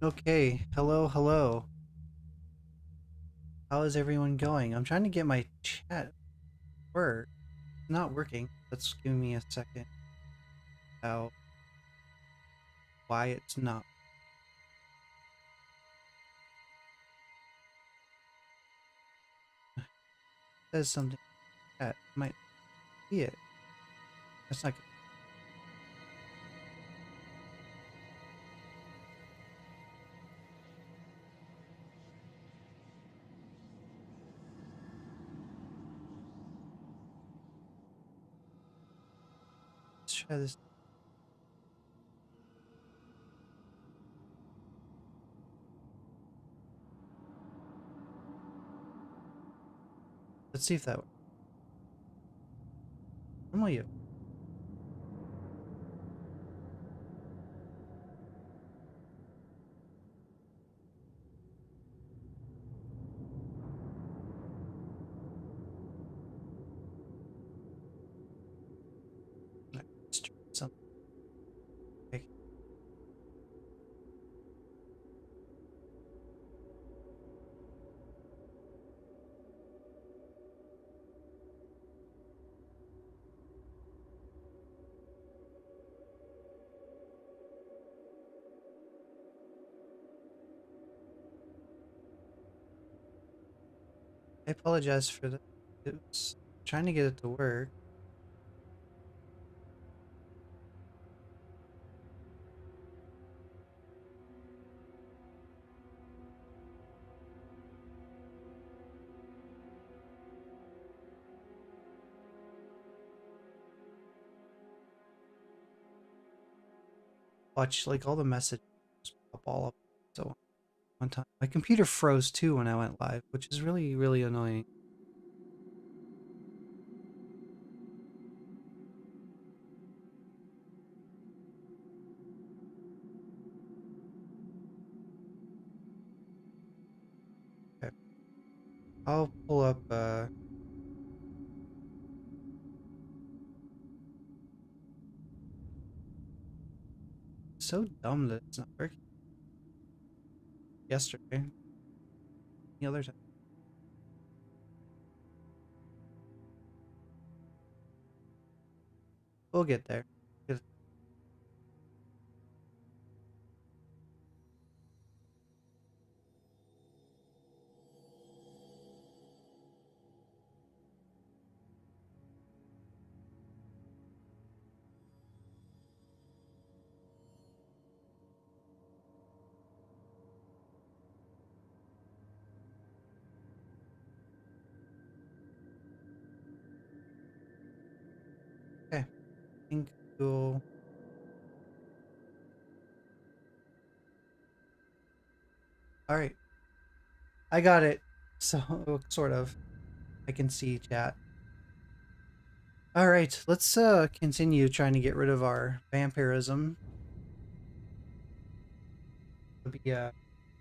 Okay, hello, hello. How is everyone going? I'm trying to get my chat to work. It's not working. Let's give me a second about why it's not. It says something in chat. I might see it. That's not good. Let's try this. Let's see if that works. Normally you. Let's try something. Okay. I apologize for that. It was trying to get it to work. Watch like all the messages pop all up. So one time, my computer froze too when I went live, which is really, really annoying. Okay. I'll pull up so dumb that it's not working yesterday. The other time. We'll get there. Get- Okay. I think we'll. All right. I got it. So sort of. I can see chat. All right. Let's continue trying to get rid of our vampirism. It'll be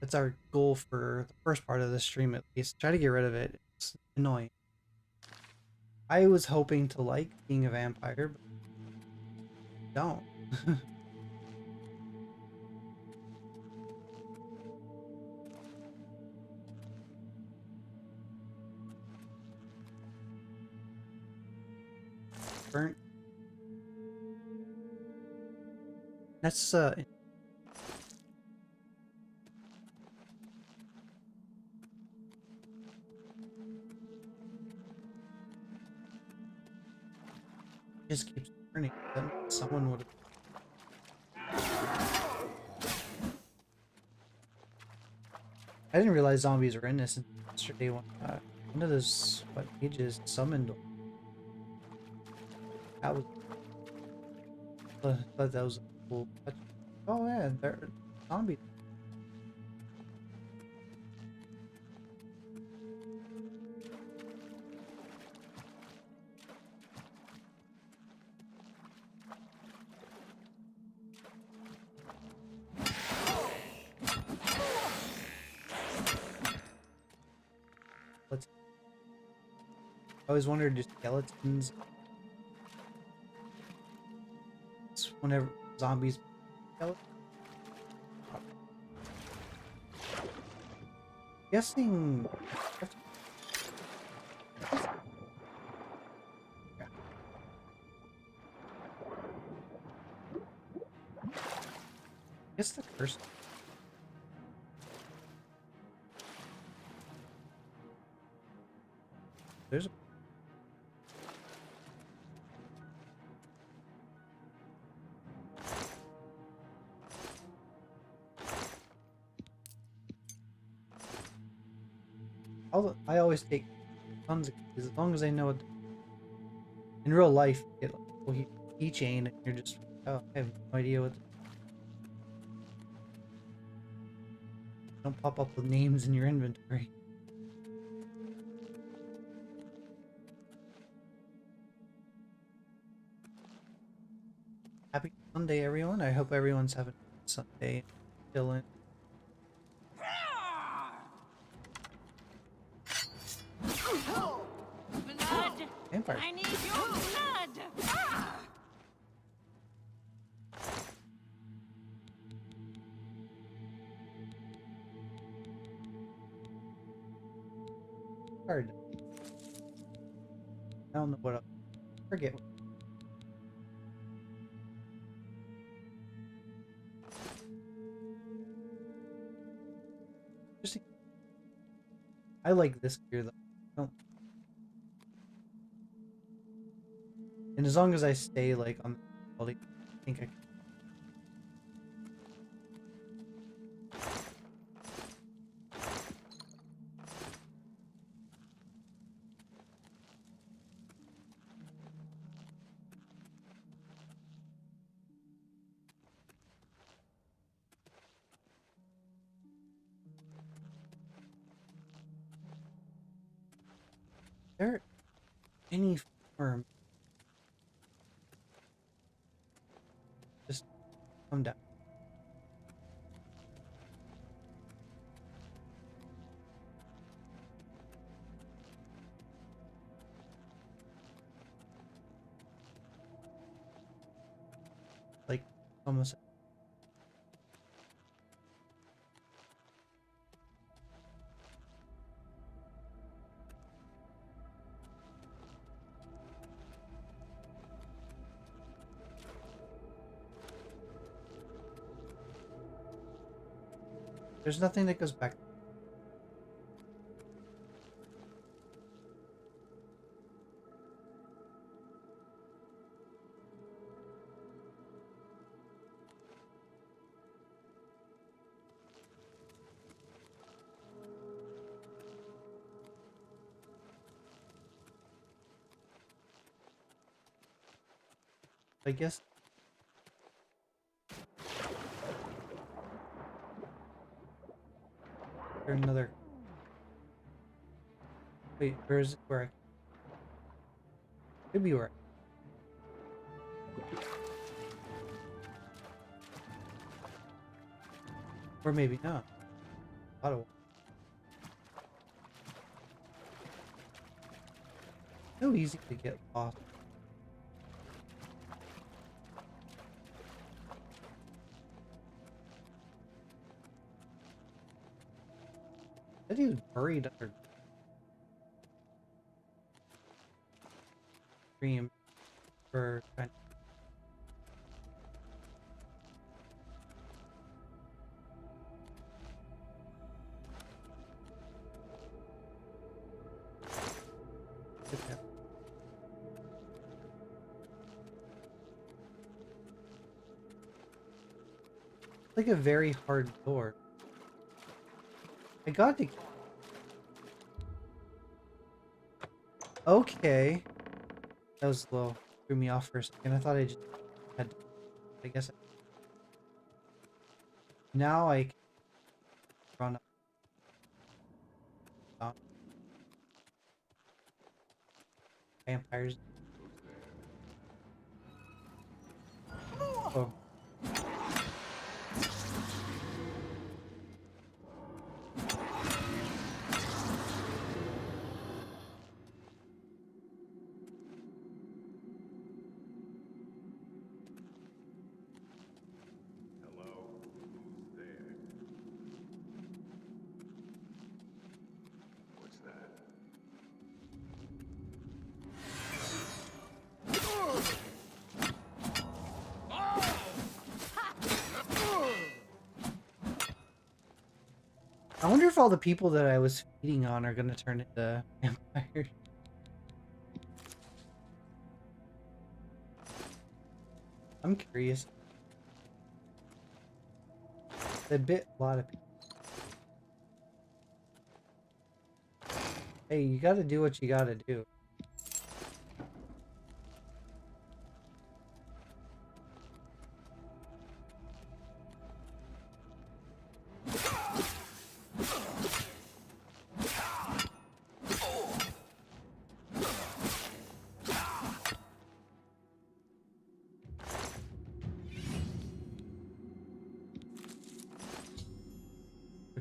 that's our goal for the first part of the stream at least. Try to get rid of it. It's annoying. I was hoping to like being a vampire, but I don't. Burnt. That's just keeps burning. Then someone would. I didn't realize zombies were in this yesterday when one of those mages summoned. That was thought that was a cool touch. Oh yeah, they're zombies. Let's. I always wondered, do skeletons? It's whenever zombies. Skeletons? Guessing. Yeah. Guess the curse. There's a. I always take tons of keys as long as I know what. In real life, you get like a whole keychain and you're just, oh, I have no idea what. Don't pop up with names in your inventory. Happy Sunday, everyone. I hope everyone's having a good Sunday. Chilling. Blood! Vampires. I need your blood! Hard. I don't know what else. Forget. Just. I like this gear though. I don't. And as long as I stay like on the quality, I think I can. There any form just come down. Like almost. There's nothing that goes back. I guess there's another. Wait, where is it? Where I could be where. Or maybe not. A lot of. So easy to get lost. That he was buried under stream for kind of. Like a very hard door. I got to. Okay. That was a little threw me off for a second. I thought I just had. I guess. Now I can run up. Vampires. Oh. wonder if all the people that I was feeding on are gonna turn into vampires. I'm curious. They bit a lot of people. Hey, you gotta do what you gotta do.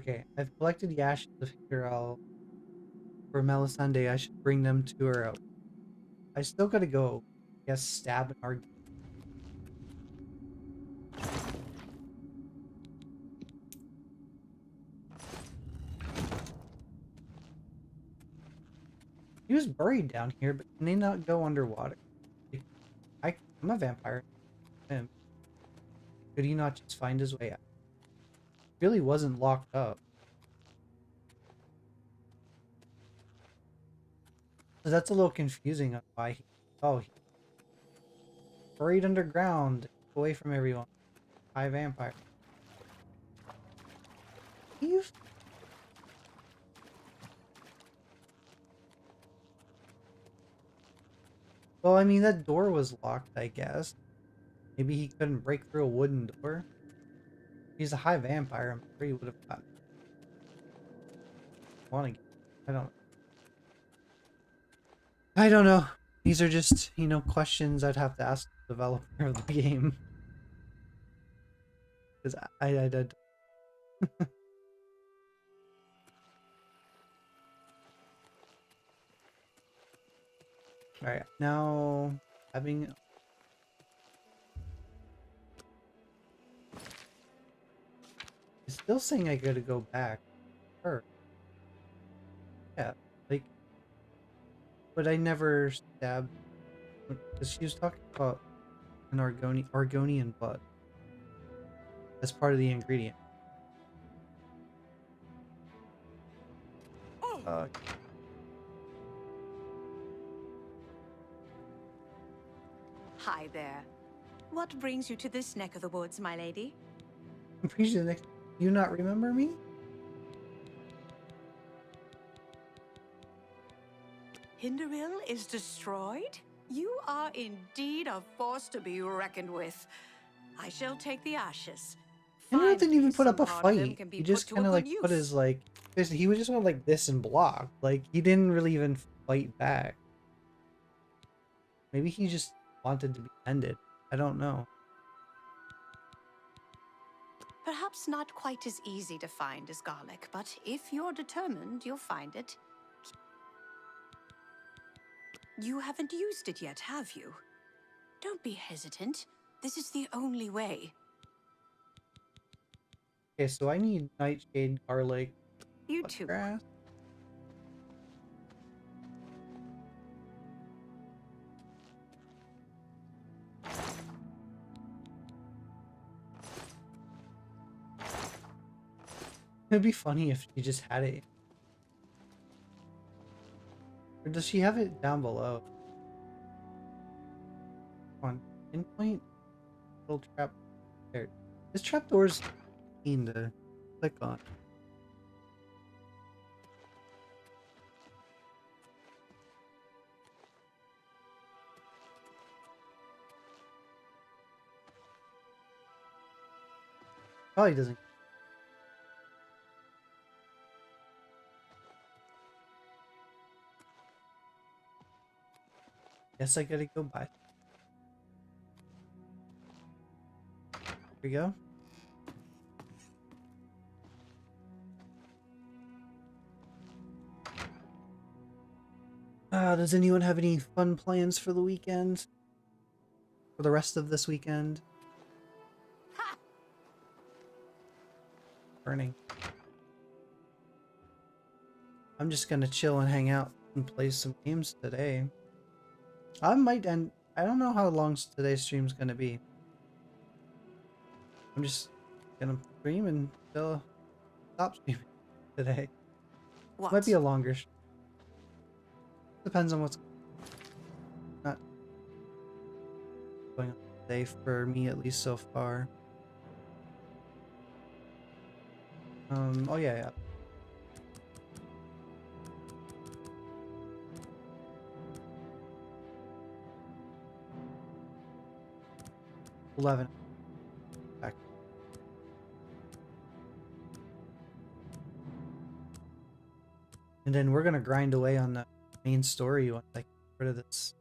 Okay, I've collected the ashes of Hero for Melisande. I should bring them to her. I still gotta go. Yes, stab and argue. He was buried down here, but can they not go underwater? Like, I'm a vampire. Him. Could he not just find his way out? Really wasn't locked up. So that's a little confusing on why he. Oh, he buried underground, away from everyone. High vampire. Eve? Well, I mean, that door was locked, I guess. Maybe he couldn't break through a wooden door. He's a high vampire. I'm sure he would have got. I don't. I don't know. These are just, questions I'd have to ask the developer of the game. Because I did. Alright, now having. It's still saying I gotta go back. Her. Yeah, like. But I never stabbed. Because she was talking about an Argonian blood as part of the ingredient. Uh, Hi there. What brings you to this neck of the woods, my lady? I'm pretty sure the next. You not remember me? Hinderil is destroyed? You are indeed a force to be reckoned with. I shall take the ashes. Henry didn't even Finally, put up some a part of them fight. can be He put just to a kind of good like put his use. like. He was just went like this and blocked. Like he didn't really even fight back. Maybe he just wanted to be ended. I don't know. Perhaps not quite as easy to find as garlic, but if you're determined, you'll find it. You haven't used it yet, have you? Don't be hesitant. This is the only way. Okay, so I need nightshade, garlic, You too. grass. It'd be funny if she just had it. Or does she have it down below? On pinpoint? Little trap. There. This trapdoor's mean to click on. Probably doesn't. Guess I gotta go by. Here we go. Does anyone have any fun plans for the weekend? For the rest of this weekend? Ha! Burning. I'm just gonna chill and hang out and play some games today. I might end. I don't know how long today's stream's gonna be. I'm just gonna stream and stop streaming. today. What? Might be a longer. Depends on what's not going on today for me, at least so far. Oh yeah. 11. Back. And then we're gonna grind away on the main story once I get rid of this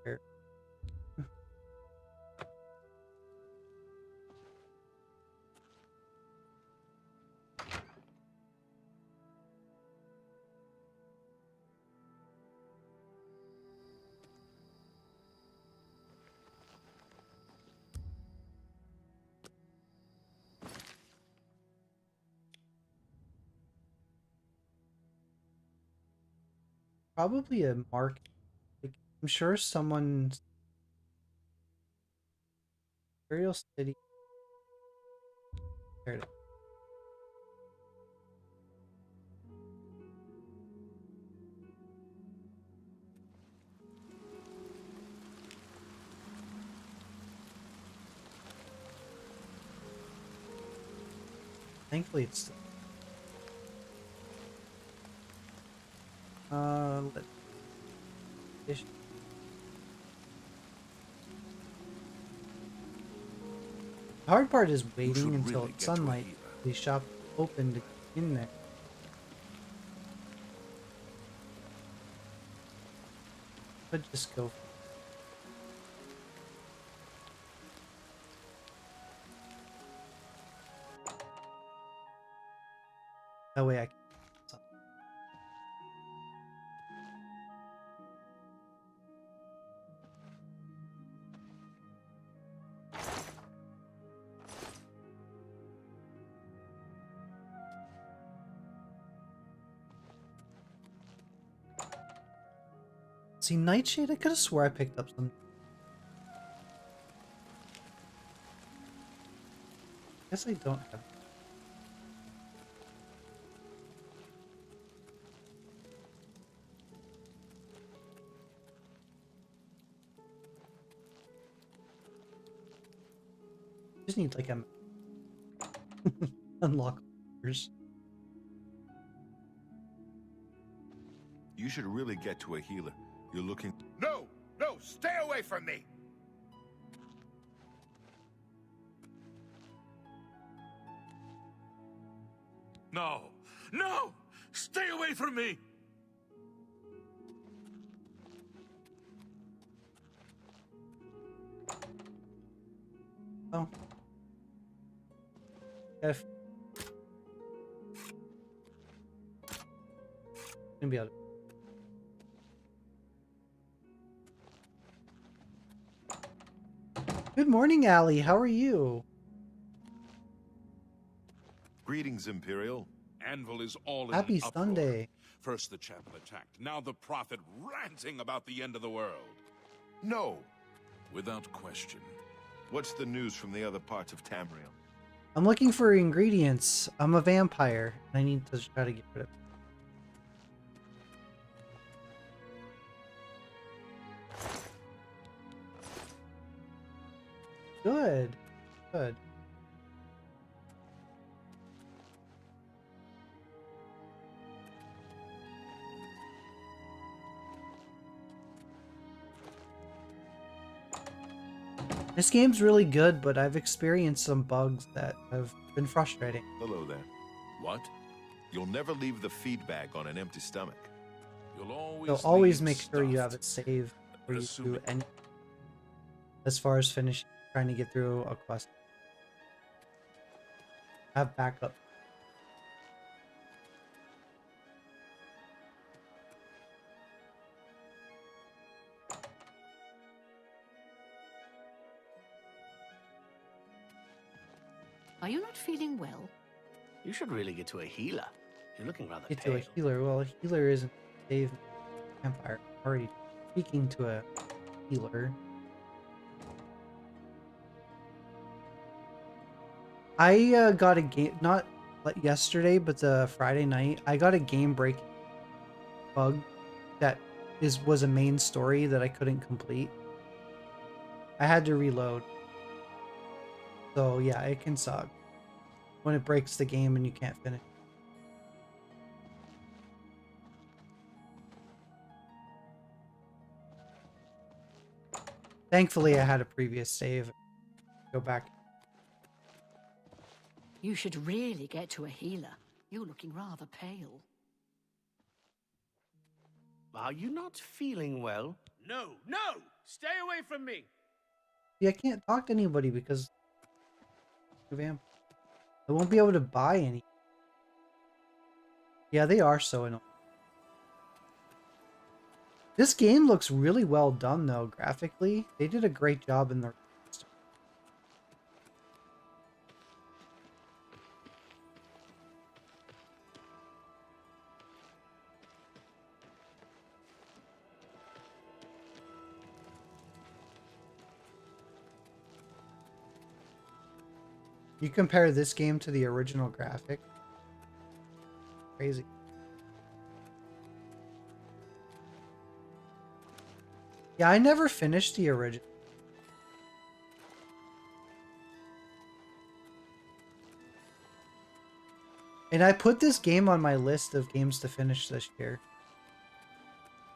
here. Probably a market. Like, I'm sure someone's Imperial City. There it is. Thankfully, it's. Let's. The hard part is waiting until really it's sunlight. The shop open to get in there. But just go. That way I can. See, Nightshade, I could have swore I picked up some. Guess I don't have. Just need like a unlock orders. You should really get to a healer. You're looking... No! No! Stay away from me! No! No! Stay away from me! Oh. If. Gonna be able to. Good morning, Allie. How are you? Greetings, Imperial. Anvil is all in Happy an uproar. Sunday. First the chapel attacked, now the prophet ranting about the end of the world. No. Without question. What's the news from the other parts of Tamriel? I'm looking for ingredients. I'm a vampire, and I need to try to get rid of it. Good. Good. This game's really good, but I've experienced some bugs that have been frustrating. Hello there. What? You'll never leave the feed bag on an empty stomach. You'll So always leave make sure you have stuffed. it saved before you do Assuming- any. As far as trying to get through a quest. Have backup. Are you not feeling well? You should really get to a healer. You're looking rather Get to pale. a healer. Well, a healer isn't save vampire. Already speaking to a healer. I got a game. Not like yesterday, but the Friday night, I got a game breaking bug that was a main story that I couldn't complete. I had to reload. So yeah, it can suck when it breaks the game and you can't finish. Thankfully, I had a previous save. Go back. You should really get to a healer. You're looking rather pale. Are you not feeling well? No, no! Stay away from me! Yeah, I can't talk to anybody because I won't be able to buy any. Yeah, they are so annoying. This game looks really well done, though, graphically. They did a great job in the remaster. You compare this game to the original graphic. Crazy. Yeah, I never finished the original. And I put this game on my list of games to finish this year.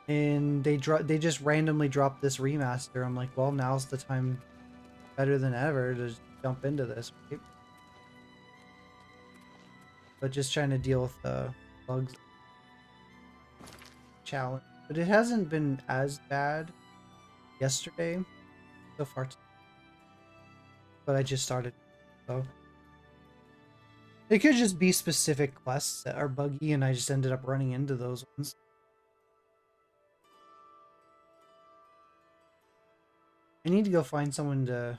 And they just randomly dropped this remaster. I'm like, well, now's the time, better than ever, to jump into this, right? But just trying to deal with the bugs challenge. But it hasn't been as bad yesterday so far. But I just started, so it could just be specific quests that are buggy, and I just ended up running into those ones. I need to go find someone to...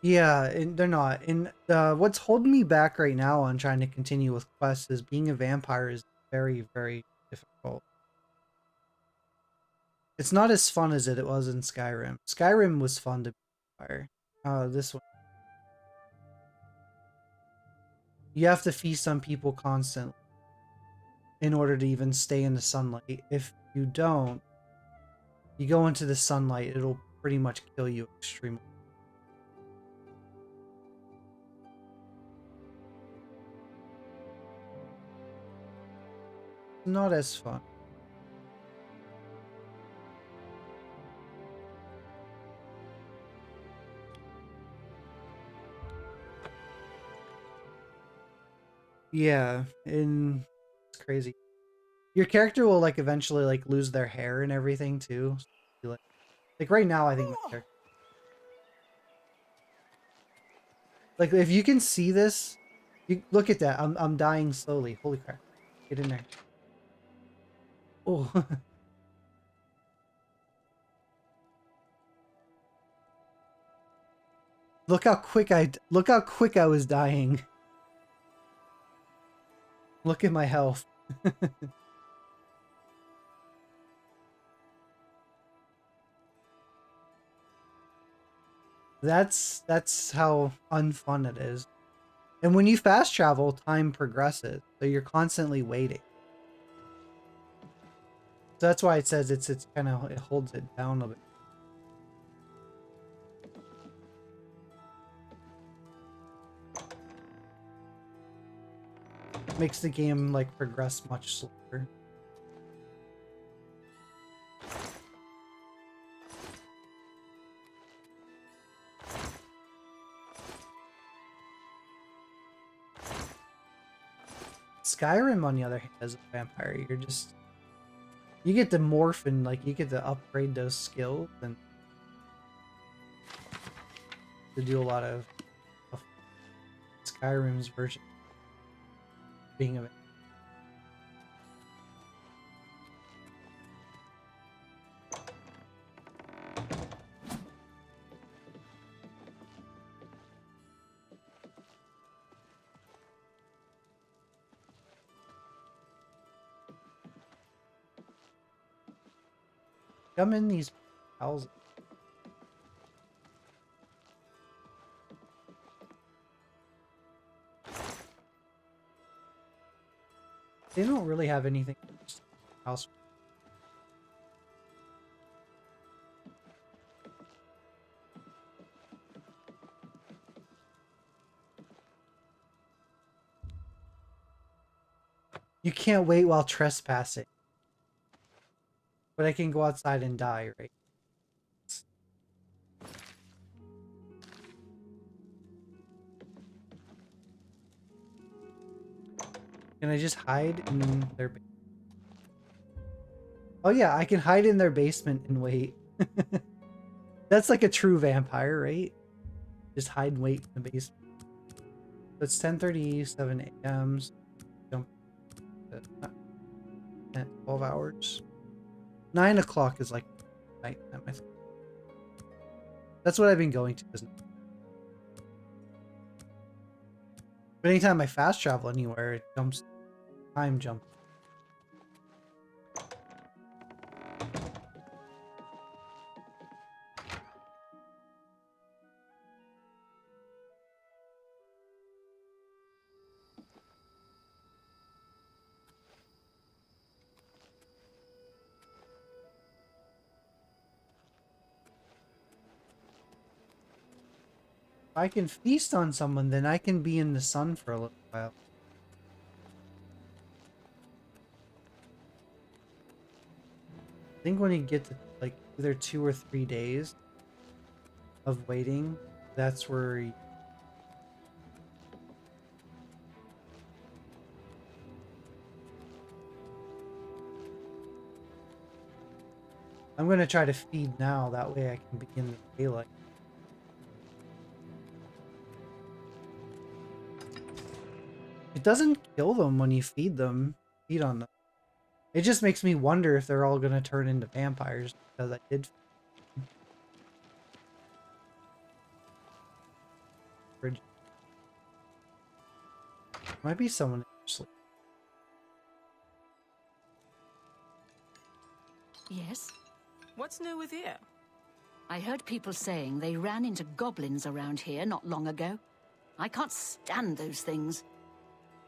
Yeah, and they're not. And what's holding me back right now on trying to continue with quests is being a vampire is very, very difficult. It's not as fun as it was in Skyrim. Skyrim was fun to be a vampire. This one, you have to feast on people constantly in order to even stay in the sunlight. If you don't, you go into the sunlight, it'll pretty much kill you extremely. Not as fun. Yeah, and it's crazy. Your character will like eventually like lose their hair and everything too. So, like right now, I think my character, like if you can see this, you look at that. I'm dying slowly. Holy crap! Get in there. Oh, look how quick I was dying. Look at my health. That's how unfun it is. And when you fast travel, time progresses, so you're constantly waiting. So that's why it says it's kind of, it holds it down a bit. Makes the game like progress much slower. Skyrim, on the other hand, as a vampire, you get to morph and like you get to upgrade those skills and to do a lot of Skyrim's version of being a... come in these houses. They don't really have anything else. You can't wait while trespassing. But I can go outside and die, right? Can I just hide in their basement? Oh yeah, I can hide in their basement and wait. That's like a true vampire, right? Just hide and wait in the basement. So it's 10:37 a.m. Jump to 12 hours. 9 o'clock is like nighttime, I think. That's what I've been going to, isn't it? But anytime I fast travel anywhere, it jumps, time jump. If I can feast on someone, then I can be in the sun for a little while. I think when you get to like either 2 or 3 days of waiting, that's where you... I'm gonna try to feed now, that way I can begin the daylight. It doesn't kill them when you feed them, feed on them. It just makes me wonder if they're all gonna turn into vampires because I did. Might be someone asleep. Yes? What's new with you? I heard people saying they ran into goblins around here not long ago. I can't stand those things.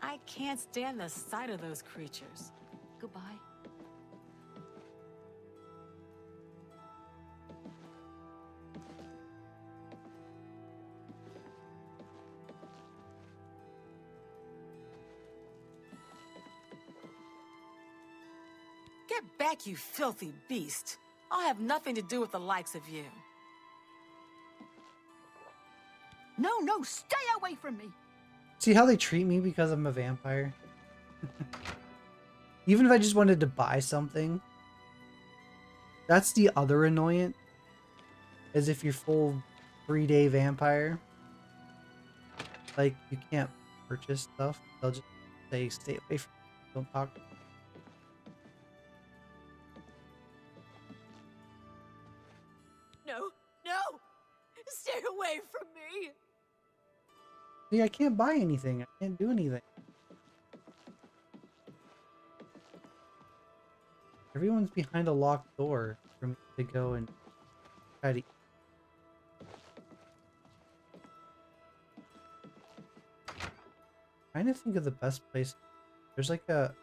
I can't stand the sight of those creatures. Goodbye. Get back, you filthy beast. I'll have nothing to do with the likes of you. No, stay away from me! See how they treat me because I'm a vampire? Even if I just wanted to buy something. That's the other annoyance. As if you're full 3-day vampire. Like, you can't purchase stuff. They'll just say, stay away from me. Don't talk to me. No! Stay away from me! See, I can't buy anything. I can't do anything. Everyone's behind a locked door for me to go and try to... Trying to think of the best place. There's like a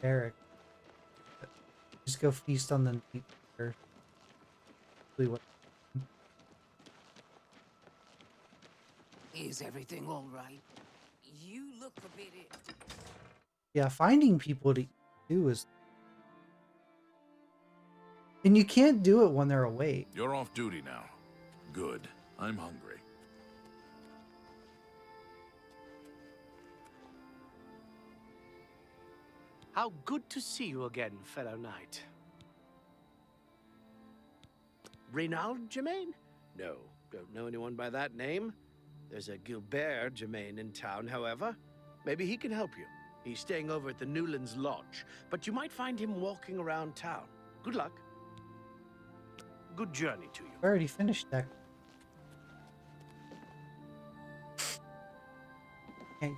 barrack. Just go feast on the meat. Or what? Is everything all right? You look a bit ill. Yeah, finding people to do is... And you can't do it when they're awake. You're off duty now. Good. I'm hungry. How good to see you again, fellow knight. Reynald Germain? No, don't know anyone by that name. There's a Gilbert Germain in town, however. Maybe he can help you. He's staying over at the Newlands Lodge, but you might find him walking around town. Good luck. Good journey to you. I already finished that. Okay.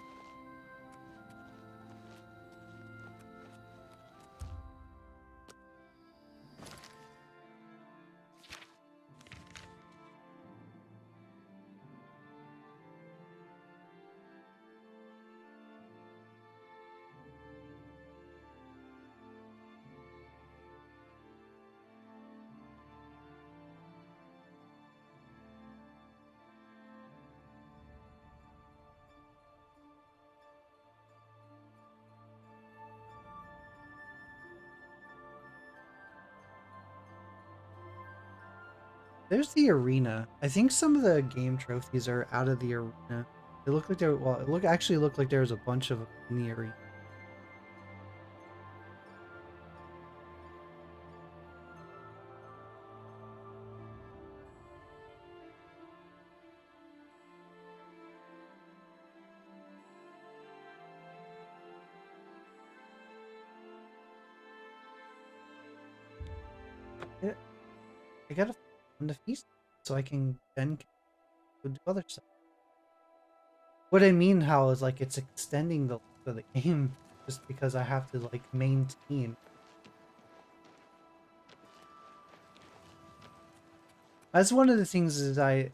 There's the arena. I think some of the game trophies are out of the arena. They look like there. Well, actually looked like there was a bunch of them in the arena. I gotta find the feast so I can then go do other stuff. What I mean, how is like it's extending the length of the game just because I have to like maintain. That's one of the things is I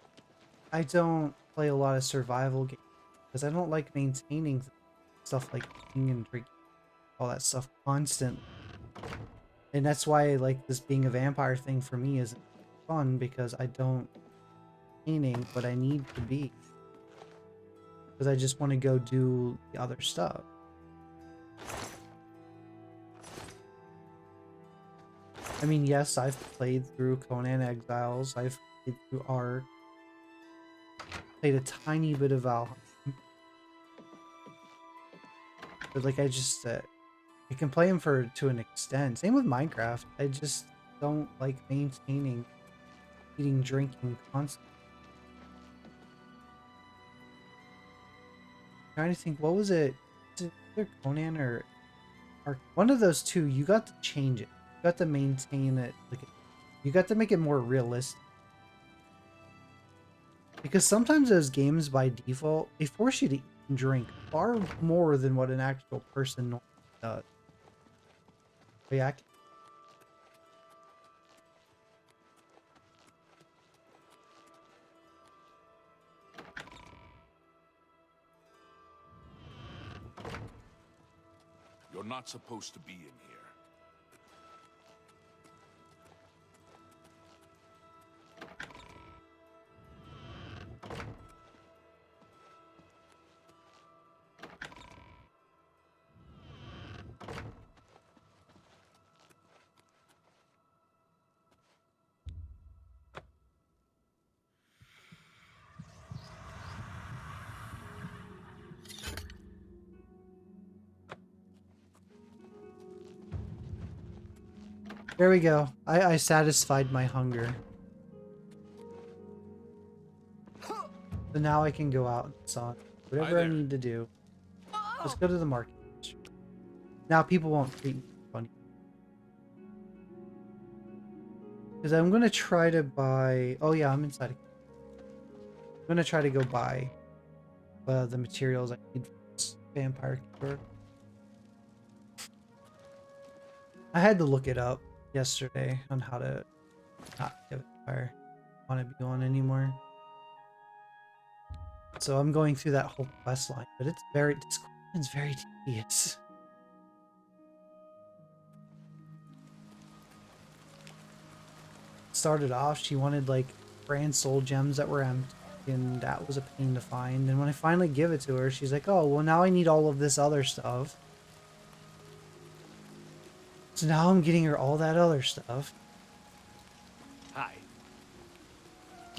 don't play a lot of survival games because I don't like maintaining stuff like eating and drinking, all that stuff constantly. And that's why like this being a vampire thing for me isn't fun because I don't maintaining what I need to be. Because I just want to go do the other stuff. I mean, yes, I've played through Conan Exiles. I've played through Ark. Played a tiny bit of Valheim. But like, I just, I can play them to an extent. Same with Minecraft. I just don't like maintaining, eating, drinking constantly. Trying to think, what was it? Was it either Conan or one of those two? You got to change it. You got to maintain it. Like, you got to make it more realistic. Because sometimes those games by default, they force you to eat and drink far more than what an actual person normally does. But yeah, You're not supposed to be in here. there we go. I satisfied my hunger. So now I can go out and saw whatever I need to do. Let's go to the market. Now people won't treat me funny. Because I'm going to try to buy... Oh yeah, I'm inside. I'm going to try to go buy the materials I need for this vampire cure. I had to look it up yesterday on how to not get a vampire. I don't want to be on anymore. So I'm going through that whole quest line, but it's very tedious. Started off, she wanted like brand soul gems that were empty, and that was a pain to find. And when I finally give it to her, she's like, "Oh, well now I need all of this other stuff." So now I'm getting her all that other stuff. Hi.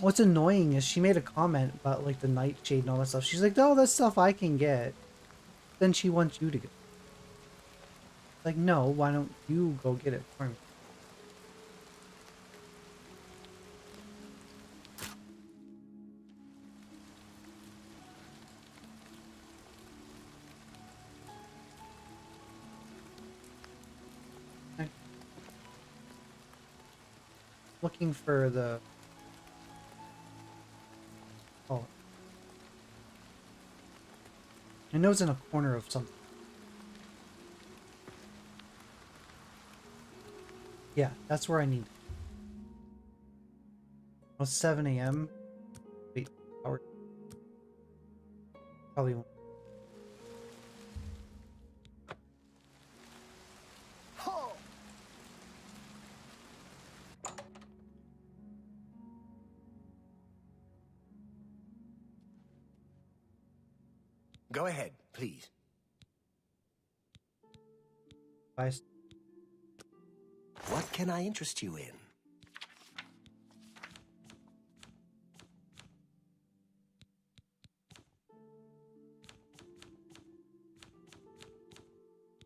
What's annoying is she made a comment about like the nightshade and all that stuff. She's like, "Oh, that's stuff I can get." Then she wants you to go. Like, no, why don't you go get it for me? Looking for the... Oh. I know it's in a corner of something. Yeah, that's where I need it. Well, 7 a.m. Wait, hour. Probably won't. Go ahead, please. What can I interest you in?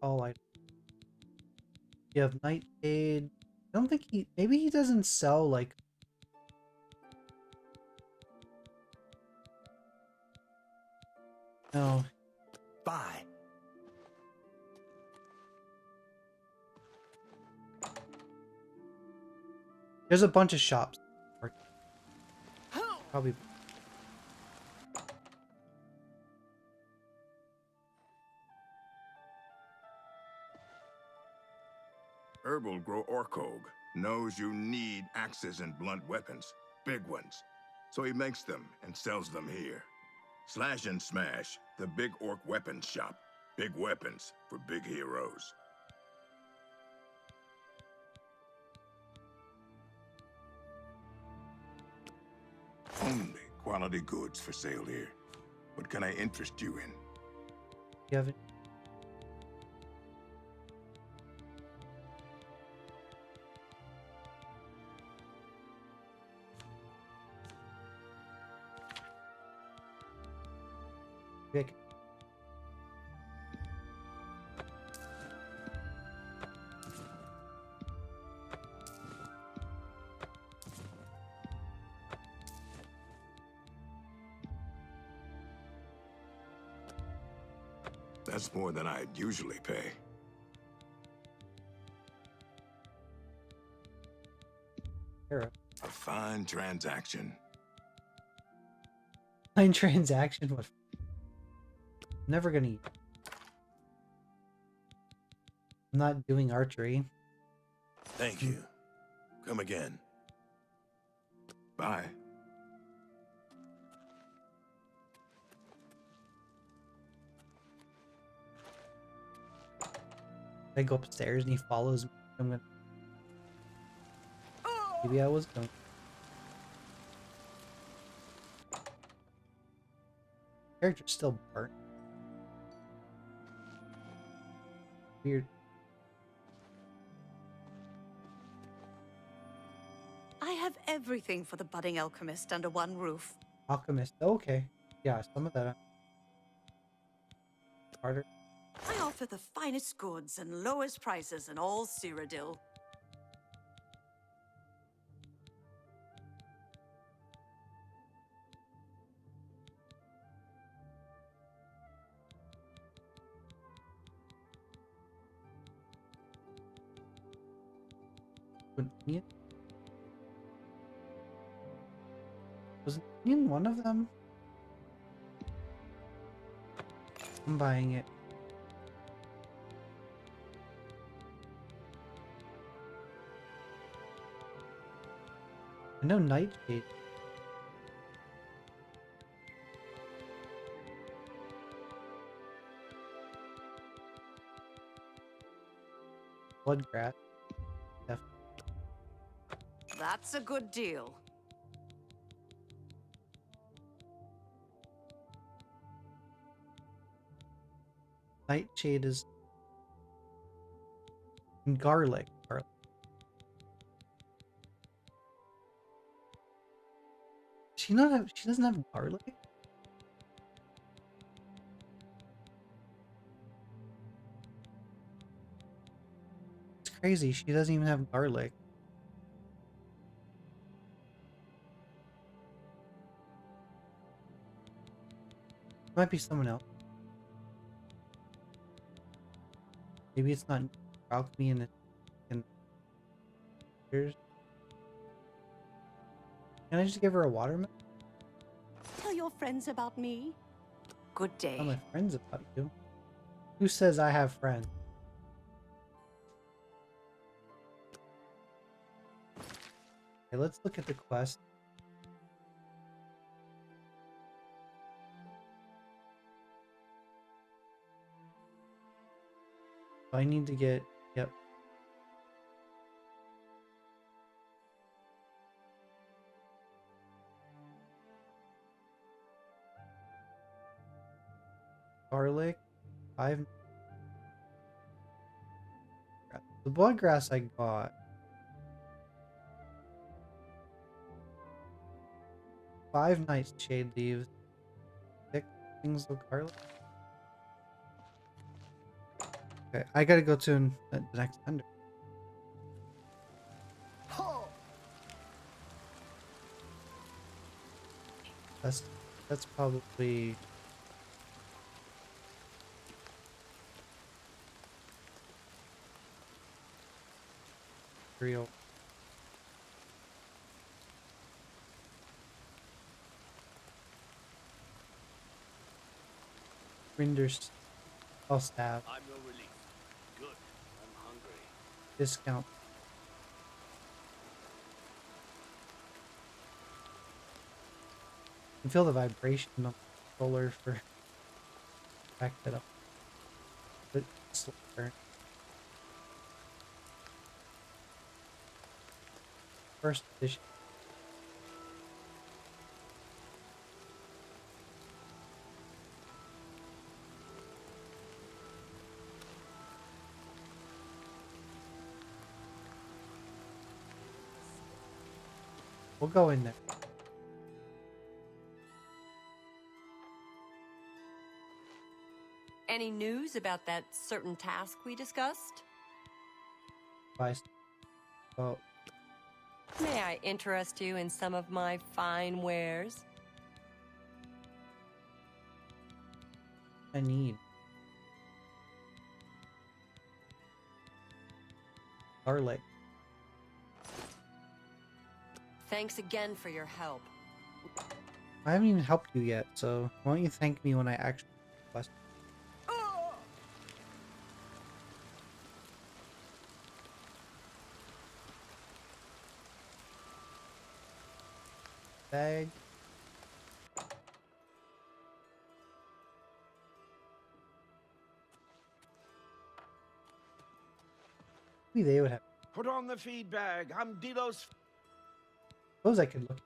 all items. You have Nightshade. I don't think maybe he doesn't sell like. No. Bye. There's a bunch of shops. Probably. Herbal grow Orkog knows you need axes and blunt weapons, big ones. So he makes them and sells them here. Slash and Smash, the Big Orc Weapons Shop. Big weapons for big heroes. Only quality goods for sale here. What can I interest you in? You have it. Big. That's more than I'd usually pay. Arrow. A fine transaction. Fine transaction. What? Never gonna eat. I'm not doing archery. Thank you. Come again. Bye. I go upstairs and he follows me. I'm gonna. Maybe I was going. Character's still burnt. Weird. I have everything for the budding alchemist under one roof. Alchemist. Okay. Yeah, some of that. Harder. I offer the finest goods and lowest prices in all Cyrodiil. Onion? Was onion one of them? I'm buying it. I know Nightshade. Bloodgrass. Definitely. That's a good deal. Nightshade is garlic. Garlic. She not have, she doesn't have garlic? It's crazy. She doesn't even have garlic. Might be someone else. Maybe it's not alchemy and here's. Can I just give her a watermelon? Tell your friends about me. Good day. Tell my friends about you. Who says I have friends? Okay, let's look at the quest. I need to get, yep. Garlic, 5. The bloodgrass I got. 5 nightshade leaves. 6 things of garlic. Okay, I gotta go to the next vendor. That's that's probably real. Renders. I'll stab. I'm your relief. Good. I'm hungry. Discount. You can feel the vibration of the controller for back that up. But slower. First edition. We'll go in there. Any news about that certain task we discussed? Buy. Well, May I interest you in some of my fine wares? I need garlic. Thanks again for your help. I haven't even helped you yet, so why don't you thank me when I actually request? Bag. Maybe they would have. Put on the feed bag. I'm Dilos. Suppose I could look.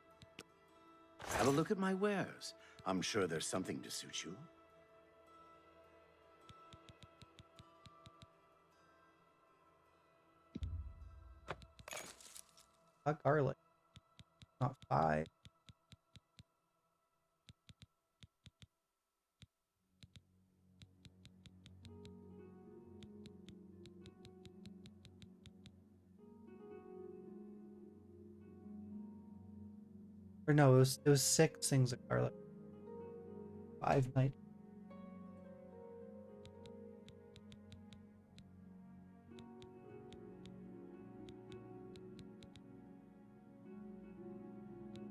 Have a look at my wares. I'm sure there's something to suit you. Garlic. Not 5. Or no, it was 6 things of garlic. 5 night.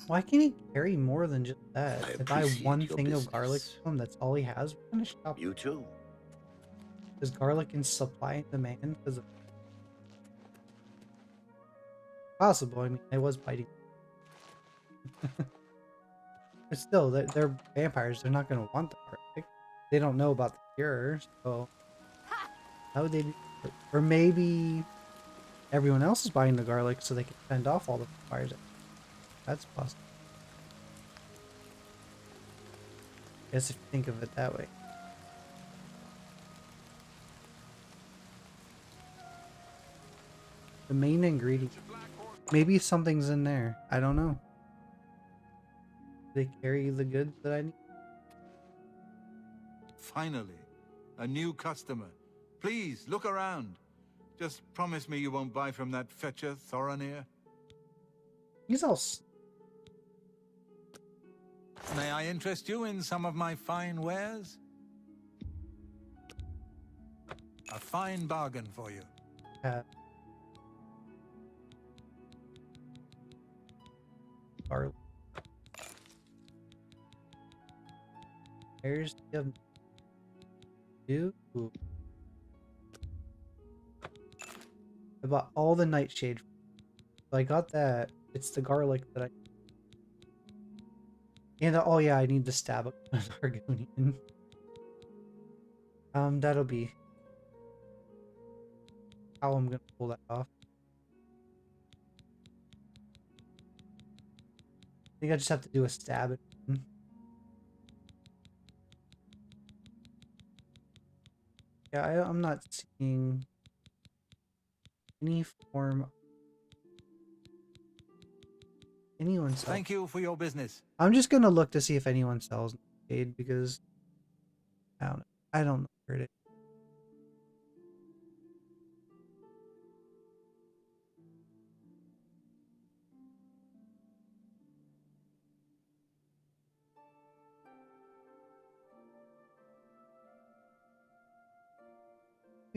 Why can't he carry more than just that? I If I buy appreciate one your thing of garlic business. from him, that's all he has. What kind of shop You too. is garlic in supply and demand? Because possible. I mean, I was biting. But still, they're vampires. They're not going to want the garlic. They don't know about the cure, so how would they be? Or maybe everyone else is buying the garlic so they can fend off all the vampires. That's possible. Guess if you think of it that way. The main ingredient. Maybe something's in there. I don't know. They carry the goods that I need. Finally, a new customer. Please, look around. Just promise me you won't buy from that fetcher, Thoronir. He's all... May I interest you in some of my fine wares? A fine bargain for you. Garlic. There's the... Ooh. I bought all the nightshade. So I got that. It's the garlic that I... And oh yeah, I need to stab a Argonian. That'll be how I'm gonna pull that off. I think I just have to do a stab at him. Yeah, I'm not seeing any form. Anyone sells. Thank you for your business. I'm just gonna look to see if anyone sells Nightshade because I don't know where it is.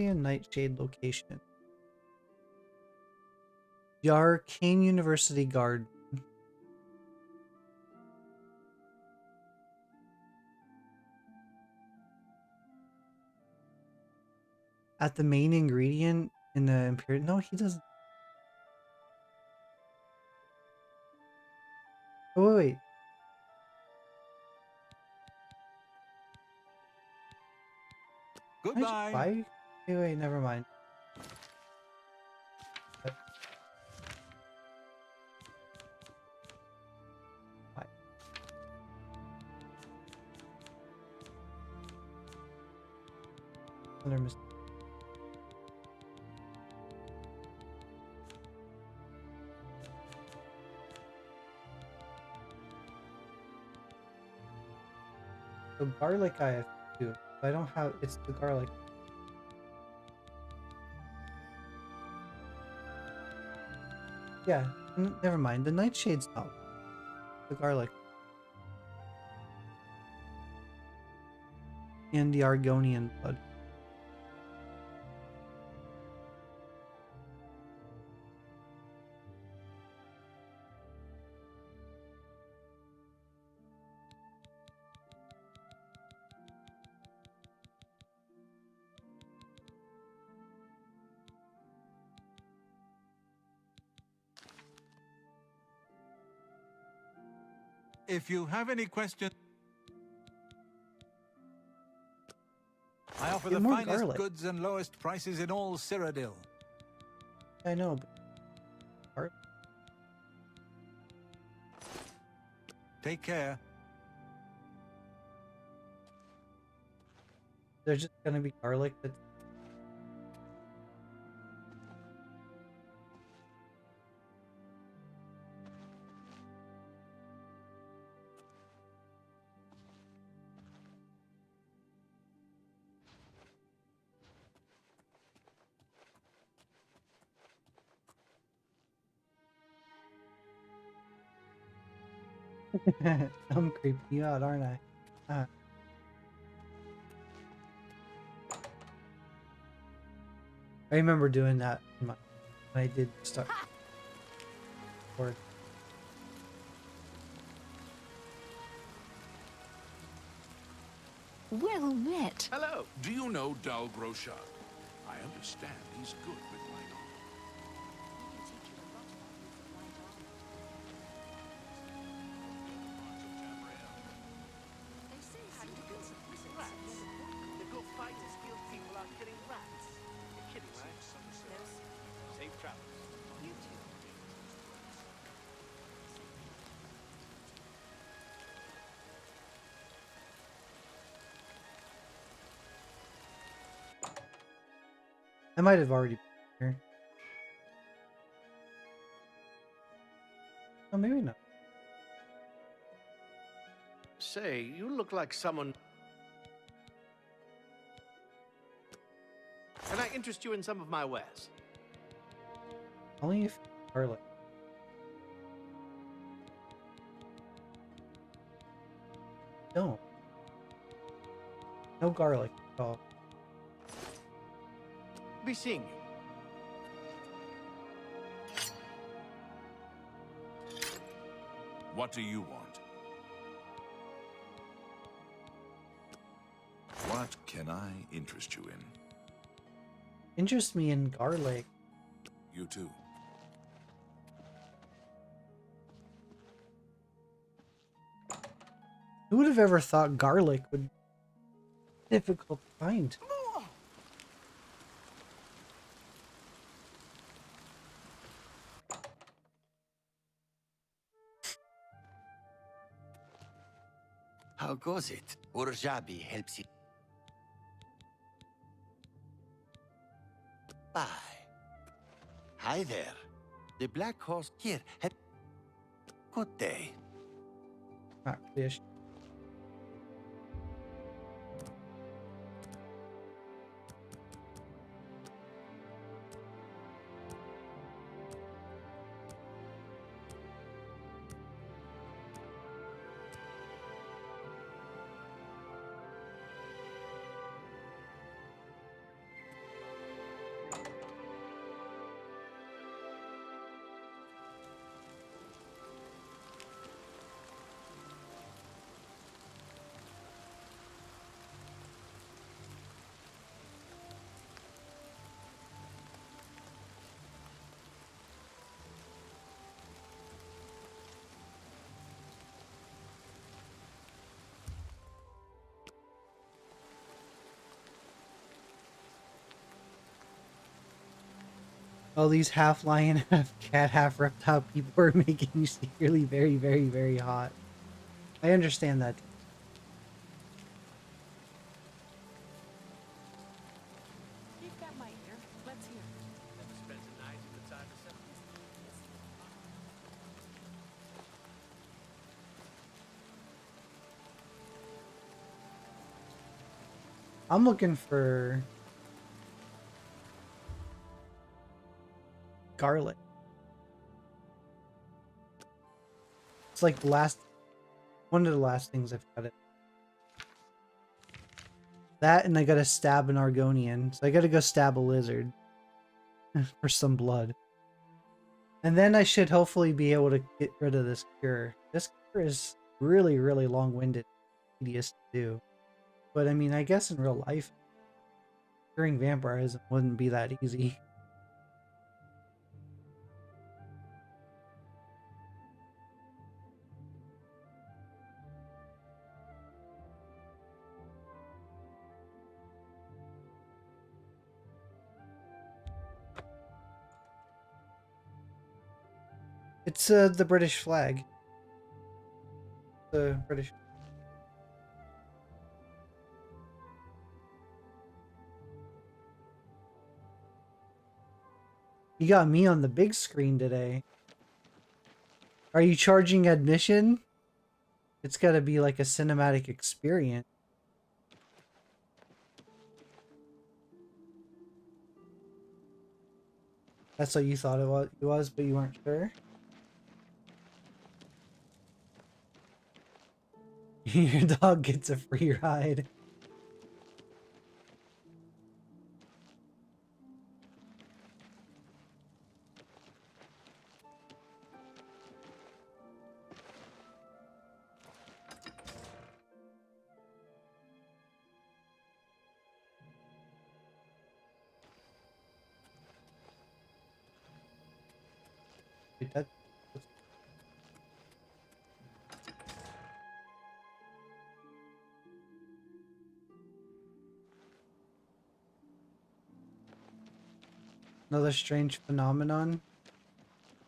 be a Nightshade location. The Arcane University Garden. At the main ingredient in the Imperial. No, he doesn't. Oh, wait. Goodbye. Why? Wait, never mind. Why? Under mistake. So garlic I have too. I don't have. It's the garlic. Yeah, never mind. The Nightshade's not. The garlic. And the Argonian blood. If you have any questions, I offer Get the more finest garlic. goods and lowest prices in all Cyrodiil. I know, but Take care. there's just gonna be garlic that's I'm creeping you out, aren't I? I remember doing that when I did start. Or Well met. Hello. Do you know Dal Groshad? I understand he's good with light armor. The good fighting skilled people are killing rats. You're kidding, right? Safe travels. You too. I might have already been here. Oh, maybe not. Say, you look like someone... Can I interest you in some of my wares? Only if garlic. No. No garlic at all. Be seeing you. What do you want? What can I interest you in? Interest me in garlic. You too. Who would have ever thought garlic would be difficult to find? How goes it? Urjabi helps you. Bye. Hi there. The Black Horse here. Good day. Not fish. All these half lion, half cat, half reptile people are making you secretly very, very, very hot. I understand that. You've got my ear. Let's hear. Ever spent a night in the time of I'm looking for garlic. It's like the last, one of the last things I've got it. That, and I gotta stab an Argonian, so I gotta go stab a lizard for some blood. And then I should hopefully be able to get rid of this cure. This cure is really, really long-winded, tedious to do. But I mean, I guess in real life, curing vampirism wouldn't be that easy. It's the British flag. The British. You got me on the big screen today. Are you charging admission? It's gotta be like a cinematic experience. That's what you thought it was, but you weren't sure? Your dog gets a free ride. Wait, that... Another strange phenomenon.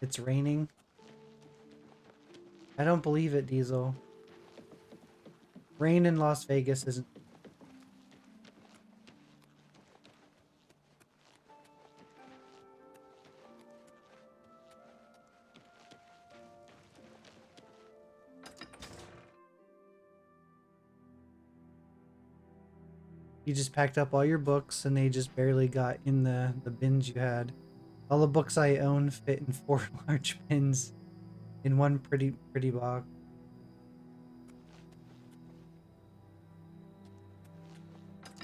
It's raining. I don't believe it, Diesel. Rain in Las Vegas isn't... You just packed up all your books and they just barely got in the bins you had. All the books I own fit in 4 large bins in one pretty box.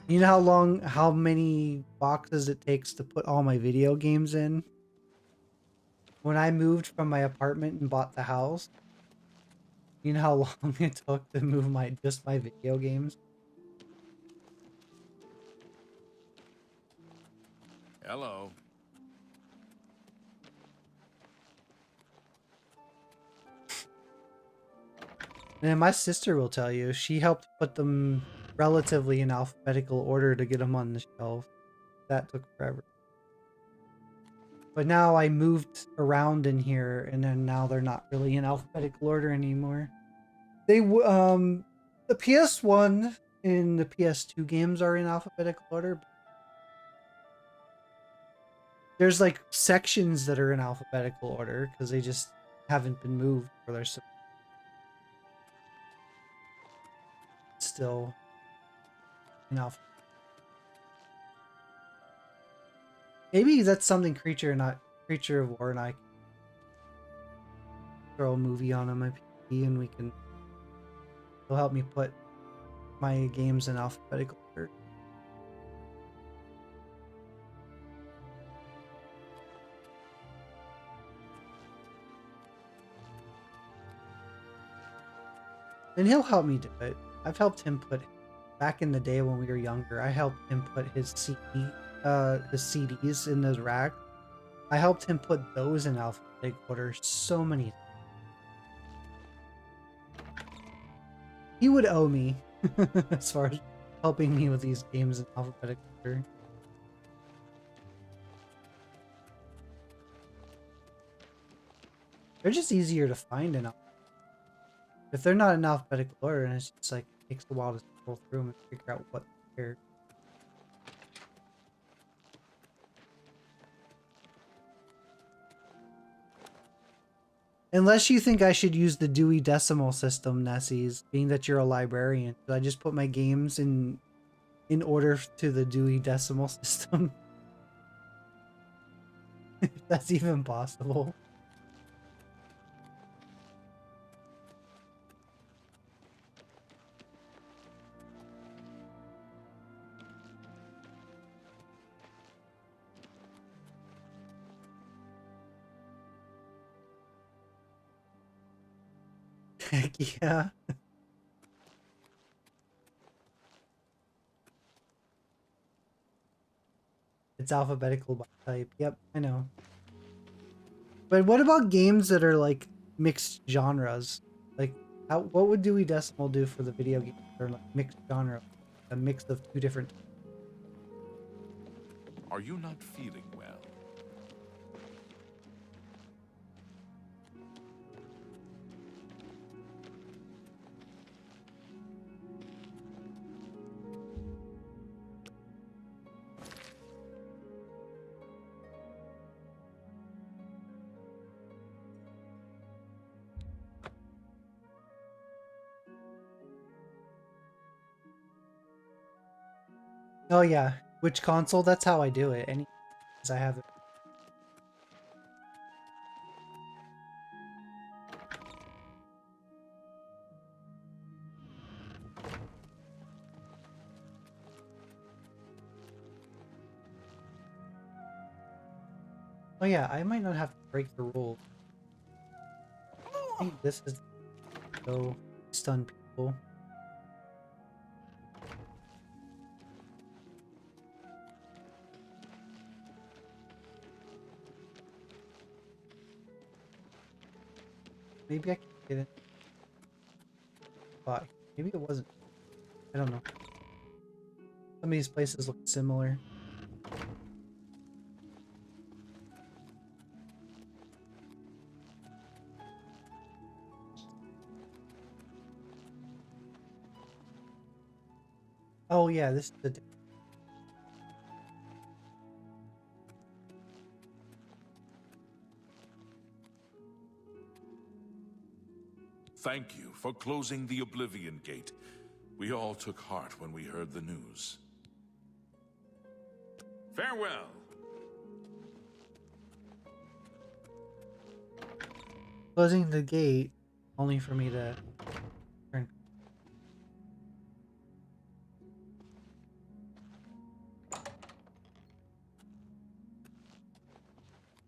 You know how many boxes it takes to put all my video games in? When I moved from my apartment and bought the house, you know how long it took to move just my video games? Hello. And my sister will tell you, she helped put them relatively in alphabetical order to get them on the shelf. That took forever. But now I moved around in here, and then now they're not really in alphabetical order anymore. The PS1 and the PS2 games are in alphabetical order. There's like sections that are in alphabetical order because they just haven't been moved, or they're still in alphabetical. Maybe that's something Creature of War and I can throw a movie on my PC, and it'll help me put my games in alphabetical order. And he'll help me do it. I've helped him back in the day when we were younger, I helped him put his CDs in the rack. I helped him put those in alphabetical order so many times. He would owe me as far as helping me with these games in alphabetical order. They're just easier to find in. If they're not in alphabetical order, and it's just like it takes a while to scroll through them and figure out what's here. Unless you think I should use the Dewey Decimal System, Nessies, being that you're a librarian. Should I just put my games in order to the Dewey Decimal System? If that's even possible. Heck yeah. It's alphabetical by type. Yep, I know. But what about games that are like mixed genres? Like, what would Dewey Decimal do for the video games that are like mixed genre? A mix of two different. Are you not feeling well? Oh yeah, which console? That's how I do it. Any, I have it. Oh yeah, I might not have to break the rule. I think this is so stun people. Maybe I can get it. But maybe it wasn't. I don't know. Some of these places look similar. Oh yeah, this is the. Thank you for closing the Oblivion Gate. We all took heart when we heard the news. Farewell. Closing the gate, only for me to turn.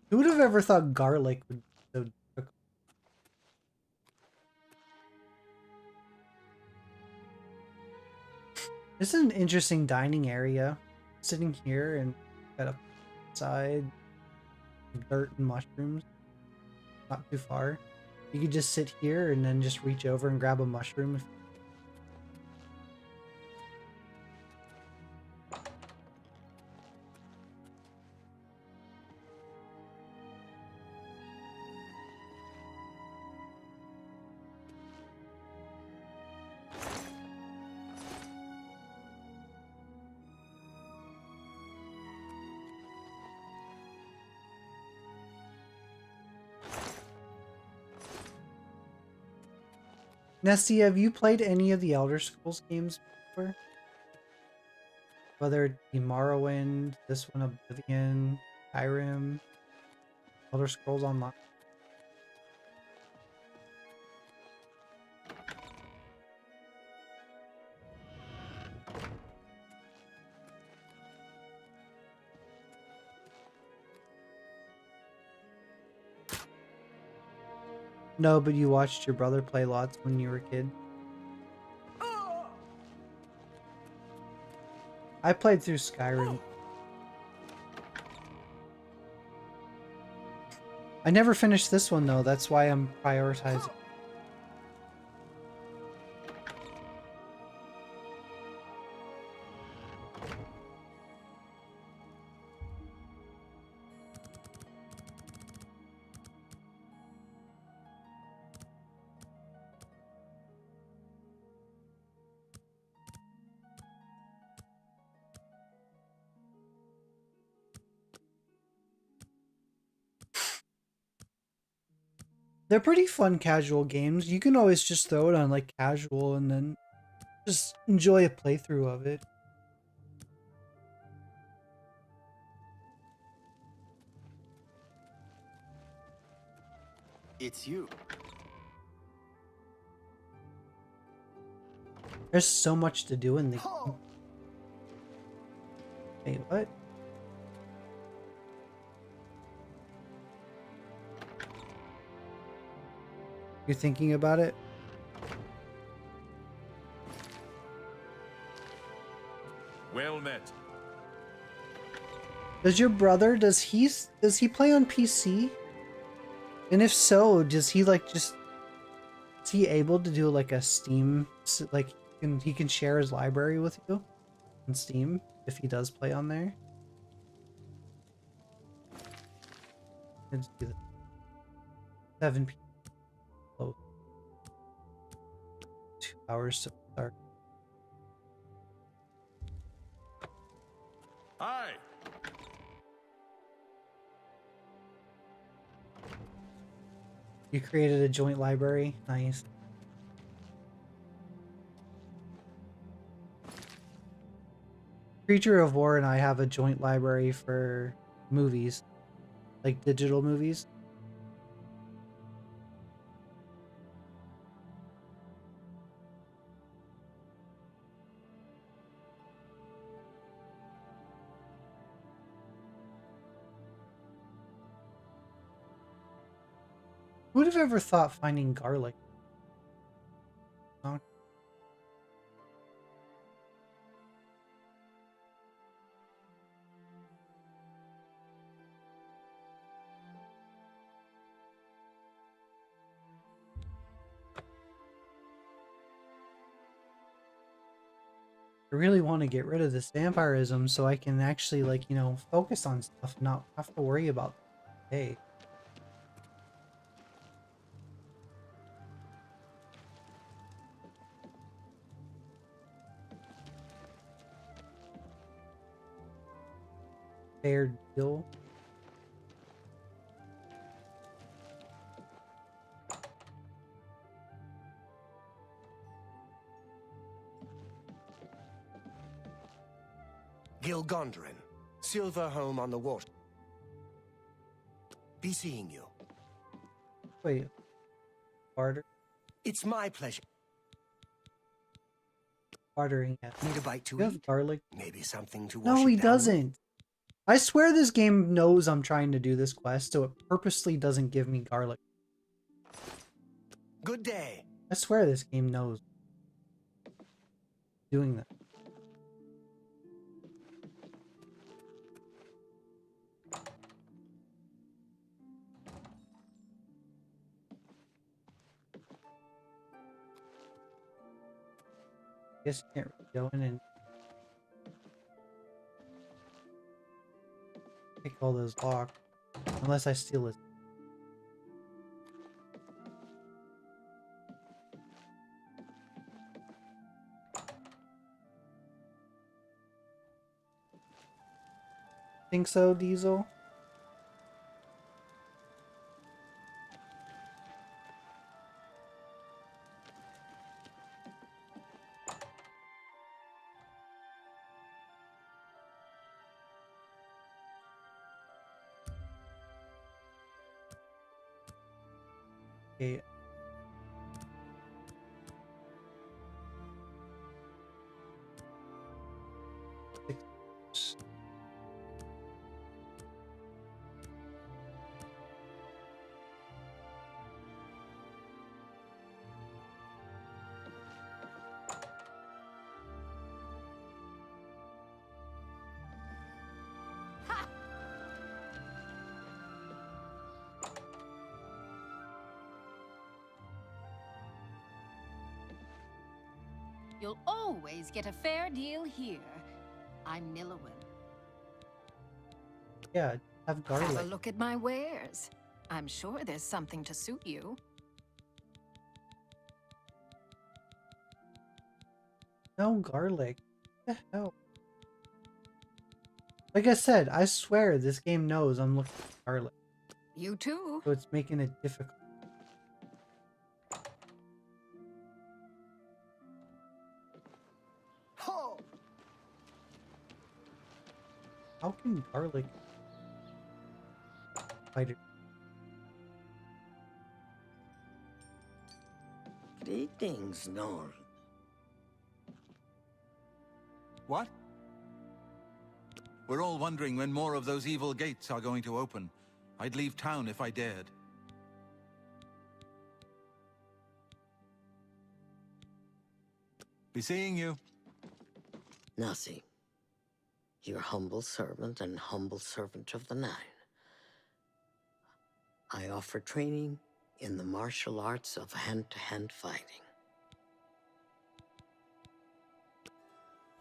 Who would have ever thought garlic would be so difficult? This is an interesting dining area. Sitting here and got a side dirt and mushrooms. Not too far. You could just sit here and then just reach over and grab a mushroom. Nessie, have you played any of the Elder Scrolls games before? Whether it be Morrowind, this one Oblivion, Skyrim, Elder Scrolls Online? No, but you watched your brother play lots when you were a kid. I played through Skyrim. I never finished this one though, that's why I'm prioritizing. They're pretty fun casual games. You can always just throw it on like casual and then just enjoy a playthrough of it. It's you. There's so much to do in the game. Wait, what? You're thinking about it? Well met. Does your brother, does he play on PC? And if so, does he like just, is he able to do like a Steam, like he can share his library with you on Steam if he does play on there? Let's do this. 7 p.m. Close. 2 hours to start. Hi. You created a joint library? Nice. Creature of War and I have a joint library for movies, like digital movies. Who would have ever thought finding garlic? Huh? I really want to get rid of this vampirism so I can actually, like, you know, focus on stuff and not have to worry about the day. Fair deal. Gilgondrin, Silver Home on the water. Be seeing you. Wait. Barter? It's my pleasure. Bartering, yes. Need a bite to You have eat? garlic? Maybe something to wash No, he it down with? doesn't. I swear this game knows I'm trying to do this quest, so it purposely doesn't give me garlic. Good day. I swear this game knows doing that. Guess you can't really go in and pick all those locks unless I steal it. Think so, Diesel? Okay. You'll always get a fair deal here. I'm Nillowen. Yeah, have garlic. Have a look at my wares. I'm sure there's something to suit you. No garlic. What the hell? Like I said, I swear this game knows I'm looking for garlic. You too. So it's making it difficult. How can garlic fight? Greetings, Nord. What? We're all wondering when more of those evil gates are going to open. I'd leave town if I dared. Be seeing you. Nasi, your humble servant and humble servant of the Nine. I offer training in the martial arts of hand-to-hand fighting.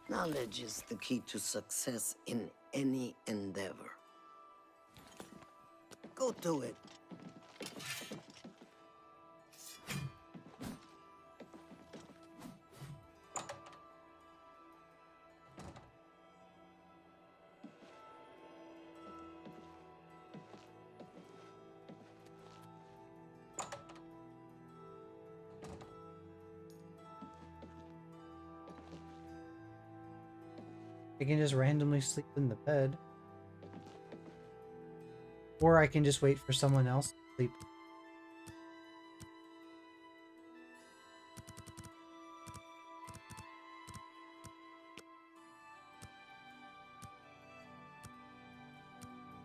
Knowledge is the key to success in any endeavor. Go to it. I can just randomly sleep in the bed. Or I can just wait for someone else to sleep.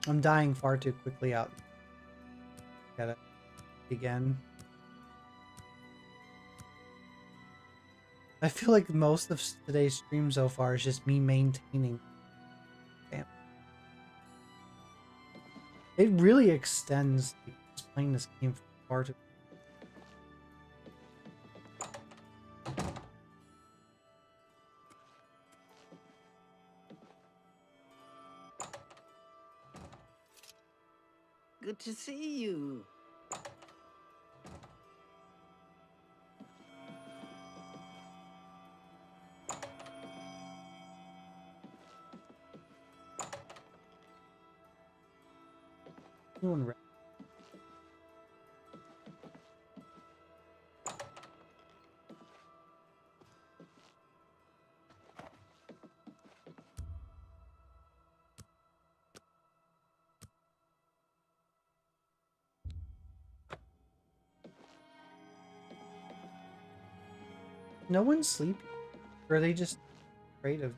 I'm dying far too quickly out. Gotta again. I feel like most of today's stream so far is just me maintaining. Damn. It really extends just playing this game for far too. Good to see you. Anyone No one's sleeping? Or are they just afraid of...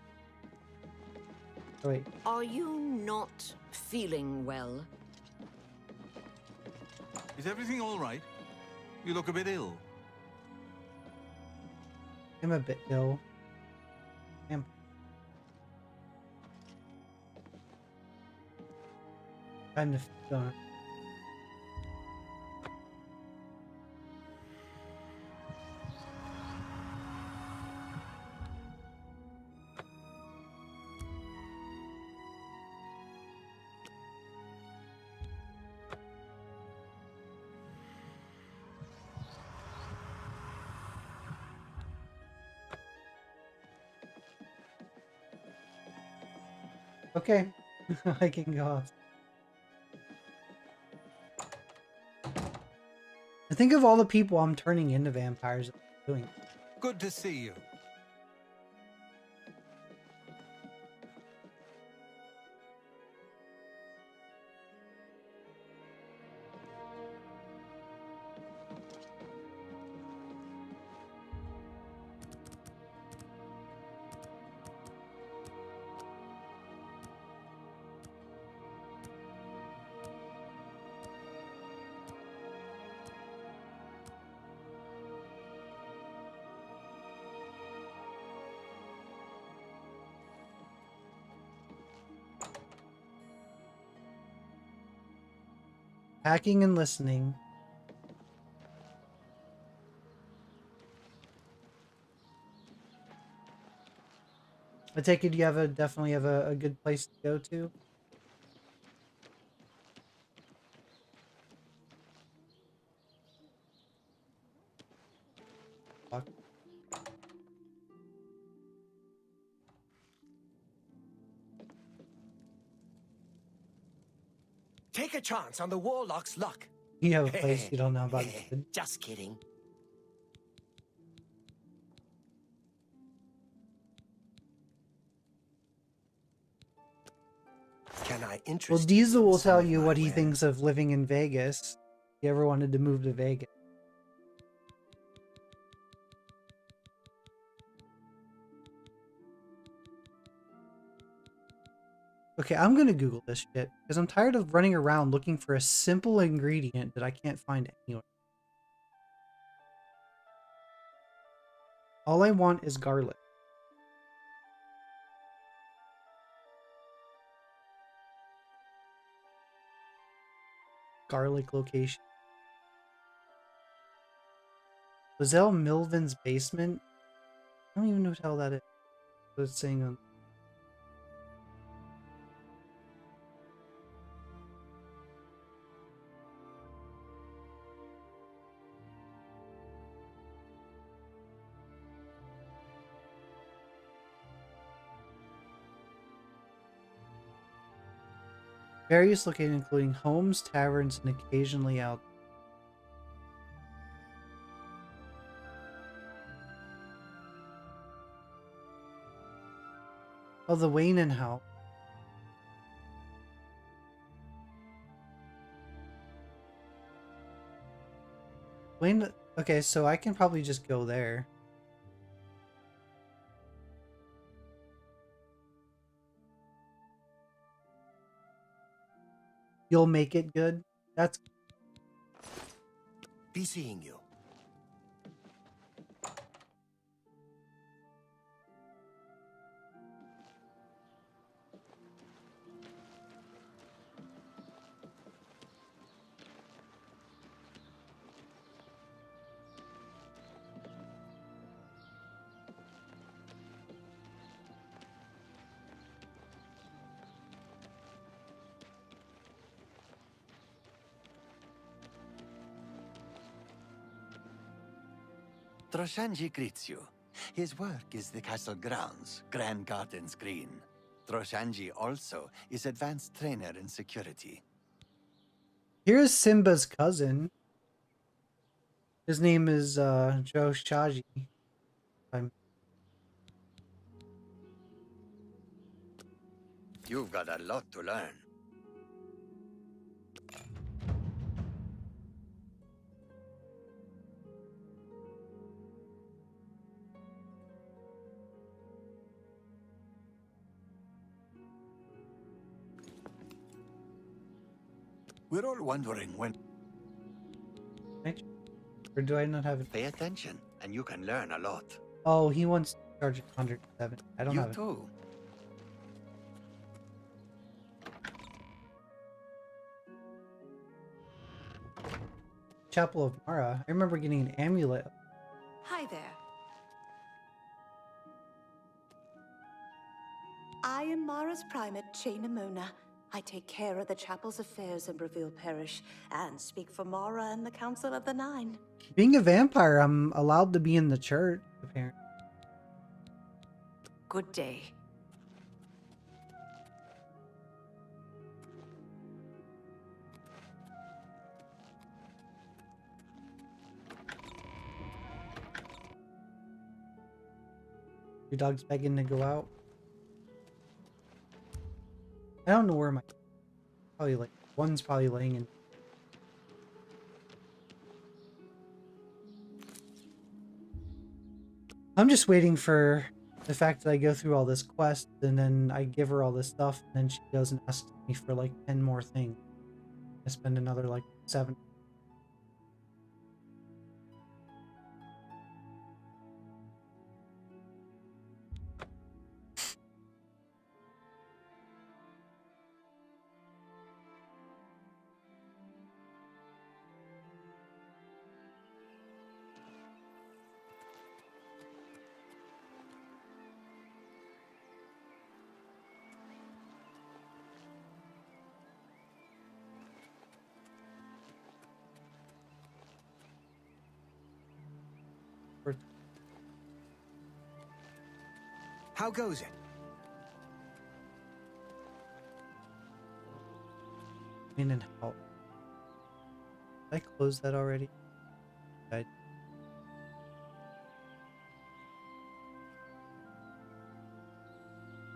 Oh, wait. Are you not feeling well? Is everything all right? You look a bit ill. I'm a bit ill. I'm... kind of feeling... Okay, I can go off. I think of all the people I'm turning into vampires doing. Good to see you. Hacking and listening. I take it you have definitely have a good place to go to. Fuck. Take a chance on the warlock's luck. You have a place you don't know about. Just kidding. my interest. Well, Diesel will tell you my what he wares. thinks of living in Vegas. If you ever wanted to move to Vegas. Okay, I'm gonna Google this shit because I'm tired of running around looking for a simple ingredient that I can't find anywhere. All I want is garlic. Garlic location. Lizelle Milvin's basement? I don't even know what the hell that is. What it's saying on. Various located including homes, taverns, and occasionally out. Oh, the Wayne House. Wayne. Okay, so I can probably just go there. You'll make it good. That's. Be seeing you. Troshanji greets you. His work is the castle grounds, Grand Gardens Green. Troshanji also is advanced trainer in security. Here's Simba's cousin. His name is Joe Shaji. You've got a lot to learn. We're all wondering when. Or do I not have it? Pay attention, and you can learn a lot. Oh, he wants to charge 107. I don't You have it. too. Chapel of Mara. I remember getting an amulet. Hi there. I am Mara's primate, Chaina Mona. I take care of the chapel's affairs in Breville Parish and speak for Mara and the Council of the Nine. Being a vampire, I'm allowed to be in the church, apparently. Good day. Your dog's begging to go out. I don't know where my... Probably like... One's probably laying in... I'm just waiting for the fact that I go through all this quest and then I give her all this stuff and then she goes and asks me for like 10 more things. I spend another like 7. How goes it? In and out. Did I close that already? I...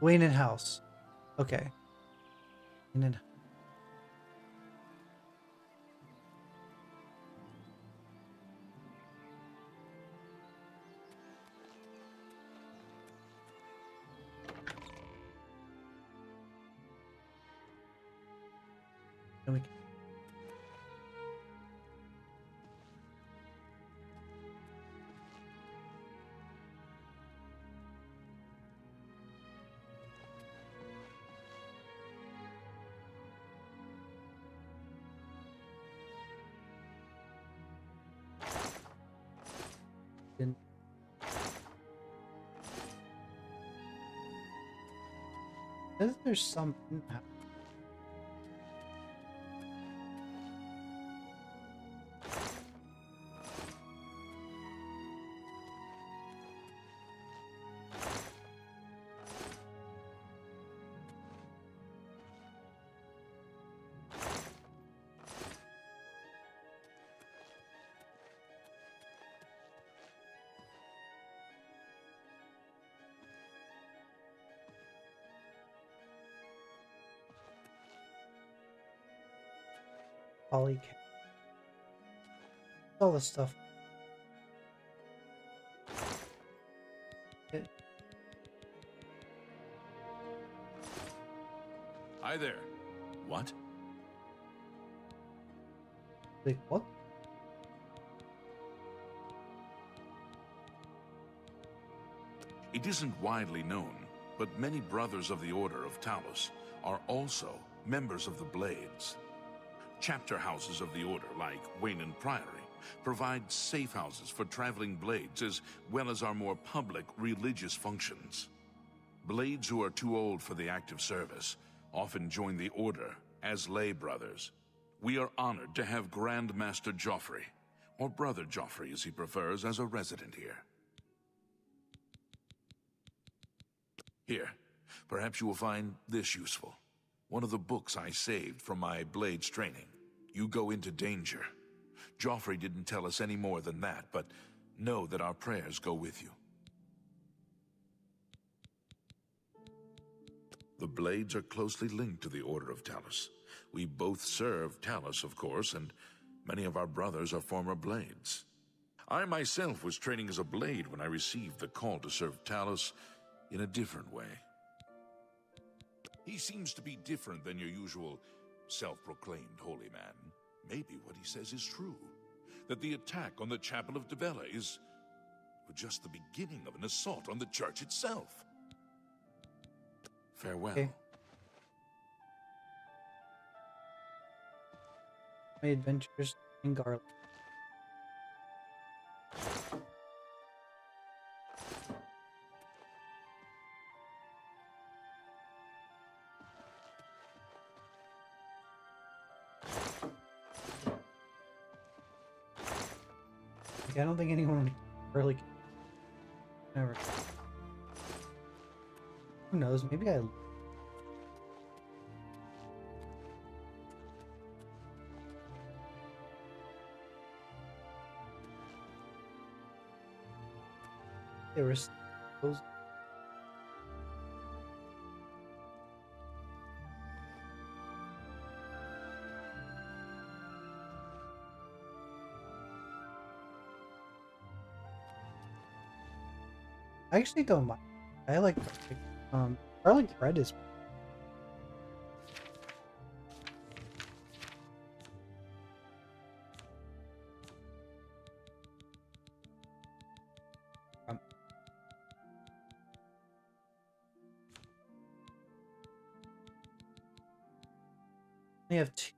Wayne and House. Okay. In and then we can. Didn't. Says there's some in that. Polycat. All this stuff. Hi there. What? Like what? It isn't widely known, but many brothers of the Order of Talos are also members of the Blades. Chapter houses of the Order, like Wayland Priory, provide safe houses for traveling Blades as well as our more public religious functions. Blades who are too old for the active service often join the Order as lay brothers. We are honored to have Grand Master Joffrey, or Brother Joffrey as he prefers, as a resident here. Here, perhaps you will find this useful. One of the books I saved from my Blades training. You go into danger. Joffrey didn't tell us any more than that, but know that our prayers go with you. The Blades are closely linked to the Order of Talos. We both serve Talos, of course, and many of our brothers are former Blades. I myself was training as a Blade when I received the call to serve Talos in a different way. He seems to be different than your usual self-proclaimed holy man. Maybe what he says is true. That the attack on the Chapel of Debella is just the beginning of an assault on the church itself. Farewell. Okay. My adventures in Garland. Like, I don't think anyone really never. Who knows? Maybe I. There was those. I actually don't mind. I like garlic bread is. I have two.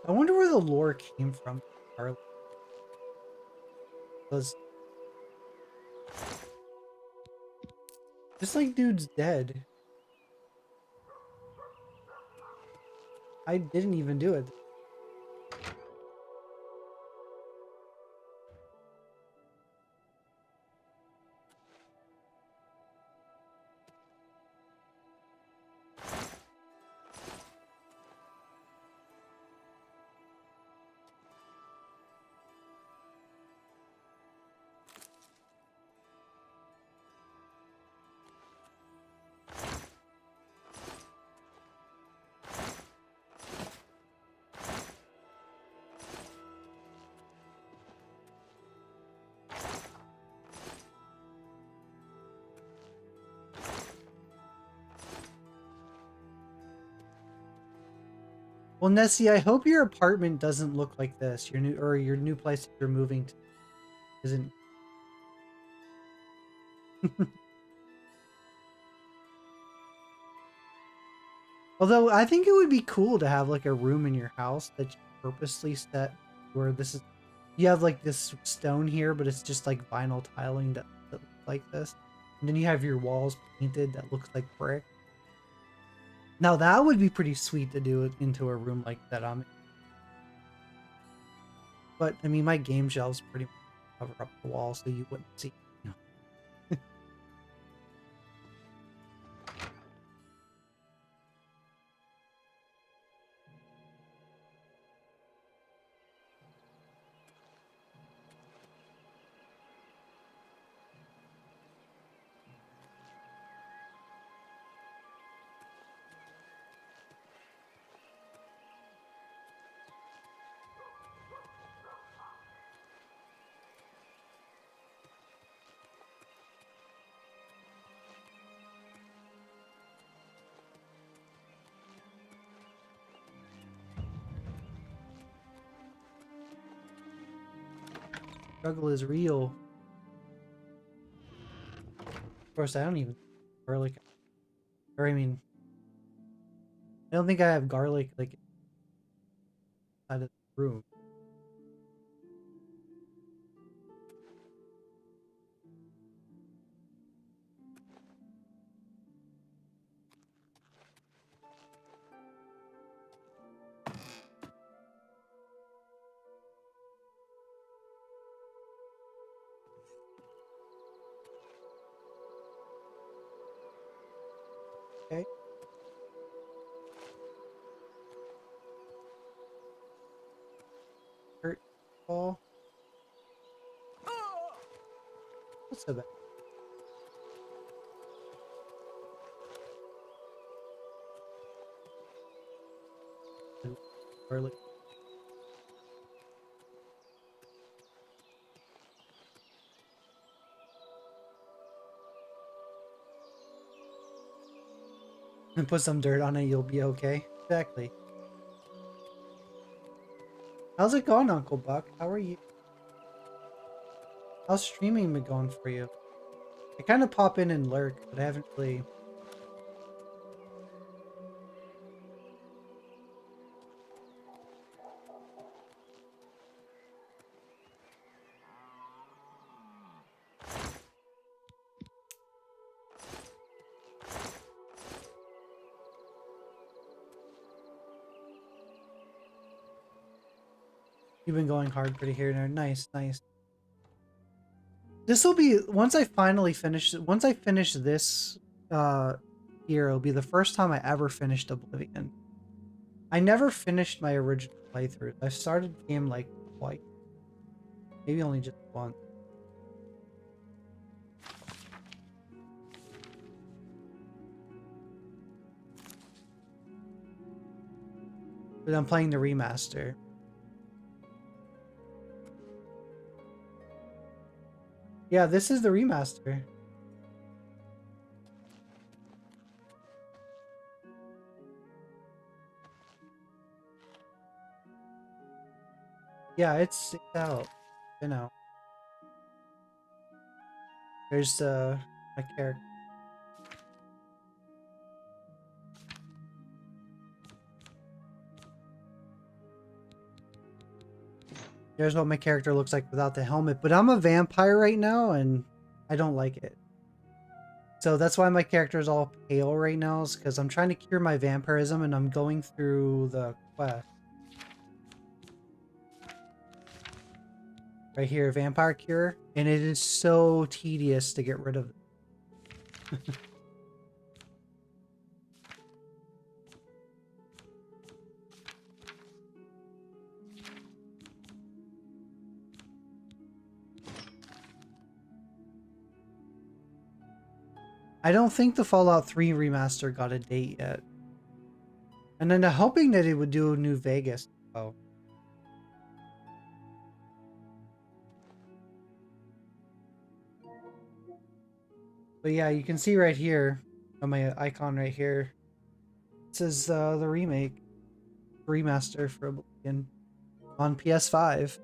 I wonder where the lore came from. Because just like dude's dead. I didn't even do it. Well, Nessie, I hope your apartment doesn't look like this. Your new place that you're moving to isn't. Although I think it would be cool to have like a room in your house that you purposely set where this is. You have like this stone here, but it's just like vinyl tiling that looks like this, and then you have your walls painted that looks like brick. Now that would be pretty sweet to do it into a room like that. But I mean, my game shelves pretty much cover up the wall, so you wouldn't see. Struggle is real. Of course, I don't even garlic, or I mean, I don't think I have garlic like inside of the room. Okay. Hurt ball. What's so bad? Garlic. And put some dirt on it, you'll be okay. Exactly. How's it going, Uncle Buck? How are you? How's streaming been going for you? I kind of pop in and lurk, but I haven't really. You've been going hard pretty here and there. Nice, nice. This will be once I finish this year, it'll be the first time I ever finished Oblivion. I never finished my original playthrough. I've started the game like twice. Maybe only just once. But I'm playing the remaster. Yeah, this is the remaster. Yeah, it's out. You know. There's a character. There's what my character looks like without the helmet. But I'm a vampire right now, and I don't like it. So that's why my character is all pale right now, is because I'm trying to cure my vampirism, and I'm going through the quest. Right here, vampire cure. And it is so tedious to get rid of it. I don't think the Fallout 3 remaster got a date yet. And then I'm hoping that it would do New Vegas. Oh. But yeah, you can see right here on my icon right here. It says the remake. remaster for Oblivion on PS5.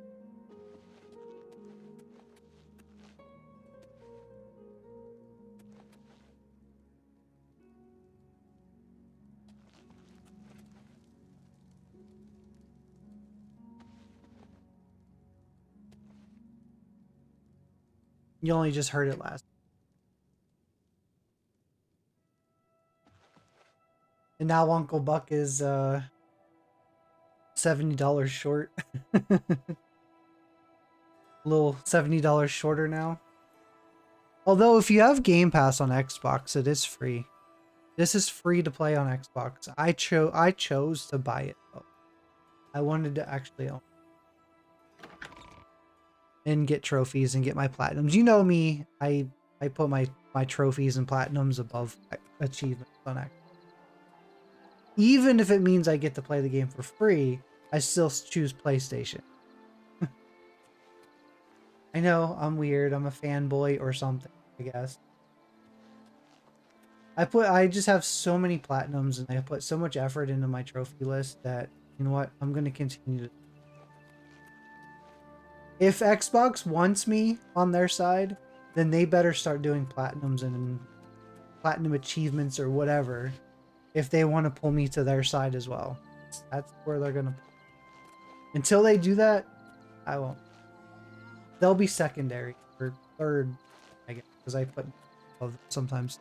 You only just heard it last. And now Uncle Buck is $70 short. A little $70 shorter now. Although if you have Game Pass on Xbox, it is free. This is free to play on Xbox. I chose to buy it though. I wanted to actually own and get trophies and get my platinums. You know me, I put my trophies and platinums above achievements on Xbox. Even if it means I get to play the game for free, I still choose PlayStation. I know, I'm weird. I'm a fanboy or something, I guess. I just have so many platinums and I put so much effort into my trophy list that, you know what, I'm going to continue to. If Xbox wants me on their side, then they better start doing platinums and platinum achievements or whatever if they want to pull me to their side as well. That's where they're going to. Until they do that, I won't. They'll be secondary or third, I guess, because I put sometimes.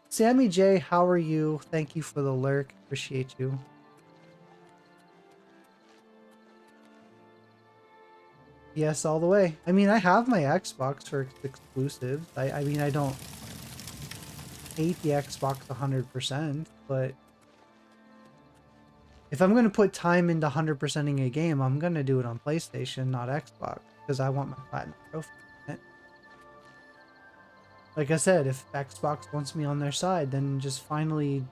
Sammy J, how are you? Thank you for the lurk. Appreciate you. Yes, all the way. I mean, I have my Xbox for exclusives. I mean, I don't hate the Xbox 100%, but if I'm going to put time into 100%ing a game, I'm going to do it on PlayStation, not Xbox, because I want my platinum trophy. Like I said, if Xbox wants me on their side, then just finally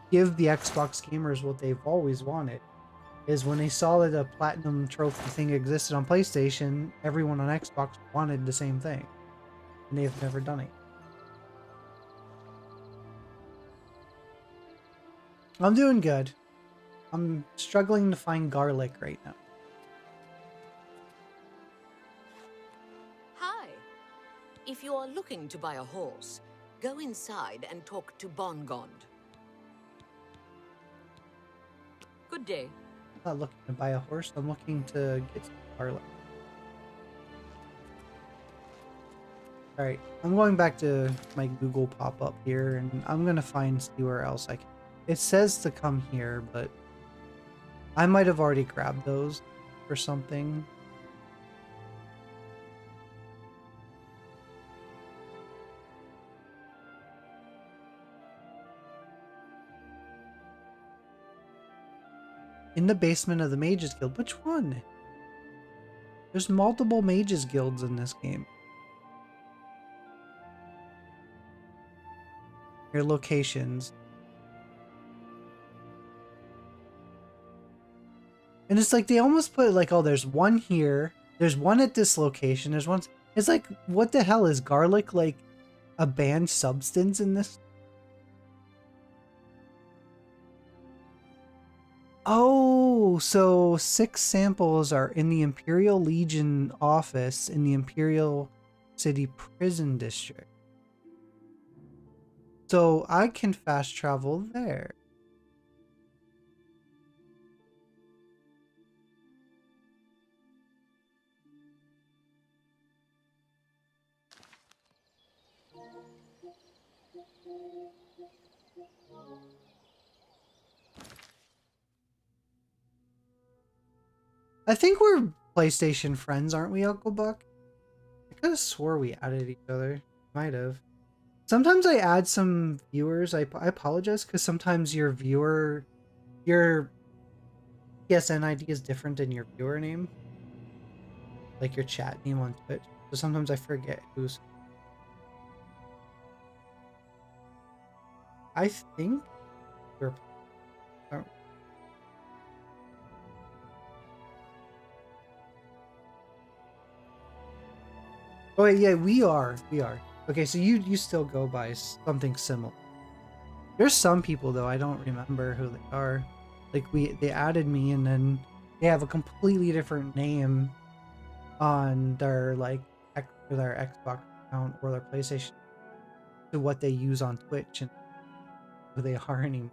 give the Xbox gamers what they've always wanted. Is when they saw that a platinum trophy thing existed on PlayStation, everyone on Xbox wanted the same thing. And they've never done it. I'm doing good. I'm struggling to find garlic right now. Hi. If you are looking to buy a horse, go inside and talk to Bongond. Good day. I'm not looking to buy a horse. I'm looking to get some garlic. Alright, I'm going back to my Google pop-up here, and I'm going to see where else I can. It says to come here, but I might have already grabbed those for something. In the basement of the Mages Guild. Which one? There's multiple Mages Guilds in this game. Your locations. And it's like they almost put like, oh, there's one here. There's one at this location. There's one. It's like, what the hell is garlic like a banned substance in this? Oh, so 6 samples are in the Imperial Legion office in the Imperial City Prison District. So I can fast travel there. I think we're PlayStation friends, aren't we, Uncle Buck? I could have swore we added each other. Might have. Sometimes I add some viewers. I apologize because sometimes your PSN ID is different than your viewer name. Like your chat name on Twitch. So sometimes I forget who's... I think we're... Oh yeah, we are. Okay, so you still go by something similar. There's some people though, I don't remember who they are. Like they added me, and then they have a completely different name on their like or their Xbox account or their PlayStation to what they use on Twitch and who they are anymore.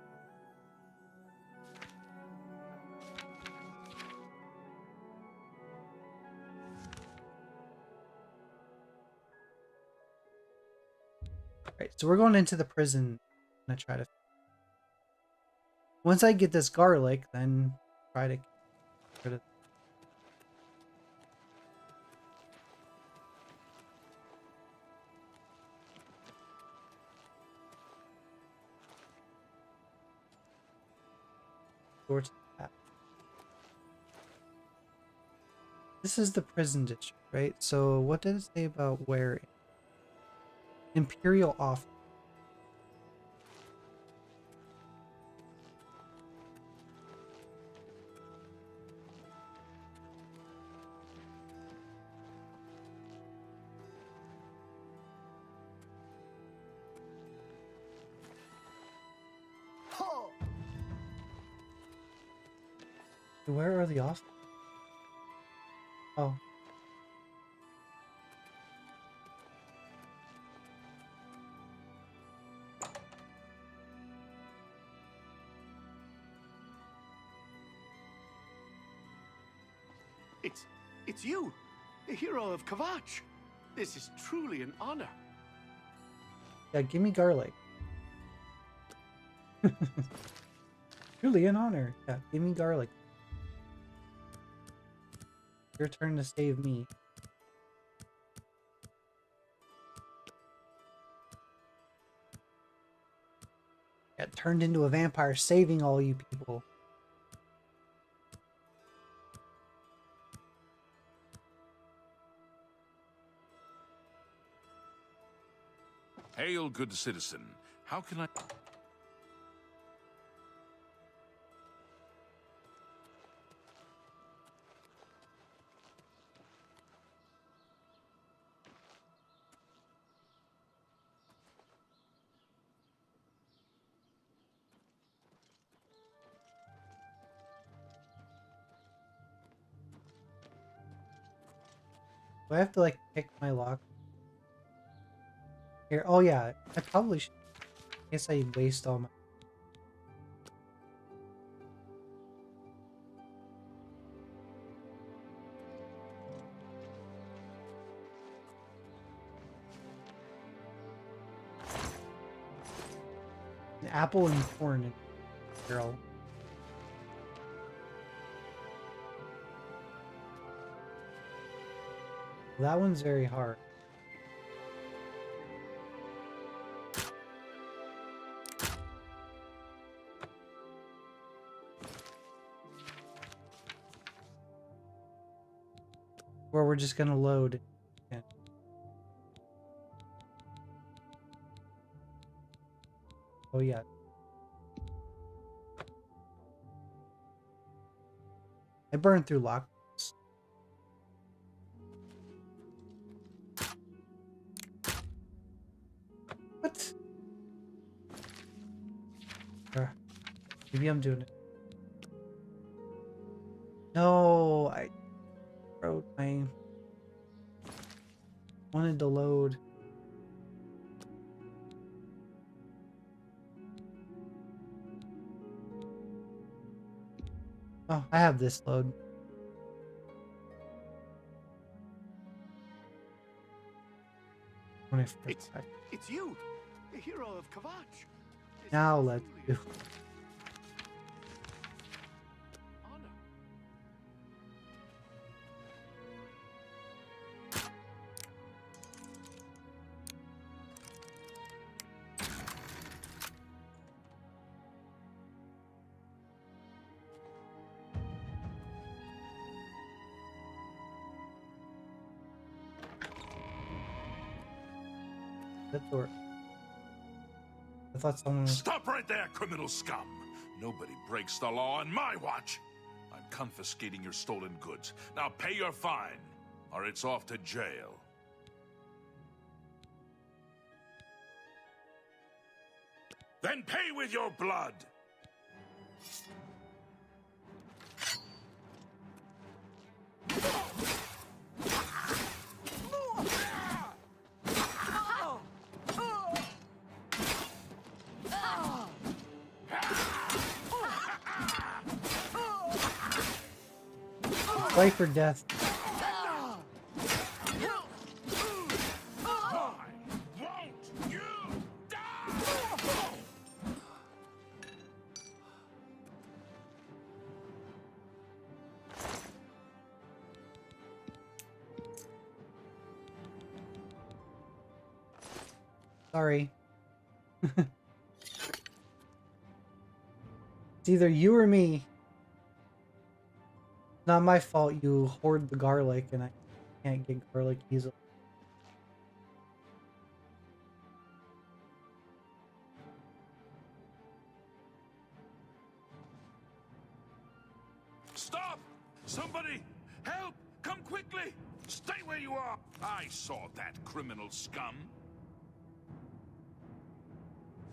Right, so we're going into the prison. I'm gonna try to. Once I get this garlic, then try to get rid of. This is the prison district, right? So what did it say about where? Imperial office. Where are the offices? Oh. It's you, the hero of Kvatch. This is truly an honor. Yeah, give me garlic. Truly an honor. Yeah, give me garlic. Your turn to save me. Got turned into a vampire, saving all you people. Hail, good citizen. How can I... Do I have to like pick my lock? Here, oh yeah, I probably should. I guess I waste all my... An apple and corn and girl. Well, that one's very hard. Or we're just gonna load. Yeah. Oh yeah. I burned through lock. What? Maybe I'm doing it. No, I wrote my... wanted to load. Oh, I have this load. It's you, the hero of Kvatch. Now let's do. That door. I thought someone was... Stop right there, criminal scum! Nobody breaks the law on my watch! I'm confiscating your stolen goods. Now pay your fine, or it's off to jail. Then pay with your blood! Life or death. Sorry. It's either you or me. Not my fault you hoard the garlic and I can't get garlic easily. Stop! Somebody! Help! Come quickly! Stay where you are! I saw that criminal scum!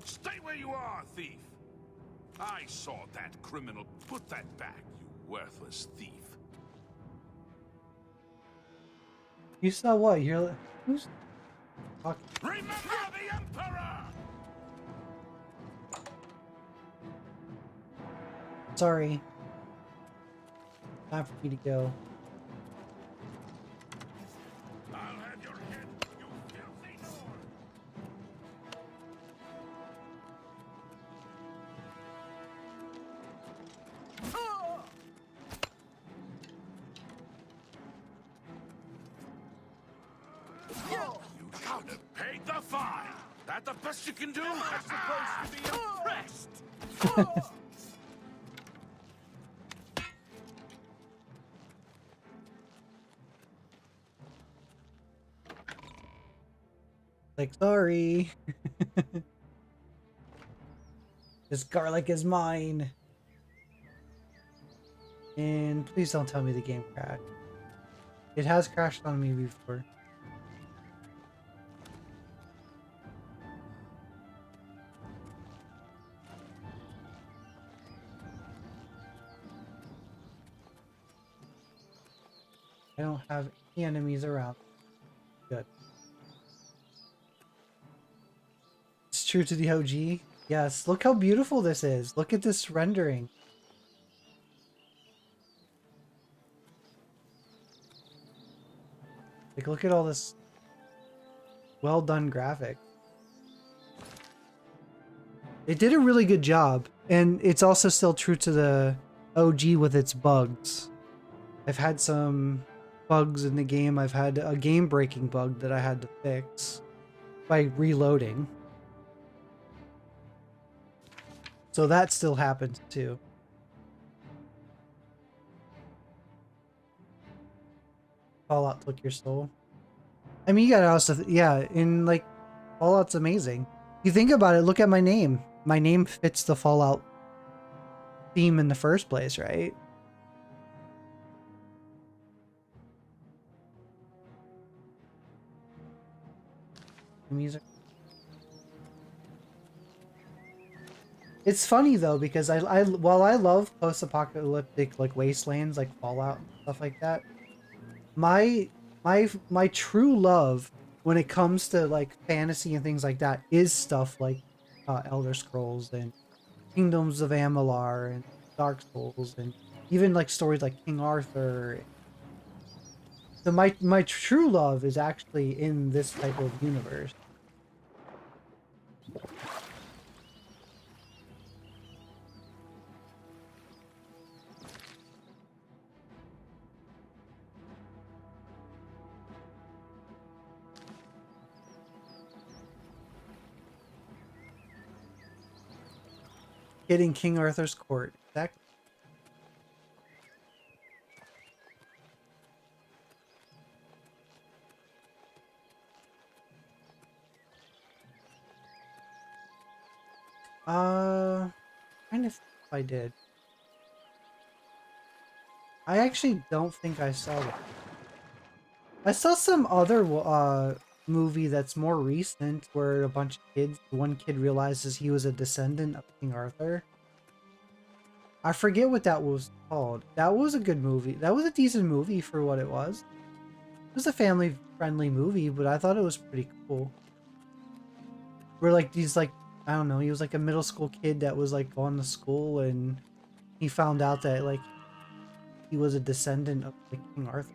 Stay where you are, thief! I saw that criminal. Put that back, you worthless thief. You saw what? You're who's talking? Remember the Emperor! Sorry. Time for me to go. I'll have your head, you filthy Nord! You should have paid the fine! That the best you can do? I'm supposed to be impressed! Like, sorry. This garlic is mine. And please don't tell me the game crashed. It has crashed on me before. I don't have any enemies around. Good. It's true to the OG. Yes, look how beautiful this is. Look at this rendering. Like, look at all this well done graphic. They did a really good job, and it's also still true to the OG with its bugs. I've had some bugs in the game. I've had a game-breaking bug that I had to fix by reloading. So that still happens too. Fallout took your soul. I mean, you gotta also, yeah, in like, Fallout's amazing. You think about it, look at my name. My name fits the Fallout theme in the first place, right? Music. It's funny though, because while I love post-apocalyptic like wastelands like Fallout and stuff like that, my true love when it comes to like fantasy and things like that is stuff like Elder Scrolls and Kingdoms of Amalur and Dark Souls and even like stories like King Arthur. So my true love is actually in this type of universe. Getting King Arthur's court. Exactly. Kind of think I did. I actually don't think I saw that. I saw some other movie that's more recent where a bunch of kids, one kid realizes he was a descendant of King Arthur. I forget what that was called. That was a good movie. That was a decent movie for what it was. It was a family-friendly movie, but I thought it was pretty cool. Where like these like, I don't know, he was like a middle school kid that was like going to school and he found out that like he was a descendant of like King Arthur.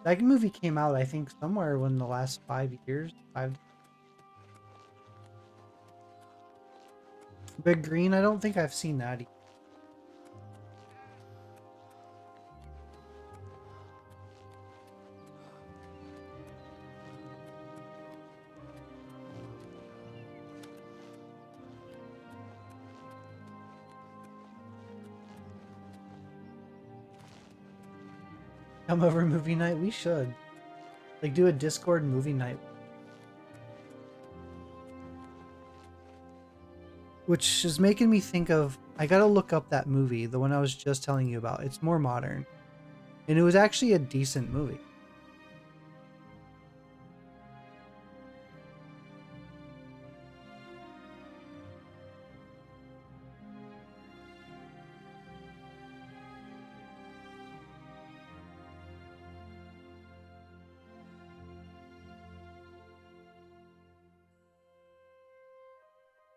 That movie came out, I think, somewhere in the last 5 years. Big Green, I don't think I've seen that either. Come over movie night? We should. Like, do a Discord movie night. Which is making me think of... I gotta look up that movie, the one I was just telling you about. It's more modern. And it was actually a decent movie.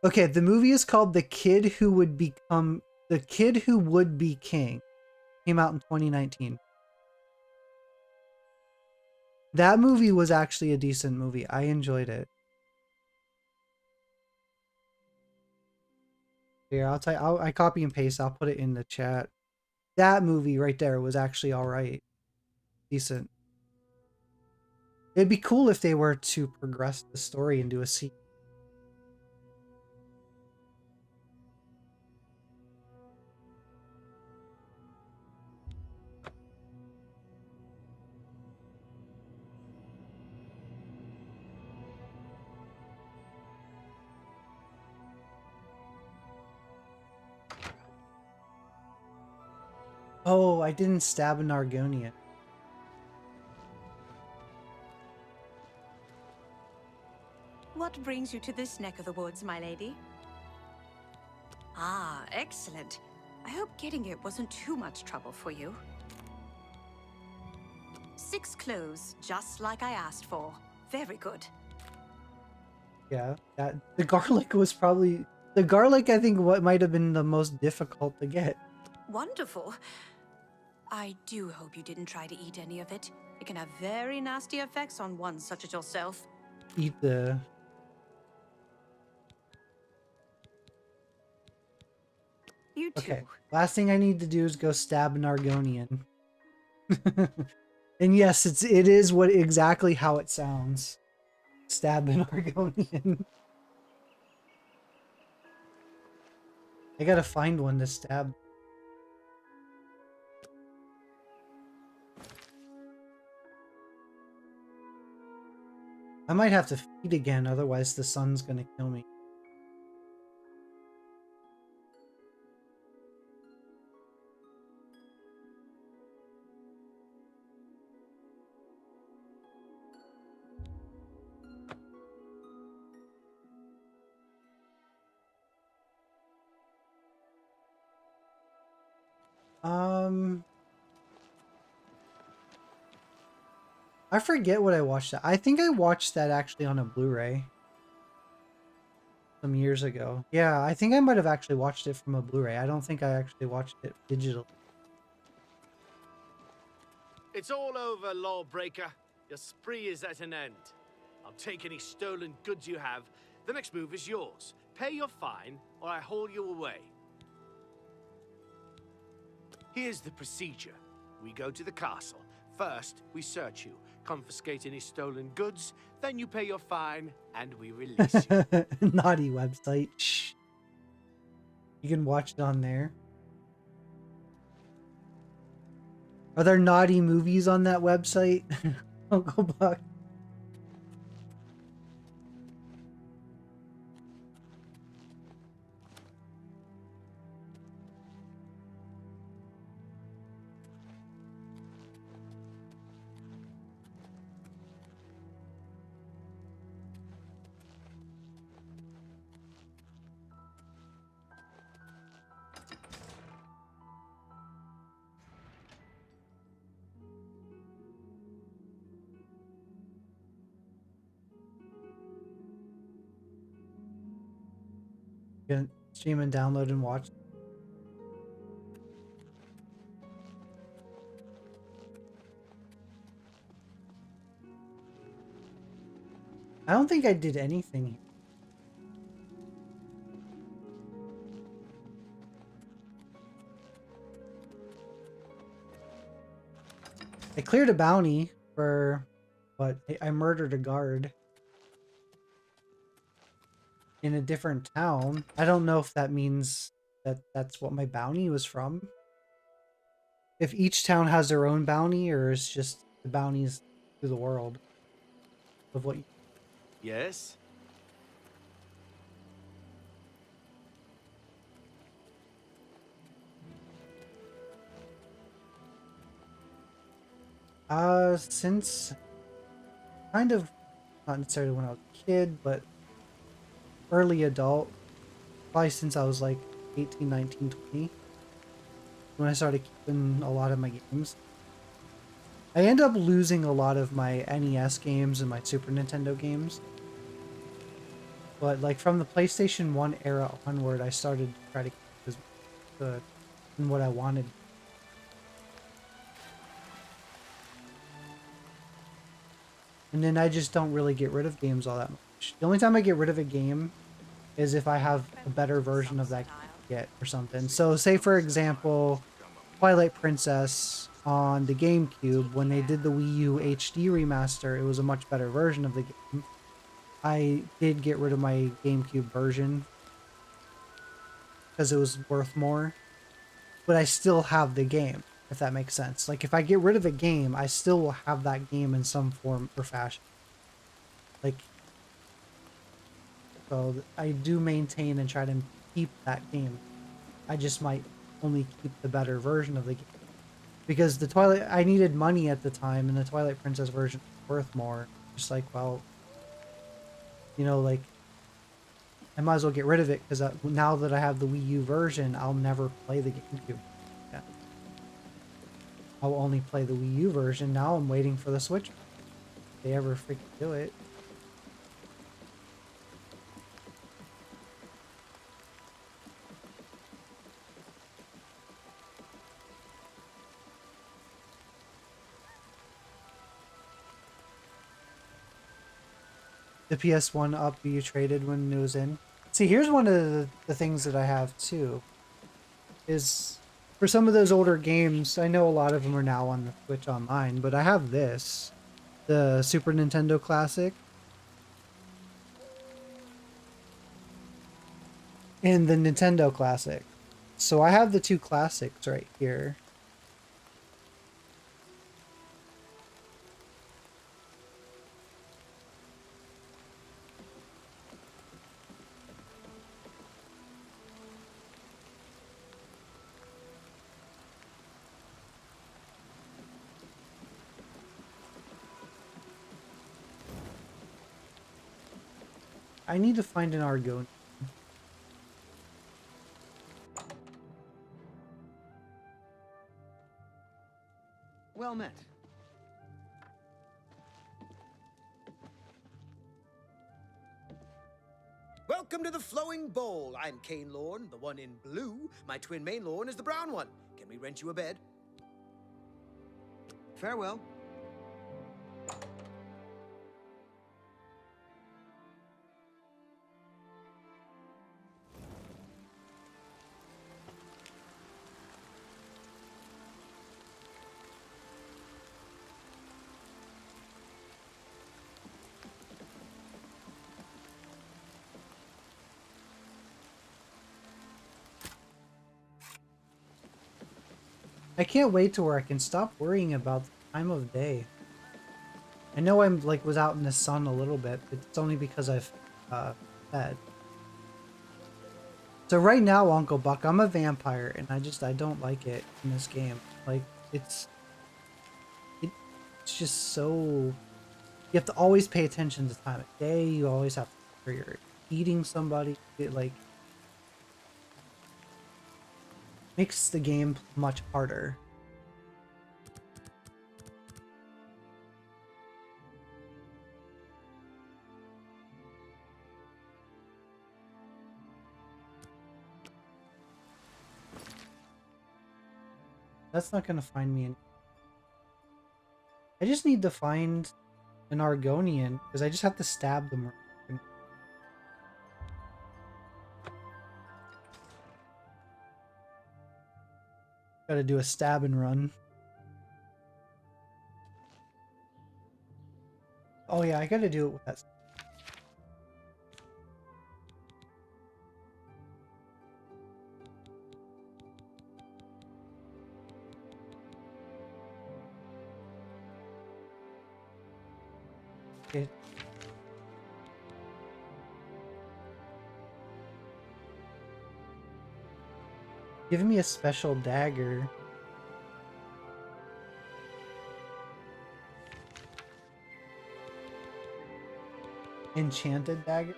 Okay, the movie is called The Kid Who Would Be King. Came out in 2019. That movie was actually a decent movie. I enjoyed it. Here, I'll tell you, I copy and paste. I'll put it in the chat. That movie right there was actually all right. Decent. It'd be cool if they were to progress the story and do a sequel. Oh, I didn't stab an Argonian. What brings you to this neck of the woods, my lady? Ah, excellent. I hope getting it wasn't too much trouble for you. 6 cloves, just like I asked for. Very good. Yeah, the garlic was probably... The garlic, I think, what might have been the most difficult to get. Wonderful. I do hope you didn't try to eat any of it. It can have very nasty effects on one such as yourself. Eat the... You too. Okay, last thing I need to do is go stab an Argonian. And yes, it is exactly how it sounds. Stab an Argonian. I gotta find one to stab. I might have to feed again, otherwise the sun's gonna kill me. I forget what I watched. I think I watched that actually on a Blu-ray some years ago. Yeah, I think I might have actually watched it from a Blu-ray. I don't think I actually watched it digital. It's all over, lawbreaker. Your spree is at an end. I'll take any stolen goods you have. The next move is yours. Pay your fine, or I haul you away. Here's the procedure. We go to the castle. First, we search you, confiscate any stolen goods, then you pay your fine, and we release you. Naughty website. Shh. You can watch it on there. Are there naughty movies on that website? Uncle Buck. You can stream and download and watch. I don't think I did anything. I cleared a bounty for what? I murdered a guard in a different town. I don't know if that means that that's what my bounty was from. If each town has their own bounty, or is just the bounties through the world of what you... Yes? Since kind of not necessarily when I was a kid, but early adult, probably since I was like 18, 19, 20, when I started keeping a lot of my games. I end up losing a lot of my NES games and my Super Nintendo games. But like from the PlayStation 1 era onward, I started to try to keep as good and what I wanted. And then I just don't really get rid of games all that much. The only time I get rid of a game is if I have a better version of that game or something. So say for example, Twilight Princess on the GameCube, when they did the Wii U HD remaster, it was a much better version of the game. I did get rid of my GameCube version because it was worth more, but I still have the game, if that makes sense. Like if I get rid of a game, I still will have that game in some form or fashion. Like, so I do maintain and try to keep that game. I just might only keep the better version of the game. Because the Twilight, I needed money at the time, and the Twilight Princess version was worth more. Just like, well, you know, like, I might as well get rid of it, because now that I have the Wii U version, I'll never play the GameCube. Yeah. I'll only play the Wii U version. Now I'm waiting for the Switch. If they ever freaking do it. The PS1 up you traded when it was in. See, here's one of the things that I have too. Is for some of those older games, I know a lot of them are now on the Switch Online, but I have this. The Super Nintendo Classic. And the Nintendo Classic. So I have the two classics right here. I need to find an Argonian. Well met. Welcome to the Flowing Bowl. I'm Kane Lorne, the one in blue. My twin main Lorne is the brown one. Can we rent you a bed? Farewell. I can't wait to where I can stop worrying about the time of day. I know I'm like was out in the sun a little bit, but it's only because I've fed. So right now, Uncle Buck, I'm a vampire, and I don't like it in this game. Like it's just so, you have to always pay attention to the time of day. You always have to make sure you're eating somebody. It like makes the game much harder. That's not gonna find me any. I just need to find an Argonian because I just have to stab them. Gotta do a stab and run. Oh yeah, I gotta do it with that. Okay. Give me a special dagger. Enchanted dagger?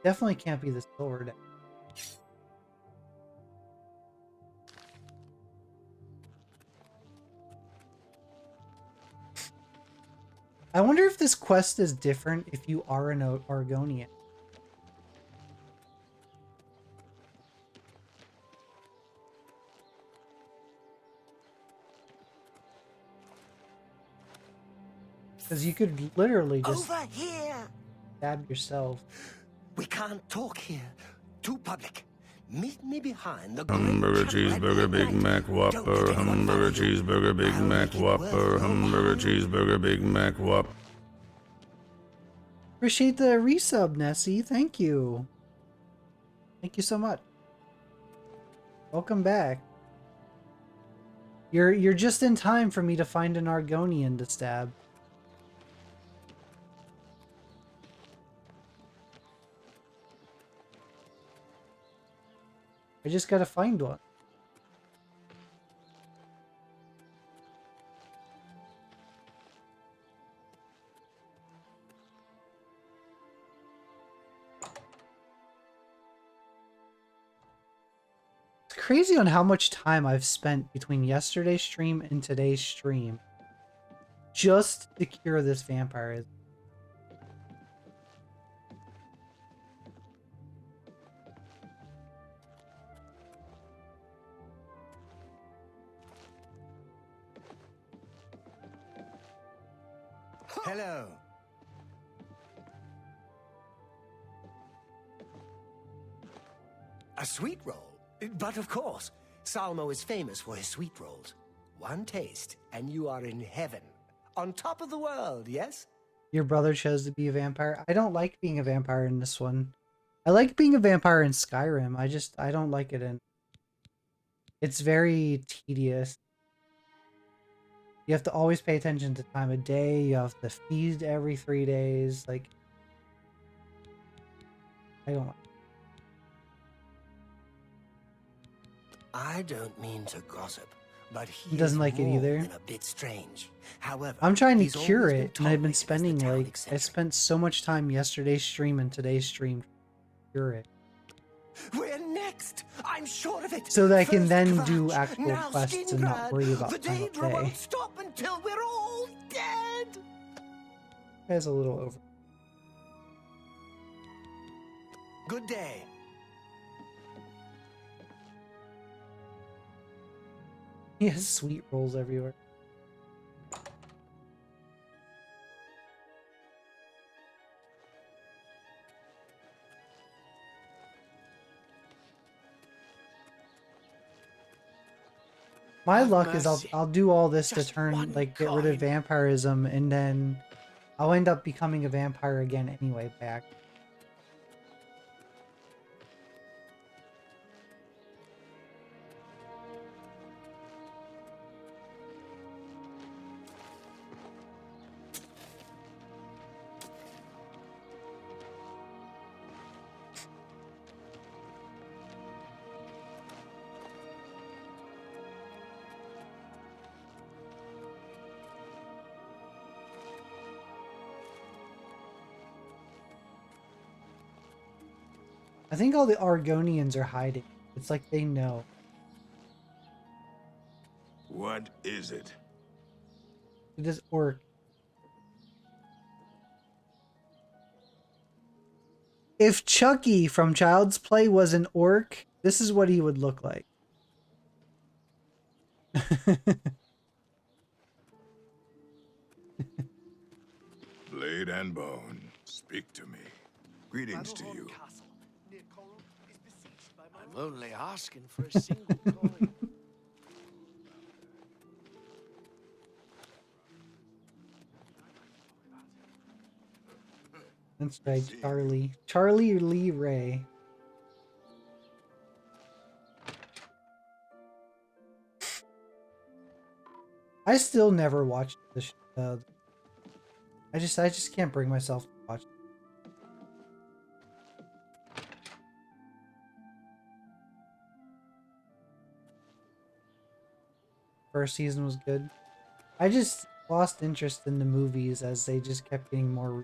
Definitely can't be the silver dagger. I wonder if this quest is different if you are an Argonian. Because you could literally just over here. stab yourself. We can't talk here. Too public. Meet me behind the Hamburger, cheeseburger, Big Mac, Whopper. Hamburger, cheeseburger, Big Mac, Whopper. Hamburger, cheeseburger, Big Mac, Whopper. Appreciate the resub, Nessie. Thank you. Thank you so much. Welcome back. You're just in time for me to find an Argonian to stab. I just gotta find one. It's crazy on how much time I've spent between yesterday's stream and today's stream just to cure this vampirism. Hello. A sweet roll? But of course, Salmo is famous for his sweet rolls. One taste, and you are in heaven. On top of the world, yes? Your brother chose to be a vampire. I don't like being a vampire in this one. I like being a vampire in Skyrim. I don't like it in... It's very tedious. You have to always pay attention to time of day. You have to feed every 3 days. Like, I don't like it. I don't mean to gossip, but He doesn't like it either. And a bit strange. However, I'm trying to he's cure always been it, and I've been tolerated as the spending town like... I eccentric. spent so much time yesterday's stream and today's stream to cure it. We're next! I'm sure of it! So that I can First then Kvatch, do actual now quests and not Skingrad. worry about The time of Daedra day. won't stop until we're all dead! That's a little over. Good day. He has sweet rolls everywhere. My luck is I'll do all this to turn get rid of vampirism, and then I'll end up becoming a vampire again anyway back. I think all the Argonians are hiding. It's like they know. What is it? It is orc. If Chucky from Child's Play was an orc, this is what he would look like. Blade and bone, speak to me. Greetings to you. I'm only asking for a single coin. That's right, Charlie. Charlie Lee Ray. I still never watched this. I just can't bring myself to watch it. First season was good. I just lost interest in the movies as they just kept getting more.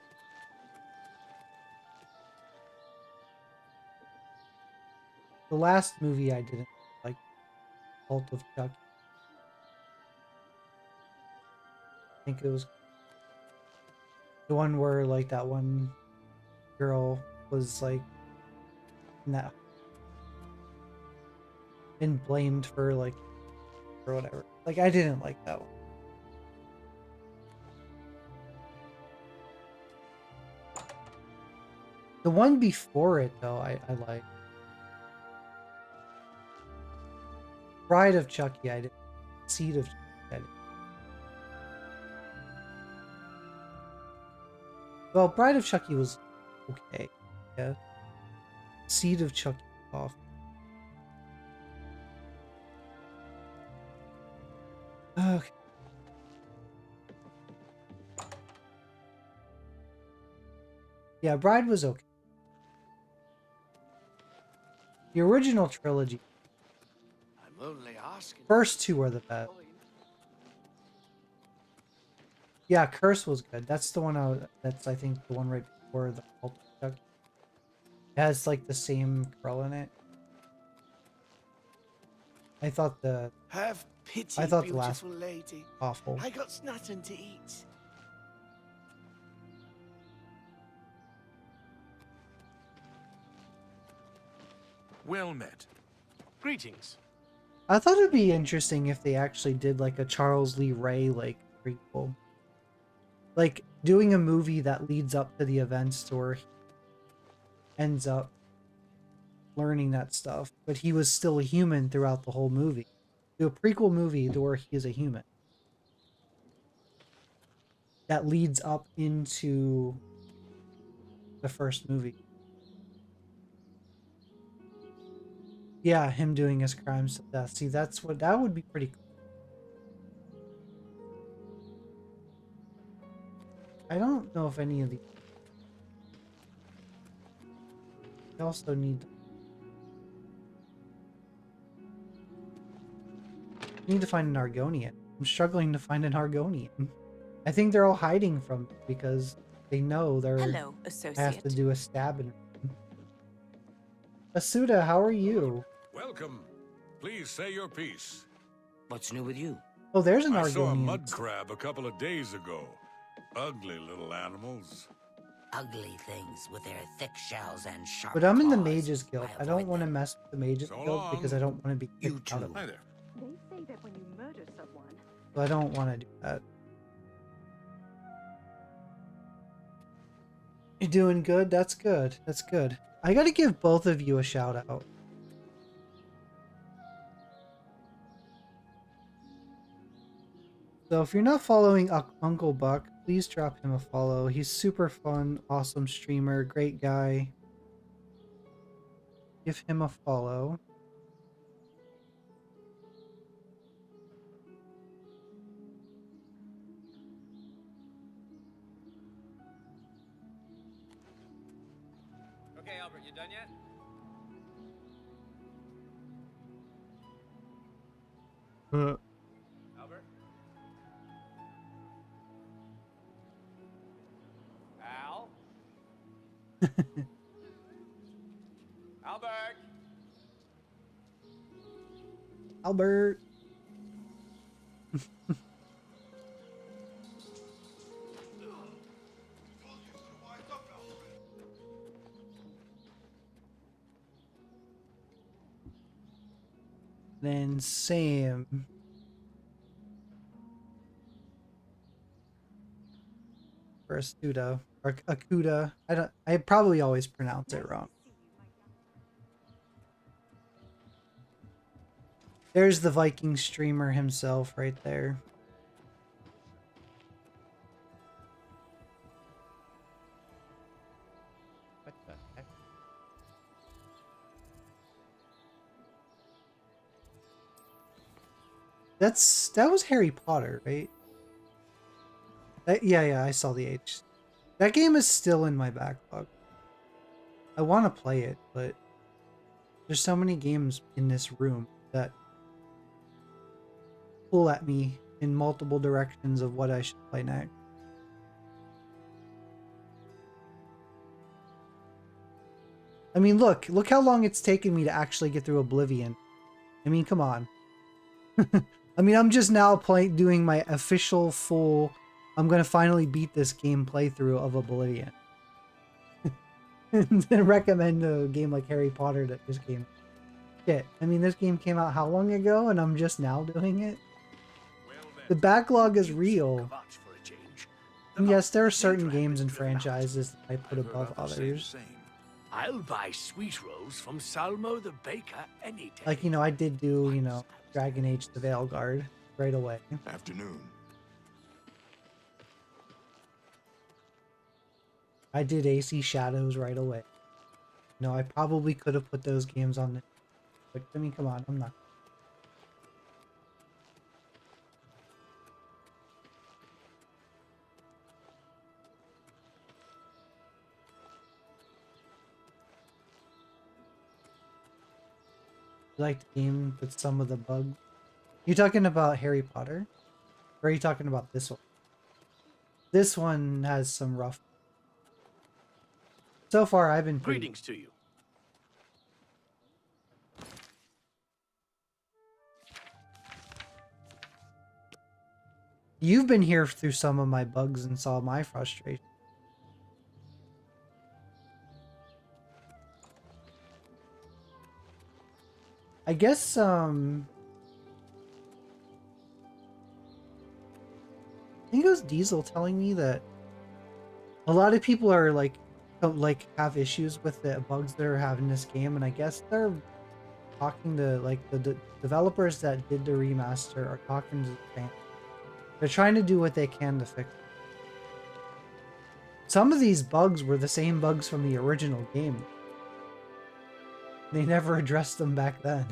The last movie I didn't like, Cult of Chucky. I think it was the one where like that one girl was like been blamed for like or whatever. Like I didn't like that one. The one before it though, I like. Bride of Chucky, I did. Seed of Chucky, I did. Well, Bride of Chucky was okay. Yeah. Seed of Chucky off. Okay. Yeah, Bride was okay. The original trilogy. I'm only asking. First two are the best. Yeah, Curse was good. That's the one that's I think the one right before the Cult of Chucky. It has like the same girl in it. I thought Have pity, the last beautiful lady. awful. I got nothing to eat. Well met. Greetings. I thought it'd be interesting if they actually did like a Charles Lee Ray like prequel. Like doing a movie that leads up to the events to where he ends up learning that stuff, but he was still a human throughout the whole movie. Do a prequel movie to where he is a human. That leads up into the first movie. Yeah, him doing his crimes to death. See, that would be pretty cool. I don't know if any of these. I also need to find an Argonian. I'm struggling to find an Argonian. I think they're all hiding from me because they know they're. Hello, associate. I have to do a stab in. Asuda, how are you? Welcome. Please say your piece. What's new with you? Oh, there's an I saw a Argonian. mud crab a couple of days ago. Ugly little animals. Ugly things with their thick shells and sharp But I'm in the claws. Mages Guild. I don't want to mess with the Mages So Guild long. because I don't want to be kicked out of Hi it. there. They say that when you murder someone, So I don't want to do that. You're doing good? That's good. That's good. I gotta give both of you a shout out. So if you're not following Uncle Buck, please drop him a follow. He's super fun, awesome streamer, great guy. Give him a follow. Okay, Albert, you done yet? Albert? Al? Albert? Albert. Then Sam. or Astuda or Akuda. I probably always pronounce it wrong. There's the Viking streamer himself right there. What the heck? That was Harry Potter, right? Yeah, I saw the H. That game is still in my backlog. I want to play it, but there's so many games in this room that pull at me in multiple directions of what I should play next. I mean, look how long it's taken me to actually get through Oblivion. I mean, come on. I mean, I'm just now doing my official full, I'm gonna finally beat this game playthrough of Oblivion. And then recommend a game like Harry Potter that this game. Shit, I mean, this game came out how long ago and I'm just now doing it? The backlog is real. And yes, there are certain games and franchises that I put above others. I'll buy sweet rolls from Salmo the baker any day. Like, you know, I did do, you know, Dragon Age the Veilguard right away. Afternoon. I did AC Shadows right away. No, I probably could have put those games on the... But, I mean, come on, I'm not... You like the game with some of the bugs? You talking about Harry Potter? Or are you talking about this one? This one has some rough... So far, I've been... Greetings to you. You've been here through some of my bugs and saw my frustration. I guess, I think it was Diesel telling me that a lot of people are like have issues with the bugs that are having this game, and I guess they're talking to like the developers that did the remaster are talking to the fans. They're trying to do what they can to fix it. Some of these bugs were the same bugs from the original game. They never addressed them back then.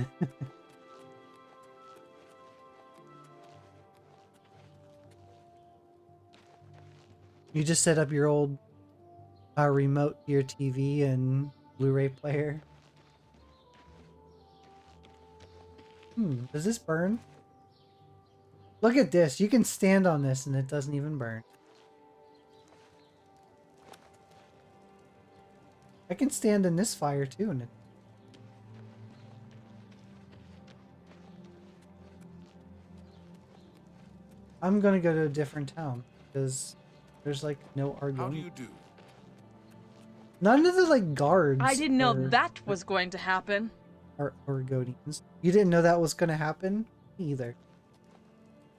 You just set up your old remote to your TV and Blu-ray player. Does this burn? Look at this. You can stand on this and it doesn't even burn. I can stand in this fire too and it... I'm gonna go to a different town because there's like no Argonians. How do you do? None of the like guards. I didn't know that was going to happen. Are Argonians. You didn't know that was gonna happen? Me either.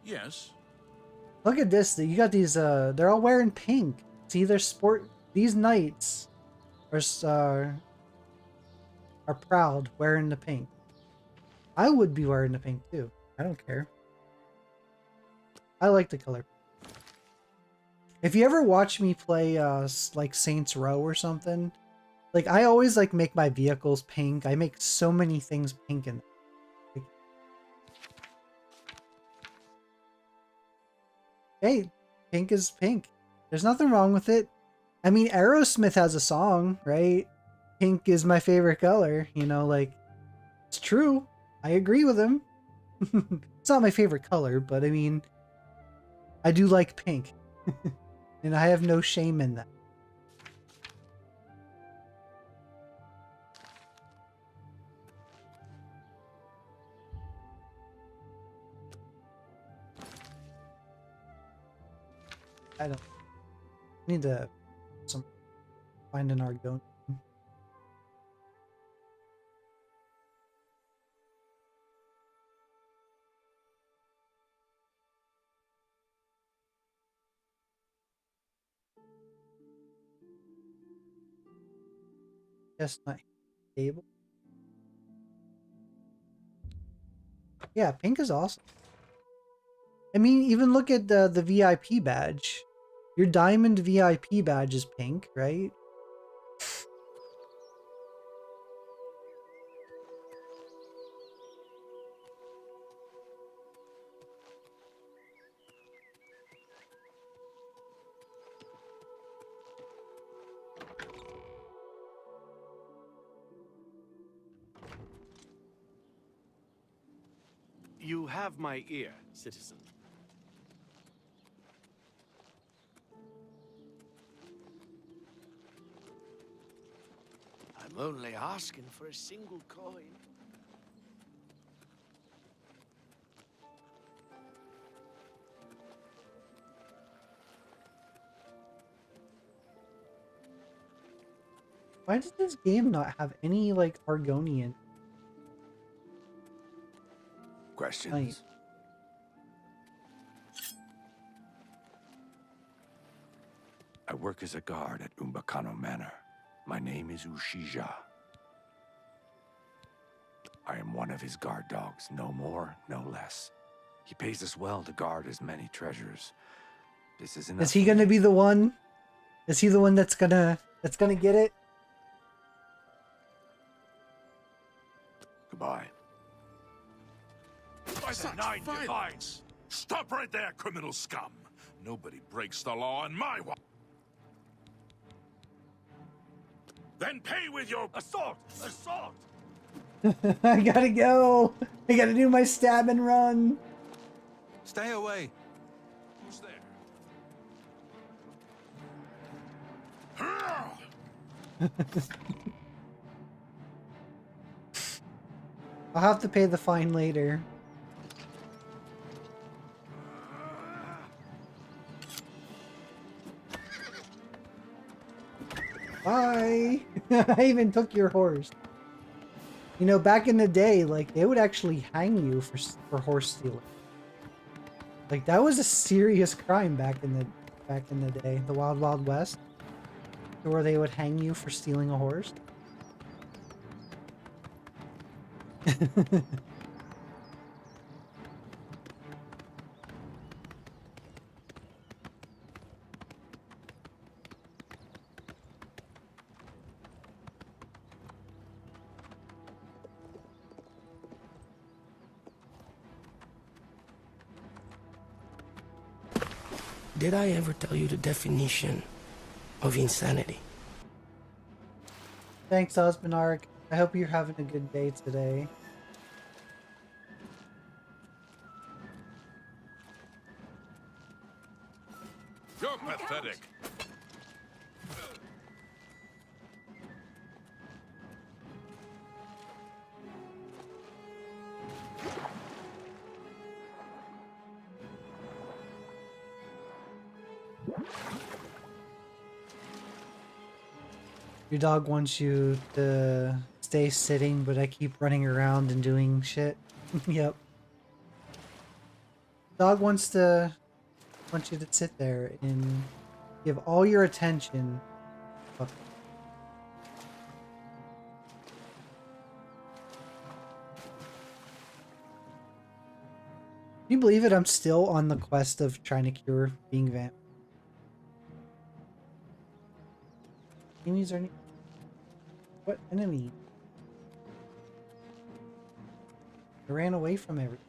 Yes. Look at this. You got these they're all wearing pink. See, they're these knights are proud wearing the pink. I would be wearing the pink too. I don't care. I like the color. If you ever watch me play like Saints Row or something, like I always like make my vehicles pink. I make so many things pink in them. Like, hey, pink is pink. There's nothing wrong with it. I mean, Aerosmith has a song, right? Pink is my favorite color. You know, like, it's true. I agree with him. It's not my favorite color, but I mean, I do like pink. And I have no shame in that. I don't need to find an Argonian. Chestnut table. Yeah, pink is awesome. I mean, even look at the VIP badge. Your diamond VIP badge is pink, right? You have my ear, citizen. I'm only asking for a single coin. Why does this game not have any, like, Argonian? Questions? Nice. I work as a guard at Umbakano Manor. My name is Ushija. I am one of his guard dogs, no more, no less. He pays us well to guard his many treasures. This is enough. Is he gonna be the one? Is he the one that's gonna get it? Goodbye. Such violence! Stop right there, criminal scum! Nobody breaks the law in my wa- Then pay with your assault! Assault! I gotta go. I gotta do my stab and run. Stay away. Who's there? I'll have to pay the fine later. Bye. I even took your horse. You know, back in the day, like, they would actually hang you for horse stealing. Like, that was a serious crime back in the day, the Wild Wild West, where they would hang you for stealing a horse. Did I ever tell you the definition of insanity? Thanks, Osmonarch. I hope you're having a good day today. You're pathetic. Your dog wants you to stay sitting, but I keep running around and doing shit. Yep. Dog wants you to sit there and give all your attention. Fuck. Can you believe it? I'm still on the quest of trying to cure being vamp. Enemies are. What enemy? I ran away from everything.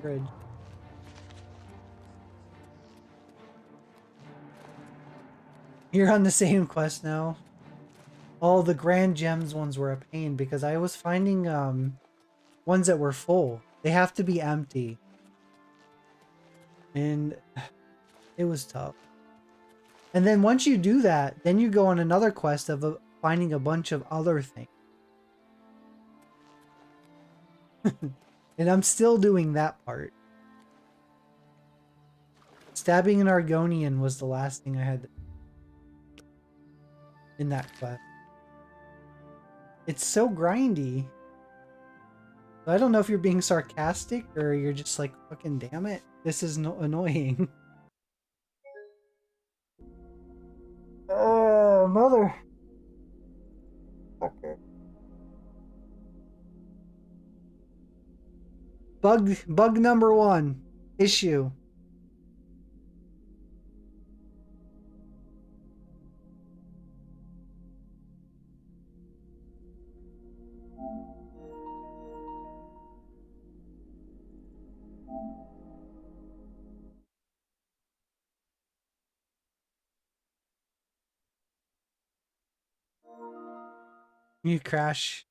Bridge. You're on the same quest now. All the Grand Gems ones were a pain because I was finding ones that were full. They have to be empty. And it was tough. And then once you do that, then you go on another quest of finding a bunch of other things. And I'm still doing that part. Stabbing an Argonian was the last thing I had to in that quest. It's so grindy. I don't know if you're being sarcastic or you're just like, fucking damn it, this is annoying. Oh, mother. Okay. Bug number 1. Issue. You crash.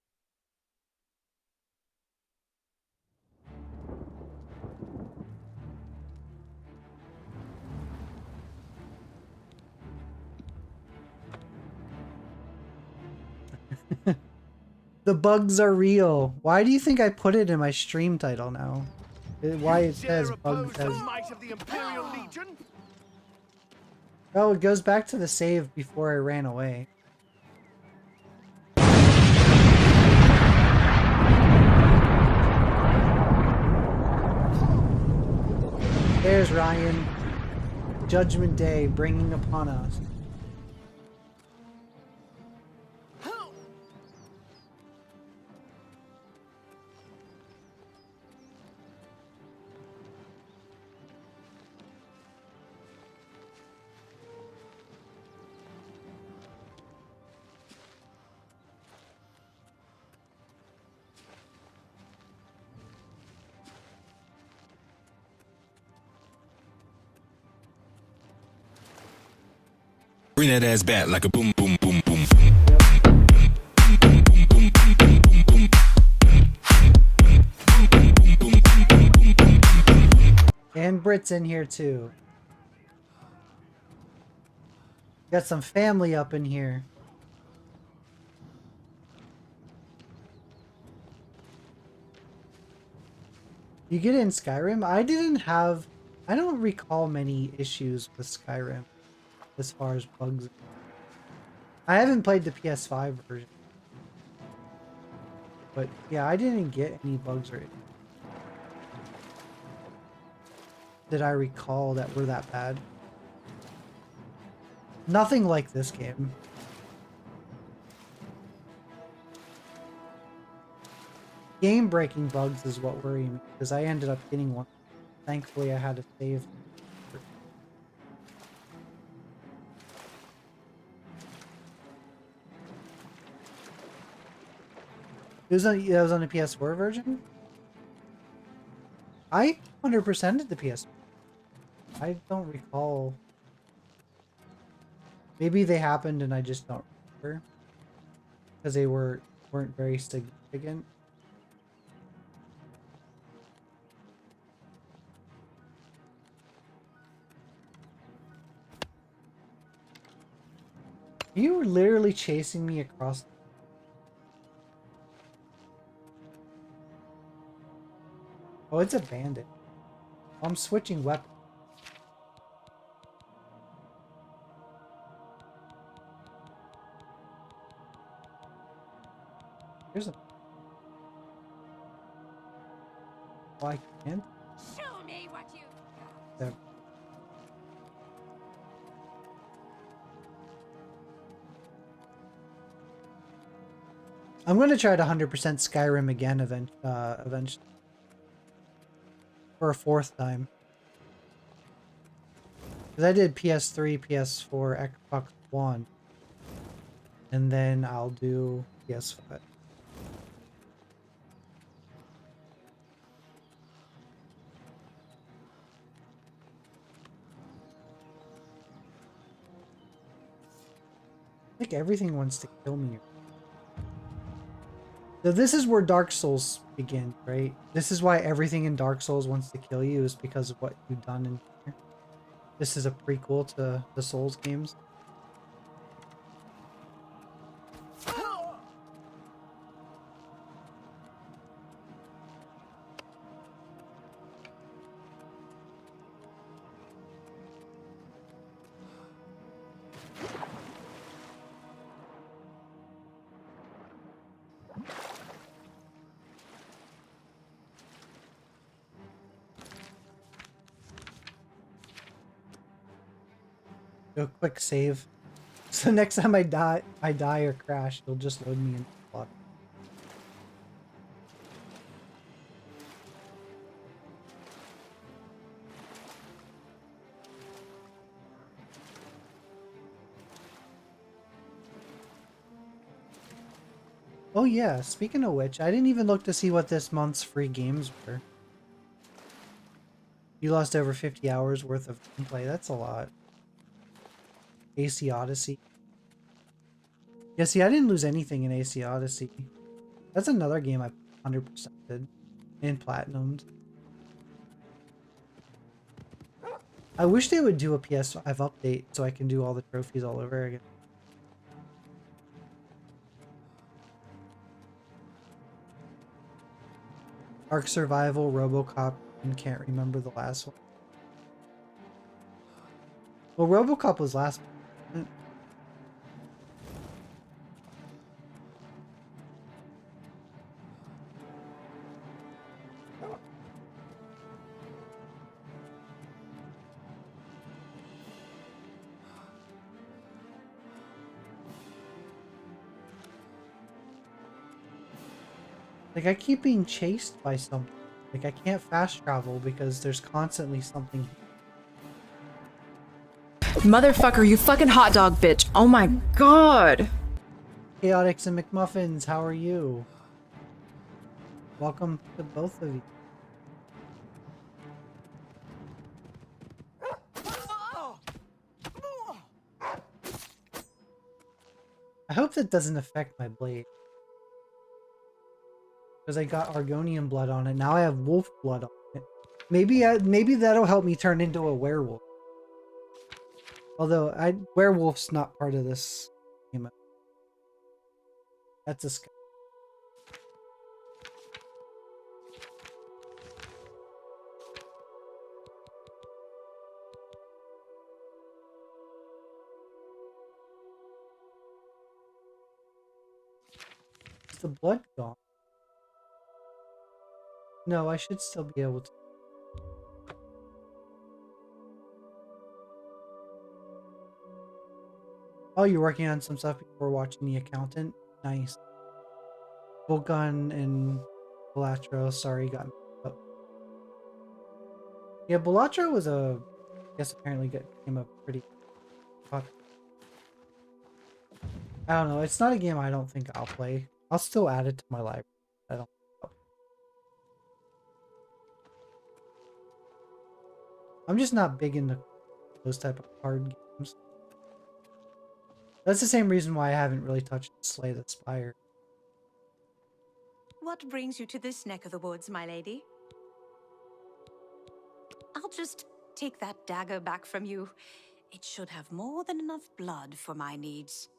The bugs are real. Why do you think I put it in my stream title now? Why it says bugs has... Oh, it goes back to the save before I ran away. There's Ryan. Judgment Day bringing upon us. Bring that ass back like a boom, boom, boom, boom. And Brit's in here too. Got some family up in here. You get it in Skyrim? I don't recall many issues with Skyrim as far as bugs. I haven't played the PS5 version. But yeah, I didn't get any bugs or anything that I recall that were that bad. Nothing like this game. Game-breaking bugs is what worry me, because I ended up getting one. Thankfully, I had to save. It was on the PS4 version? I 100%ed the PS4. I don't recall. Maybe they happened and I just don't remember. Because they weren't very significant. You were literally chasing me across. Oh, it's a bandit. I'm switching weapons. Here's a... Oh, I can't? Show me what you... There. I'm going to try to 100% Skyrim again eventually. For a 4th time. Because I did PS3, PS4, Xbox One. And then I'll do PS5. Like everything wants to kill me. So this is where Dark Souls begins, right? This is why everything in Dark Souls wants to kill you, is because of what you've done in here. This is a prequel to the Souls games. Do a quick save. So next time I die or crash, it'll just load me in the block. Oh yeah, speaking of which, I didn't even look to see what this month's free games were. You lost over 50 hours worth of gameplay. That's a lot. AC Odyssey. Yeah, see, I didn't lose anything in AC Odyssey. That's another game I 100%ed and platinumed. I wish they would do a PS5 update so I can do all the trophies all over again. Ark Survival, RoboCop, and can't remember the last one. Well, RoboCop was last one. Like, I keep being chased by something. Like, I can't fast travel because there's constantly something. Motherfucker, you fucking hot dog bitch. Oh my god. Chaotix and McMuffins, how are you? Welcome to both of you. I hope that doesn't affect my blade. Because I got Argonian blood on it. Now I have wolf blood on it. Maybe that'll help me turn into a werewolf. Although werewolf's not part of this game. That's a sky. Is the blood gone? No, I should still be able to. Oh, you're working on some stuff before watching The Accountant? Nice. Volgun and Balatro, sorry, got mixed up. Yeah, Balatro was I guess apparently became a pretty popular. I don't know, it's not a game I don't think I'll play. I'll still add it to my library. I don't. I'm just not big into those type of card games. That's the same reason why I haven't really touched Slay the Spire. What brings you to this neck of the woods, my lady? I'll just take that dagger back from you. It should have more than enough blood for my needs.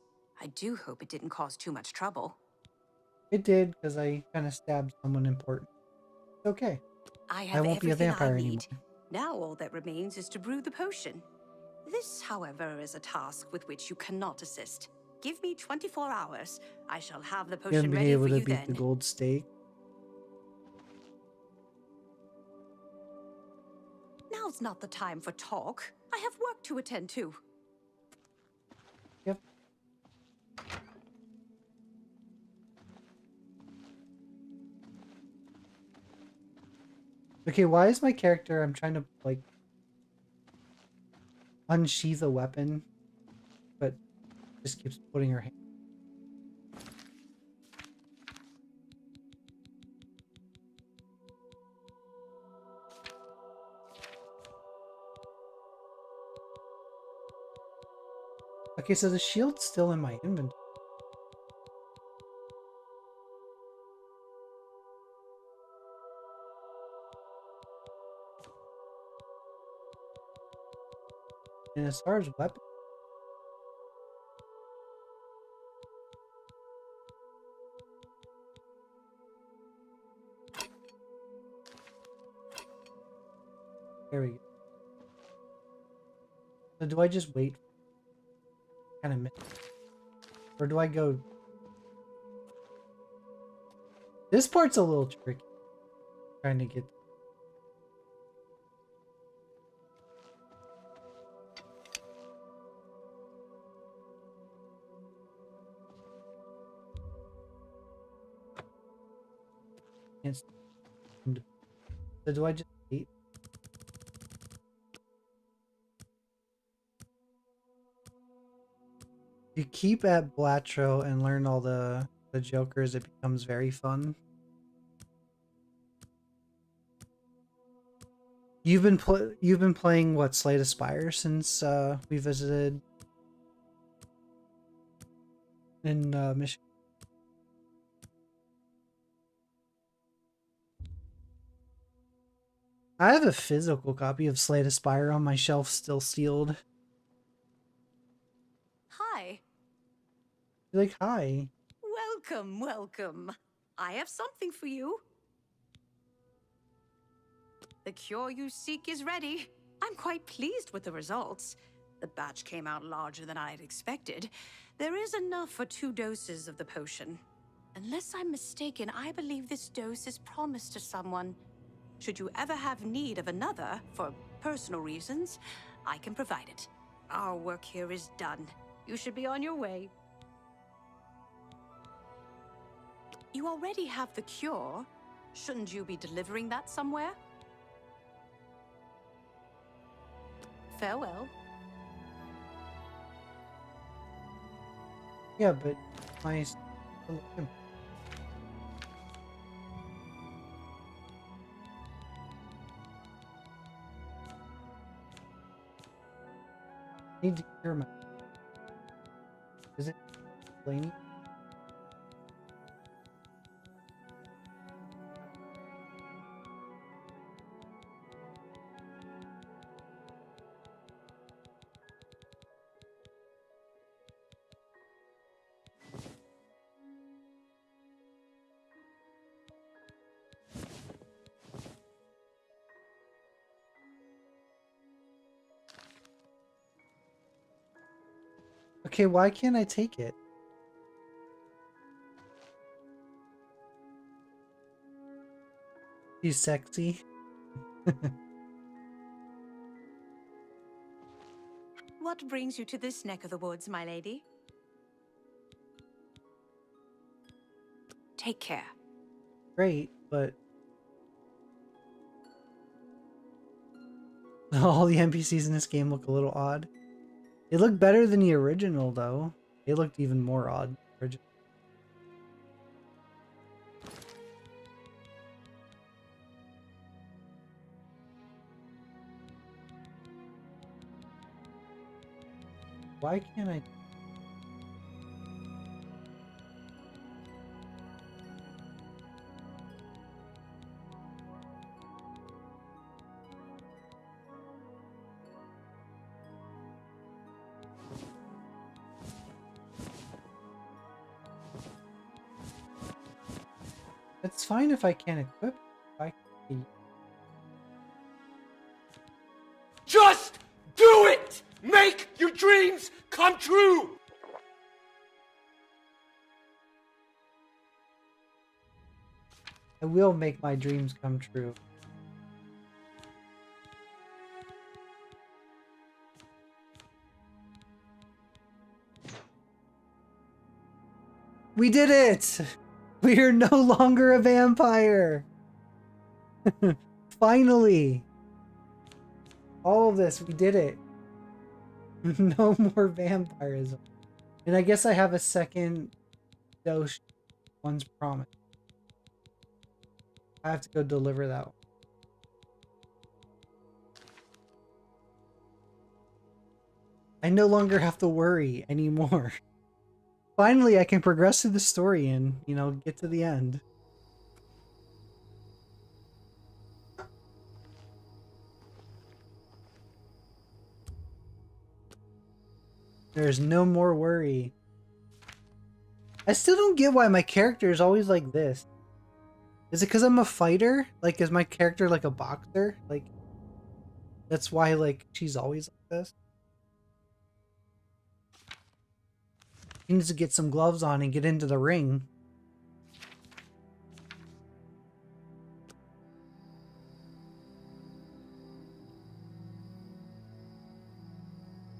I do hope it didn't cause too much trouble. It did, because I kind of stabbed someone important. It's okay. I won't be a vampire anymore. Now all that remains is to brew the potion. This, however, is a task with which you cannot assist. Give me 24 hours. I shall have the You potion haven't been ready able for to you beat the then. gold stake. Now's not the time for talk. I have work to attend to. Yep. Okay, why is my character, I'm trying to, like, unsheath a weapon, but just keeps putting her hand. Okay, so the shield's still in my inventory. And as far as weapons, there we go. So do I just wait? Kind of miss. Or do I go? This part's a little tricky. Trying to get. It's so do I just wait? If you keep at Blatro and learn all the jokers, it becomes very fun. You've been playing what, Slay the Spire since we visited in Michigan. I have a physical copy of Slay the Spire on my shelf, still sealed. Hi. You're like, hi. Welcome, welcome. I have something for you. The cure you seek is ready. I'm quite pleased with the results. The batch came out larger than I had expected. There is enough for 2 doses of the potion. Unless I'm mistaken, I believe this dose is promised to someone. Should you ever have need of another, for personal reasons, I can provide it. Our work here is done. You should be on your way. You already have the cure. Shouldn't you be delivering that somewhere? Farewell. Yeah, but my need to cure my. Is it Laney? Okay, why can't I take it? She's sexy. What brings you to this neck of the woods, my lady? Take care. Great, but all the NPCs in this game look a little odd. They look better than the original, though. They looked even more odd. Why can't I? It's fine if I can't equip. I can... Just do it! Make your dreams come true! I will make my dreams come true. We did it! We are no longer a vampire! Finally! All of this, we did it. No more vampirism. And I guess I have a second dose once promised. I have to go deliver that one. I no longer have to worry anymore. Finally, I can progress through the story and, you know, get to the end. There's no more worry. I still don't get why my character is always like this. Is it because I'm a fighter? Like, is my character like a boxer? Like, that's why, like, she's always like this? He needs to get some gloves on and get into the ring.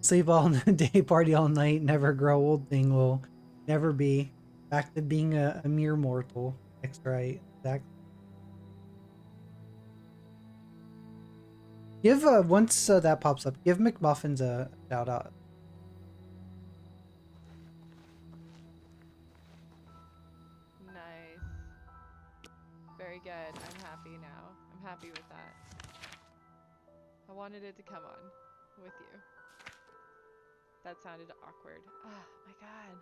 Sleep all day, party all night, never grow old thing will never be. Back to being a mere mortal. That's right. Exactly. Give once that pops up, give McMuffins a shout out. Nice. Very good. I'm happy now. I'm happy with that. I wanted it to come on with you. That sounded awkward. Oh my god.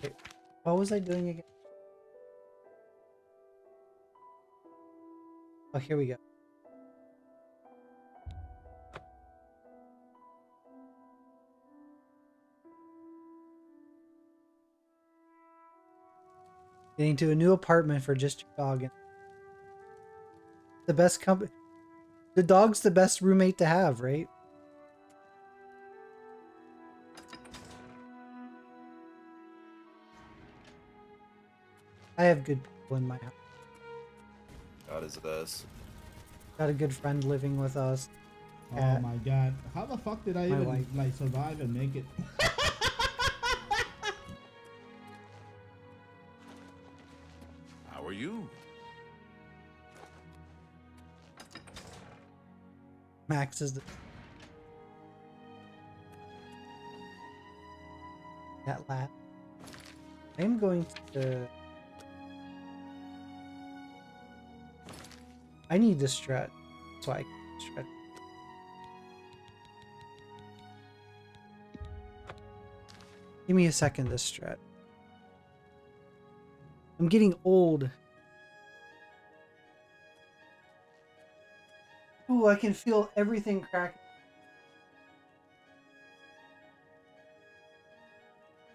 Wait, what was I doing again? Oh, here we go. Getting to a new apartment for just your dog. And the best company. The dog's the best roommate to have, right? I have good people in my house. God is this? Got a good friend living with us. Oh my god. How the fuck did I My even wife. like survive and make it? How are you? Max is the that last. I am going to. I need to stretch, so I can stretch. Give me a second to stretch. I'm getting old. Ooh, I can feel everything cracking.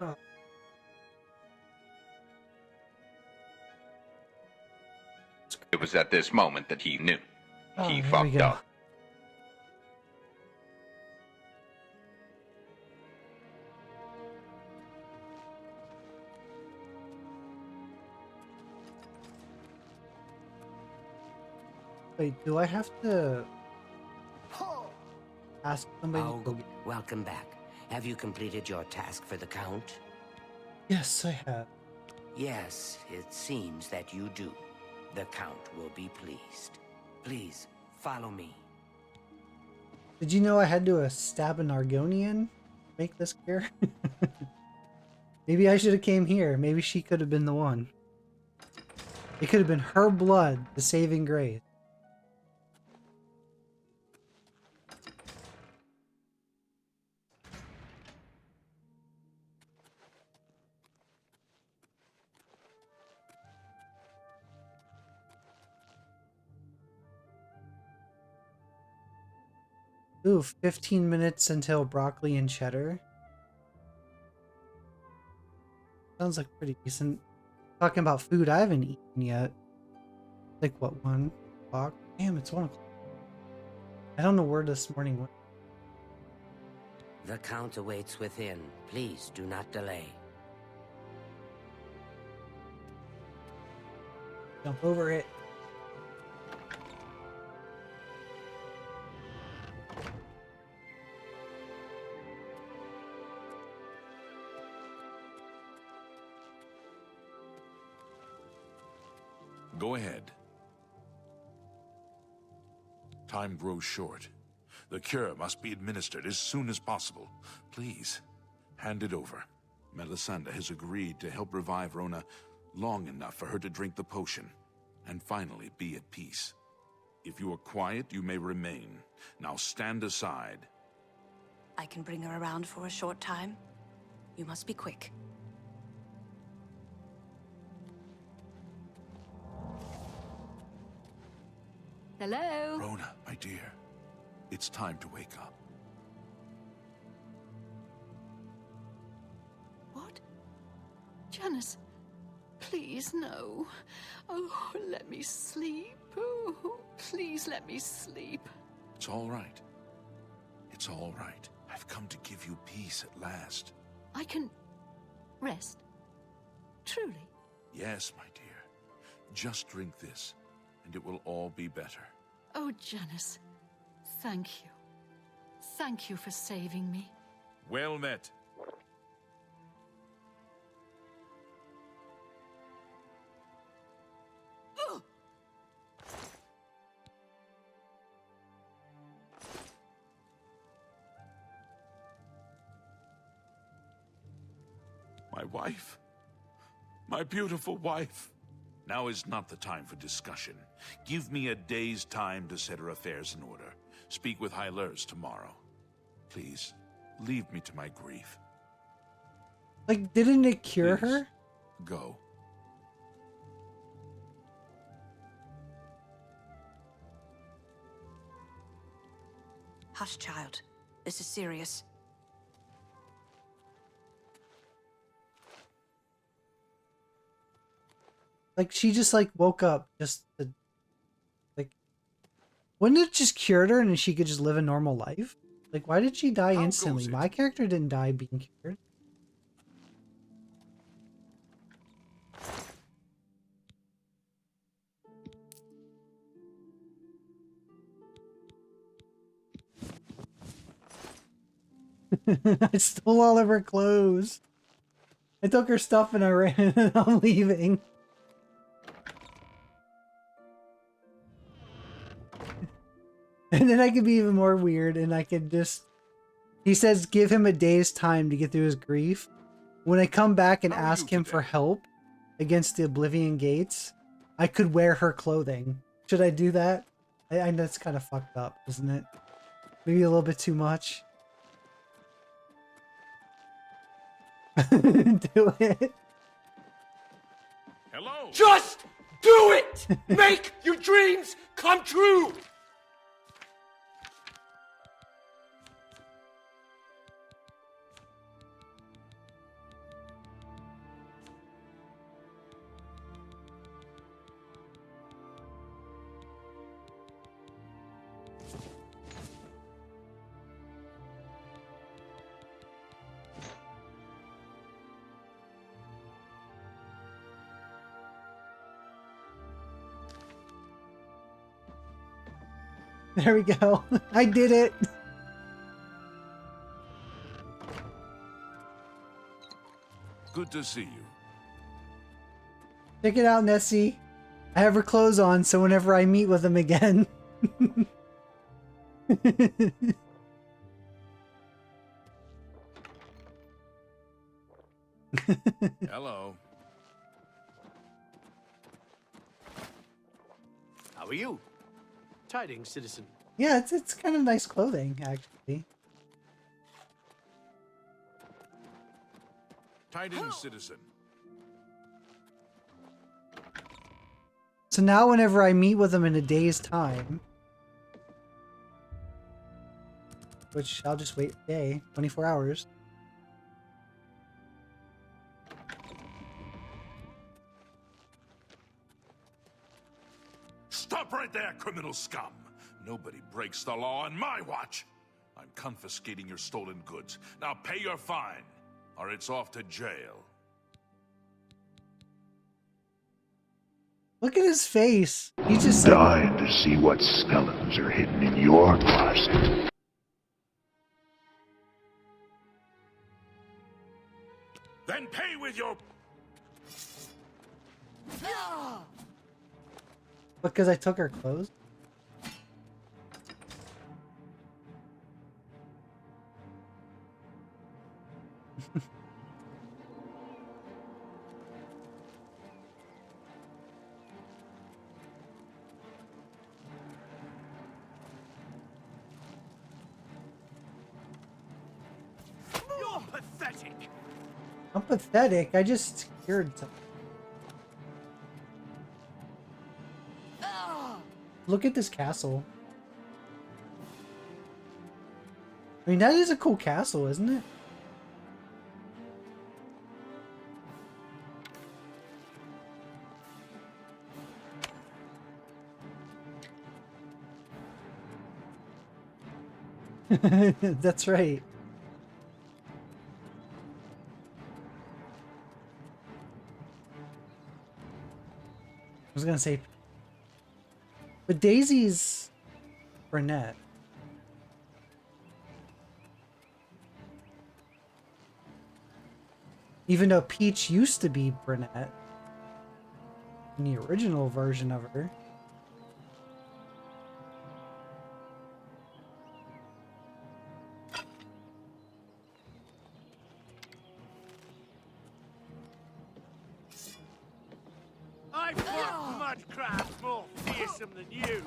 Oh. It was at this moment that he knew. Oh, He here we fucked go. up. Wait, do I have to ask somebody to go Oh, get... welcome back. Have you completed your task for the Count? Yes, I have. Yes, it seems that you do. The Count will be pleased. Please, follow me. Did you know I had to stab an Argonian to make this cure? Maybe I should have came here. Maybe she could have been the one. It could have been her blood, the saving grace. Ooh, 15 minutes until broccoli and cheddar. Sounds like pretty decent. Talking about food I haven't eaten yet. Like what, 1 o'clock? Damn, it's 1 o'clock. I don't know where this morning went. The Count awaits within. Please do not delay. Jump over it. Go ahead. Time grows short. The cure must be administered as soon as possible. Please, hand it over. Melisande has agreed to help revive Rona long enough for her to drink the potion, and finally be at peace. If you are quiet, you may remain. Now stand aside. I can bring her around for a short time. You must be quick. Hello? Rona, my dear, it's time to wake up. What? Janice, please, no. Oh, let me sleep. Oh, please let me sleep. It's all right. It's all right. I've come to give you peace at last. I can rest. Truly. Yes, my dear. Just drink this, and it will all be better. Oh, Janice, thank you. Thank you for saving me. Well met. My wife. My beautiful wife. Now is not the time for discussion. Give me a day's time to set her affairs in order. Speak with Hylers tomorrow. Please, leave me to my grief. Like, didn't it cure Please, her? Go. Hush, child. This is serious. Like, she just, like, woke up just to, like... Wouldn't it just cured her and she could just live a normal life? Like, why did she die instantly? My character didn't die being cured. I stole all of her clothes. I took her stuff and I ran and I'm leaving. And then I could be even more weird and I could just... He says give him a day's time to get through his grief. When I come back and ask him for help against the Oblivion gates, I could wear her clothing. Should I do that? I know it's kind of fucked up, isn't it? Maybe a little bit too much. Do it. Hello. Just do it! Make your dreams come true! There we go. I did it. Good to see you. Check it out, Nessie. I have her clothes on, so whenever I meet with him again. Hello. How are you? Tidings, citizen. Yeah, it's kind of nice clothing, actually. Tidings, citizen. So now whenever I meet with him in a day's time, which I'll just wait a day, 24 hours. Stop right there, criminal scum! Nobody breaks the law on my watch! I'm confiscating your stolen goods. Now pay your fine, or it's off to jail. Look at his face. He just dying to see what skeletons are hidden in your closet. Then pay with your... because I took her clothes. You're pathetic. I'm pathetic. I just cured something. Look at this castle. I mean, that is a cool castle, isn't it? That's right. I was gonna say, but Daisy's brunette. Even though Peach used to be brunette in the original version of her. large crabs more fearsome than you.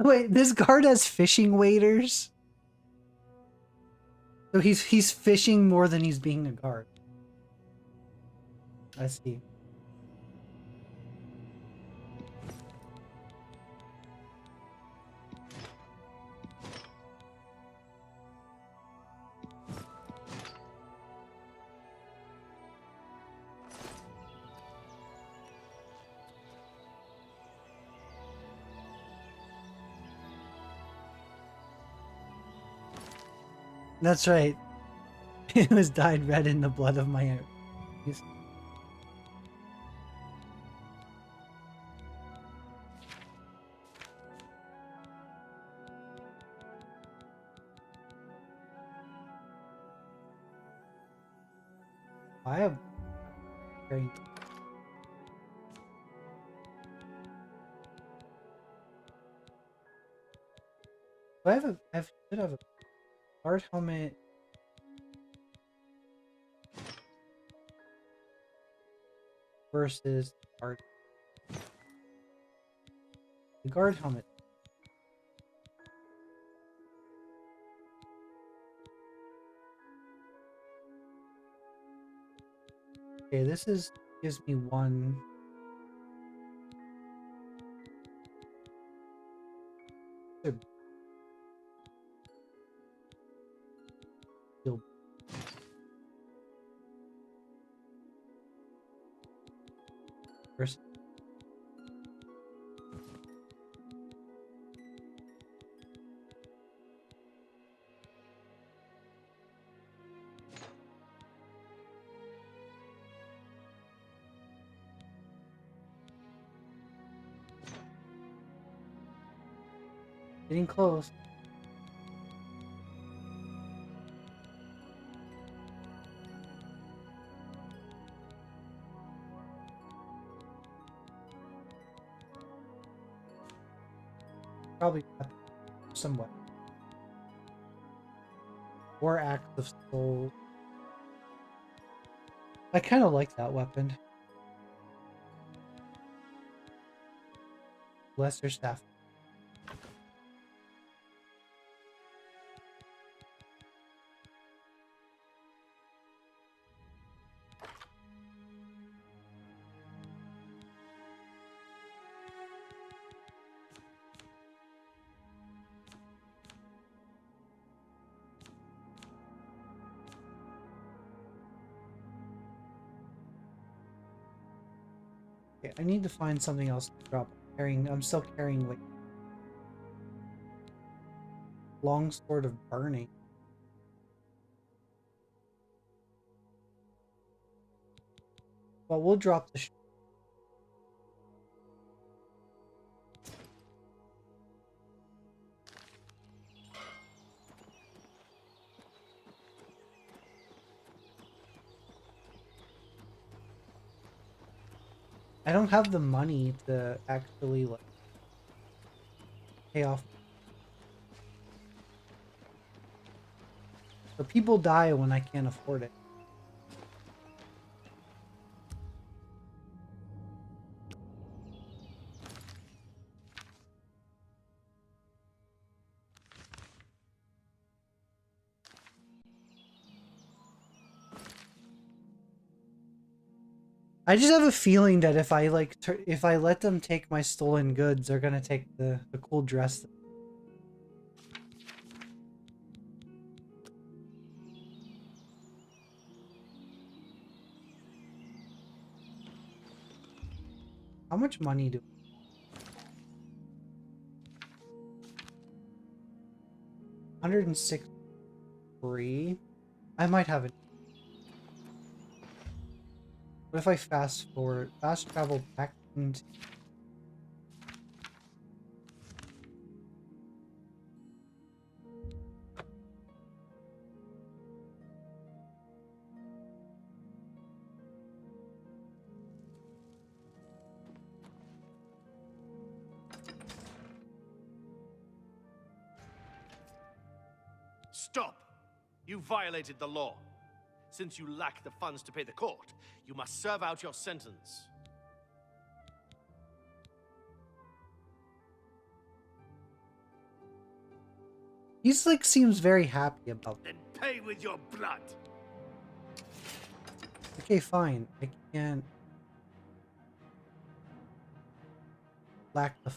Wait, this guard has fishing waders? So he's fishing more than he's being a guard. I see. That's right. It was dyed red in the blood of my enemies. I have great. I should have a guard helmet. Versus guard. The guard helmet. Okay, this gives me one. Heal. Versus. Getting close. Probably somewhat. Or Act of Soul. I kind of like that weapon. Lesser Staff. Okay, I need to find something else to drop. I'm still carrying like Longsword of Burning. Well, we'll drop the. I don't have the money to actually like pay off. So people die when I can't afford it. I just have a feeling that if I like if I let them take my stolen goods, they're gonna take the cool dress. How much money do? 106.3. I might have it. What if I fast travel back into? Stop! You violated the law. Since you lack the funds to pay the court, you must serve out your sentence. He's like seems very happy about Then pay with your blood. Okay, fine. I can't lack the.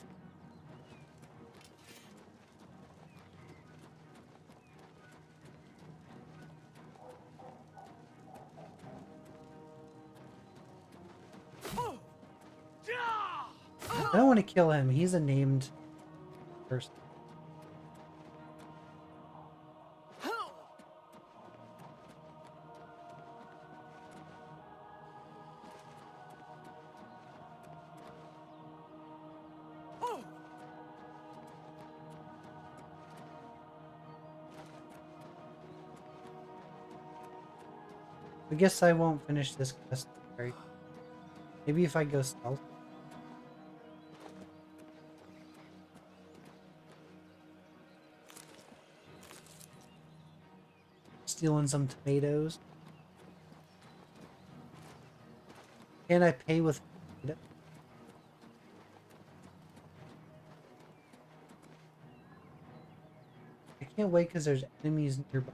I don't want to kill him. He's a named person. I guess I won't finish this quest. Right? Maybe if I go stealth. Stealing some tomatoes. Can I pay with tomato? I can't wait because there's enemies nearby.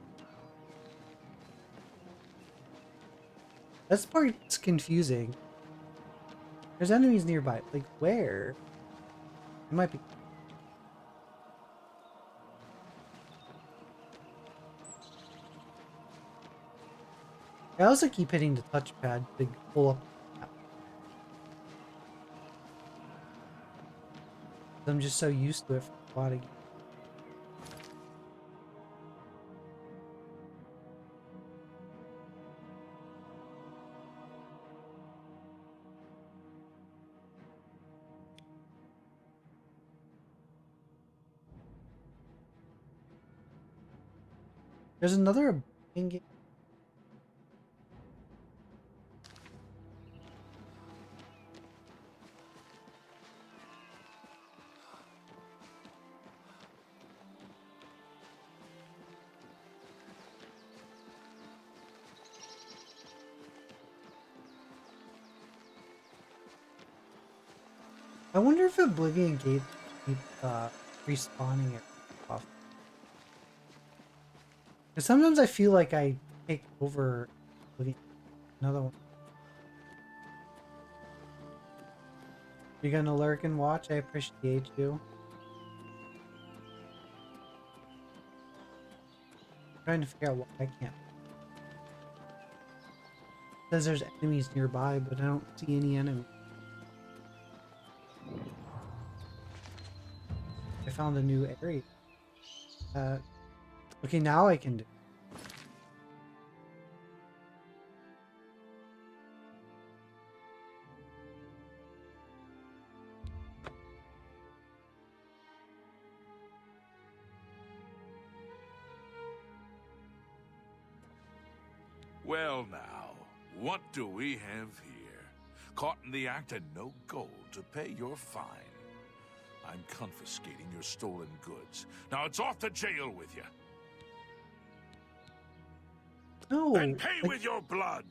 This part's confusing. There's enemies nearby. Like, where? It might be. I also keep hitting the touchpad to pull up the map. I'm just so used to it from spotting. There's another game. I wonder if Oblivion Gate keeps respawning it off. Because sometimes I feel like I take over Oblivion. Another one. You're gonna lurk and watch? I appreciate you. I'm trying to figure out why I can't. It says there's enemies nearby, but I don't see any enemies. I found a new area. Okay, now I can do. Well now, what do we have here? Caught in the act and no gold to pay your fine. I'm confiscating your stolen goods. Now it's off to jail with you. No, And pay with your blood.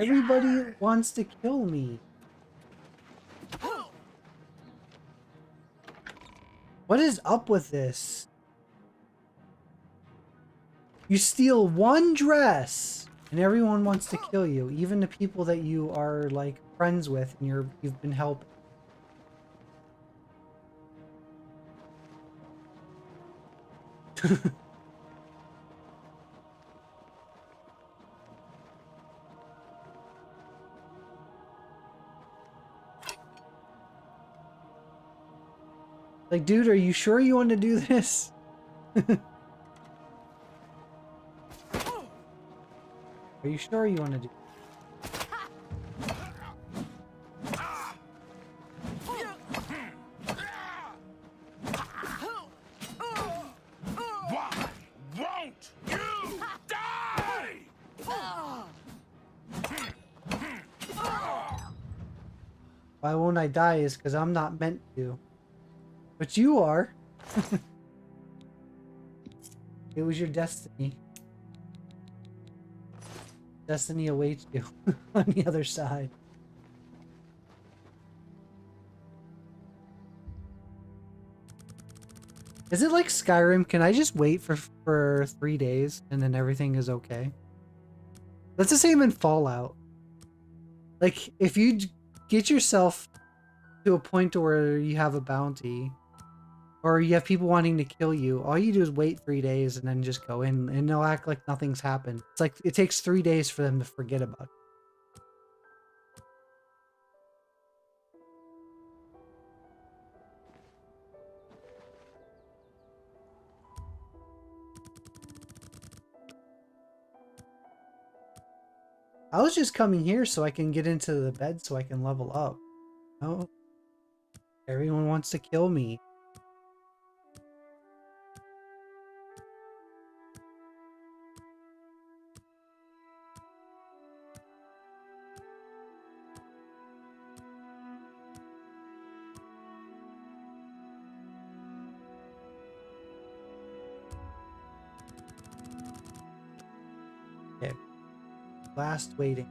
Everybody wants to kill me. What is up with this? You steal one dress and everyone wants to kill you, even the people that you are like friends with and you've been helping. Like, dude, are you sure you want to do this? Are you sure you want to do? Why won't you die? Why won't I die is because I'm not meant to. But you are. It was your destiny. Destiny awaits you on the other side. Is it like Skyrim? Can I just wait for 3 days and then everything is okay? That's the same in Fallout. Like, if you get yourself to a point where you have a bounty, or you have people wanting to kill you, all you do is wait 3 days and then just go in, and they'll act like nothing's happened. It's like, it takes 3 days for them to forget about it. I was just coming here so I can get into the bed so I can level up. Oh, everyone wants to kill me. Okay. Last waiting.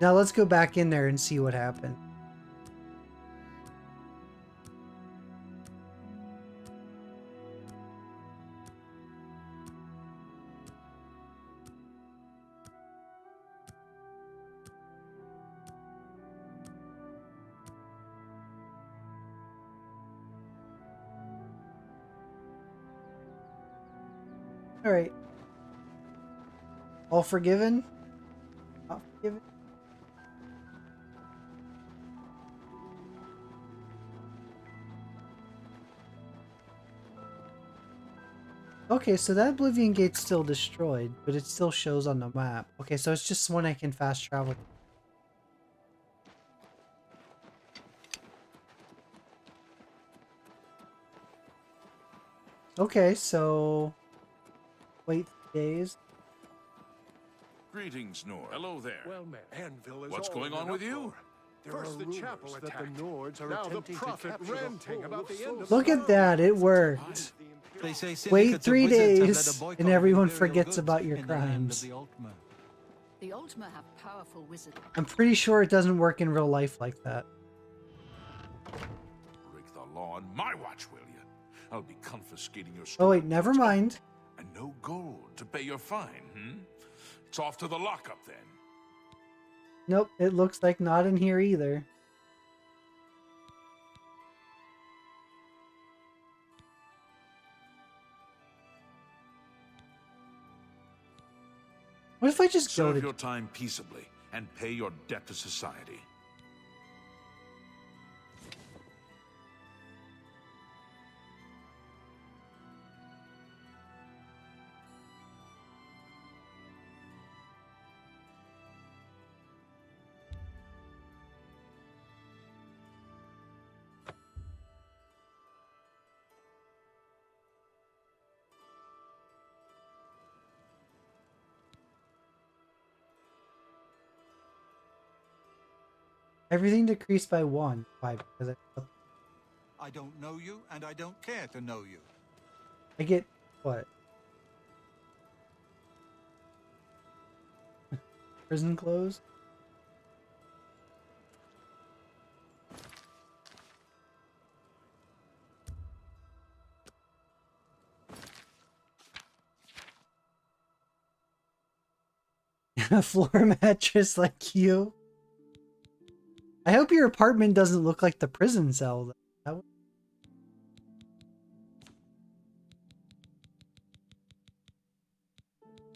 Now let's go back in there and see what happened. Alright. All forgiven? Not forgiven? Okay, so that Oblivion gate's still destroyed, but it still shows on the map. Okay, so it's just one I can fast travel. Okay, so wait days. Greetings, Nord. Hello there. Well met. Anvil is What's all going in on an with you? uproar. First, the chapel attacked. That the Nords are Now the attempting prophet to capture ranting the about the end of Look at that, it worked. They say Wait syndicates of 3 wizards have led a days, boycott and of everyone imperial forgets goods about your in the land of crimes. the Ultima. The Ultima have powerful wizards. I'm pretty sure it doesn't work in real life like that. Break the law on my watch, will you? I'll be confiscating your Oh wait, never mind. and no gold to pay your fine, It's off to the lockup then. Nope, it looks like not in here either. What if I just go Serve to... your time peaceably and pay your debt to society. Everything decreased by 1. Why? Because I don't know you, and I don't care to know you. I get... what? Prison clothes? A floor mattress like you? I hope your apartment doesn't look like the prison cell. That would...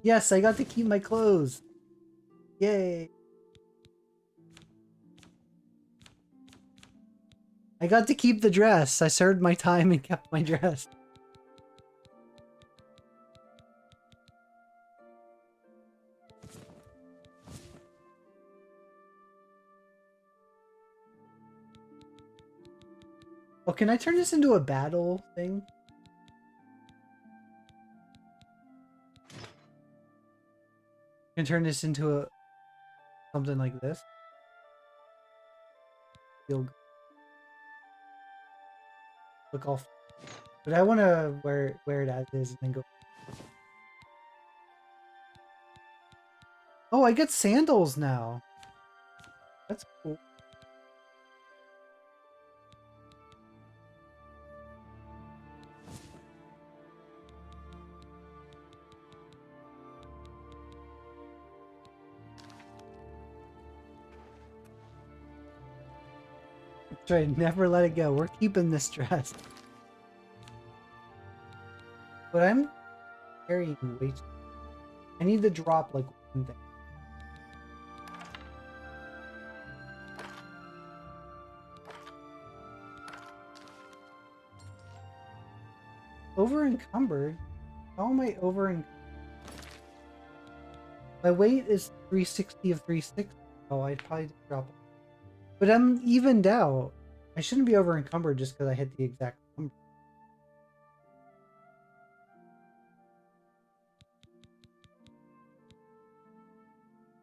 Yes, I got to keep my clothes. Yay. I got to keep the dress. I served my time and kept my dress. Oh, can I turn this into a battle thing? Can turn this into a something like this? Feel look all But I want to wear it as is and then go. Oh, I get sandals now. That's cool. That's right, never let it go. We're keeping this dress. But I'm carrying way too. I need to drop like one thing. Over encumbered? How am I over encumbered? My weight is 360 of 360. Oh, I'd probably drop it. But I'm evened out. I shouldn't be over encumbered just because I hit the exact number.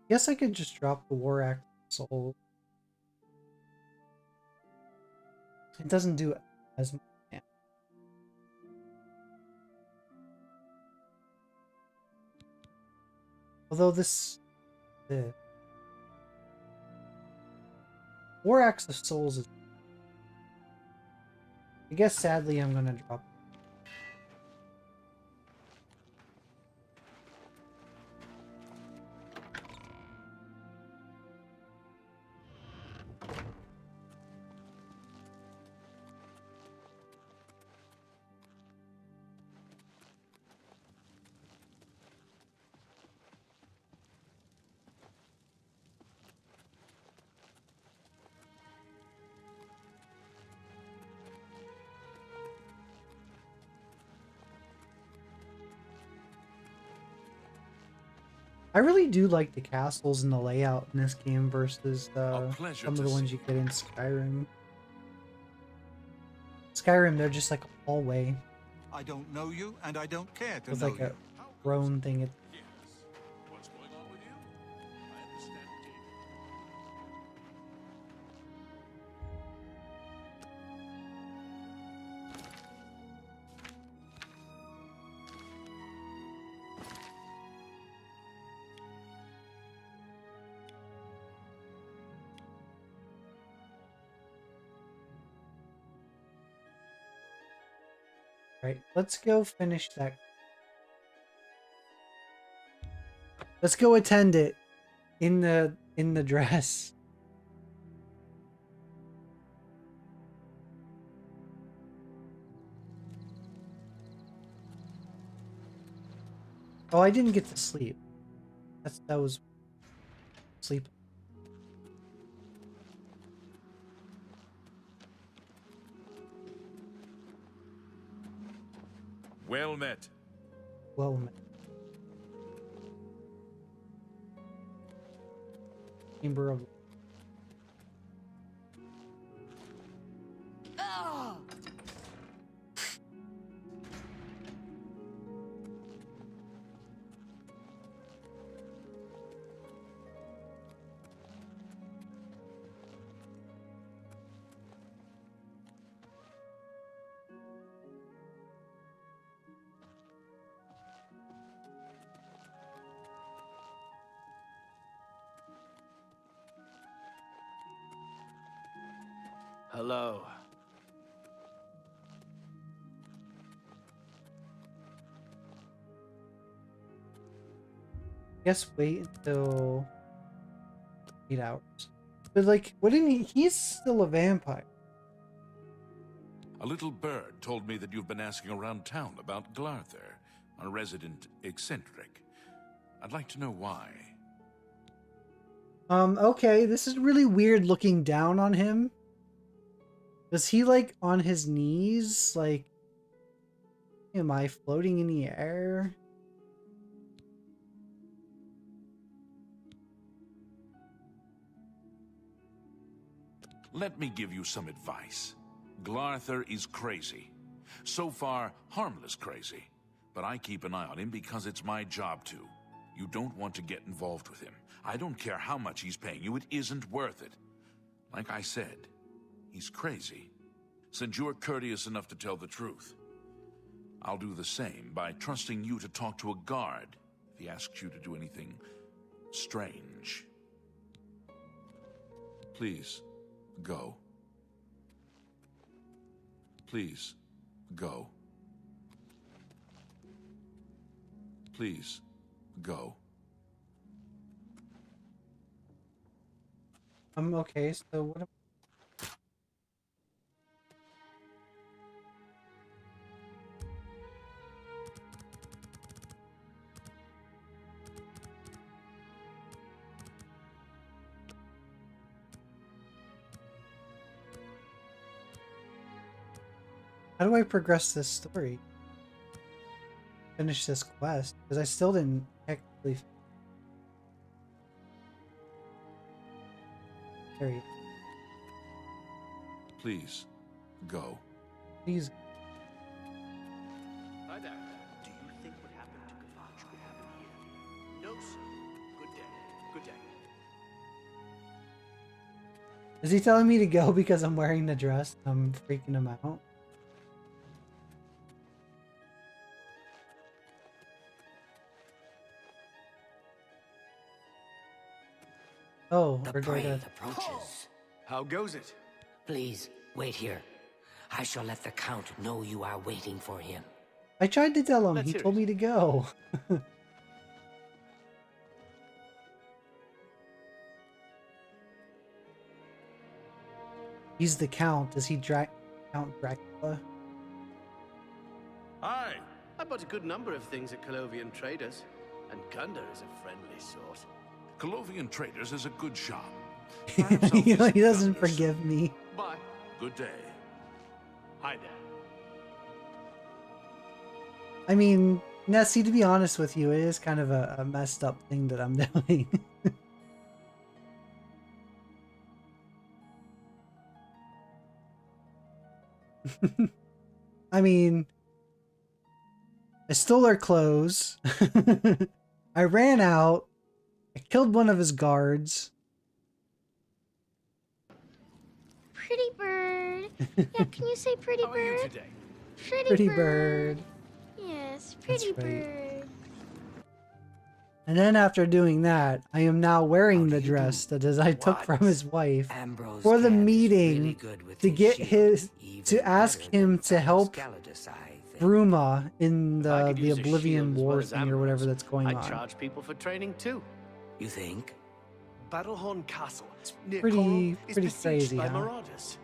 Guess I could just drop the War Axe Soul. It doesn't do as much damage. Although the War Axe of Souls is... I guess sadly I'm gonna drop it. I really do like the castles and the layout in this game versus some of the ones you get in Skyrim. Skyrim, they're just like a hallway. I don't know you, and I don't care to With know like you. a throne thing. What's going on with you? I understand, David. Right, let's go finish that. Let's go attend it in the dress. Oh, I didn't get to sleep. That was sleep. Well met. Well met. Chamber of... Oh! Hello. Guess wait until 8 hours. But like, wouldn't he? He's still a vampire. A little bird told me that you've been asking around town about Glarther, a resident eccentric. I'd like to know why. Okay, this is really weird looking down on him. Is he like on his knees? Like, am I floating in the air? Let me give you some advice. Glarther is crazy. So far, harmless crazy. But I keep an eye on him because it's my job to. You don't want to get involved with him. I don't care how much he's paying you, it isn't worth it. Like I said, he's crazy. Since you're courteous enough to tell the truth, I'll do the same by trusting you to talk to a guard if he asks you to do anything strange. Please, go. Please, go. Please, go. Okay, so what am How do I progress this story? Finish this quest? Because I still didn't technically... Carry. Please, go. Please. Hi there. Do you think what happened to Kavach could happen here? No, sir. Good day. Good day. Is he telling me to go because I'm wearing the dress? I'm freaking him out. Oh, The or do I prey gotta- approaches. How goes it? Please, wait here. I shall let the Count know you are waiting for him. I tried to tell him. Let's He hear told it. me to go. He's the Count. Is he Count Dracula? Hi. I bought a good number of things at Colovian Traders, and Gunda is a friendly sort. Colovian Traders is a good shop. You know, he doesn't forgive me. Bye. Good day. Hi there. I mean, Nessie, to be honest with you, it is kind of a messed up thing that I'm doing. I mean, I stole her clothes. I ran out. I killed one of his guards. Pretty bird. Yeah, can you say pretty How are you bird? today? Pretty bird. Yes, pretty That's right. bird. And then after doing that, I am now wearing the dress that I took from his wife Ambrose for the Can is meeting really good with to his get shield, his even to ask better him than to help Scaladus, I think. Bruma in I the could use a Oblivion shield as War well as thing or whatever Ambrose. that's going I'd on. charge people for training too. You think? Battlehorn Castle near Pretty- Coral is pretty besieged crazy, by huh? marauders.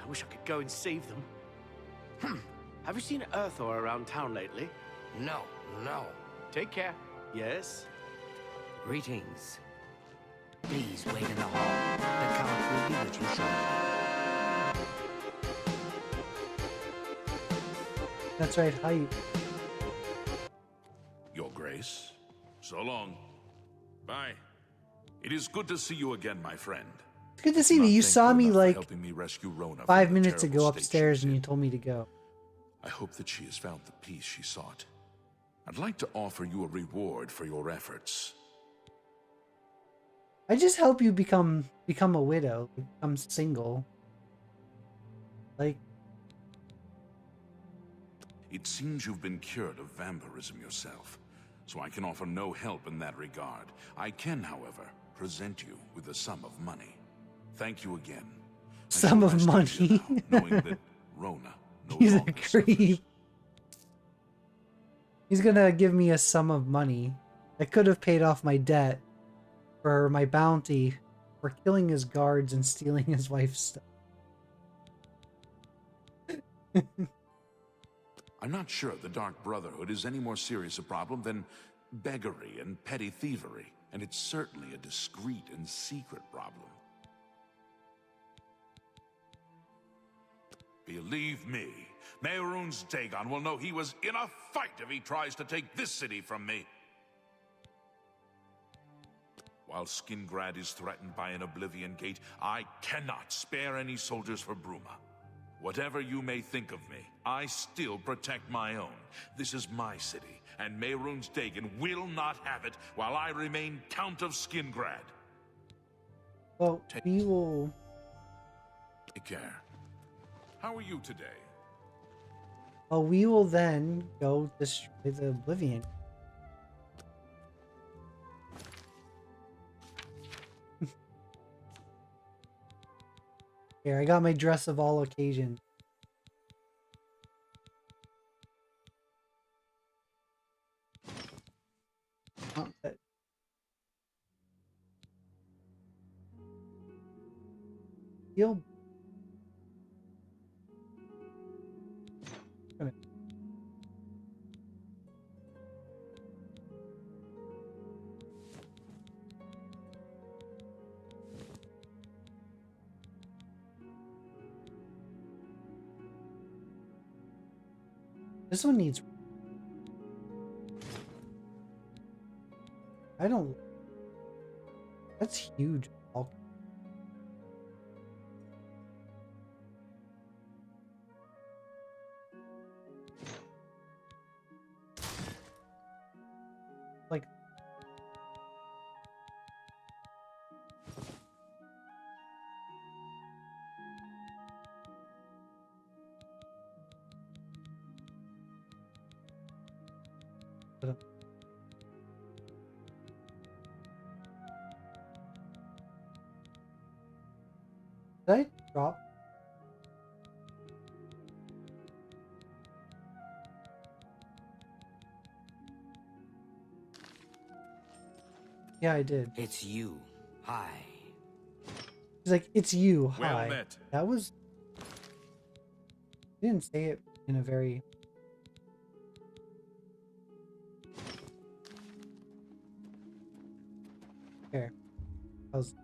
I wish I could go and save them. Have you seen Earthor around town lately? No, no. Take care. Yes. Greetings. Please wait in the hall. The Count will be with you shortly. That's right, hype. Your Grace. So long. Bye. It is good to see you again, my friend. It's good to see me. You saw me like Helping me rescue Rona 5 from the minutes terrible ago state upstairs she's and in. you told me to go. I hope that she has found the peace she sought. I'd like to offer you a reward for your efforts. I just help you become a widow, become single. Like, It seems you've been cured of vampirism yourself, so I can offer no help in that regard. I can, however, present you with a sum of money. Thank you again. I sum shall of rest easy money. now, knowing that Rona no He's a longer suffers. creep. He's gonna give me a sum of money. I could have paid off my debt for my bounty for killing his guards and stealing his wife's stuff. I'm not sure the Dark Brotherhood is any more serious a problem than beggary and petty thievery, and it's certainly a discreet and secret problem. Believe me, Mehrunes Dagon will know he was in a fight if he tries to take this city from me. While Skingrad is threatened by an Oblivion Gate, I cannot spare any soldiers for Bruma. Whatever you may think of me, I still protect my own. This is my city, and Mehrunes Dagon will not have it while I remain Count of Skingrad. Well, we will... Take care. How are you today? Well, we will then go destroy the Oblivion. Here, I got my dress of all occasions. Heal. This one needs. I don't. That's huge. Like. Did I drop? Yeah, I did. It's you. Hi. He's like, it's you. Well Hi. met. That was. He didn't say it in a very. Here. How's.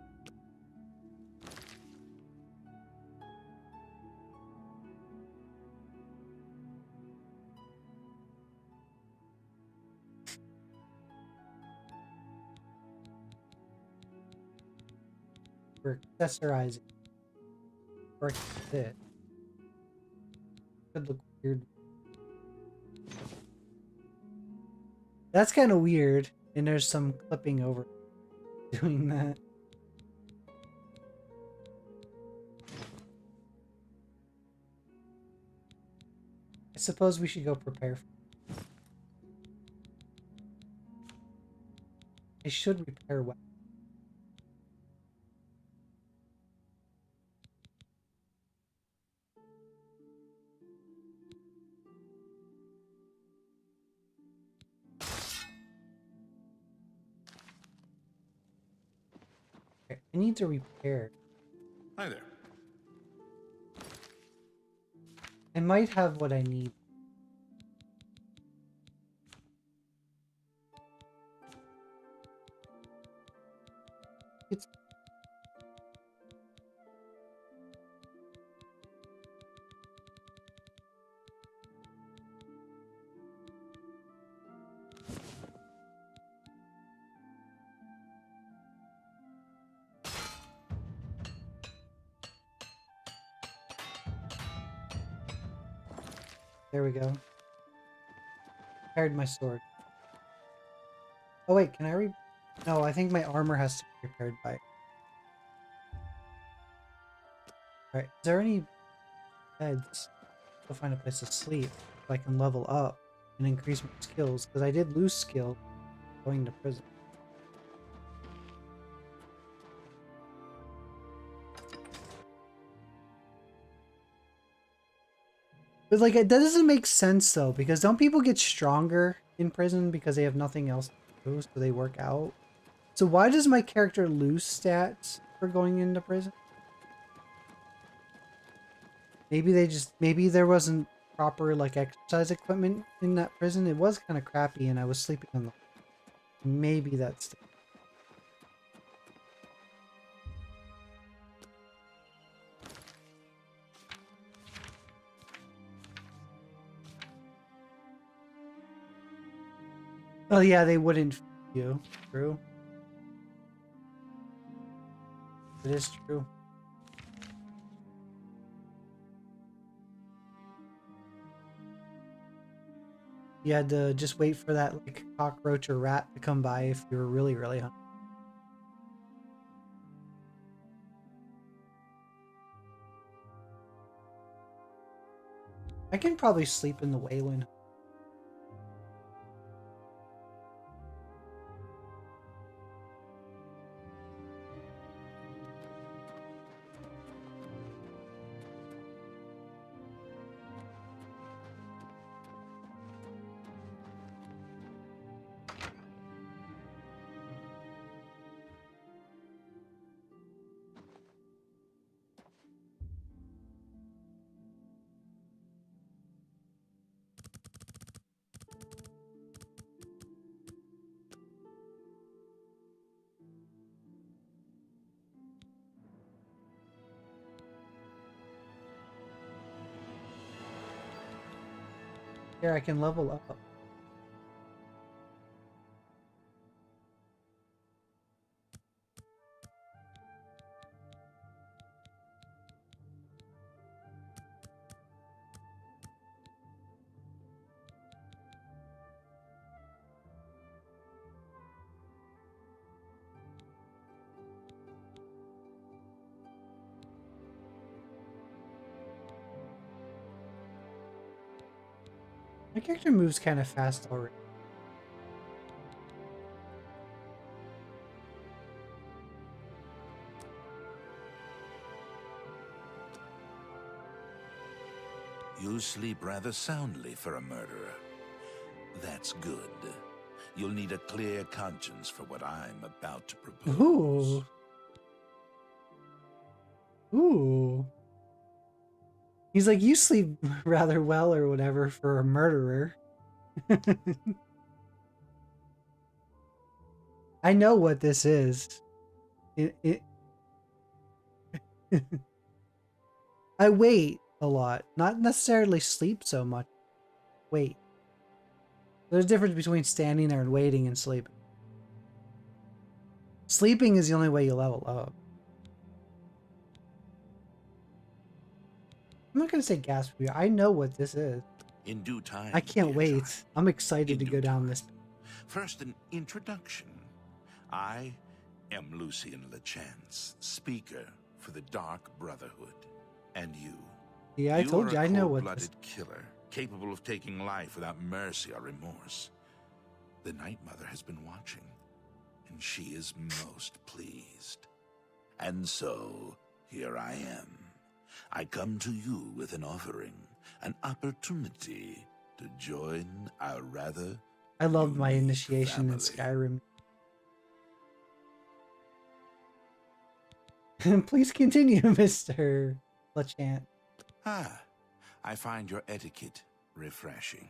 We're accessorizing. Or this. Could look weird. That's kind of weird. And there's some clipping over doing that. I suppose we should go prepare for I should repair weapons. Okay, I need to repair. Hi there. I might have what I need. It's There we go. Repaired my sword. Oh wait, can I No, I think my armor has to be repaired by. Alright, is there any beds? I'll find a place to sleep so I can level up and increase my skills, because I did lose skill going to prison. But like, that doesn't make sense though, because don't people get stronger in prison because they have nothing else to do, so they work out? So why does my character lose stats for going into prison? Maybe maybe there wasn't proper like exercise equipment in that prison. It was kind of crappy and I was sleeping on the maybe that's Oh yeah, they wouldn't feed you. True. It is true. You had to just wait for that like cockroach or rat to come by if you were really, really hungry. I can probably sleep in the Wayland. Here, I can level up. My character moves kind of fast already. You sleep rather soundly for a murderer. That's good. You'll need a clear conscience for what I'm about to propose. Ooh. Ooh. He's like, you sleep rather well or whatever for a murderer. I know what this is. I wait a lot. Not necessarily sleep so much. Wait. There's a difference between standing there and waiting and sleeping. Sleeping is the only way you level up. I'm not going to say gasp for you. I know what this is. In due time. I can't wait. I'm excited to go down this. First, an introduction. I am Lucien LeChance, speaker for the Dark Brotherhood. And you. Yeah, I told you. I know what this is. You are a cold-blooded killer, capable of taking life without mercy or remorse. The Night Mother has been watching, and she is most pleased. And so, here I am. I come to you with an offering, an opportunity to join our rather... I loved my initiation in Skyrim. Please continue, Mr. LeChant. Ah, I find your etiquette refreshing.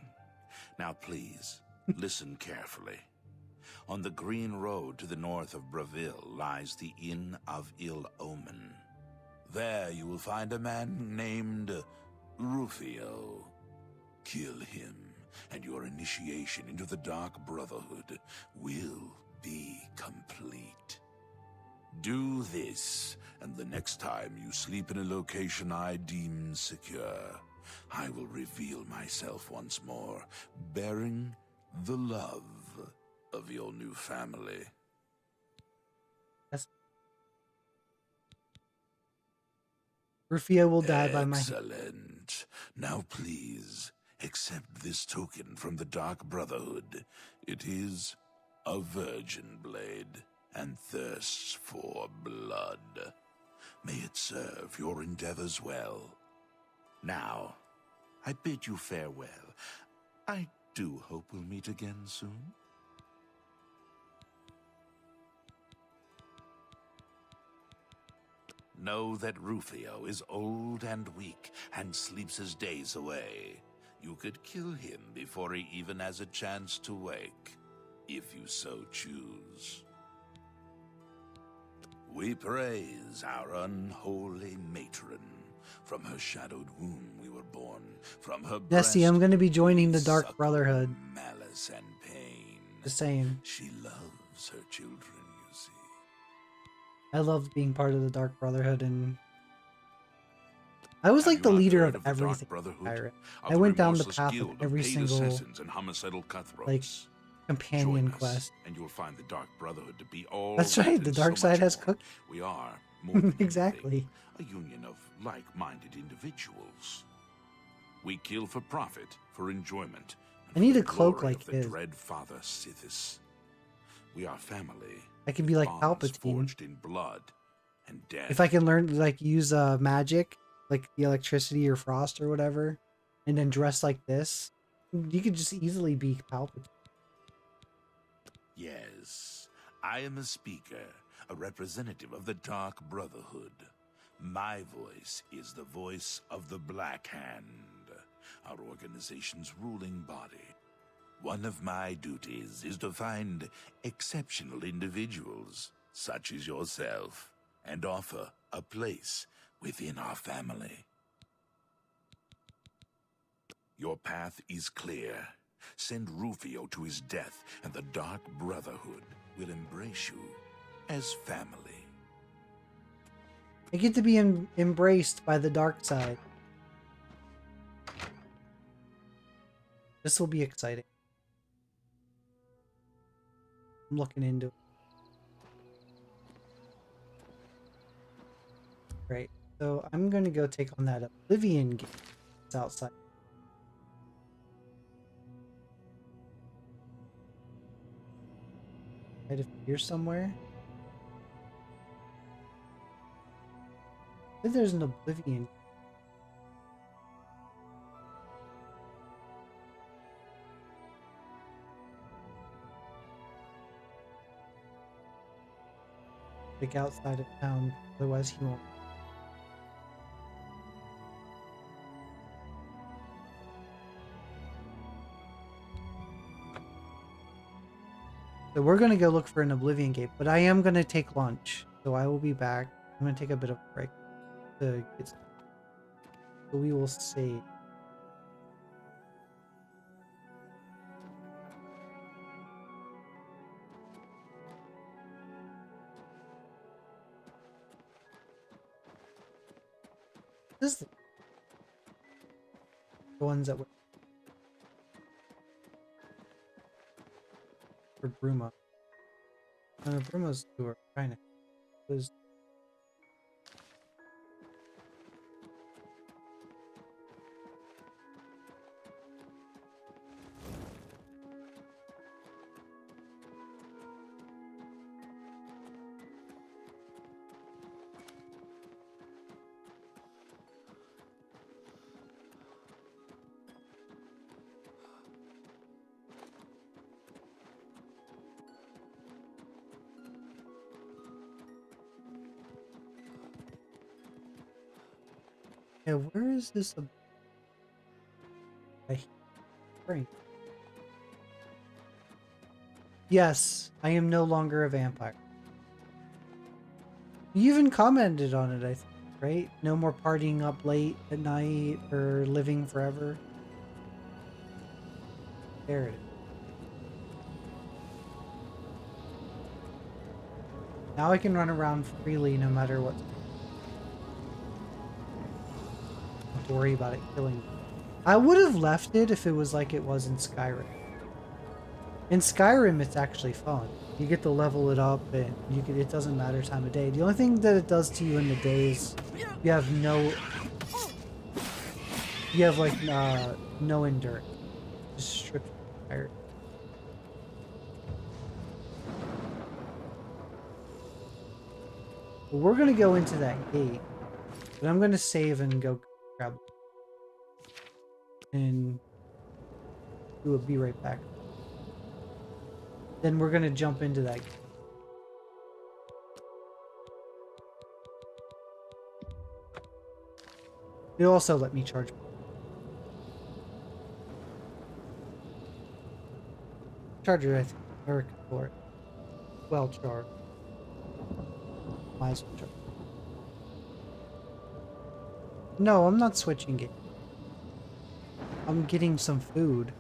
Now please, listen carefully. On the green road to the north of Braville lies the Inn of Ill Omen. There you will find a man named Rufio. Kill him, and your initiation into the Dark Brotherhood will be complete. Do this, and the next time you sleep in a location I deem secure, I will reveal myself once more, bearing the love of your new family. Rufio will die by my hand. Excellent. Now please, accept this token from the Dark Brotherhood. It is a virgin blade and thirsts for blood. May it serve your endeavors well. Now, I bid you farewell. I do hope we'll meet again soon. Know that Rufio is old and weak and sleeps his days away. You could kill him before he even has a chance to wake, if you so choose. We praise our unholy matron. From her shadowed womb we were born. From her Jesse, I'm going to be joining the Dark Brotherhood. Malice and pain. Just saying. She loves her children, you see. I loved being part of the Dark Brotherhood, and I was like the leader of everything. I went down the path of every single like companion quest. And you'll find the Dark Brotherhood to be all. That's right. The dark side has cooked. We are more than exactly a union of like-minded individuals. We kill for profit, for enjoyment. I need for a the cloak glory like of the his. dread father Sithis. We are family. I can be like bonds Palpatine. forged in blood and death. If I can learn, like, use magic, like the electricity or frost or whatever, and then dress like this, you could just easily be Palpatine. Yes, I am a speaker, a representative of the Dark Brotherhood. My voice is the voice of the Black Hand, our organization's ruling body. One of my duties is to find exceptional individuals, such as yourself, and offer a place within our family. Your path is clear. Send Rufio to his death, and the Dark Brotherhood will embrace you as family. I get to be embraced by the dark side. This will be exciting. I'm looking into it. Great. So I'm going to go take on that Oblivion game that's outside. Right up here somewhere. I think there's an Oblivion. Like outside of town, otherwise he won't. So we're gonna go look for an Oblivion gate, but I am gonna take lunch, so I will be back. I'm gonna take a bit of a break to get started. So we will save. This is the ones that were for Bruma. Bruma's who are trying to was yeah, where is this? Spring. Yes, I am no longer a vampire. You even commented on it, I think, right? No more partying up late at night or living forever. There it is. Now I can run around freely no matter what. Don't have to worry about it killing me. I would have left it if it was like it was in Skyrim. In Skyrim, it's actually fun. You get to level it up, and it doesn't matter time of day. The only thing that it does to you in the day is you have no endurance. Just strips you tired. But we're gonna go into that gate, but I'm gonna save and go grab and be right back. Then we're gonna jump into that. It'll also let me charge. Charger, I think, or controller. Well charged. Might as well charge. No, I'm not switching it. I'm getting some food.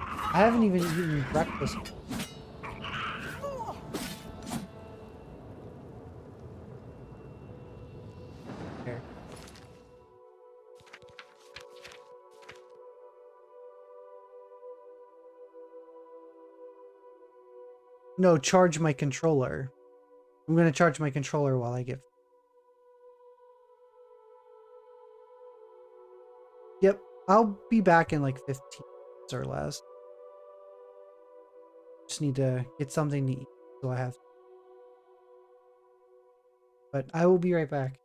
I haven't even eaten breakfast. There. No, charge my controller. I'm gonna charge my controller while I get. Yep, I'll be back in like 15 minutes or less. Just need to get something to eat, so I have. But I will be right back.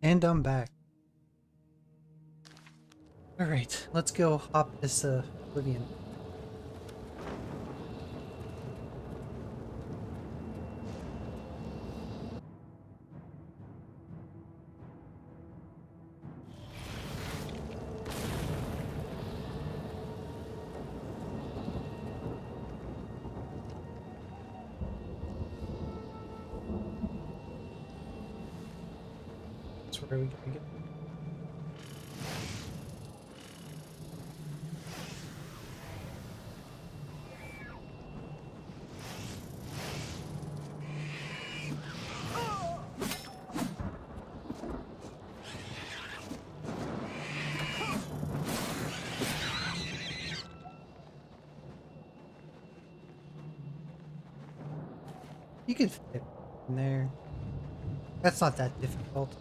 And I'm back. Alright, let's go hop this Oblivion. That's where we gotta get. You can fit in there. That's not that difficult.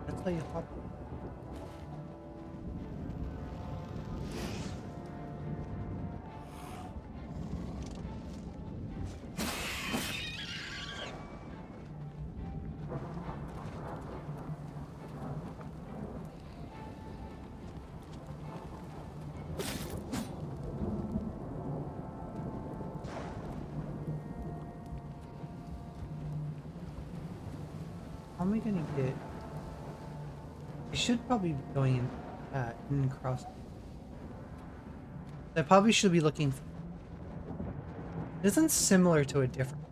That's how you hop. How am I gonna get? I should probably be going in that and cross. I probably should be looking for. Isn't similar to a different.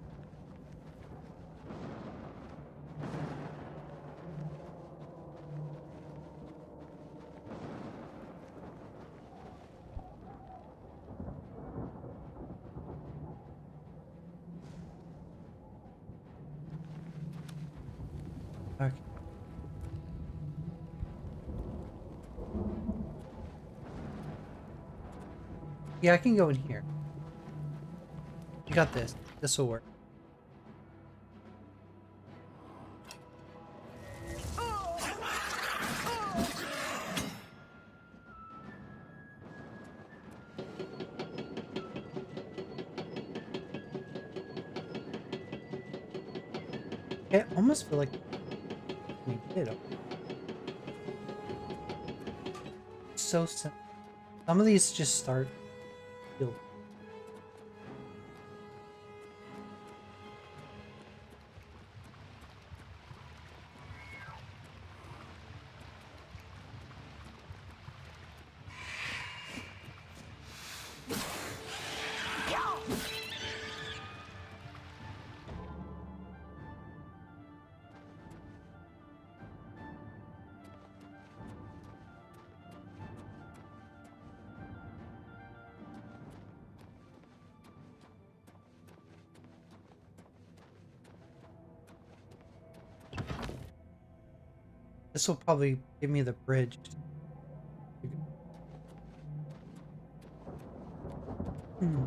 Okay. Yeah, I can go in here. You got this. This will work. I almost feel like we did it. So simple. Some of these just start. Feel. This will probably give me the bridge. Hmm.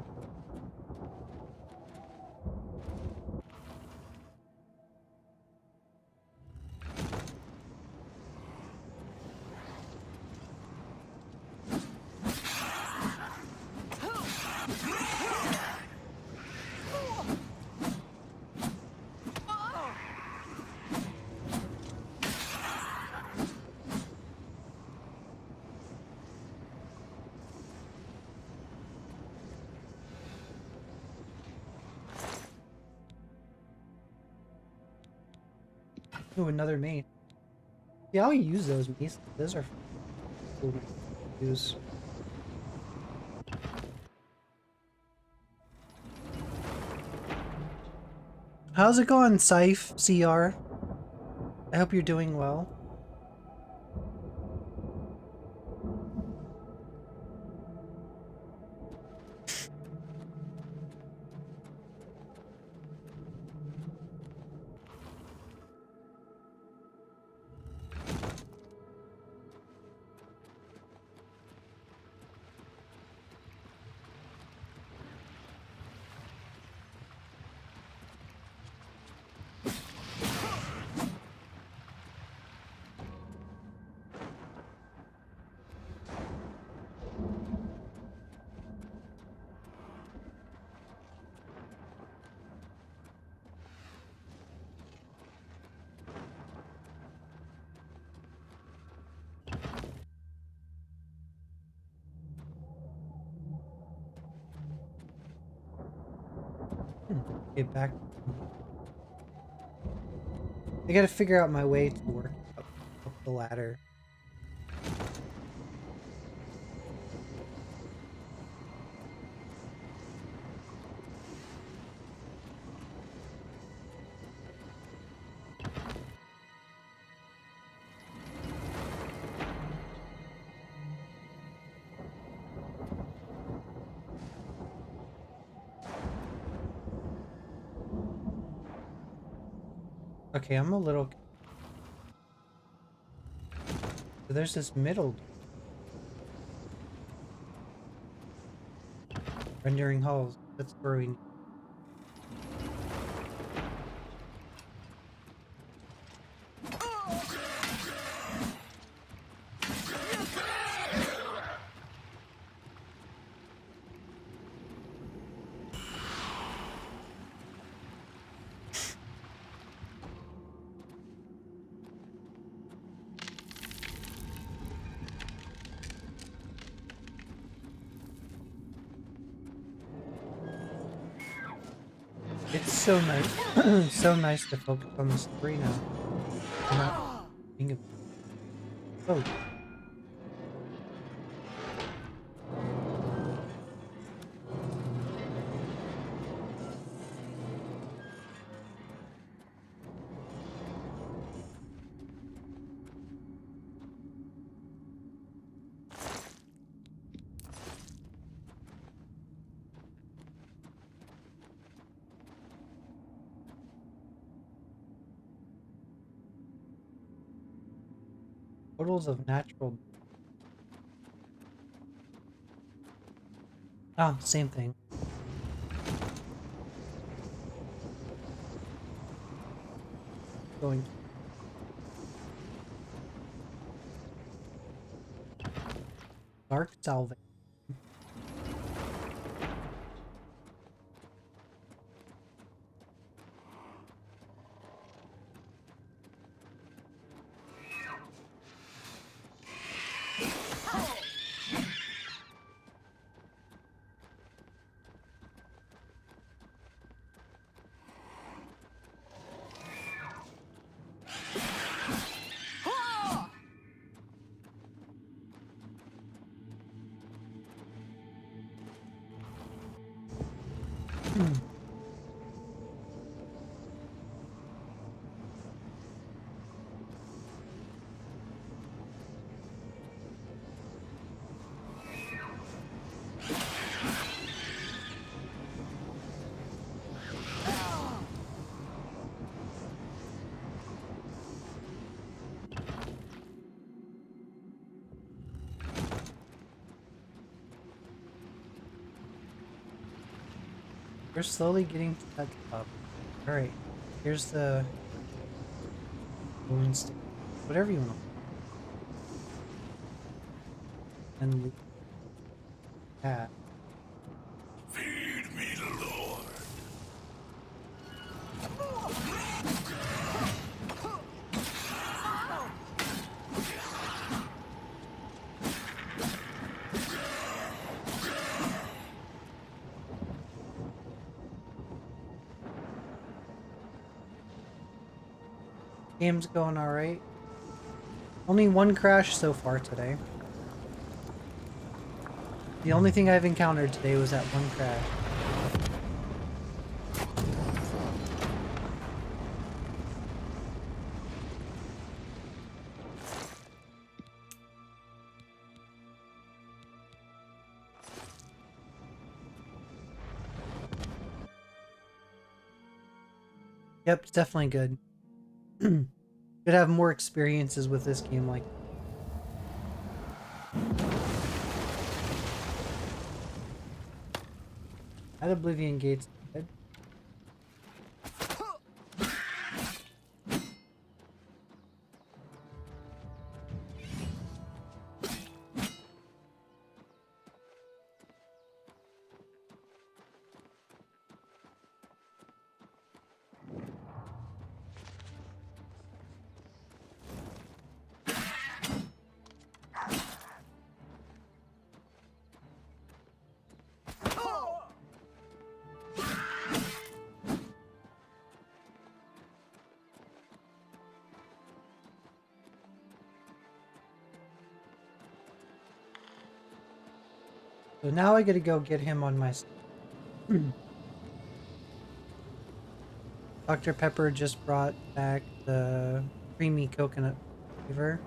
Ooh, another main. Yeah, I'll use those mace. Those are cool to use. How's it going, Scythe CR? I hope you're doing well. get back. I gotta figure out my way to work up the ladder. Okay, I'm a little... There's this middle... Rendering halls. That's where we... It's so nice, so nice to focus on the story now. I'm not thinking of... Oh. Totals of natural... Ah, same thing. Going... Dark salvage. We're slowly getting to that top. Alright, here's the balloon stick. Whatever you want. And that. Feed me, Lord. Game's going alright. Only one crash so far today. The only thing I've encountered today was that one crash. Yep, it's definitely good. Could have more experiences with this game like that Oblivion gate's dead. So now I gotta go get him on my... Dr. Pepper just brought back the creamy coconut flavor.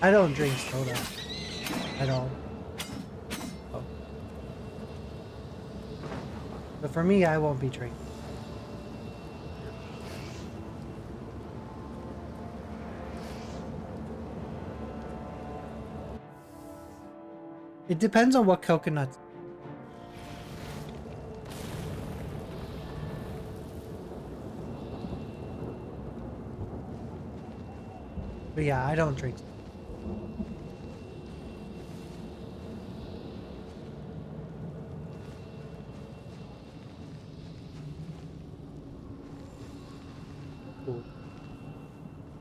I don't drink soda at all. Oh. But for me, I won't be drinking. It depends on what coconuts. But yeah, I don't drink. Cool.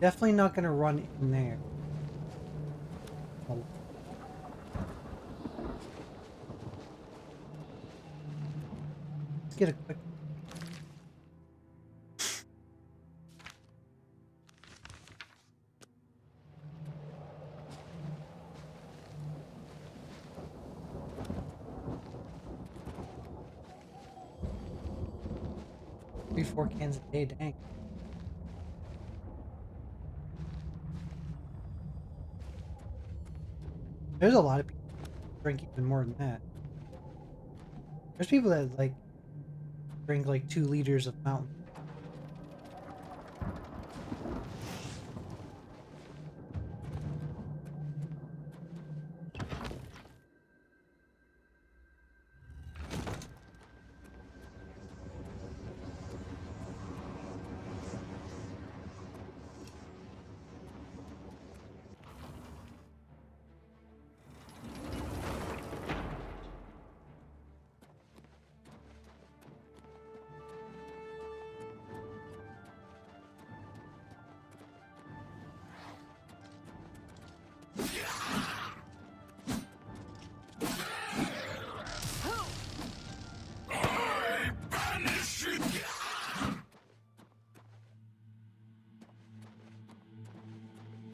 Definitely not gonna run in there. Oh. Let's get a quick. Three, 4 cans a day, dang. There's a lot of people who drink even more than that. There's people that like drink like 2 liters of Mountain.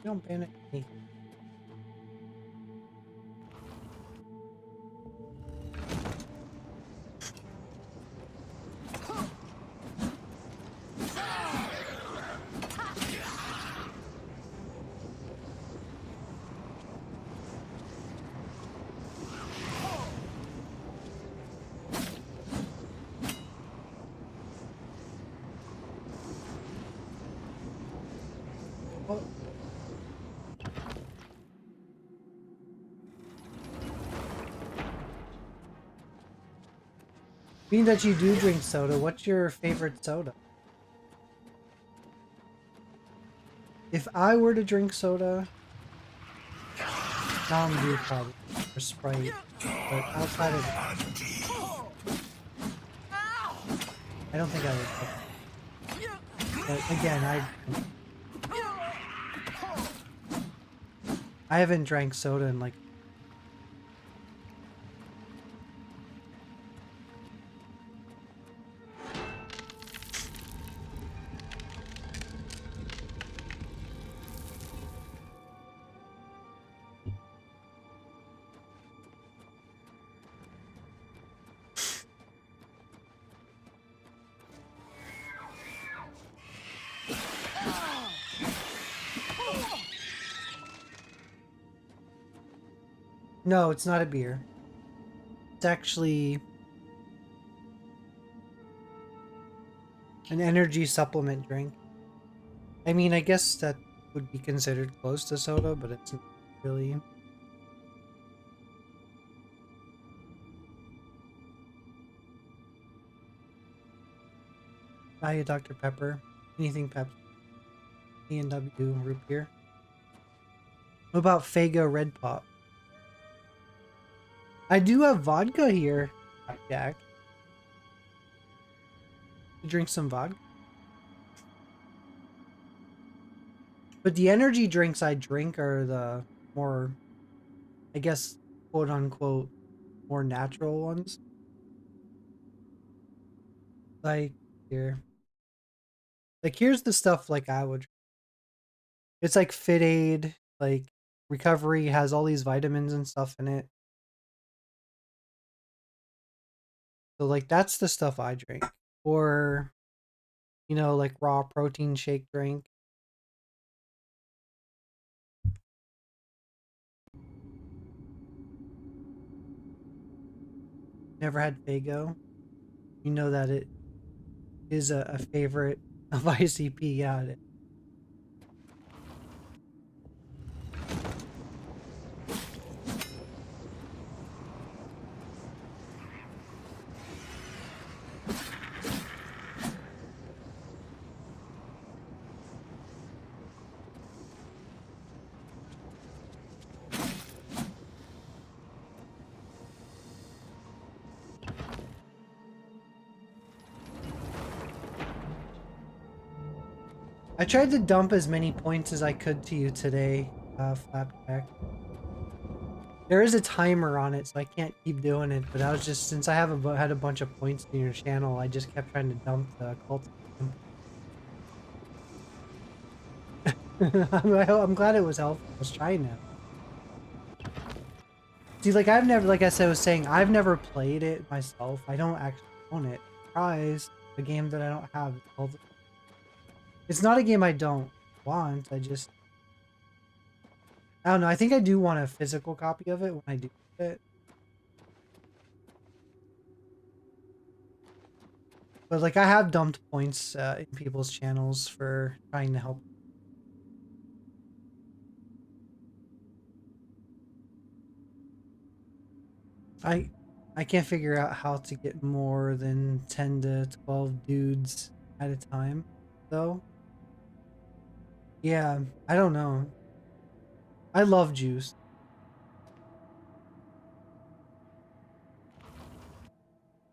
Don't panic me. Oh. Being that you do drink soda, what's your favorite soda? If I were to drink soda, Mountain Dew probably, or Sprite, but outside of I don't think I would. But again, I haven't drank soda in like. No, it's not a beer. It's actually an energy supplement drink. I mean, I guess that would be considered close to soda, but it's not really. Hiya, Dr. Pepper. Anything Pepsi? E&W root beer. What about Fago Red Pop? I do have vodka here, Jack. You drink some vodka? But the energy drinks I drink are the more, I guess, quote unquote, more natural ones. Like here. Like here's the stuff like I would. It's like Fit Aid, like recovery has all these vitamins and stuff in it. So like that's the stuff I drink. Or you know, like raw protein shake drink. Never had Fago. You know that it is a favorite of ICP. Yeah, it is. I tried to dump as many points as I could to you today, Flapjack. There is a timer on it, so I can't keep doing it, but I was just, since I had a bunch of points in your channel, I just kept trying to dump the cult. I'm glad it was helpful. I was trying to. See, like, I've never, like I said, I was saying, I've never played it myself. I don't actually own it. Surprise, a game that I don't have. It's not a game I don't want, I don't know, I think I do want a physical copy of it when I do it. But, like, I have dumped points in people's channels for trying to help. I can't figure out how to get more than 10 to 12 dudes at a time, though. Yeah, I don't know. I love juice.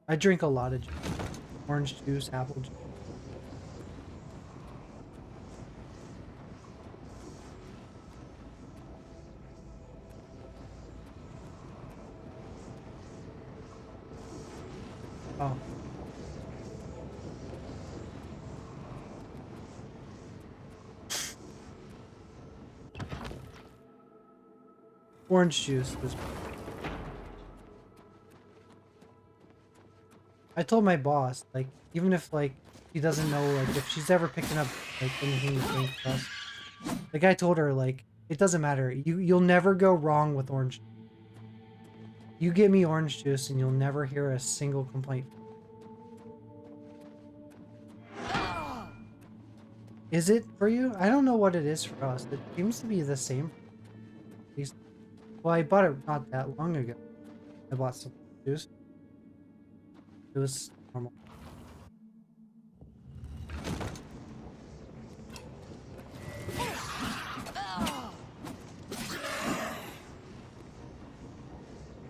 I drink a lot of juice. Orange juice, apple juice. Oh. Orange juice was... I told my boss, like, even if, like, she doesn't know, like, if she's ever picking up, like, anything to drink for us. Like, I told her, like, it doesn't matter. You'll never go wrong with orange juice. You get me orange juice and you'll never hear a single complaint. Is it for you? I don't know what it is for us. It seems to be the same. At least, well, I bought it not that long ago. I bought some juice. It was normal.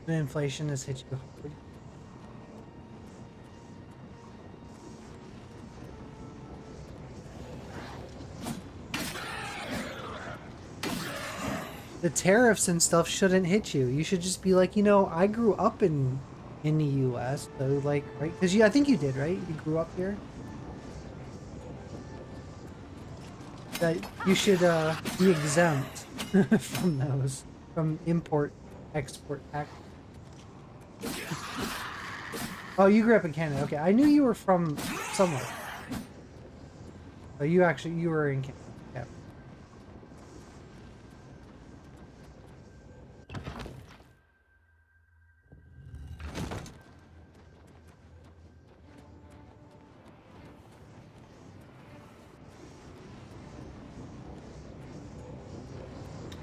The inflation has hit you hard. The tariffs and stuff shouldn't hit you. You should just be like, you know, I grew up in the U.S., so like, right? Because I think you did, right? You grew up here. That you should be exempt from those, from import-export tax. Oh, you grew up in Canada. Okay, I knew you were from somewhere. Oh, you were in Canada. Yeah.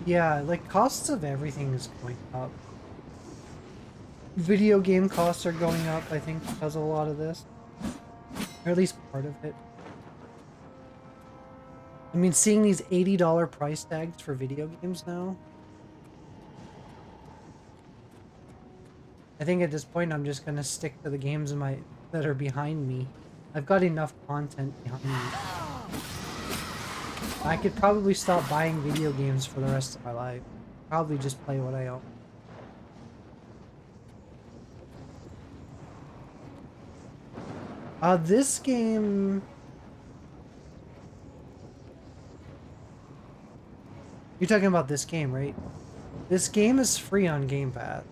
Yeah, like, costs of everything is going up. Video game costs are going up, I think, because of a lot of this. Or at least part of it. I mean, seeing these $80 price tags for video games now. I think at this point I'm just gonna stick to the games that are behind me. I've got enough content behind me. I could probably stop buying video games for the rest of my life. Probably just play what I own. This game... You're talking about this game, right? This game is free on Game Pass.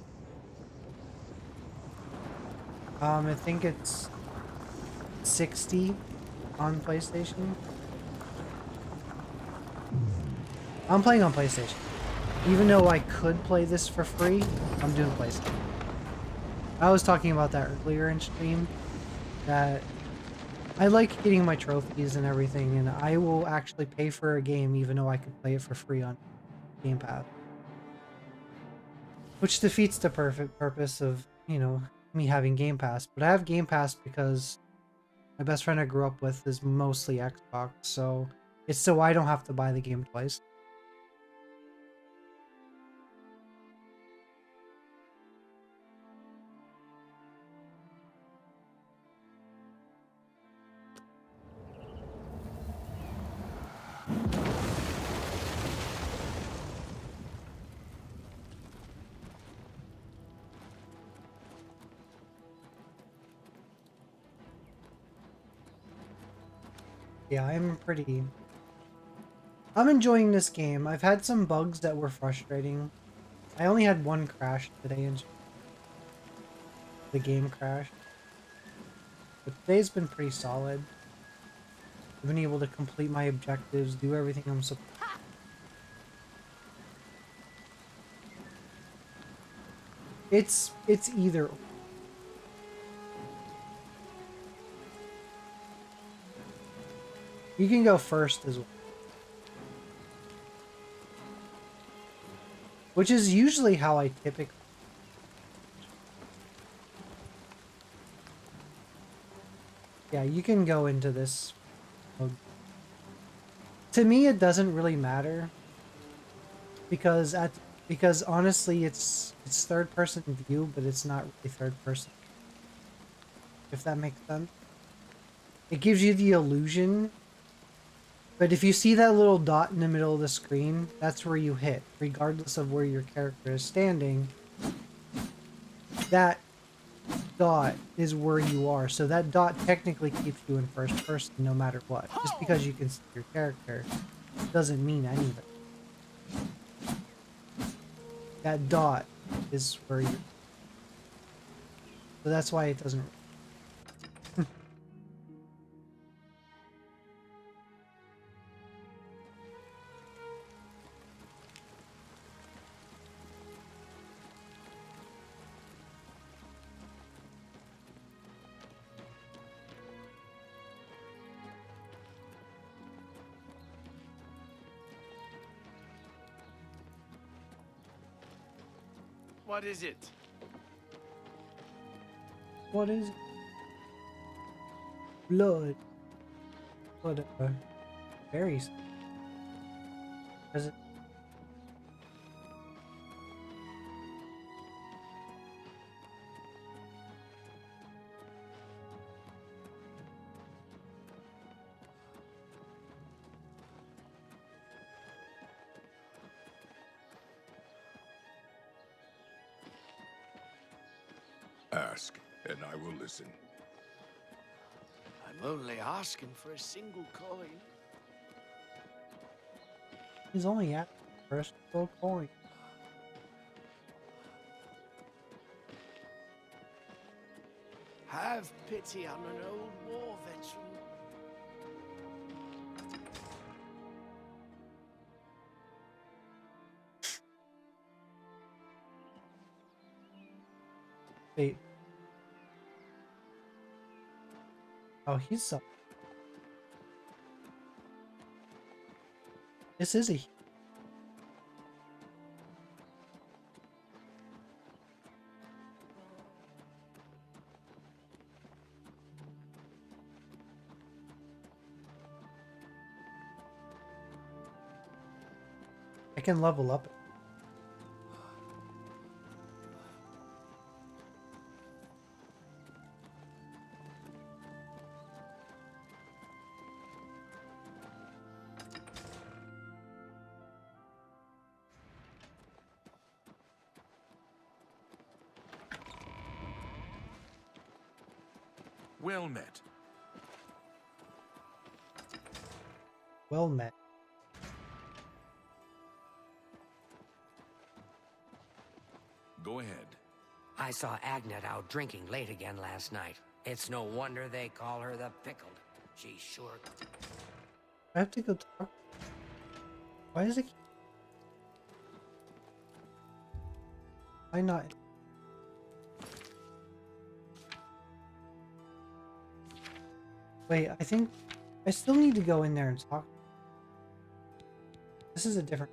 I think it's 60 on PlayStation. I'm playing on PlayStation. Even though I could play this for free, I'm doing PlayStation. I was talking about that earlier in stream, that I like getting my trophies and everything, and I will actually pay for a game even though I could play it for free on Game Pass. Which defeats the perfect purpose of, you know, me having Game Pass. But I have Game Pass because my best friend I grew up with is mostly Xbox, so it's so I don't have to buy the game twice. Yeah, I'm enjoying this game. I've had some bugs that were frustrating. I only had one crash today, and the game crashed. But today's been pretty solid. I've been able to complete my objectives, do everything I'm supposed to. It's either. You can go first as well. Which is usually how I typically... Yeah, you can go into this mode. To me, it doesn't really matter. Because honestly, it's third-person view, but it's not really third-person. If that makes sense. It gives you the illusion. But if you see that little dot in the middle of the screen, that's where you hit, regardless of where your character is standing. That dot is where you are, so that dot technically keeps you in first person no matter what. Just because you can see your character doesn't mean anything. That dot is where you... So that's why it doesn't... What is it? What is it? Blood. Whatever. Berries. Does it? Ask, and I will listen. I'm only asking for a single coin. He's only at first gold coin. Have pity on an old war veteran. Wait. Oh, he's so... This is a... I can level up. Well met. well met. Go ahead. I saw Agnet out drinking late again last night. It's no wonder they call her the Pickled. She's sure... I have to go talk. Why is it? Why not? Wait, I think I still need to go in there and talk. This is a different.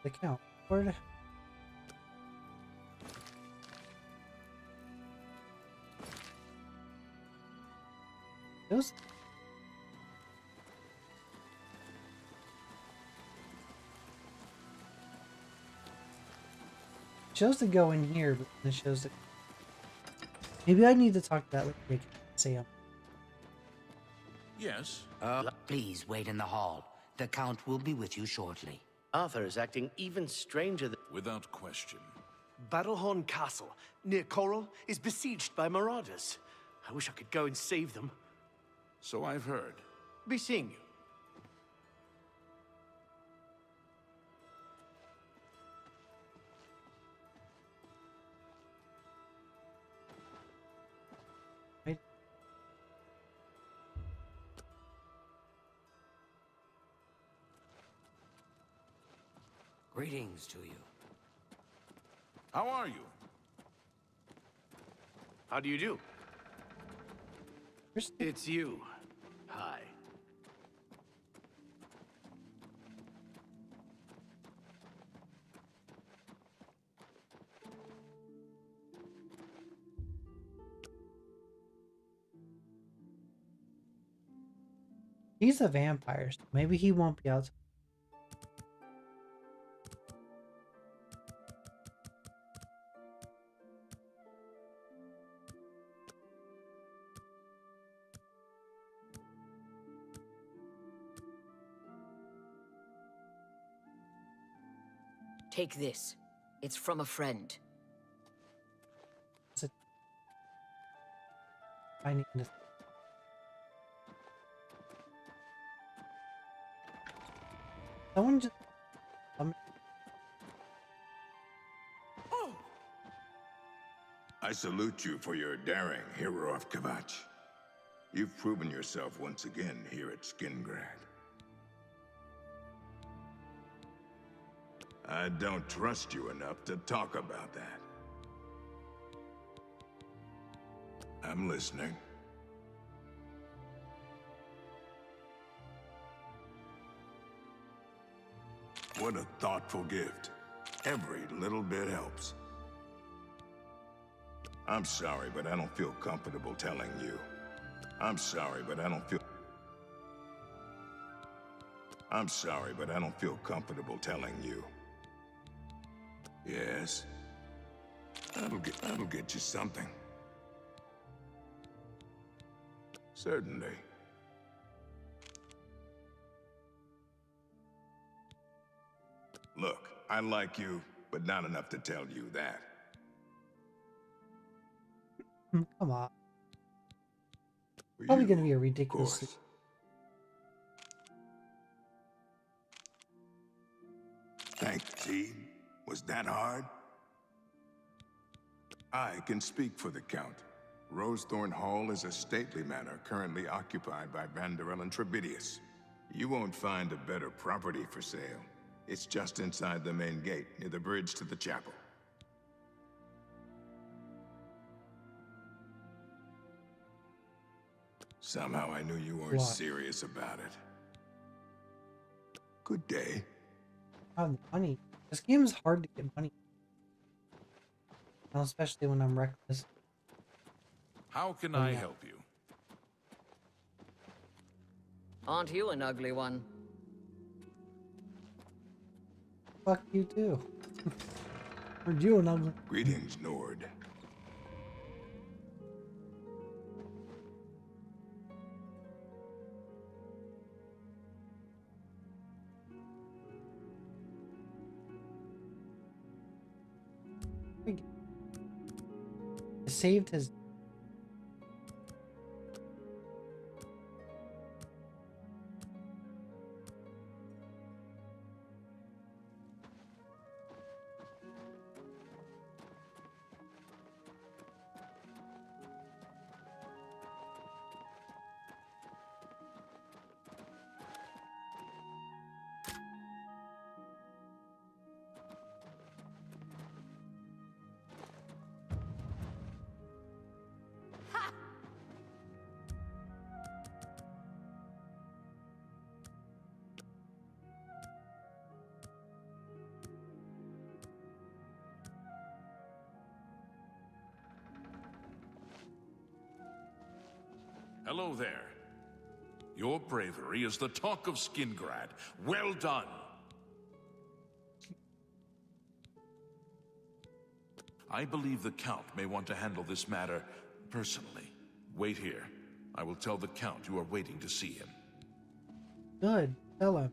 The count. Where the... Those... It shows to go in here, but then it shows that... Maybe I need to talk to that lady. Sam. Yes. Please wait in the hall. The Count will be with you shortly. Arthur is acting even stranger than... Without question. Battlehorn Castle, near Coral, is besieged by marauders. I wish I could go and save them. So I've heard. Be seeing you. Greetings to you. How are you? How do you do? It's you. Hi. He's a vampire, so maybe he won't be out. Take this. It's from a friend. I need this. Someone just... I salute you for your daring, hero of Kvatch. You've proven yourself once again here at Skingrad. I don't trust you enough to talk about that. I'm listening. What a thoughtful gift. Every little bit helps. I'm sorry, but I don't feel comfortable telling you. I'm sorry, but I don't feel... I'm sorry, but I don't feel comfortable telling you. Yes? I'll get you something. Certainly. Look, I like you, but not enough to tell you that. Come on. Probably going to be a ridiculous... Thanks, T. Was that hard? I can speak for the Count. Rosethorn Hall is a stately manor currently occupied by Vanderell and Trebidius. You won't find a better property for sale. It's just inside the main gate, near the bridge to the chapel. Somehow I knew you weren't serious about it. Good day. Money. This game is hard to get money. Well, especially when I'm reckless. How can I help you? Aren't you an ugly one? Fuck you too. Aren't you an ugly? Greetings, Nord. I saved his. Hello there. Your bravery is the talk of Skingrad. Well done. I believe the Count may want to handle this matter personally. Wait here. I will tell the Count you are waiting to see him. Good. Tell him.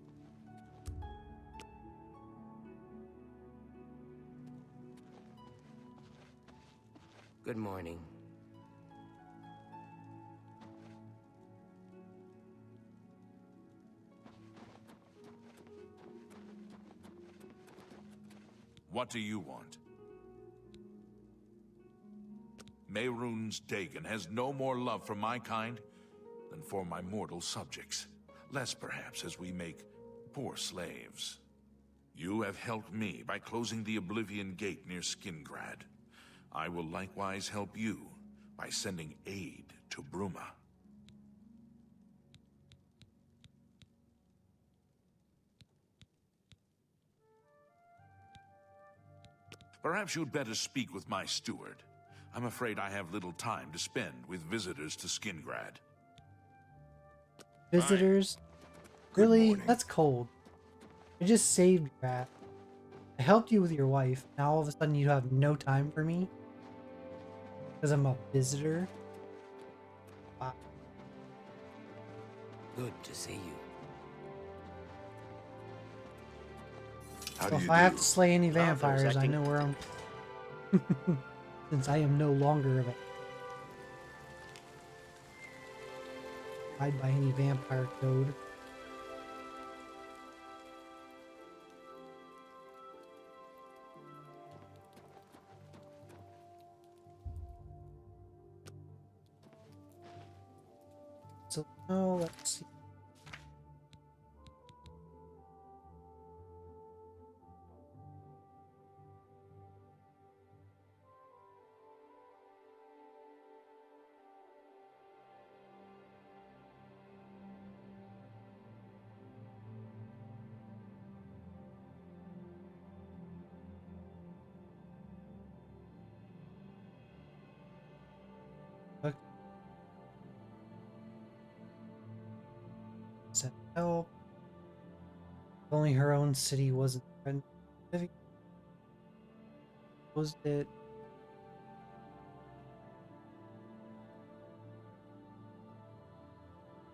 Good morning. What do you want? Mehrunes Dagon has no more love for my kind than for my mortal subjects. Less, perhaps, as we make poor slaves. You have helped me by closing the Oblivion Gate near Skingrad. I will likewise help you by sending aid to Bruma. Perhaps you'd better speak with my steward. I'm afraid I have little time to spend with visitors to Skingrad. Visitors? Really? That's cold. I just saved your ass. I helped you with your wife. Now all of a sudden you have no time for me? Because I'm a visitor? Wow. Good to see you. So if I have to slay any vampires, I know where I'm... Since I am no longer of it. Abide by any vampire code. So now let's see. Okay. Send help. If only her own city wasn't threatened. Closed it.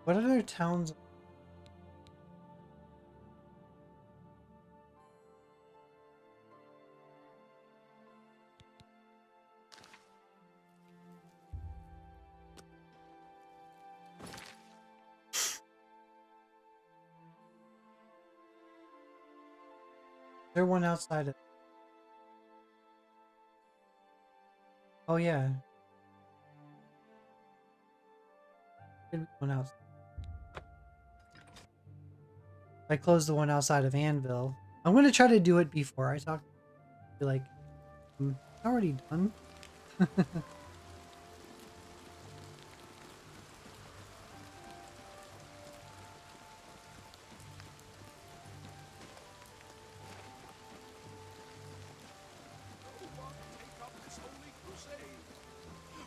What other towns? Is there one outside of... Oh yeah. Could be one outside. I closed the one outside of Anvil. I'm gonna try to do it before I talk. Be like, I'm already done.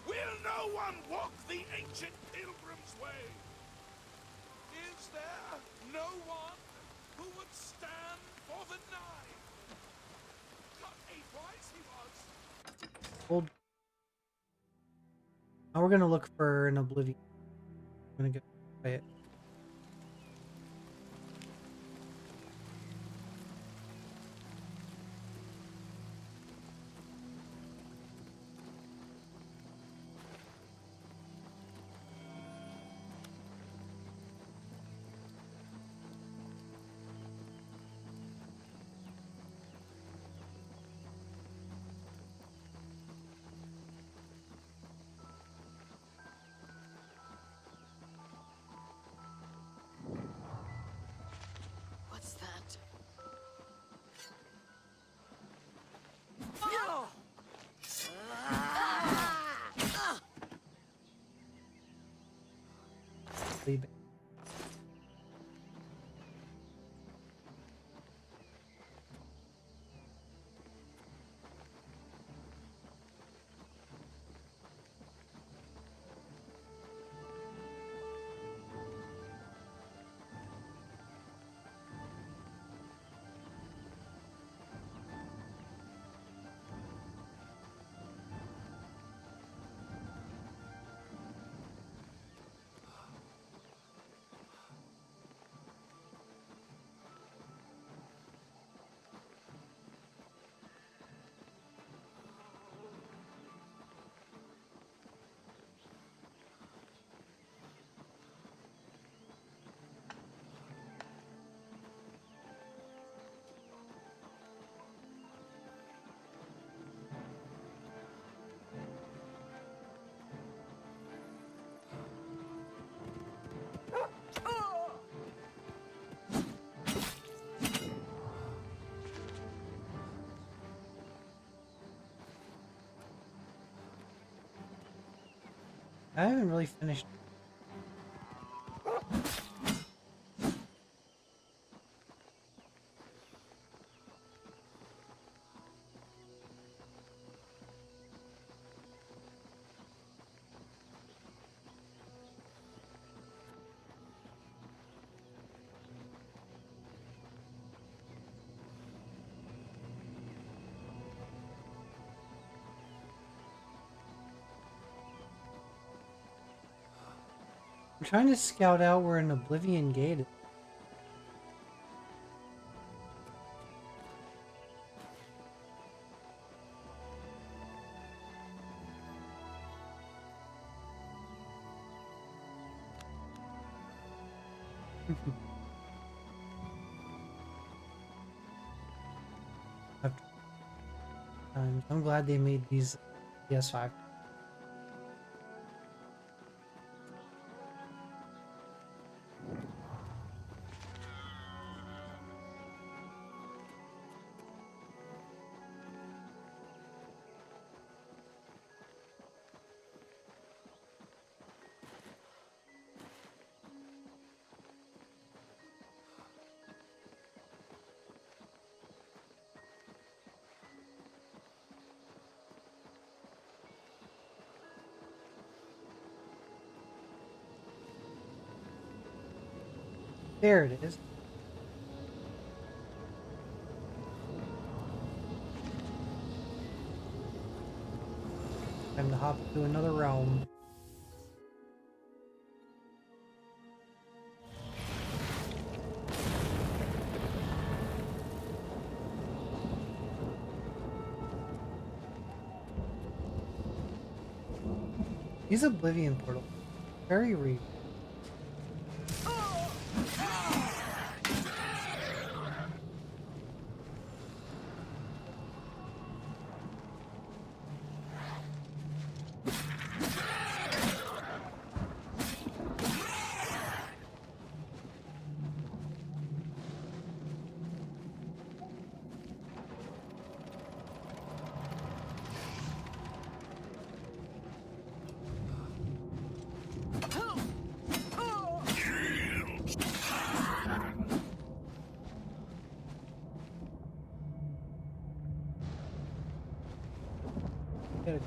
Will no one walk the ancient pilgrim's way? Is there no one who would stand for the knife? Cut ape-wise he was. Hold. Now we're gonna look for an Oblivion. I'm gonna go play it. monthly basis. I haven't really finished. I'm trying to scout out where an Oblivion gate is. I'm glad they made these PS5. There it is. Time to hop to another realm. These Oblivion portals, very real. Get it.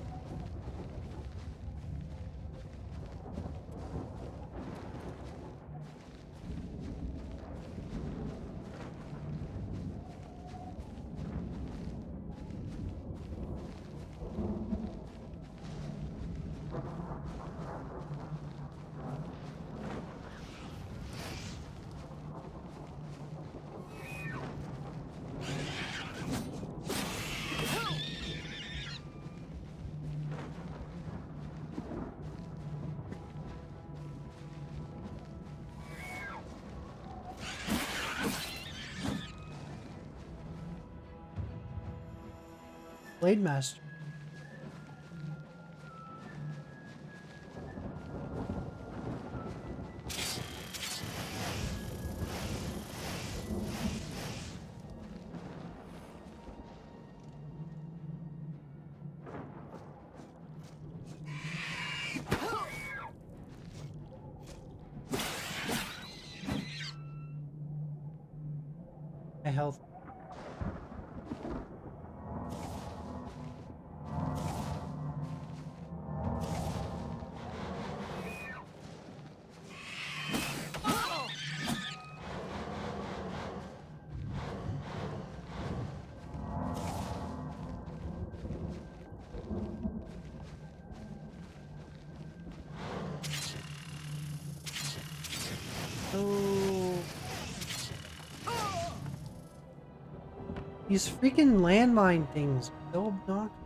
Blade Master. health. These freaking landmine things are so obnoxious.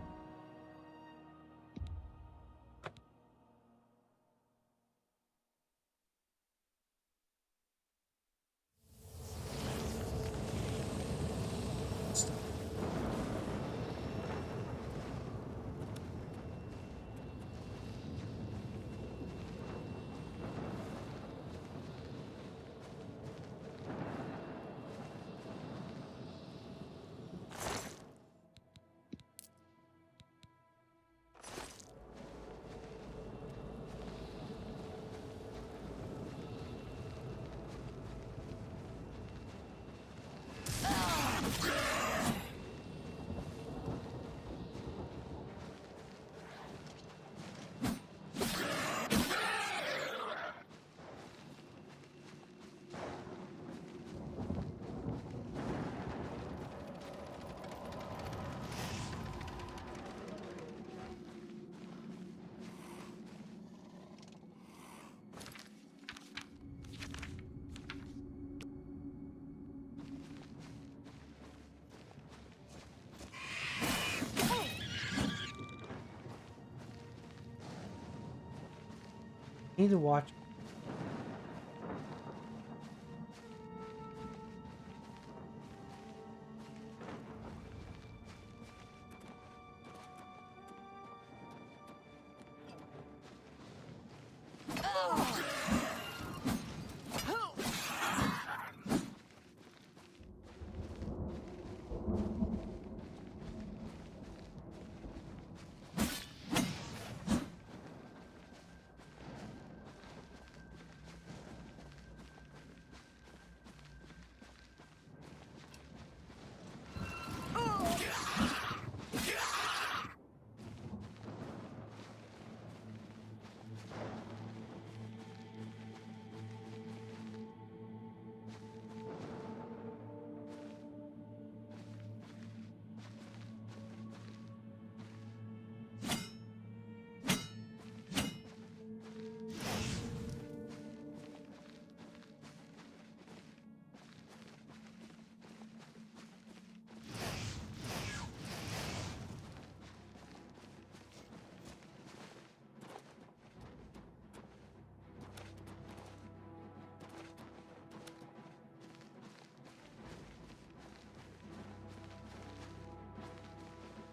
I need to watch.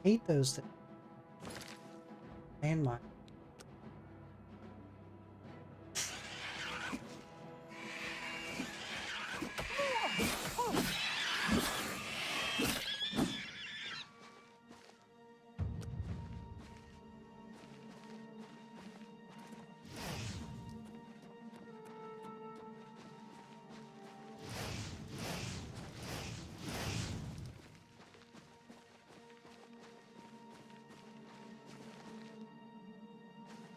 Hate those things. Landmine.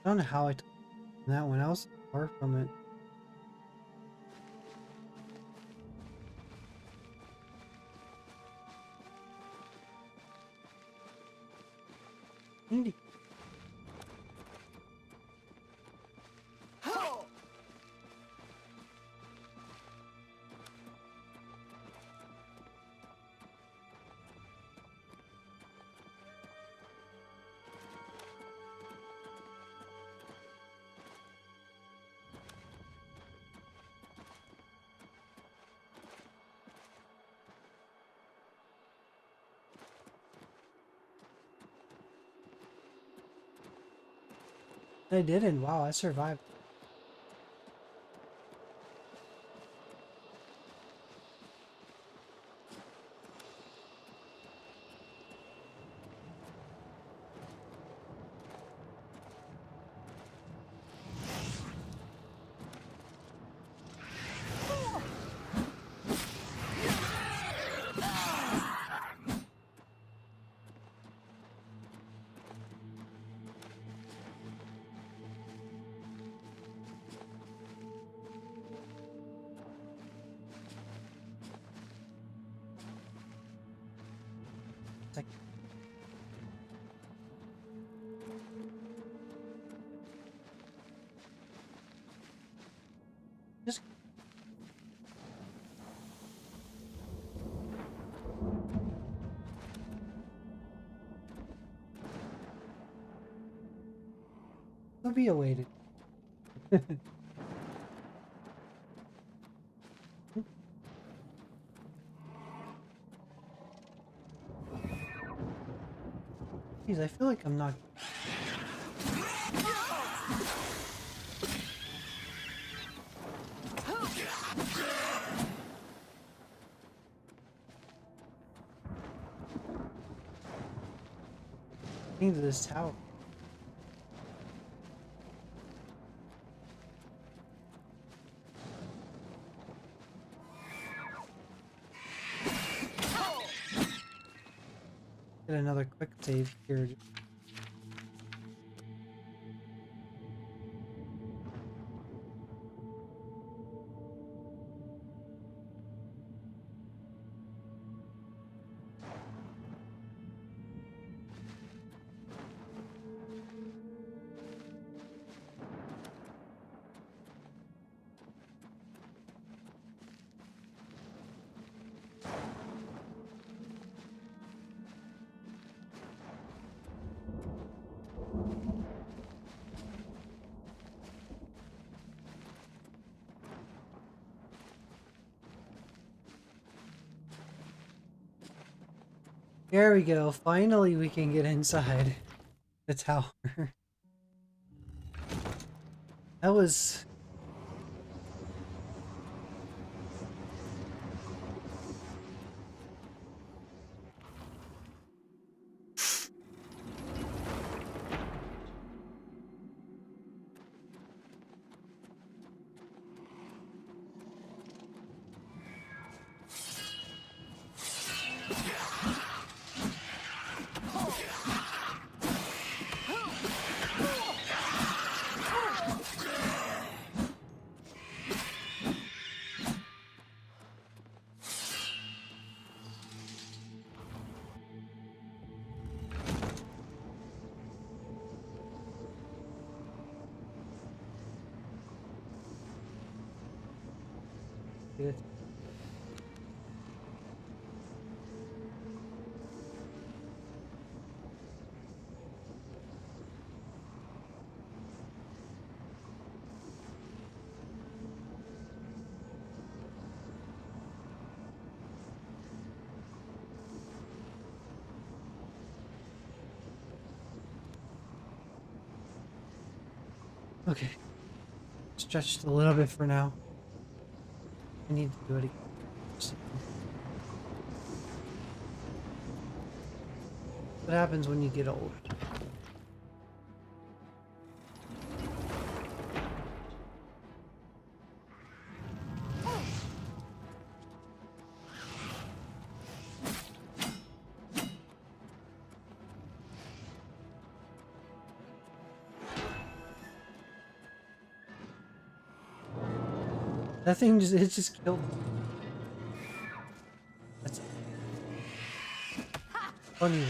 I don't know how I took that one. I was far from it. Indeed. I didn't. Wow, I survived. best I can. Just there'll be a way to. Jeez, I feel like I'm not. Into this tower. Get another quick save here. There we go. Finally, we can get inside the tower. That was... Good. Okay. Stretched a little bit for now. I need to do it again. What happens when you get old? That thing just, it just killed me. That's funny.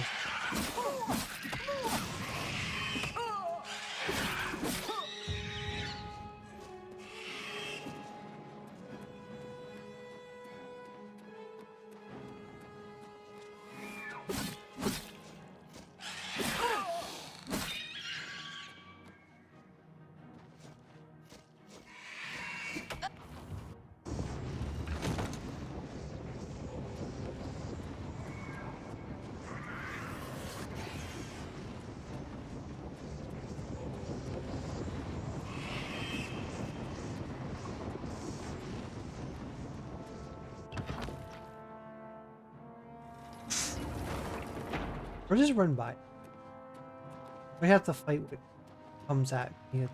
Or just run by. We have to fight what comes at me.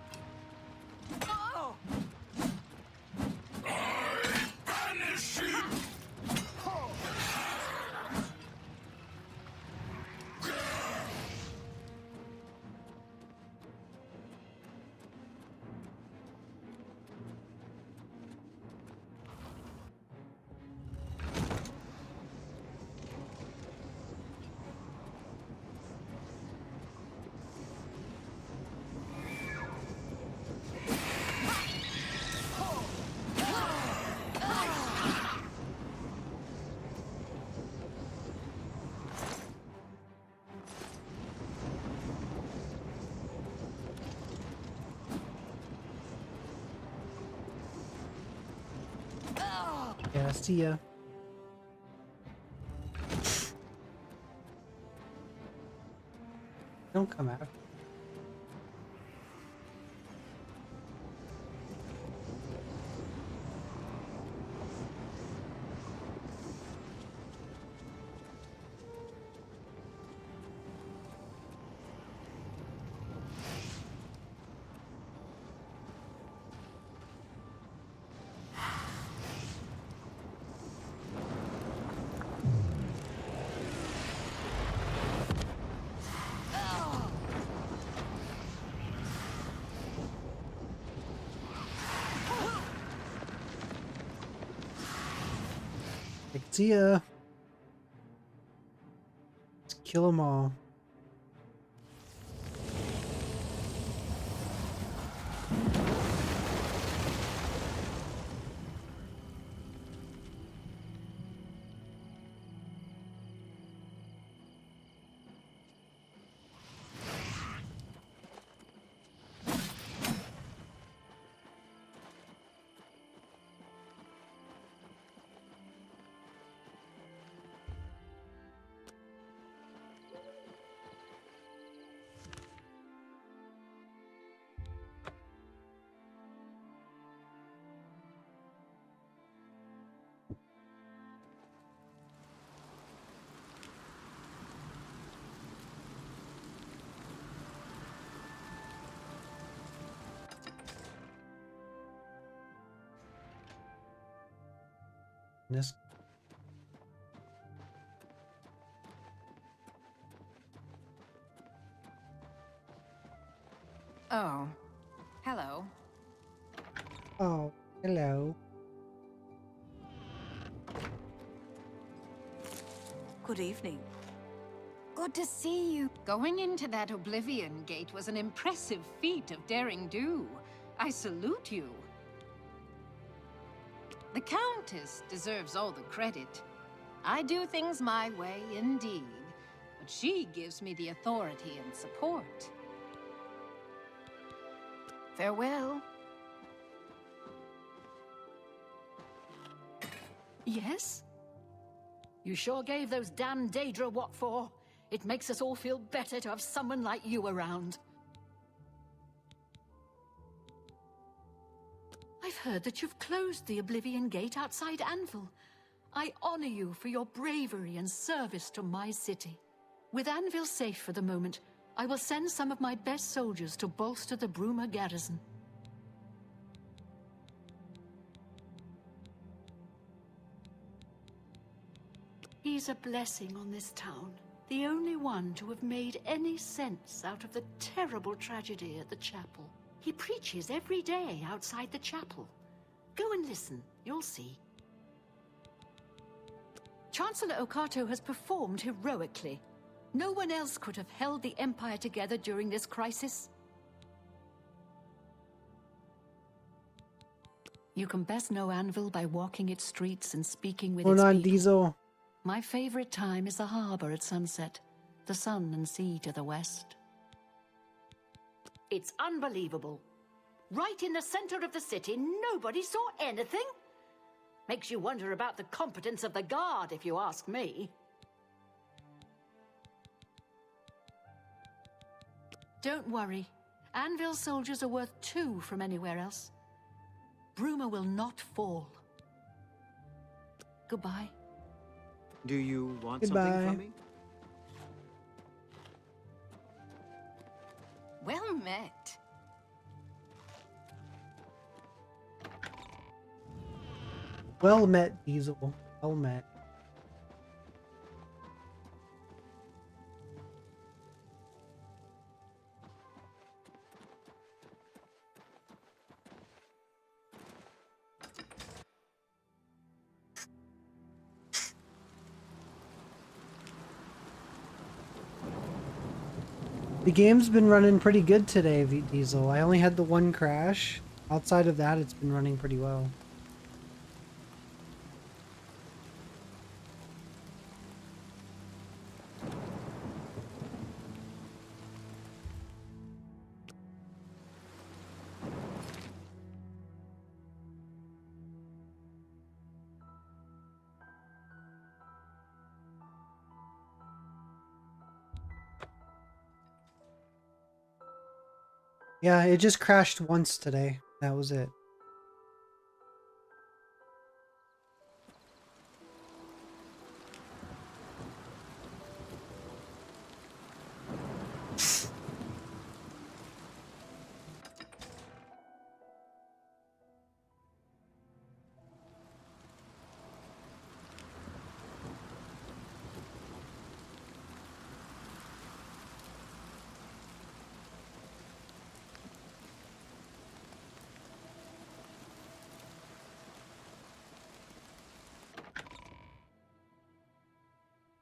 See ya. Don't come after. See ya. Let's kill them all. This. Oh, hello. Oh, hello. Good evening. Good to see you. Going into that Oblivion gate was an impressive feat of daring do. I salute you. The Countess deserves all the credit. I do things my way, indeed, but she gives me the authority and support. Farewell. Yes? You sure gave those damn Daedra what for. It makes us all feel better to have someone like you around. I've heard that you've closed the Oblivion Gate outside Anvil. I honor you for your bravery and service to my city. With Anvil safe for the moment, I will send some of my best soldiers to bolster the Bruma garrison. He's a blessing on this town, the only one to have made any sense out of the terrible tragedy at the chapel. He preaches every day outside the chapel. Go and listen, you'll see. Chancellor Okato has performed heroically. No one else could have held the Empire together during this crisis. You can best know Anvil by walking its streets and speaking with Hold its on, people. Diesel. My favorite time is the harbor at sunset, the sun and sea to the west. It's unbelievable. Right in the center of the city, nobody saw anything? Makes you wonder about the competence of the guard, if you ask me. Don't worry. Anvil's soldiers are worth 2 from anywhere else. Bruma will not fall. Goodbye. Do you want Goodbye. something from me? Well met. Well met, Diesel. Well met. The game's been running pretty good today, Diesel. I only had the one crash. Outside of that, it's been running pretty well. Yeah, it just crashed once today. That was it.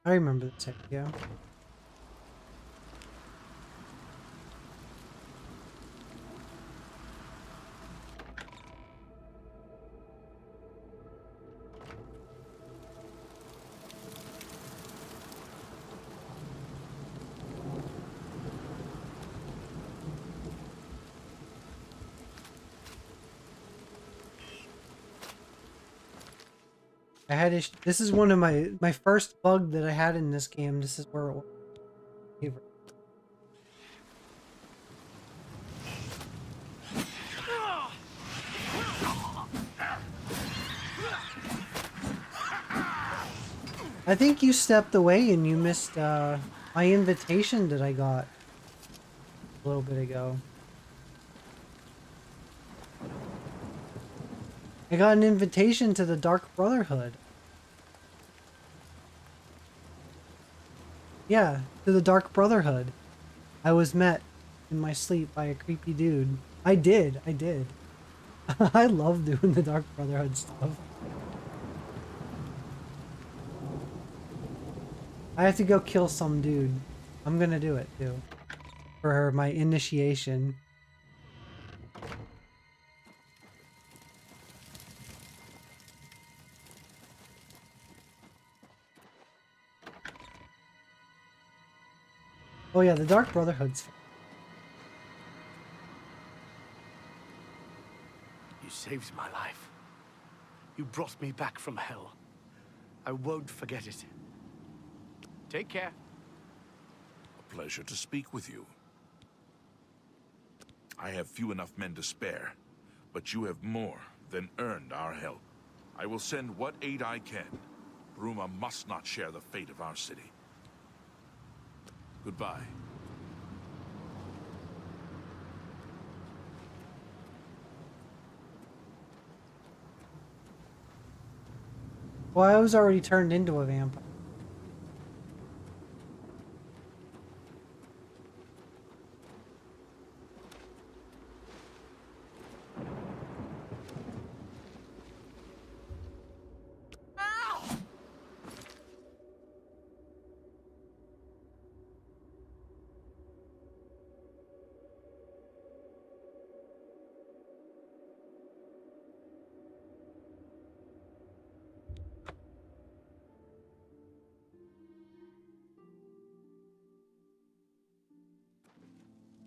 I remember this area. I had this is one of my first bug that I had in this game. This is where it was. I think you stepped away and you missed my invitation that I got a little bit ago. I got an invitation to the Dark Brotherhood. Yeah, to the Dark Brotherhood. I was met in my sleep by a creepy dude. I did. I love doing the Dark Brotherhood stuff. I have to go kill some dude. I'm gonna do it too. For my initiation. Oh yeah, the Dark Brotherhood's... You saved my life. You brought me back from hell. I won't forget it. Take care. A pleasure to speak with you. I have few enough men to spare, but you have more than earned our help. I will send what aid I can. Bruma must not share the fate of our city. Goodbye. Well, I was already turned into a vampire.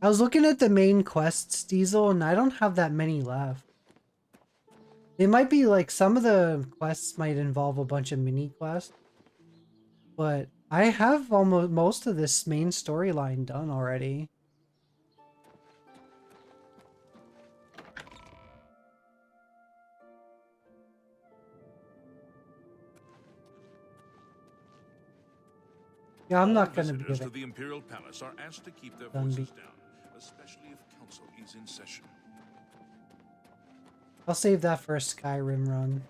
I was looking at the main quests, Diesel, and I don't have that many left. It might be like some of the quests might involve a bunch of mini quests, but I have almost most of this main storyline done already. Yeah, I'm not gonna be Visitors to giving the Imperial Palace are asked to keep their Done voices down, especially if Council is in session. I'll save that for a Skyrim run.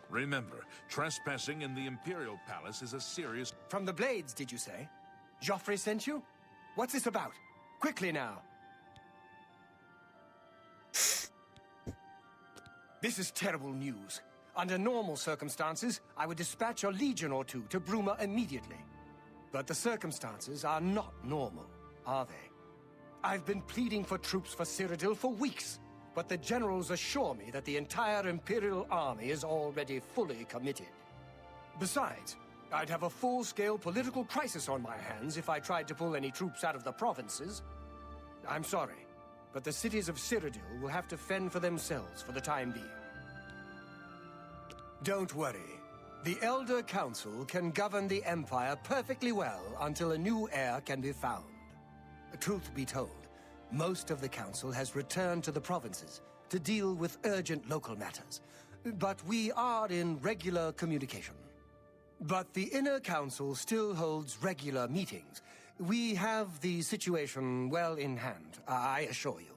Remember, trespassing in the Imperial Palace is a serious... From the Blades, did you say? Joffrey sent you? What's this about? Quickly now. This is terrible news. Under normal circumstances, I would dispatch a legion or two to Bruma immediately. But the circumstances are not normal, are they? I've been pleading for troops for Cyrodiil for weeks, but the generals assure me that the entire Imperial army is already fully committed. Besides, I'd have a full-scale political crisis on my hands if I tried to pull any troops out of the provinces. I'm sorry, but the cities of Cyrodiil will have to fend for themselves for the time being. Don't worry. The Elder Council can govern the Empire perfectly well until a new heir can be found. Truth be told, most of the Council has returned to the provinces to deal with urgent local matters, but we are in regular communication. But the Inner Council still holds regular meetings. We have the situation well in hand, I assure you.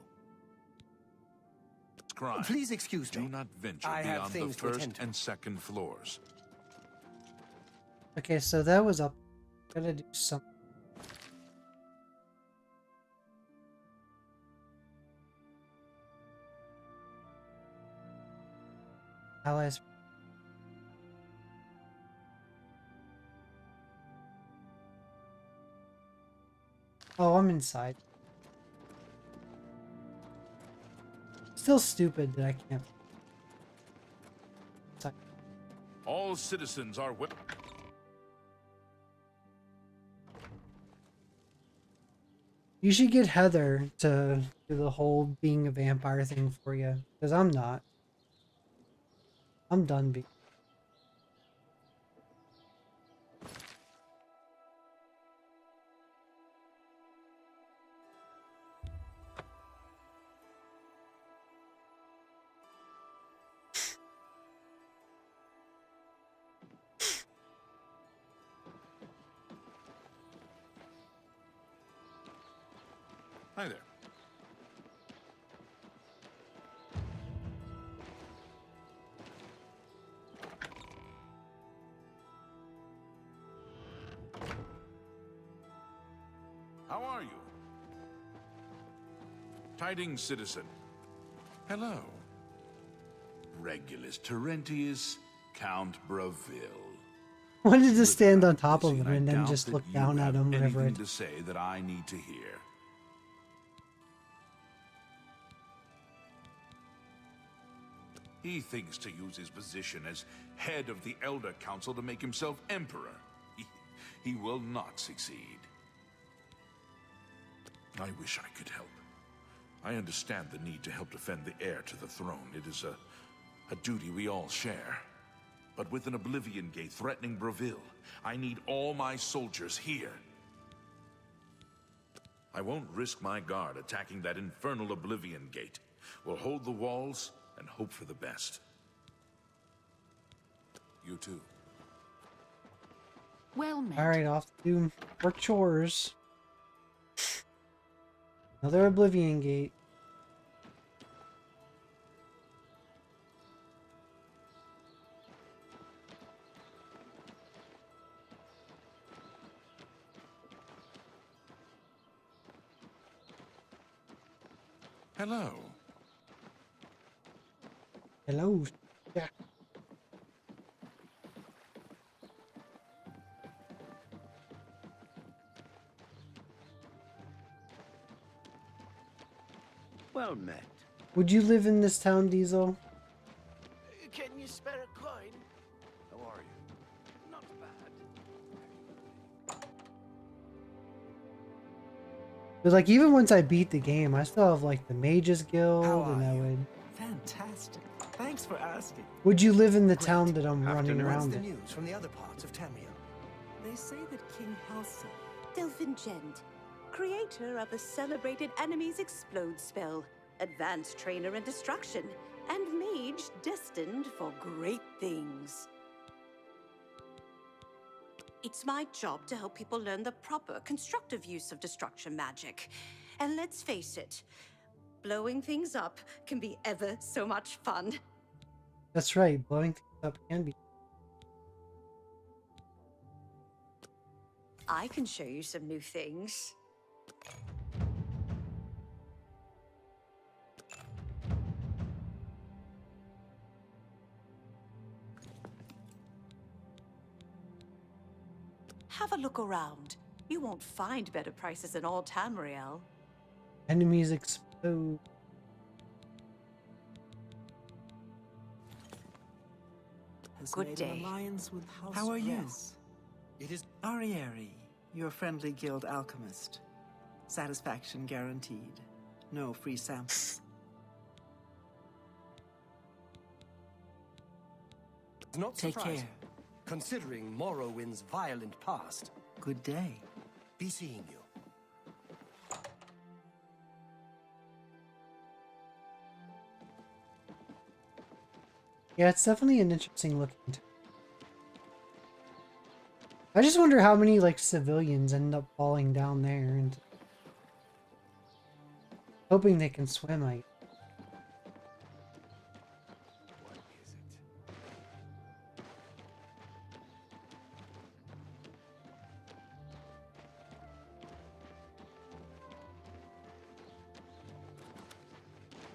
Scribe, Please excuse me. do not venture I have beyond the things to first attend to. and second floors. Okay, so that was up. Gotta do something. Allies. Oh, I'm inside. Still stupid that I can't. All citizens are welcome. You should get Heather to do the whole being a vampire thing for you, because I'm not. I'm done being. Hi there. How are you? Tidings, citizen. Hello. Regulus Terentius, Count Bravil. Wanted to stand on top of him I and then doubt just that look you down at have him whenever anything it. to say that I need to hear. He thinks to use his position as head of the Elder Council to make himself emperor. He will not succeed. I wish I could help. I understand the need to help defend the heir to the throne. It is a duty we all share. But with an Oblivion Gate threatening Bravil, I need all my soldiers here. I won't risk my guard attacking that infernal Oblivion Gate. We'll hold the walls and hope for the best. You too. Well met. Alright, off to do more chores. Another Oblivion Gate. Hello. Hello. Yeah. Well met. Would you live in this town, Diesel? Can you spare a coin? How are you? Not bad. But like, even once I beat the game, I still have like the Mages Guild, and I would. Fantastic. Thanks for asking. Would you live in the town that I'm running What's around the in? news from the other parts of Tamriel? They say that King Halsin, Delphingent, creator of the celebrated Enemies Explode spell, advanced trainer in destruction, and mage destined for great things. It's my job to help people learn the proper constructive use of destruction magic. And let's face it, blowing things up can be ever so much fun. That's right, blowing things up can be. I can show you some new things. Have a look around. You won't find better prices in all Tamriel. Enemies explode. has Good made day. an alliance with House How are you? Ress. It is Arieri, your friendly guild alchemist. Satisfaction guaranteed. No free samples. not Take surprising. care. considering Morrowind's violent past. Good day. Be seeing you. Yeah, it's definitely an interesting looking town. I just wonder how many like civilians end up falling down there and hoping they can swim.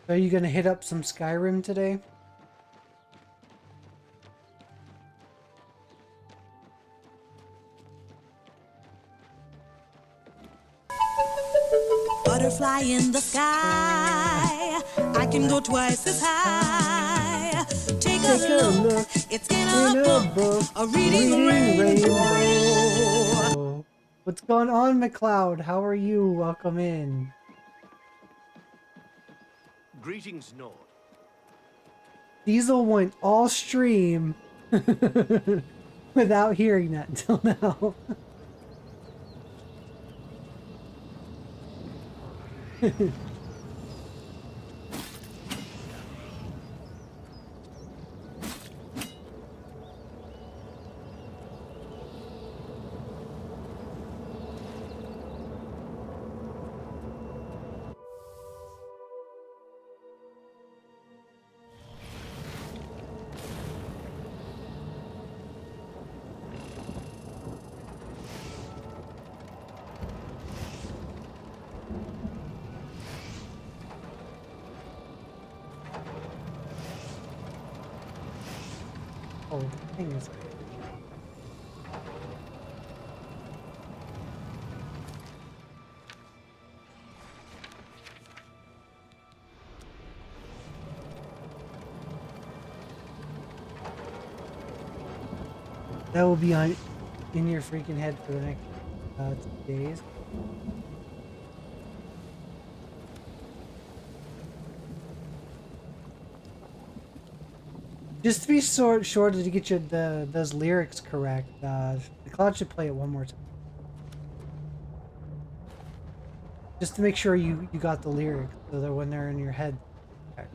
Are you gonna hit up some Skyrim today? Butterfly in the sky, I can go twice as high. Take a look, it's in a book, a reading rainbow. What's going on, McLeod? How are you? Welcome in. Greetings, Nord. Diesel went all stream without hearing that until now. Oh, thing is. That will be on in your freaking head for the next 2 days. Just to be sure to get you those lyrics correct, the cloud should play it one more time. Just to make sure you got the lyrics so that when they're in your head. Okay.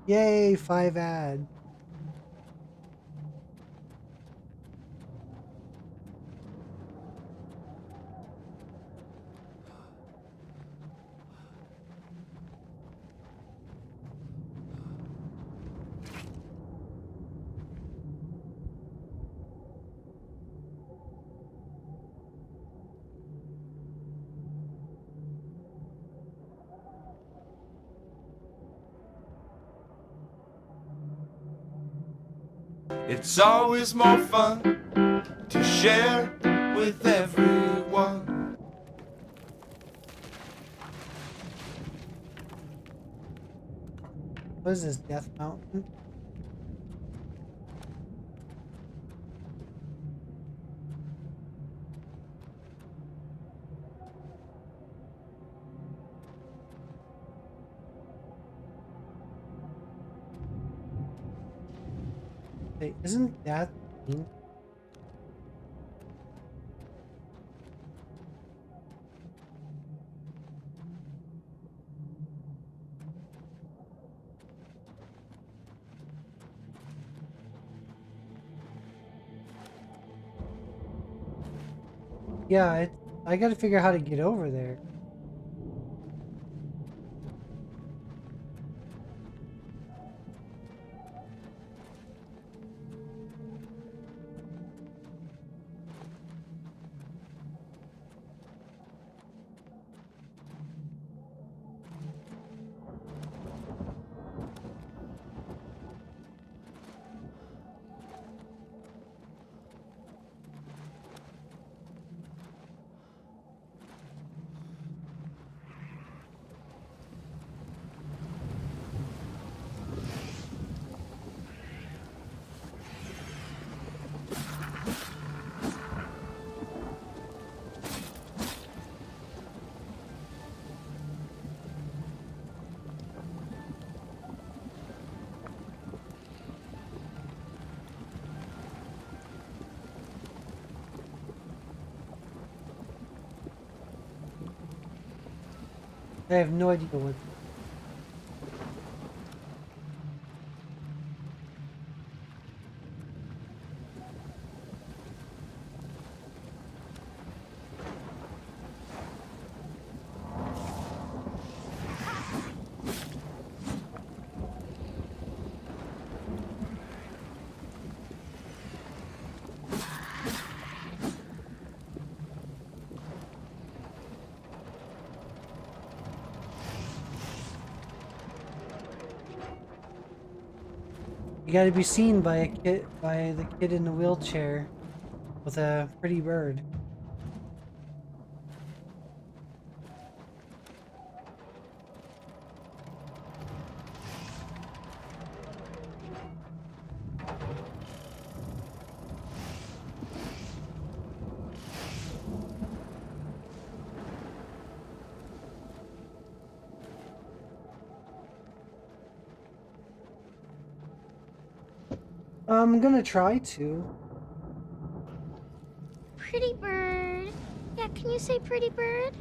Yay, 5 ad. It's always more fun to share with everyone. What is this, Death Mountain? Hey, isn't that mean? Yeah, I gotta figure out how to get over there. I have no idea what. You gotta be seen by the kid in the wheelchair with a pretty bird. I'm gonna try to. Pretty bird. Yeah, can you say pretty bird?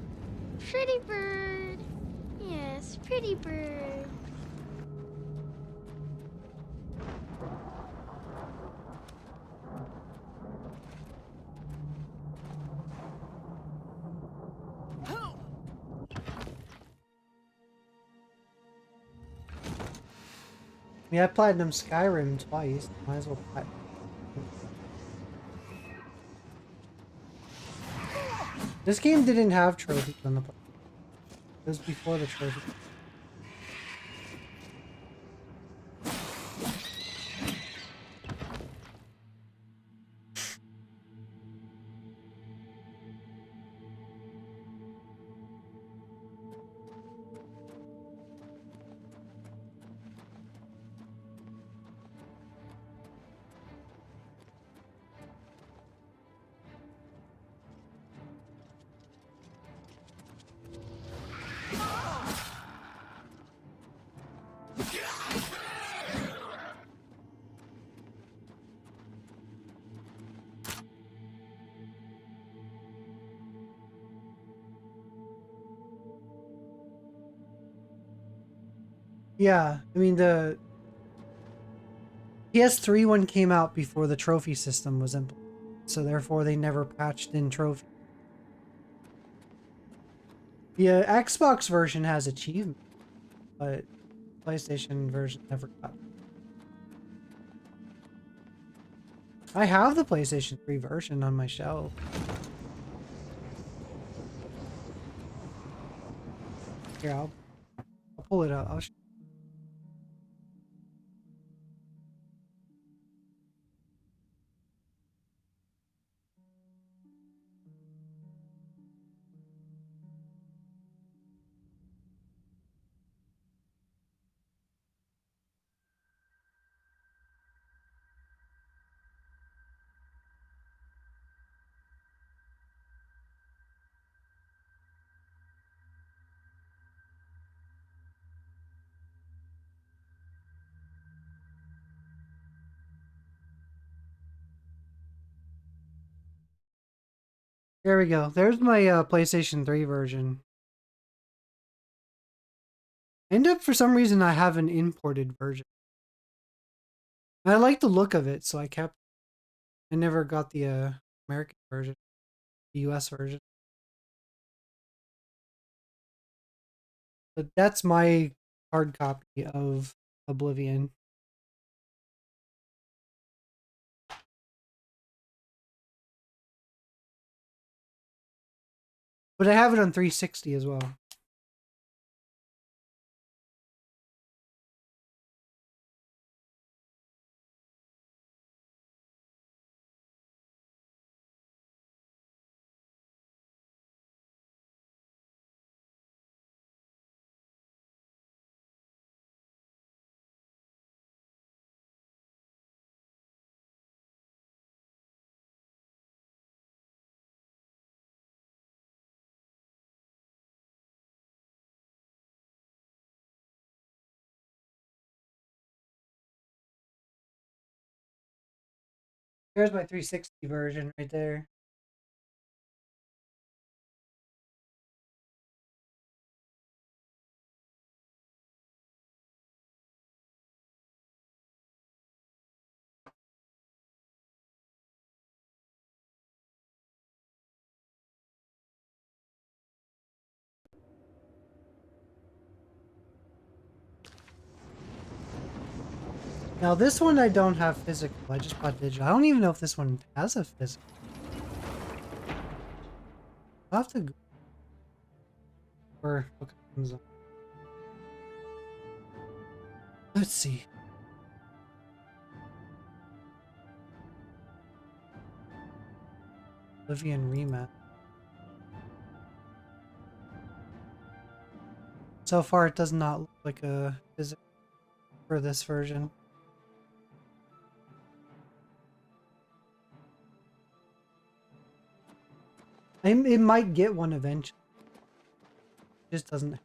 Pretty bird. Yes, pretty bird. I platinum Skyrim twice. Might as well platinum. This game didn't have trophies on the. It was before the trophy. Yeah, I mean the PS3 one came out before the trophy system was implemented, so therefore they never patched in trophy. The Xbox version has achievement, but PlayStation version never got. I have the PlayStation 3 version on my shelf. Here, I'll pull it up. I'll show. There we go. There's my PlayStation 3 version. For some reason, I have an imported version. I like the look of it, so I never got the American version. the US version. But that's my hard copy of Oblivion. But I have it on 360 as well. Here's my 360 version right there. Now this one I don't have physical, I just bought digital. I don't even know if this one has a physical. I'll have to go. Or look at Amazon. Let's see. Oblivion Remastered. So far it does not look like a physical for this version. It might get one eventually. It just doesn't.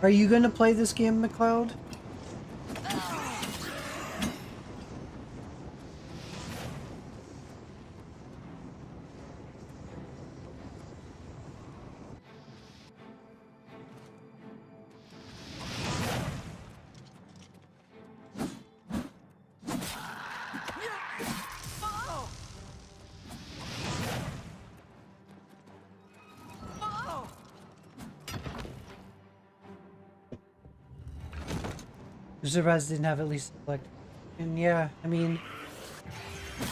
Are you gonna play this game, McLeod? I'm surprised it didn't have at least select. And yeah, I mean,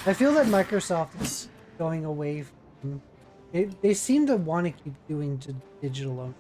I feel that Microsoft is going away from it. They seem to want to keep doing digital only.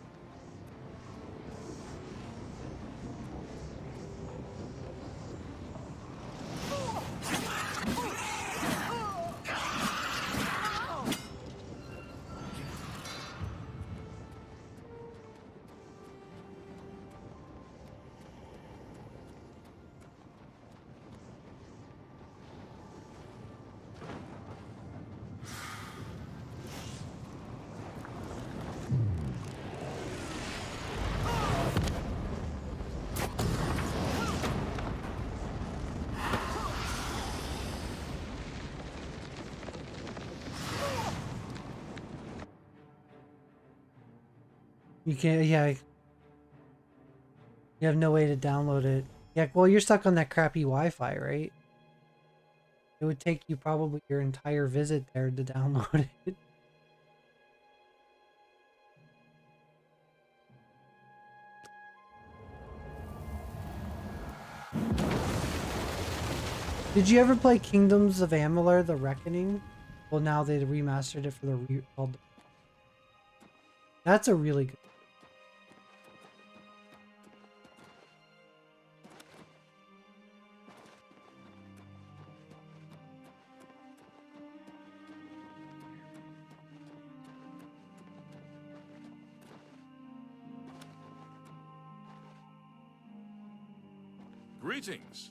You can't, yeah. You have no way to download it. Yeah, well, you're stuck on that crappy Wi-Fi, right? It would take you probably your entire visit there to download it. Did you ever play Kingdoms of Amalur: The Reckoning? Well, now they remastered it for the That's a really good. Greetings.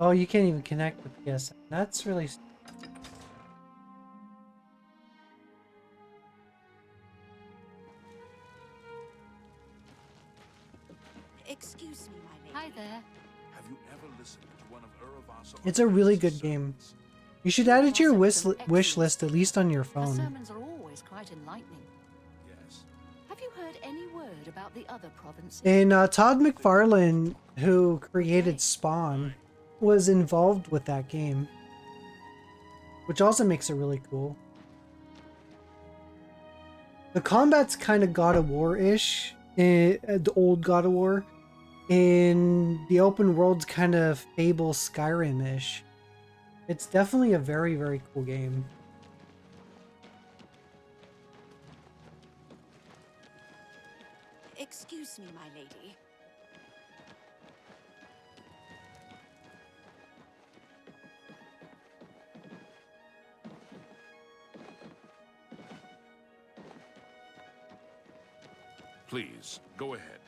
Oh, you can't even connect with PSN. That's really. Excuse me, my lady. Hi there. Have you ever listened to one of Uruvasa? It's a really good game. You should add it to your wish list, at least on your Our phone. sermons are always quite enlightening. Yes. Have you heard any word about the other provinces? And Todd McFarlane, who created Spawn, was involved with that game, which also makes it really cool. The combat's kind of God of War-ish, the old God of War, and the open world's kind of Fable Skyrim-ish. It's definitely a very, very cool game. Excuse me, my lady. Please, go ahead.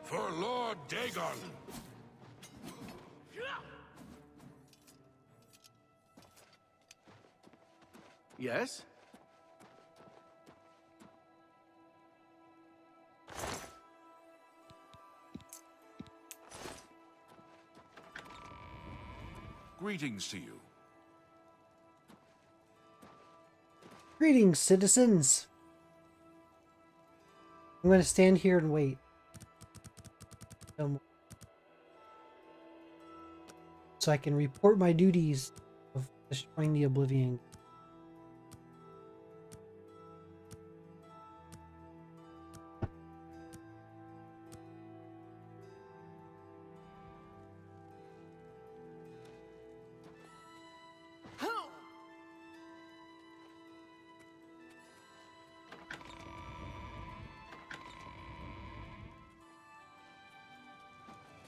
For Lord Dagon! Yes? Greetings to you. Greetings, citizens. I'm going to stand here and wait. So I can report my duties of destroying the Oblivion.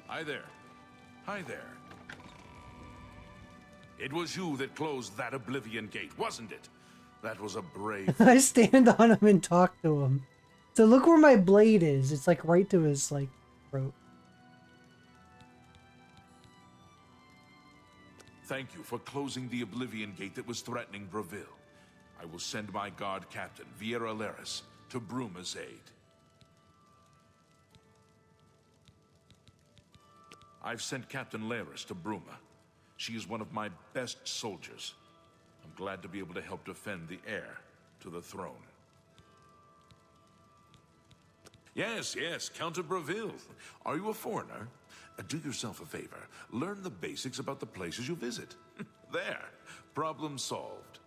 Hi there. Hi there. It was you that closed that Oblivion gate, wasn't it? That was a brave... I stand on him and talk to him. So look where my blade is. It's like right to his like throat. Thank you for closing the Oblivion gate that was threatening Breville. I will send my guard captain, Viera Laris, to Bruma's aid. I've sent Captain Laris to Bruma. She is one of my best soldiers. I'm glad to be able to help defend the heir to the throne. Yes, yes, Count of Breville. Are you a foreigner? Do yourself a favor. Learn the basics about the places you visit. There. Problem solved.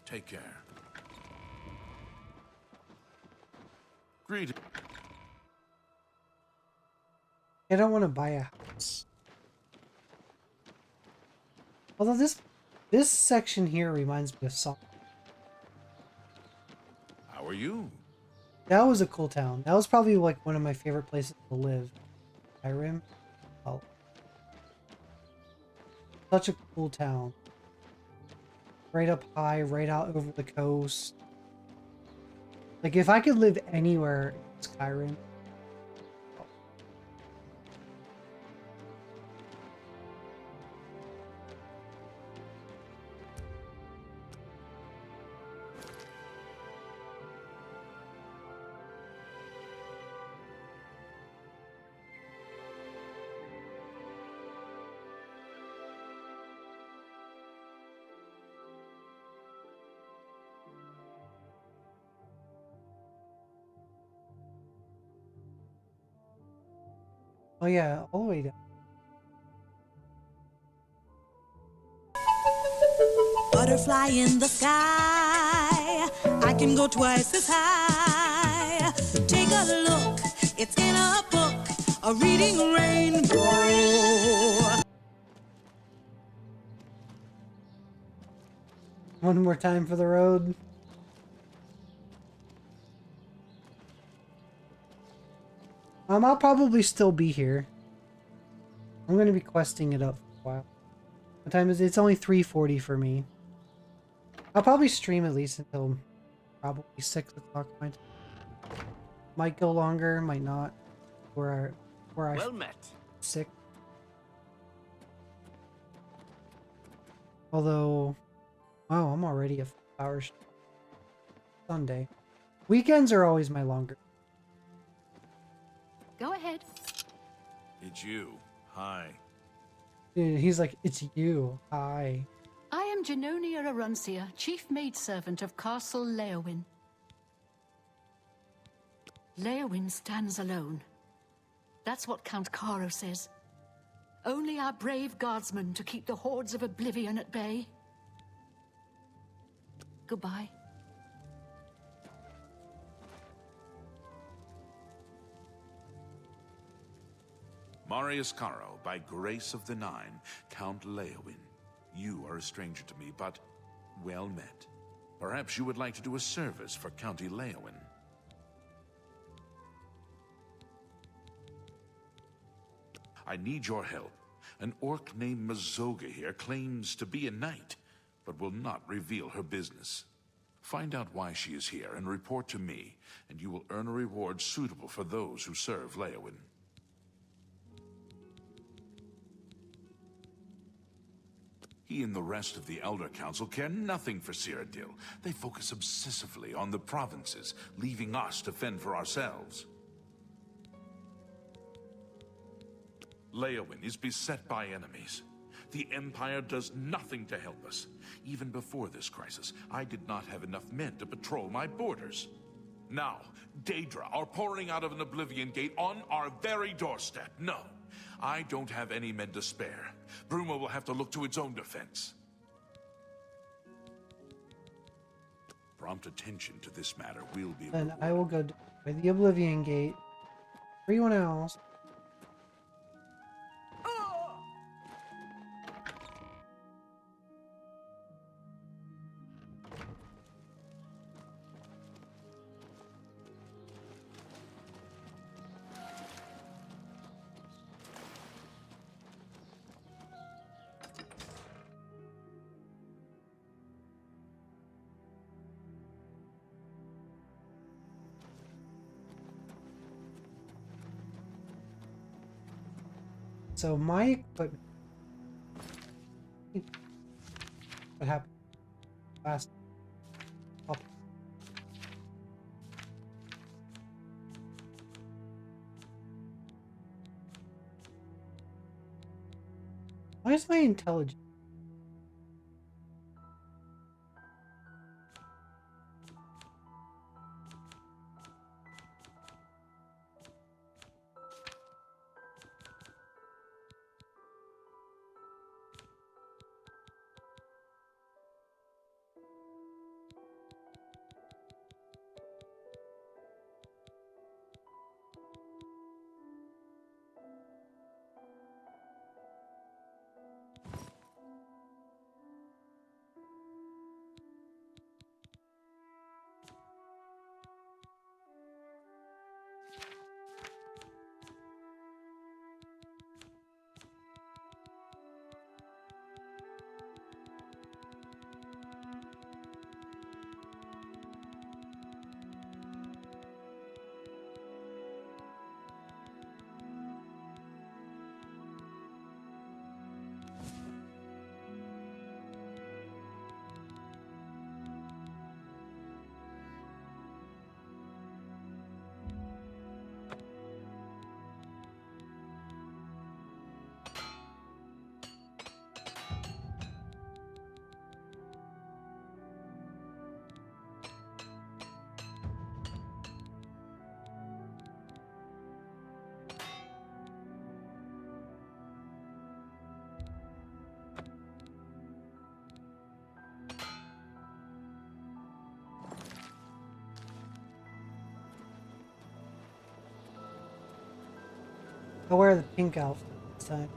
Take care. Greetings. I don't want to buy a house. Although this section here reminds me of Salt. How are you? That was a cool town. That was probably like one of my favorite places to live. Skyrim. Oh. Such a cool town. Right up high, right out over the coast. Like if I could live anywhere in Skyrim. Oh yeah, all the way down. Butterfly in the sky, I can go twice as high. Take a look, it's in a book, a reading rainbow. One more time for the road. I'll probably still be here. I'm going to be questing it up for a while. What time is it? It's only 3:40 for me. I'll probably stream at least until probably 6 o'clock my time. Might go longer, might not. Where I Well met. sick. Although, wow, I'm already a 5 hour Sunday. Weekends are always my longer. Go ahead. It's you. Hi. He's like, it's you. Hi. I am Genonia Aruncia, chief maidservant of Castle Leowin. Leowin stands alone. That's what Count Caro says. Only our brave guardsmen to keep the hordes of Oblivion at bay. Goodbye. Marius Caro, by grace of the Nine, Count Leowin. You are a stranger to me, but well met. Perhaps you would like to do a service for County Leowin. I need your help. An orc named Mazoga here claims to be a knight, but will not reveal her business. Find out why she is here and report to me, and you will earn a reward suitable for those who serve Leowin. He and the rest of the Elder Council care nothing for Cyrodiil. They focus obsessively on the provinces, leaving us to fend for ourselves. Leowin is beset by enemies. The Empire does nothing to help us. Even before this crisis, I did not have enough men to patrol my borders. Now, Daedra are pouring out of an Oblivion gate on our very doorstep. No, I don't have any men to spare. Bruma will have to look to its own defense. Prompt attention to this matter will be... Then I will go by the Oblivion gate. Everyone else. So my equipment. What happened last? Why is my intelligence? I'll wear the pink outfit this time.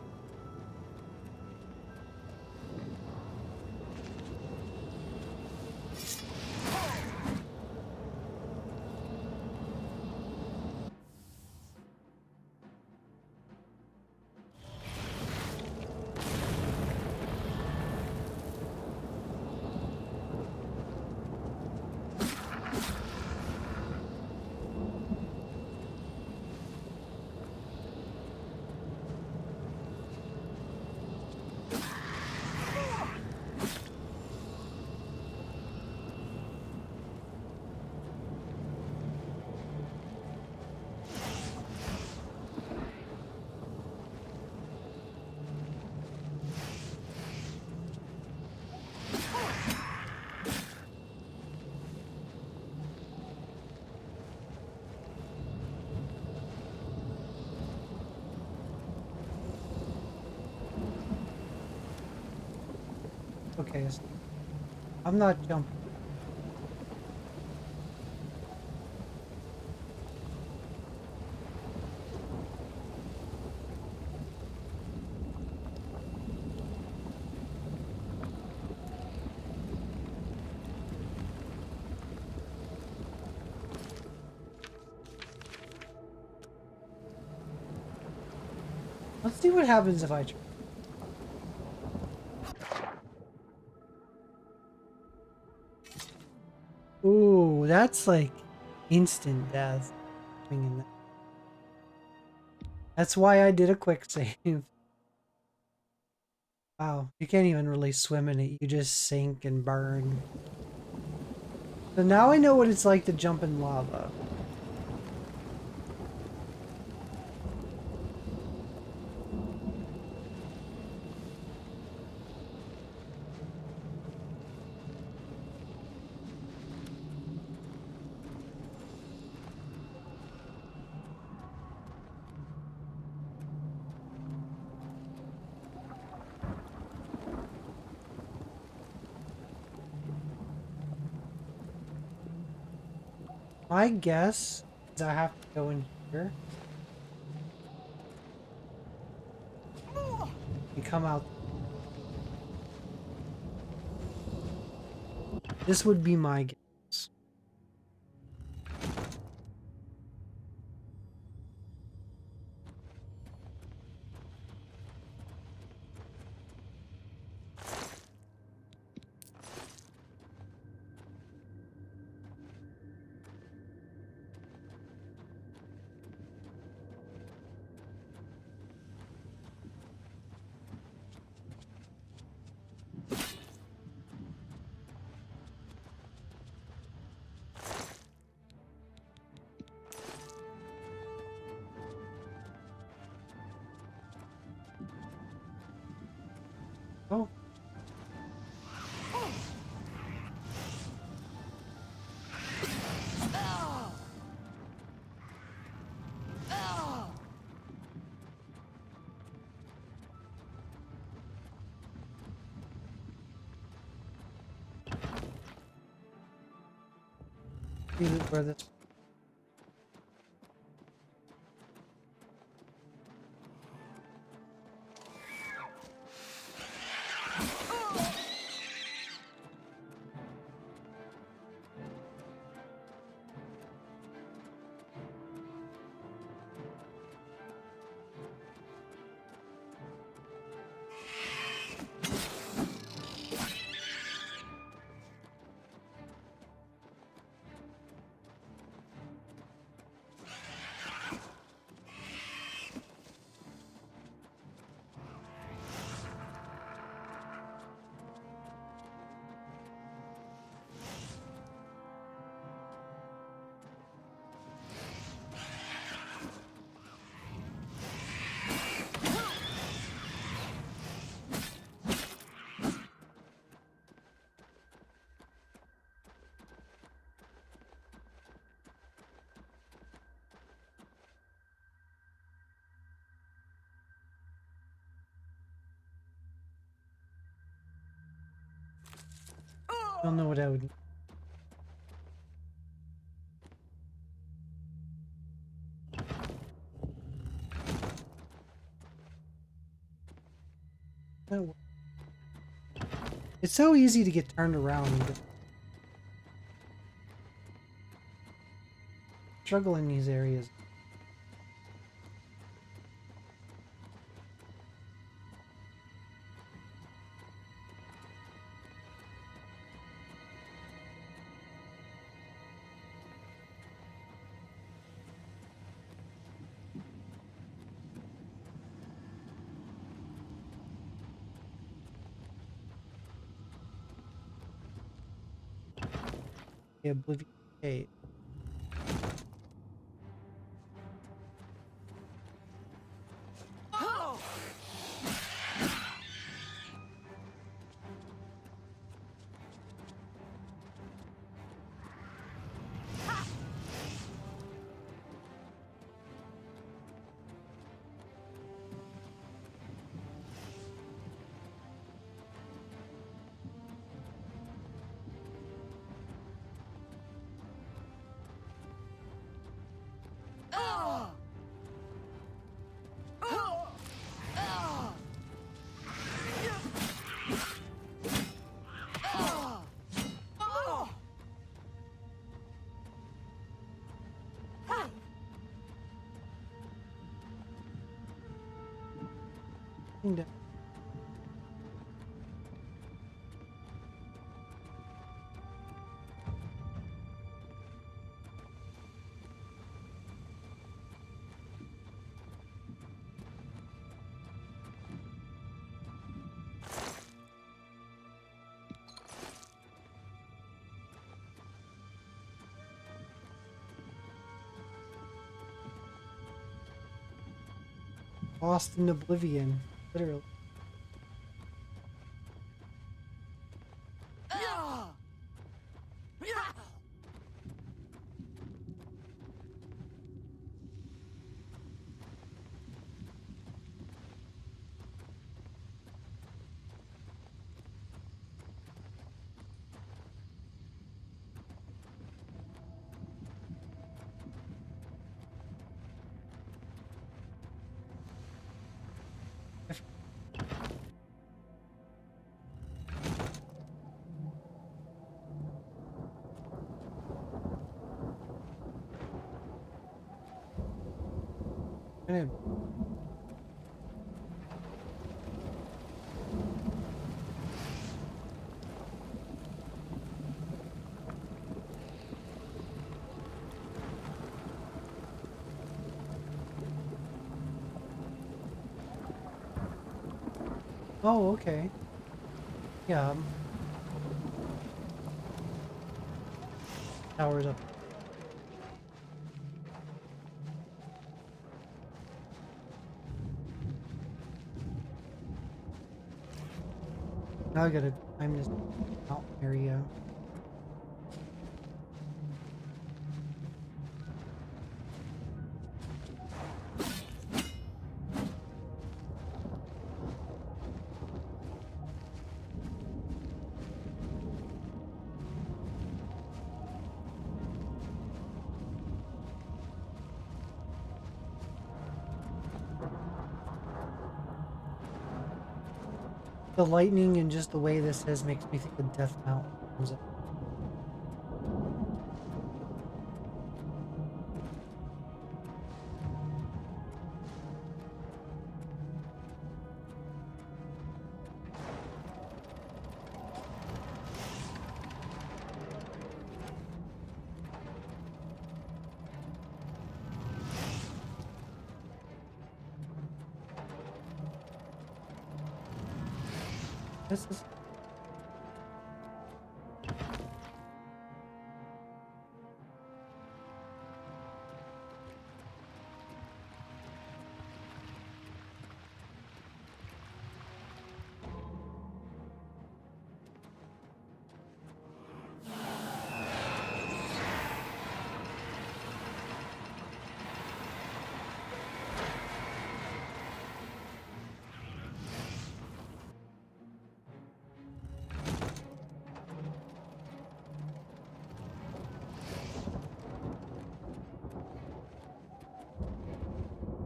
Okay, so I'm not jumping. Let's see what happens if I try. Ooh, that's like instant death. That's why I did a quick save. Wow, you can't even really swim in it. You just sink and burn. So now I know what it's like to jump in lava. My guess is I have to go in here and come out. This would be my guess. Oh. See where this. Don't know what I would. Oh, it's so easy to get turned around. Struggle in these areas. The Oblivion Gate. Kingdom. Lost in Oblivion, literally. Oh, okay. Yeah. Towers up. Now I gotta climb this mountain area. The lightning and just the way this is makes me think of Death Mountain. This is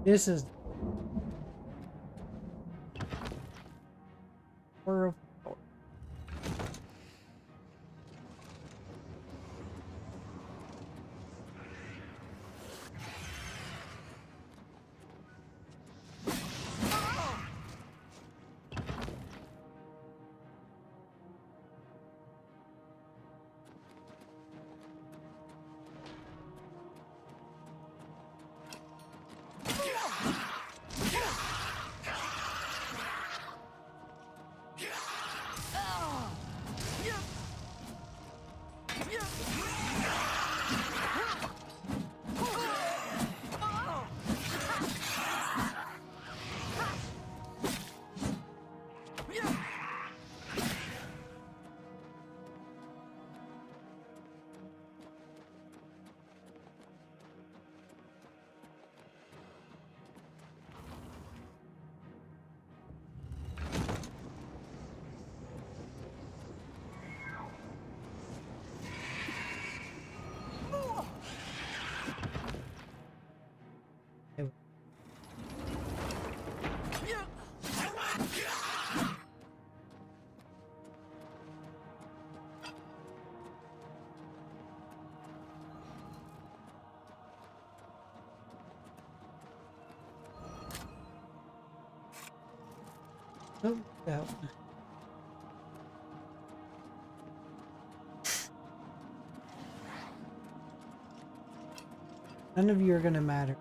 This is Oh, that. None of you are gonna matter.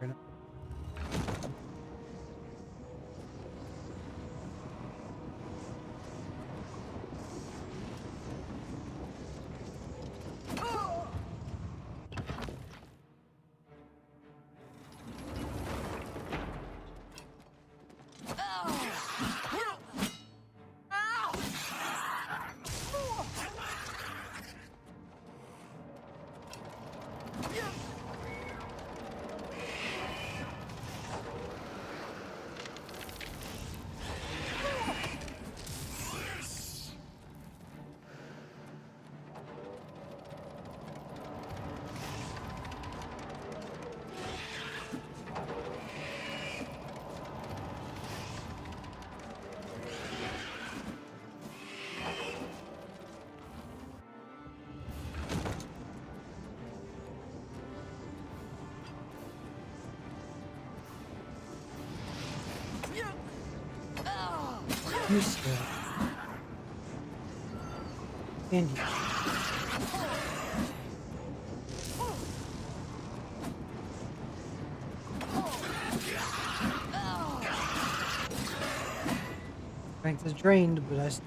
Andy. Strength is drained, but I still.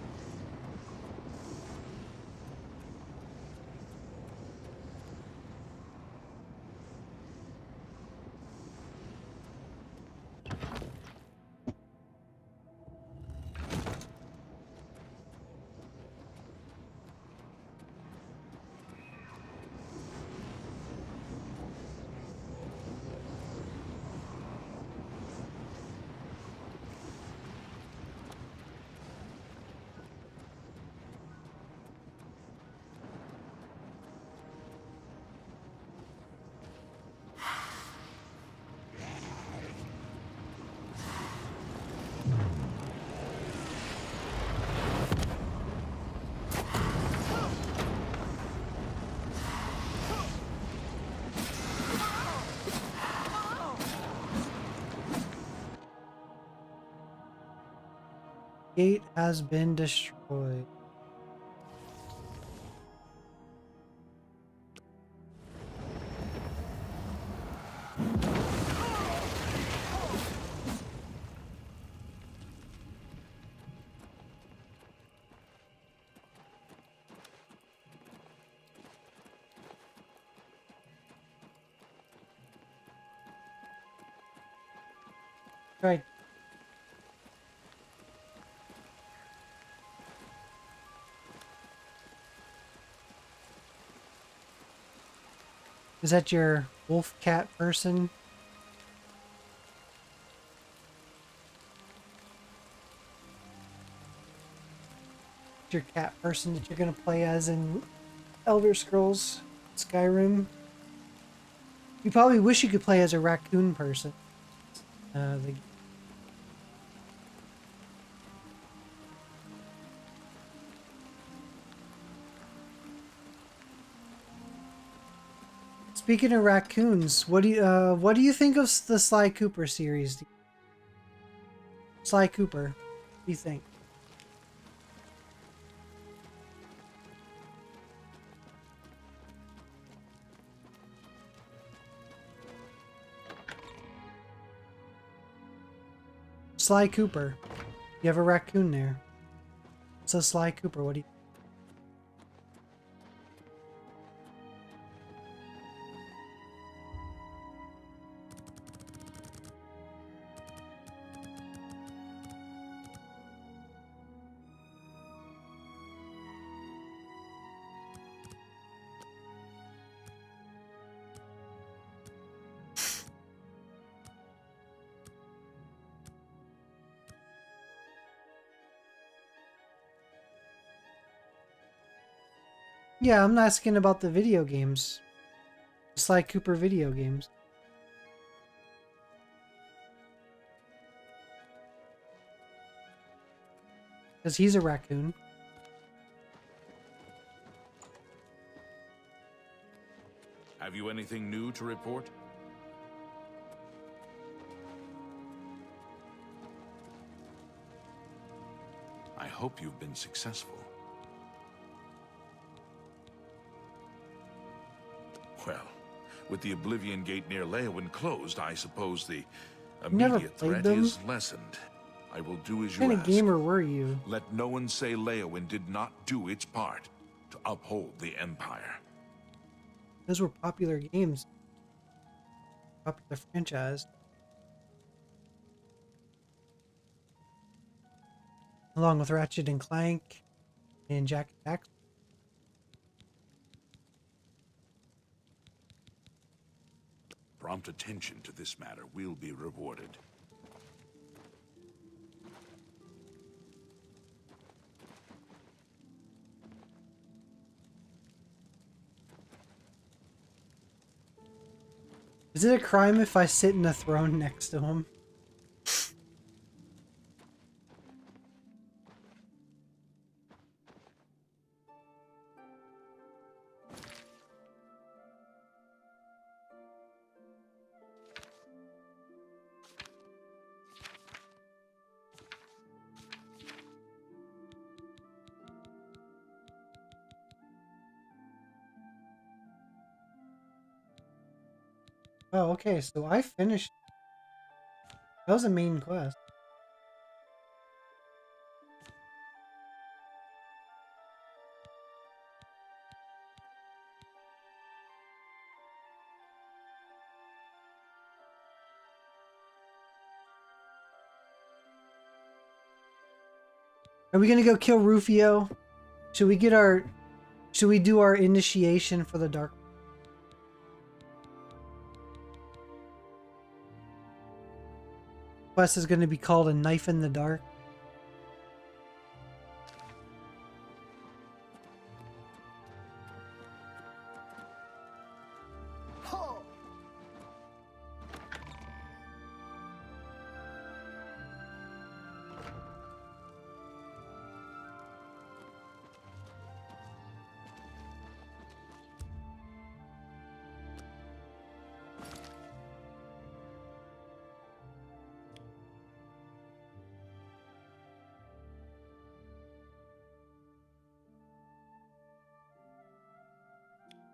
Gate has been destroyed. Right. Is that your wolf cat person? Your cat person that you're gonna play as in Elder Scrolls Skyrim? You probably wish you could play as a raccoon person. Speaking of raccoons, what do you think of the Sly Cooper series? Sly Cooper, what do you think? Sly Cooper. You have a raccoon there. It says Sly Cooper. What do you? Yeah, I'm asking about the video games. Sly Cooper video games. Because he's a raccoon. Have you anything new to report? hope you've been successful. Well, with the Oblivion Gate near Leowyn closed, I suppose the Never immediate played threat them? is lessened. I will do as you What kind ask. of gamer were you? Let no one say Leowyn did not do its part to uphold the Empire. Those were popular games. Popular franchise. Along with Ratchet and Clank and Jack and Daxter. Prompt attention to this matter will be rewarded. Is it a crime if I sit in a throne next to him? Oh, okay, so I finished. That was a main quest. Are we gonna go kill Rufio? Should we get our... Should we do our initiation for the Dark... Quest is gonna be called A Knife in the Dark.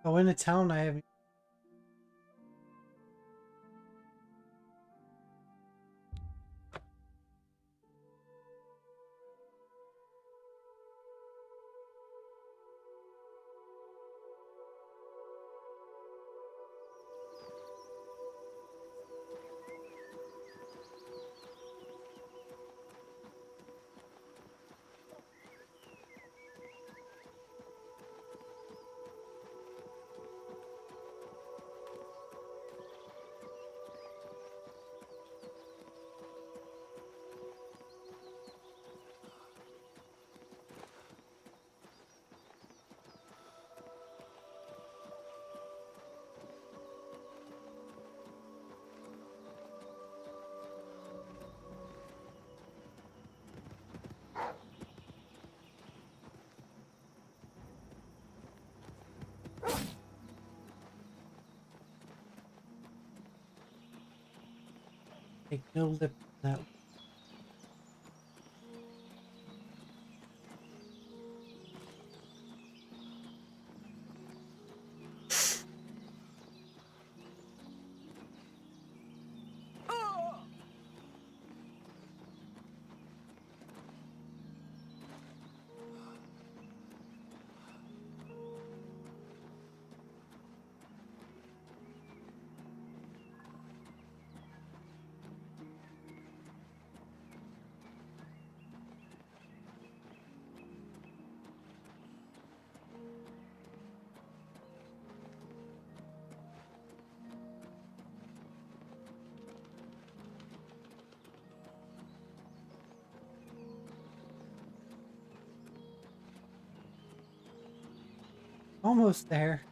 Oh, in a town I haven't... Take no lip to that. Almost there.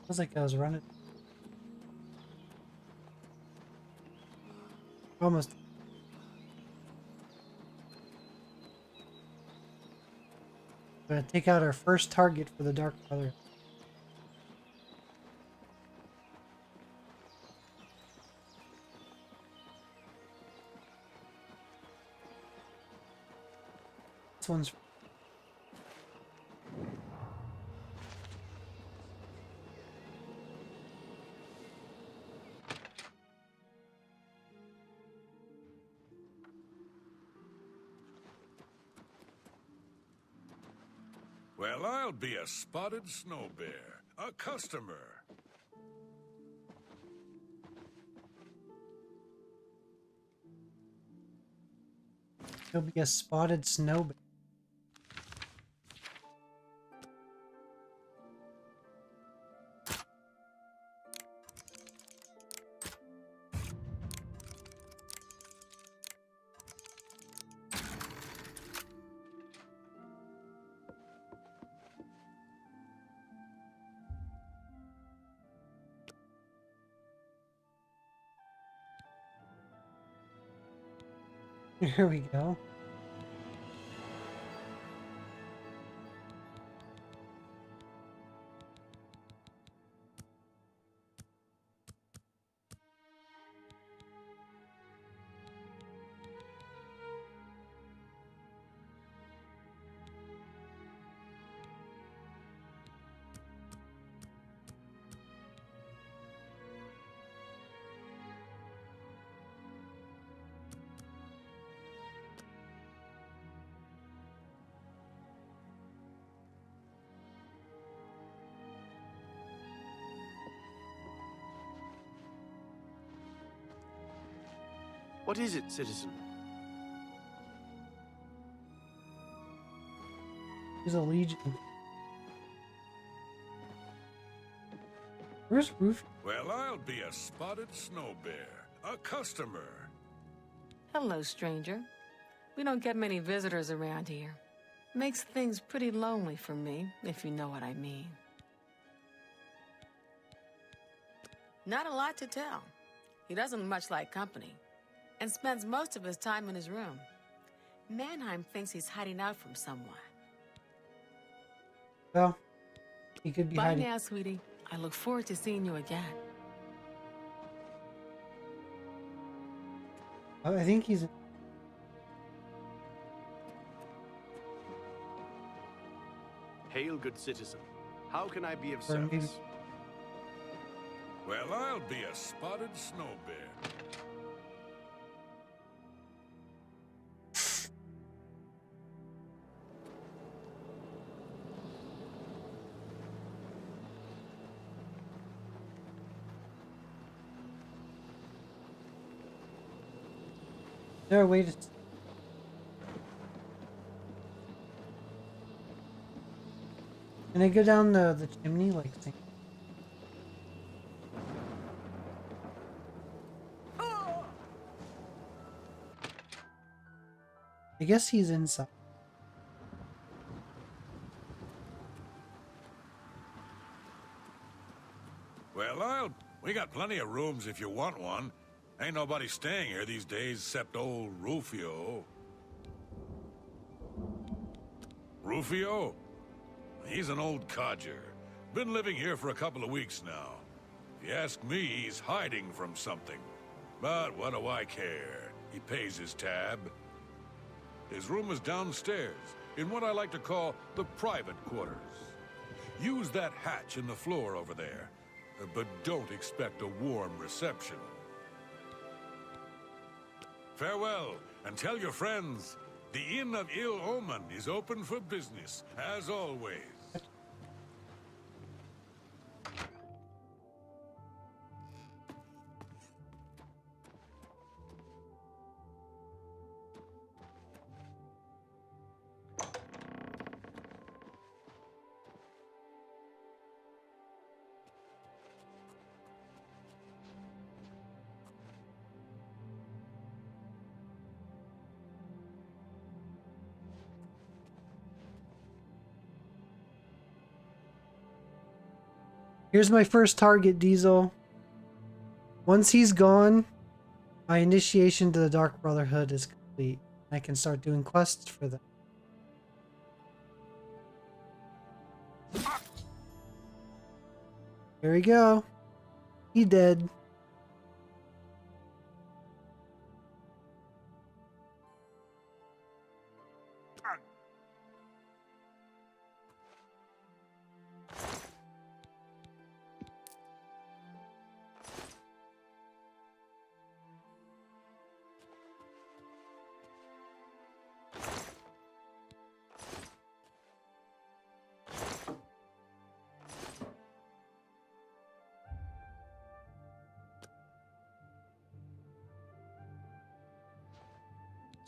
Feels like I was running. Almost. Gonna take out our first target for the Dark Brother. Last one's. Well, I'll be a spotted snow bear, a customer. He'll be a spotted snow bear. Here we go. What is it, citizen? He's a legion. Where's Roof? Well, I'll be a spotted snow bear, a customer. Hello, stranger. We don't get many visitors around here. Makes things pretty lonely for me, if you know what I mean. Not a lot to tell. He doesn't much like company, and spends most of his time in his room. Mannheim thinks he's hiding out from someone. Well, he could be Bye hiding. now, sweetie. I look forward to seeing you again. Oh, I think he's. Hail, good citizen. How can I be of Or maybe- service? Well, I'll be a spotted snow bear. Is there a way to? Can I go down the chimney like? I guess he's inside. Well, we got plenty of rooms if you want one. Ain't nobody staying here these days except old Rufio. Rufio? He's an old codger. Been living here for a couple of weeks now. If you ask me, he's hiding from something. But what do I care? He pays his tab. His room is downstairs, in what I like to call the private quarters. Use that hatch in the floor over there, but don't expect a warm reception. Farewell, and tell your friends, the Inn of Ill Omen is open for business, as always. Here's my first target, Diesel. Once he's gone, my initiation to the Dark Brotherhood is complete. I can start doing quests for them. Here we go. He dead.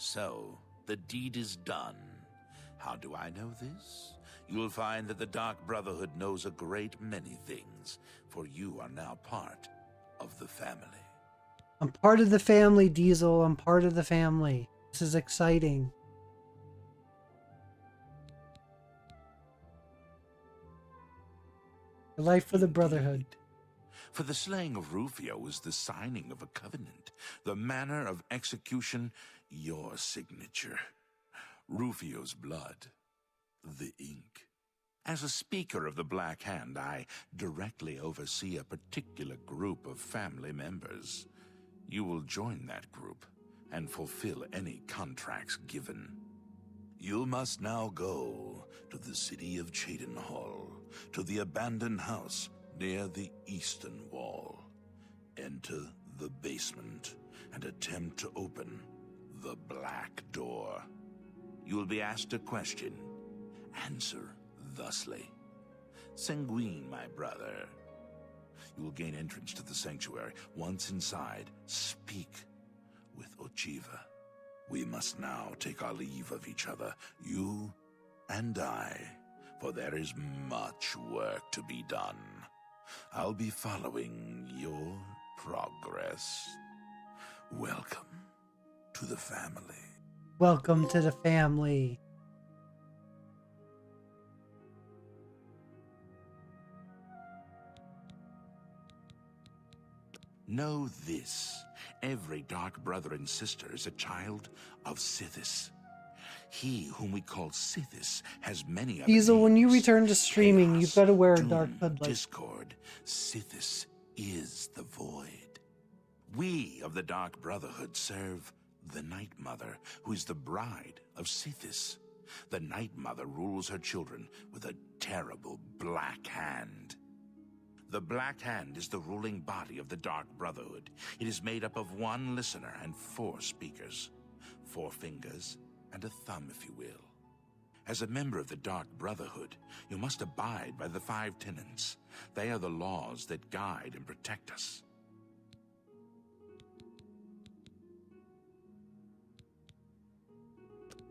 So, the deed is done. How do I know this? You'll find that the Dark Brotherhood knows a great many things, for you are now part of the family. I'm part of the family, Diesel. I'm part of the family. This is exciting. A life for the Brotherhood. For the slaying of Rufio is the signing of a covenant. The manner of execution, your signature. Rufio's blood, the ink. As a speaker of the Black Hand, I directly oversee a particular group of family members. You will join that group and fulfill any contracts given. You must now go to the city of Cheydinhal, to the abandoned house near the eastern wall. Enter the basement and attempt to open the black door. You will be asked a question. Answer thusly. Sanguine, my brother. You will gain entrance to the sanctuary. Once inside, speak with Ochiva. We must now take our leave of each other, you and I, for there is much work to be done. I'll be following your progress. Welcome to the family. Welcome to the family. Know this. Every dark brother and sister is a child of Sithis. He whom we call Sithis has many other Diesel, names. when you return to streaming, Chaos, you've got to wear a doom, dark hood like discord. Sithis is the void. We of the Dark Brotherhood serve the Night Mother, who is the bride of Sithis. The Night Mother rules her children with a terrible black hand. The Black Hand is the ruling body of the Dark Brotherhood. It is made up of one listener and 4 speakers. 4 fingers and a thumb, if you will. As a member of the Dark Brotherhood, you must abide by the 5 tenets. They are the laws that guide and protect us.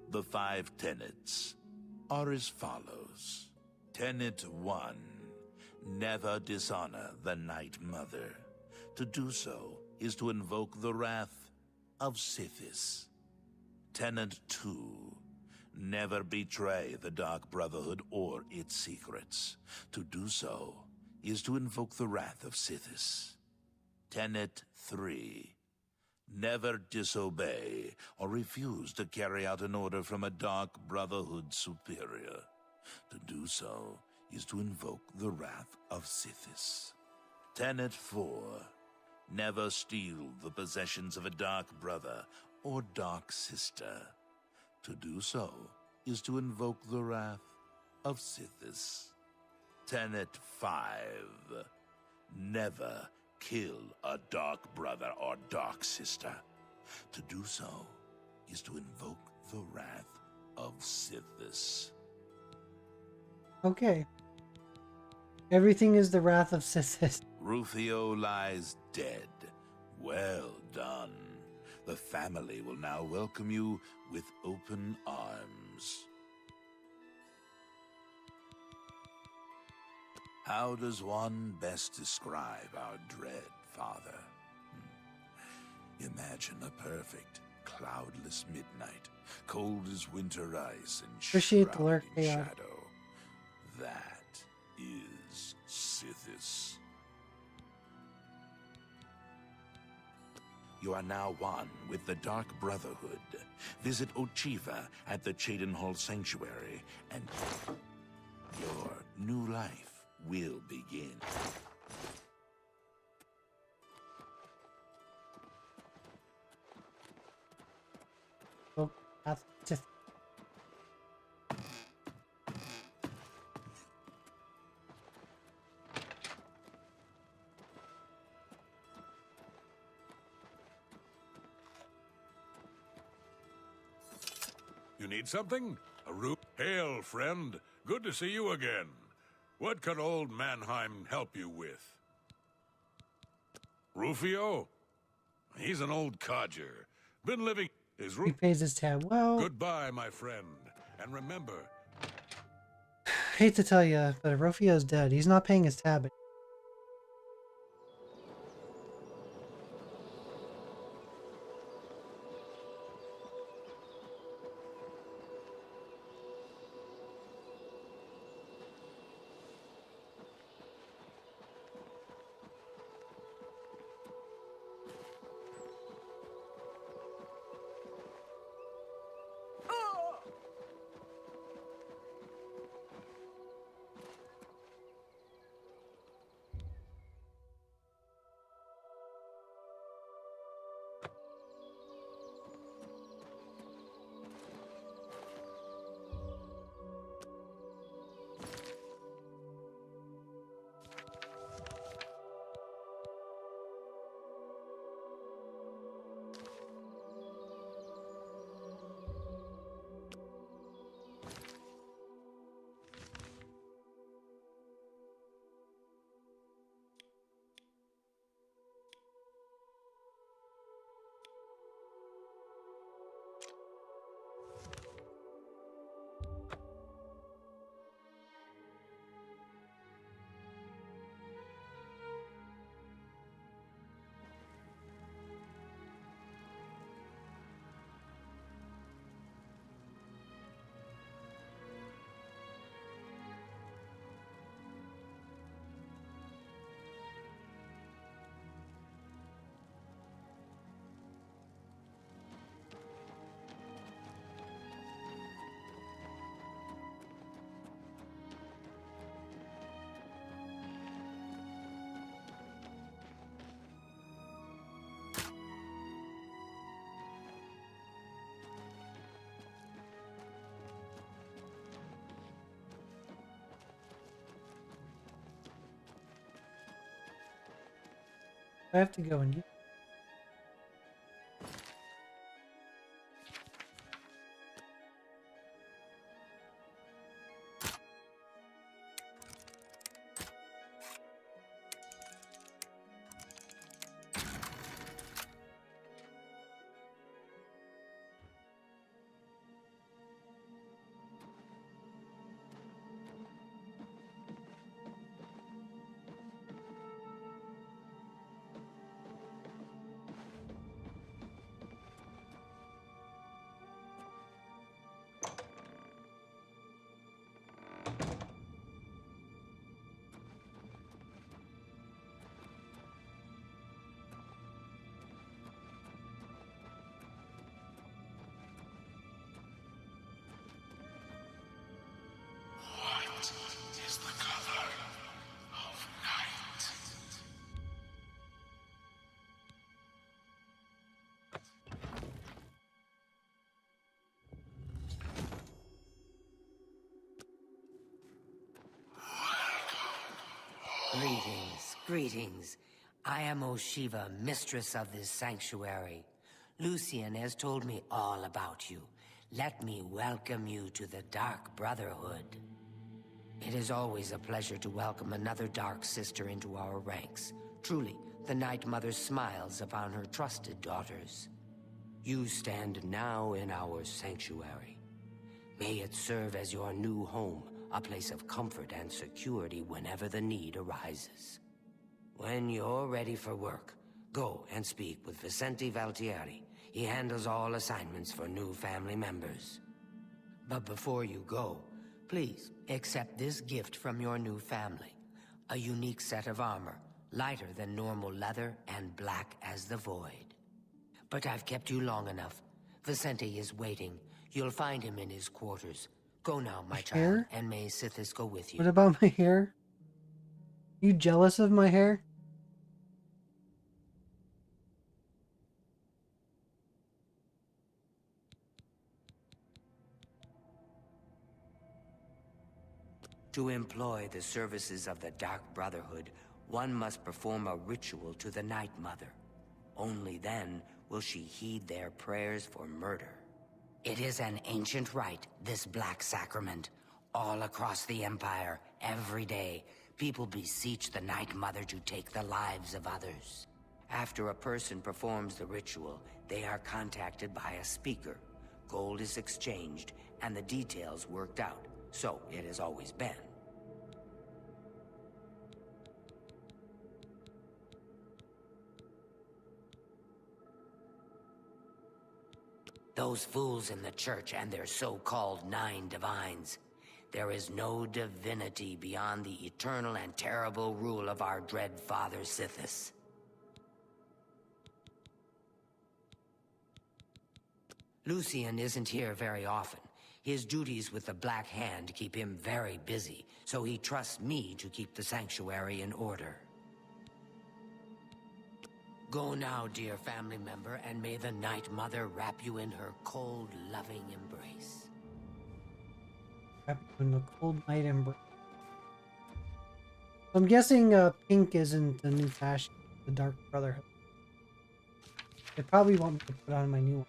The 5 tenets are as follows. Tenet 1. Never dishonor the Night Mother. To do so is to invoke the wrath of Sithis. Tenet 2. Never betray the Dark Brotherhood or its secrets. To do so is to invoke the wrath of Sithis. Tenet 3. Never disobey or refuse to carry out an order from a Dark Brotherhood superior. To do so is to invoke the wrath of Sithis. Tenet 4. Never steal the possessions of a Dark Brother or Dark Sister. To do so is to invoke the wrath of Sithis. Tenet 5. Never kill a Dark Brother or Dark Sister. To do so is to invoke the wrath of Sithis. Okay. Everything is the wrath of Sithis. Rufio lies dead. Well done. The family will now welcome you with open arms. How does one best describe our dread father? Imagine a perfect, cloudless midnight, cold as winter ice and Appreciate the shrouded lurk, in chaos. shadow. That is Sithis. You are now one with the Dark Brotherhood. Visit Ochiva at the Cheydinhal Sanctuary, and your new life will begin. Oh, that's just... You need something? A room? Hail, friend. Good to see you again. What can old Mannheim help you with? Rufio? He's an old codger. Been living... He pays his tab. Well, Goodbye, my friend. And remember, hate to tell you, but Rufio's dead. He's not paying his tab. I have to go and get. What is the color of night? Greetings, greetings. I am Oshiva, mistress of this sanctuary. Lucian has told me all about you. Let me welcome you to the Dark Brotherhood. It is always a pleasure to welcome another Dark Sister into our ranks. Truly, the Night Mother smiles upon her trusted daughters. You stand now in our sanctuary. May it serve as your new home, a place of comfort and security whenever the need arises. When you're ready for work, go and speak with Vicente Valtieri. He handles all assignments for new family members. But before you go, please accept this gift from your new family. A unique set of armor, lighter than normal leather and black as the void. But I've kept you long enough. Vicente is waiting. You'll find him in his quarters. Go now, my child, Hair? and may Sithis go with you. What about my hair? You jealous of my hair? To employ the services of the Dark Brotherhood, one must perform a ritual to the Night Mother. Only then will she heed their prayers for murder. It is an ancient rite, this Black Sacrament. All across the Empire, every day, people beseech the Night Mother to take the lives of others. After a person performs the ritual, they are contacted by a speaker. Gold is exchanged, and the details worked out. So it has always been. Those fools in the church and their so-called 9 divines. There is no divinity beyond the eternal and terrible rule of our dread father Sithis. Lucian isn't here very often. His duties with the Black Hand keep him very busy, so he trusts me to keep the sanctuary in order. Go now, dear family member, and may the Night Mother wrap you in her cold, loving embrace. Wrap you in the cold night embrace. I'm guessing pink isn't the new fashion, the Dark Brotherhood. They probably want me to put on my new one.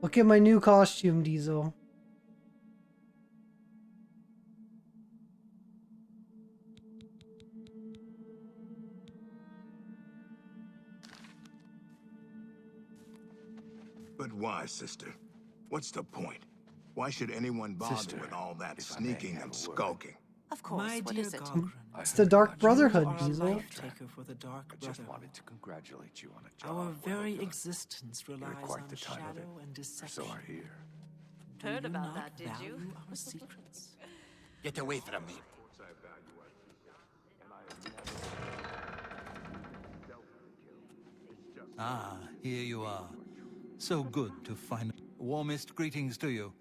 Look at my new costume, Diesel. But why, sister? What's the point? Why should anyone bother Sister, with all that if I may sneaking have and a word. skulking? Of course, My what dear is it? Gogren, It's the Dark Brotherhood, you are a Diesel. life taker for the Dark I just Brotherhood. wanted to congratulate you on a job. Our well very done. existence relies You're quite on the time of it, shadow and or deception. so I hear. Do Heard you about not that, did you? value our secrets? Get away from me. Ah, here you are. So good to find. Warmest greetings to you.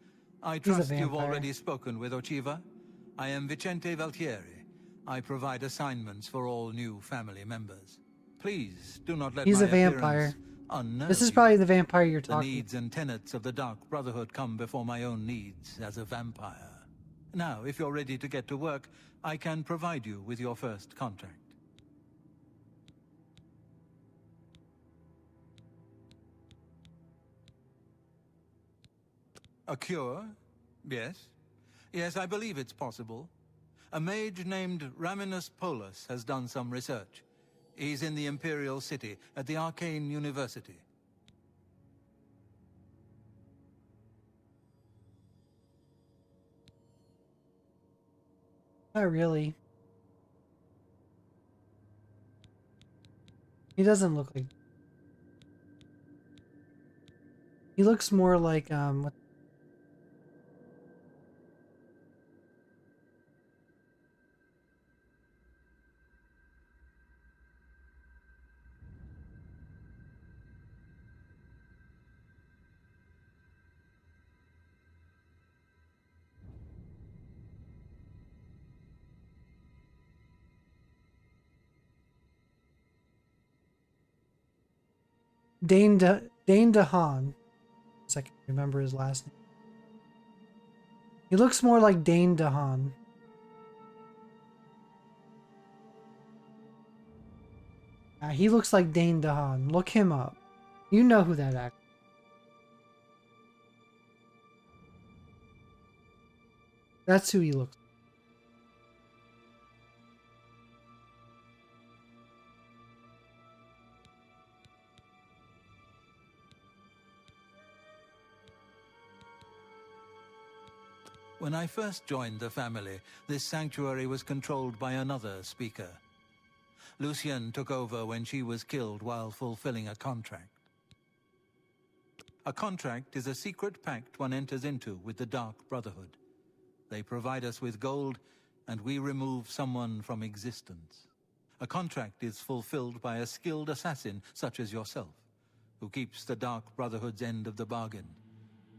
I He's a trust you've vampire. already spoken with Ochiva. I am Vicente Valtieri. I provide assignments for all new family members. Please do not let He's my a vampire. appearance unnerve This is you. probably the vampire you're The talking needs and tenets of the Dark Brotherhood come before my own needs as a vampire. Now, if you're ready to get to work, I can provide you with your first contract. A cure? Yes. Yes, I believe it's possible. A mage named Raminus Polus has done some research. He's in the Imperial City, at the Arcane University. Not really. He doesn't look like. He looks more like what? Dane DeHaan. I can remember his last name. He looks more like Dane DeHaan. He looks like Dane DeHaan. Look him up. You know who that actor is. That's who he looks like. When I first joined the family, this sanctuary was controlled by another speaker. Lucien took over when she was killed while fulfilling a contract. A contract is a secret pact one enters into with the Dark Brotherhood. They provide us with gold, and we remove someone from existence. A contract is fulfilled by a skilled assassin such as yourself, who keeps the Dark Brotherhood's end of the bargain.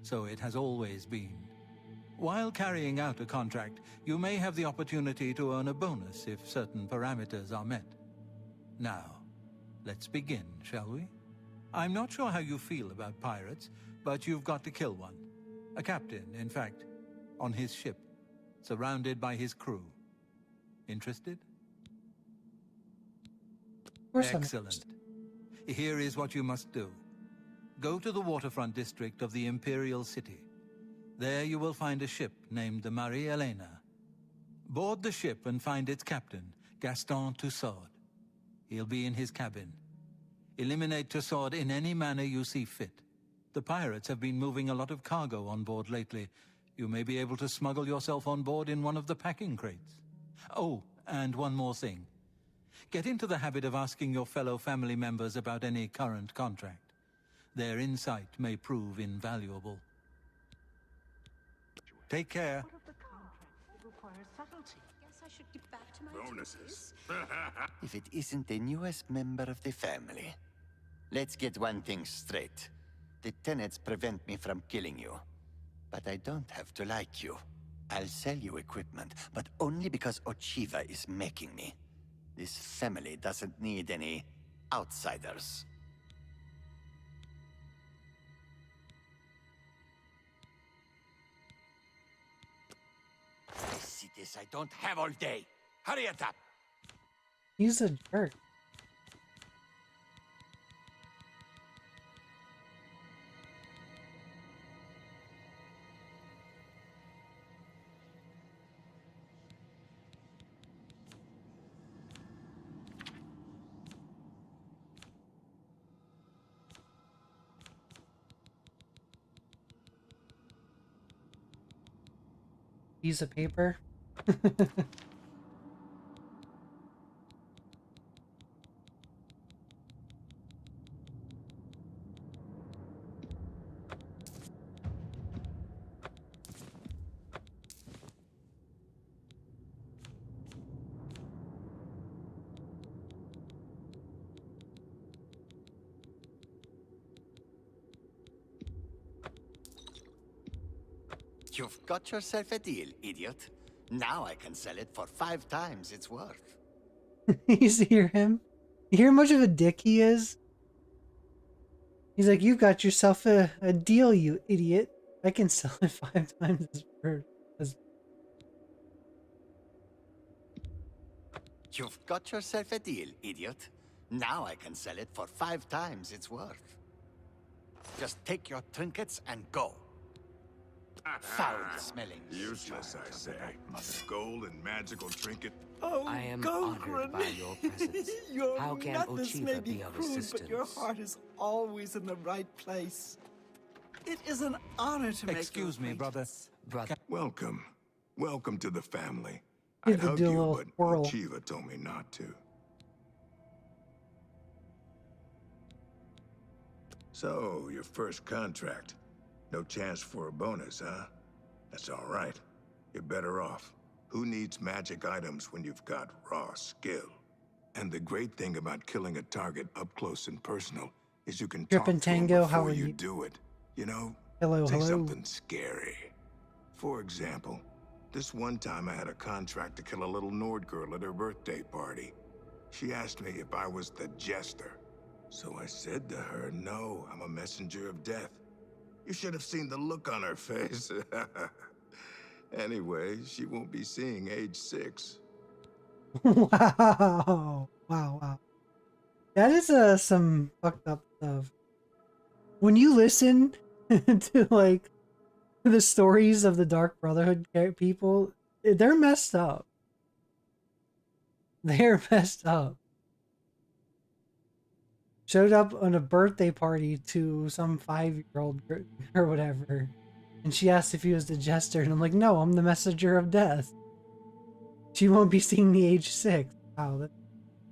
So it has always been. While carrying out a contract, you may have the opportunity to earn a bonus if certain parameters are met. Now, let's begin, shall we? I'm not sure how you feel about pirates, but you've got to kill one. A captain, in fact, on his ship, surrounded by his crew. Interested? Excellent. Here is what you must do. Go to the waterfront district of the Imperial City. There you will find a ship named the Marie Elena. Board the ship and find its captain, Gaston Tussaud. He'll be in his cabin. Eliminate Tussaud in any manner you see fit. The pirates have been moving a lot of cargo on board lately. You may be able to smuggle yourself on board in one of the packing crates. Oh, and one more thing. Get into the habit of asking your fellow family members about any current contract. Their insight may prove invaluable. Take care. Bonuses. If it isn't the newest member of the family. Let's get one thing straight. The tenets prevent me from killing you. But I don't have to like you. I'll sell you equipment, but only because Ochiva is making me. This family doesn't need any outsiders. I see this. I don't have all day. Hurry it up. He's a jerk. Piece of paper. You've got yourself a deal, idiot. Now I can sell it for 5 times its worth. You hear him? You hear how much of a dick he is? He's like, you've got yourself a deal, you idiot. I can sell it 5 times as You've got yourself a deal, idiot. Now I can sell it for 5 times its worth. Just take your trinkets and go. Foul-smelling. Useless, I say. Gold and magical trinket. Oh, I am Gogren. honored by your presence. Your How can methods may Ochiva be be of crude, assistance? but your heart is always in the right place. It is an honor to make Excuse me, brother. Welcome. Welcome to the family. You I'd had to hug do a you, little but twirl. Ochiva told me not to. So, your first contract. No chance for a bonus, huh? That's all right. You're better off. Who needs magic items when you've got raw skill? And the great thing about killing a target up close and personal is you can talk to Trip and them Tango, before how are you you? do it. You know, Hello, take hello. something scary. For example, this one time I had a contract to kill a little Nord girl at her birthday party. She asked me if I was the jester. So I said to her, no, I'm a messenger of death. You should have seen the look on her face. Anyway, she won't be seeing age 6. Wow. Wow. That is some fucked up stuff. When you listen to like the stories of the Dark Brotherhood people, they're messed up. They're messed up. Showed up on a birthday party to some 5-year-old or whatever. And she asked if he was the jester, and I'm like, no, I'm the messenger of death. She won't be seeing the age 6. Wow, that's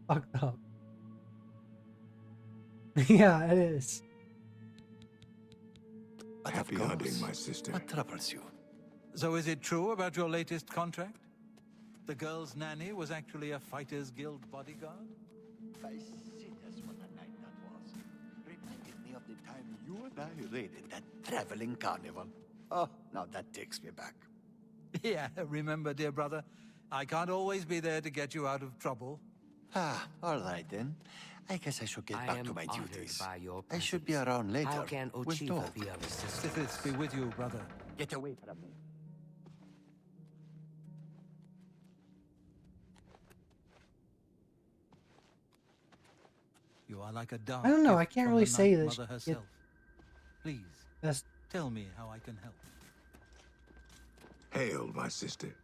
fucked up. Yeah, it is. Happy hunting, my sister. What troubles you? So is it true about your latest contract? The girl's nanny was actually a Fighters Guild bodyguard? By Sinners, what a night that was. Reminded me of the time you and I raided that traveling carnival. Oh, now that takes me back. Yeah, remember, dear brother, I can't always be there to get you out of trouble. Ah, all right then. I guess I should get back to my duties. By your I should be around later. How can We'll Ochiva talk. be of assistance? Sithis be with you, brother. Get away from me. You are like a dark I don't know, I gift can't from really the say Night this. Mother herself. Please, That's tell me how I can help. Hail, my sister.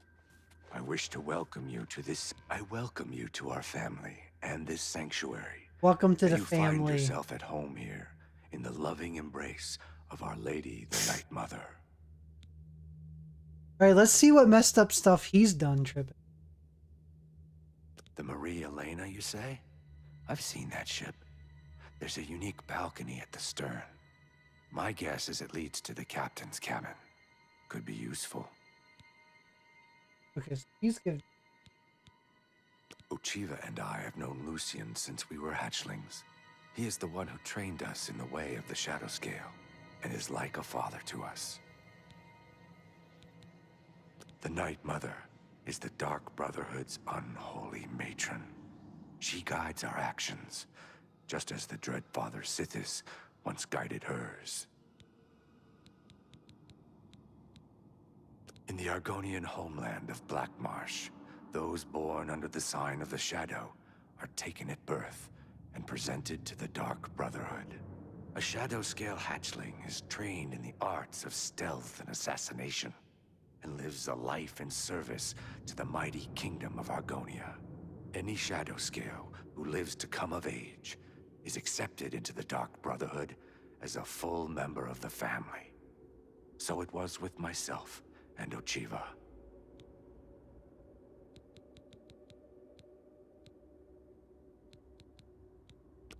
I wish to welcome you to this. I welcome you to our family and this sanctuary. welcome to May the you find family. yourself at home here, in the loving embrace of Our Lady, the Night Mother. All right, let's see what messed up stuff he's done, Trippin. The Marie Elena, you say? I've seen that ship. There's a unique balcony at the stern. My guess is it leads to the captain's cabin. Could be useful. Okay, so he's giving. Ochiva and I have known Lucian since we were hatchlings. He is the one who trained us in the way of the Shadow Scale, and is like a father to us. The Night Mother is the Dark Brotherhood's unholy matron. She guides our actions, just as the Dread Father Sithis once guided hers. In the Argonian homeland of Black Marsh, those born under the sign of the Shadow are taken at birth and presented to the Dark Brotherhood. A Shadow Scale hatchling is trained in the arts of stealth and assassination, and lives a life in service to the mighty kingdom of Argonia. Any Shadow Scale who lives to come of age is accepted into the Dark Brotherhood as a full member of the family. So it was with myself and Ochiva.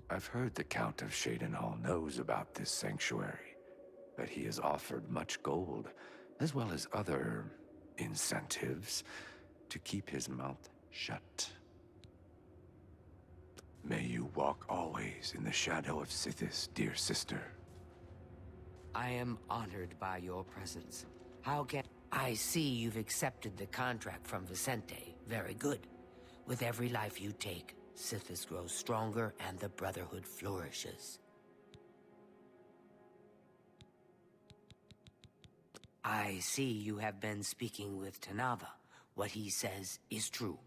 I've heard the Count of Shadenhall knows about this sanctuary, that he has offered much gold, as well as other incentives, to keep his mouth shut. May you walk always in the shadow of Sithis, dear sister. I am honored by your presence. How can... I see you've accepted the contract from Vicente. Very good. With every life you take, Sithis grows stronger and the Brotherhood flourishes. I see you have been speaking with Tanava. What he says is true.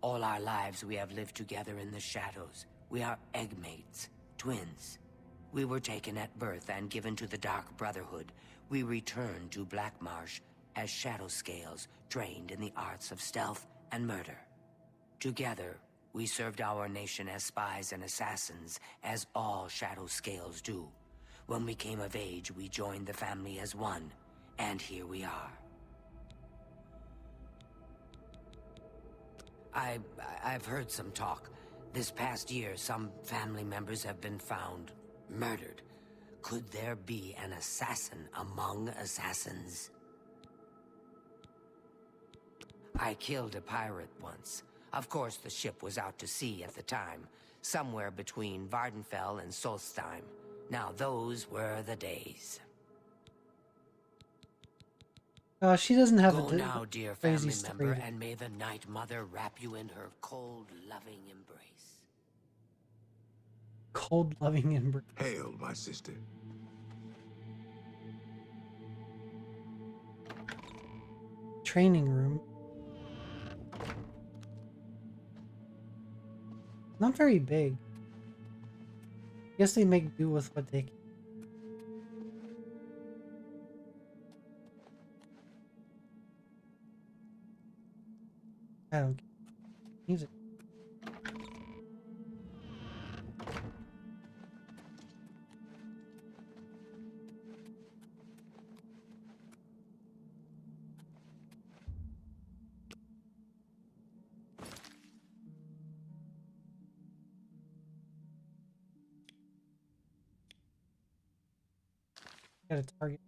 All our lives we have lived together in the shadows. We are eggmates, twins. We were taken at birth and given to the Dark Brotherhood. We returned to Black Marsh as Shadow Scales, trained in the arts of stealth and murder. Together, we served our nation as spies and assassins, as all Shadow Scales do. When we came of age, we joined the family as one, and here we are. I've heard some talk. This past year, some family members have been found murdered. Could there be an assassin among assassins? I killed a pirate once. Of course, the ship was out to sea at the time, somewhere between Vardenfell and Solstheim. Now, those were the days. She doesn't have Go a now, dear crazy family member, story. and may the Night Mother wrap you in her cold, loving embrace. Cold, loving embrace. Hail, my sister. Training room. Not very big. Guess they make do with what they can. I don't care. Music. Got a target.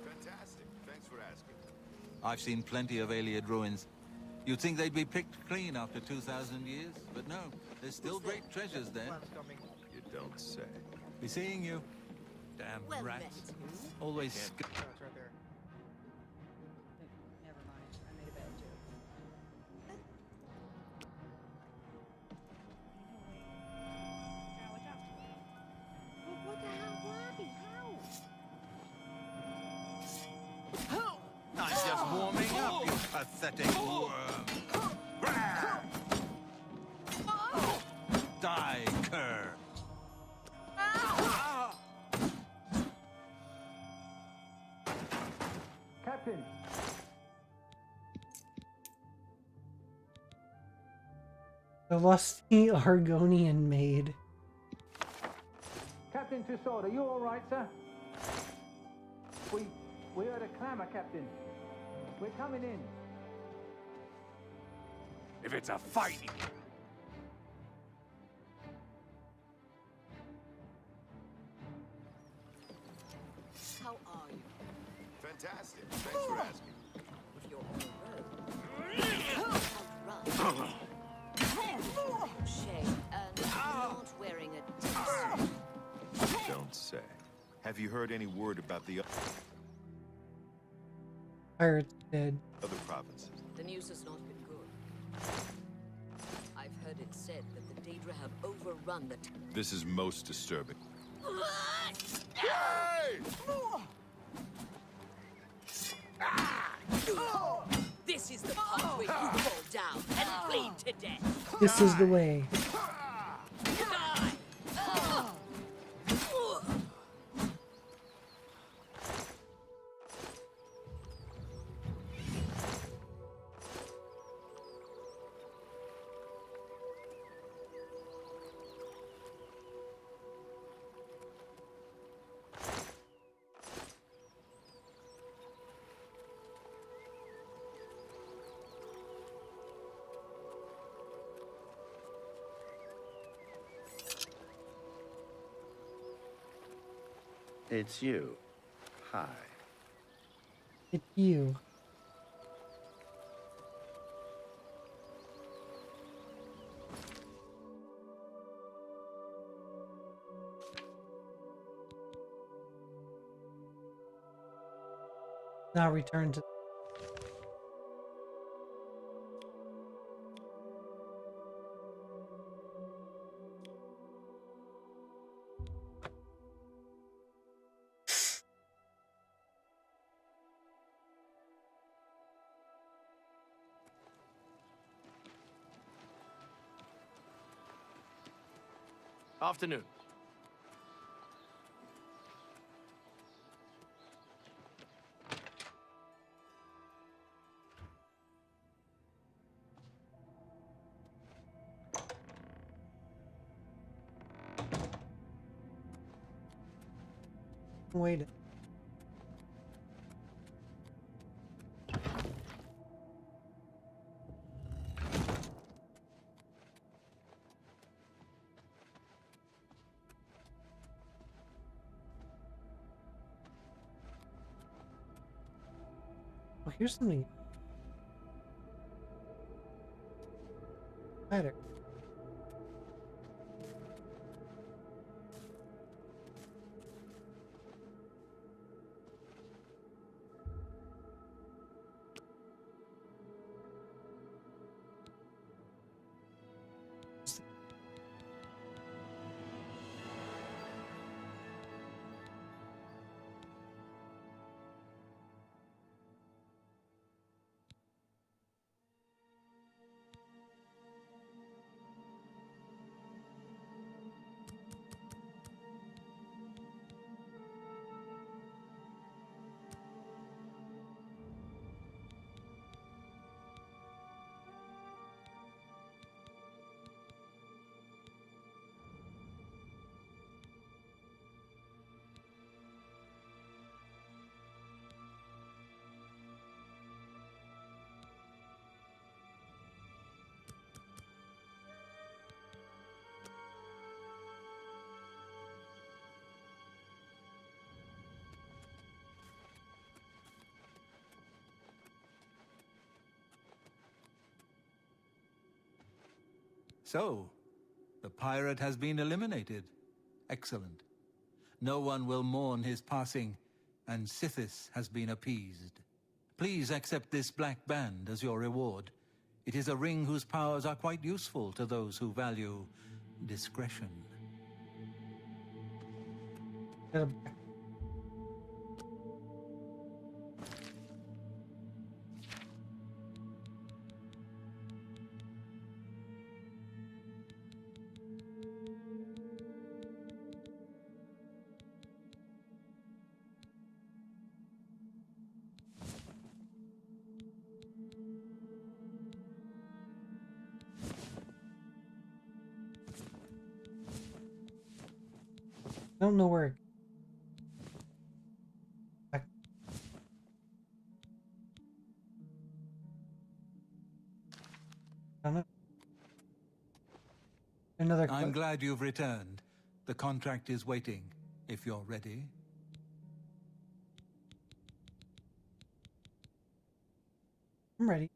Fantastic. Thanks for asking. I've seen plenty of Iliad ruins. You'd think they'd be picked clean after 2,000 years, but no, there's still great treasures there. You don't say. Be seeing you. Damn rats. Always. It's right there. Never mind. I made a bad joke. What the hell, Bobby? How? I'm just warming up, you pathetic worm. Die, cur. Captain! The lusty Argonian maid. Captain Tussaud, are you all right, sir? We heard a clamor, Captain. We're coming in. If it's a fight, How are you? Fantastic. Thanks for asking. If you're on the road, outrun. Shame, and not wearing a suit. Don't say. Have you heard any word about the Pirates dead. other provinces? The news has not been good. I've heard it said that the Daedra have overrun the This is most disturbing. This is the part where you fall down and bleed to death. This is the way. It's you. Hi. It's you. Now return to Afternoon. wait. here's something. Better. So, the pirate has been eliminated. Excellent. No one will mourn his passing, and Sithis has been appeased. Please accept this black band as your reward. It is a ring whose powers are quite useful to those who value discretion. I don't know where. I don't know. Another. I'm glad you've returned. The contract is waiting, if you're ready. I'm ready.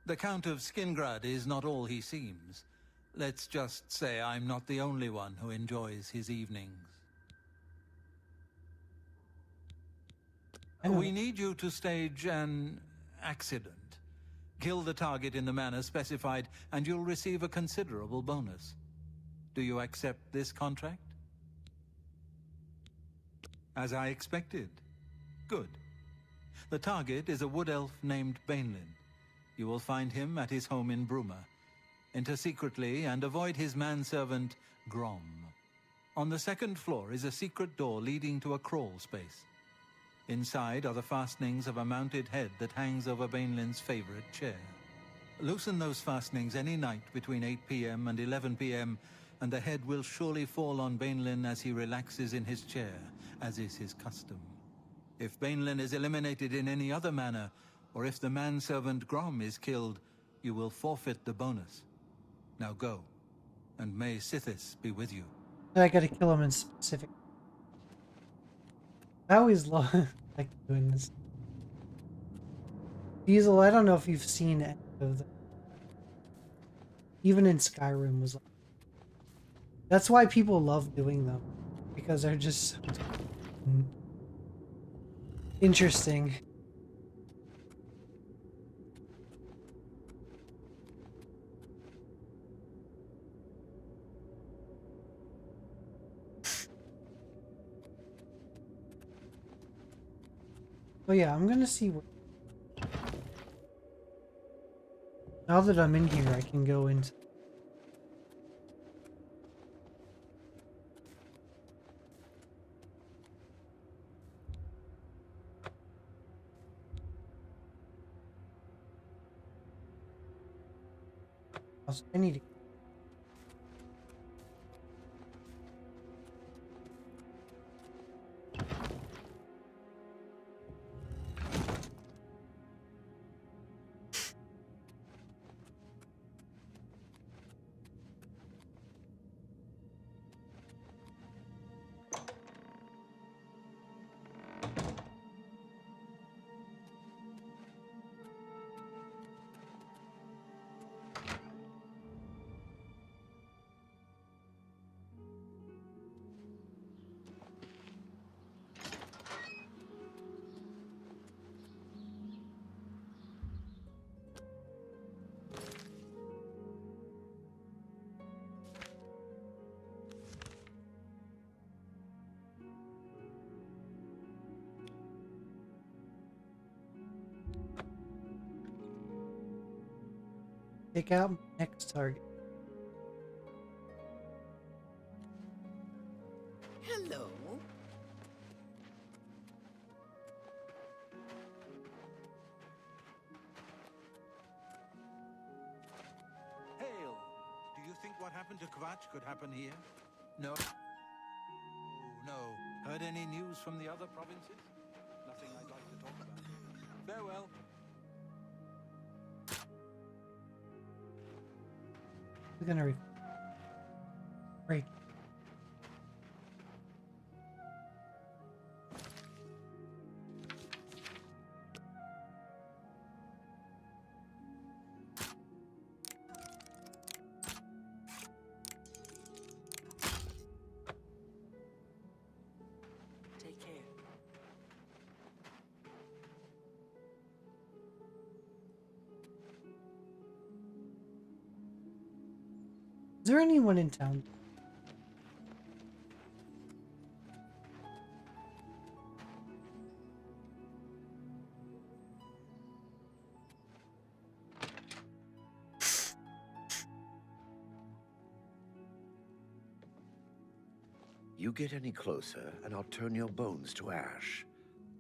The Count of Skingrad is not all he seems. Let's just say I'm not the only one who enjoys his evenings. We need you to stage an accident. Kill the target in the manner specified, and you'll receive a considerable bonus. Do you accept this contract? As I expected. Good. The target is a wood elf named Bainlin. You will find him at his home in Bruma. Enter secretly and avoid his manservant, Grom. On the second floor is a secret door leading to a crawl space. Inside are the fastenings of a mounted head that hangs over Bainlin's favorite chair. Loosen those fastenings any night between 8 p.m. and 11 p.m., and the head will surely fall on Bainlin as he relaxes in his chair, as is his custom. If Bainlin is eliminated in any other manner, or if the manservant Grom is killed, you will forfeit the bonus. Now go, and may Sithis be with you. I gotta kill him in specific. I always love like doing this. Diesel, I don't know if you've seen any of them. Even in Skyrim was like. That's why people love doing them. Because they're just so interesting. Oh yeah, I'm gonna see what. Now that I'm in here, I can go into. I need to. Pick out my next target. Hello. Hail! Do you think what happened to Kvatch could happen here? No? Oh, no. Heard any news from the other provinces? Nothing I'd like to talk about. Farewell. We're gonna break. Take care. Is there anyone in town? You get any closer, and I'll turn your bones to ash.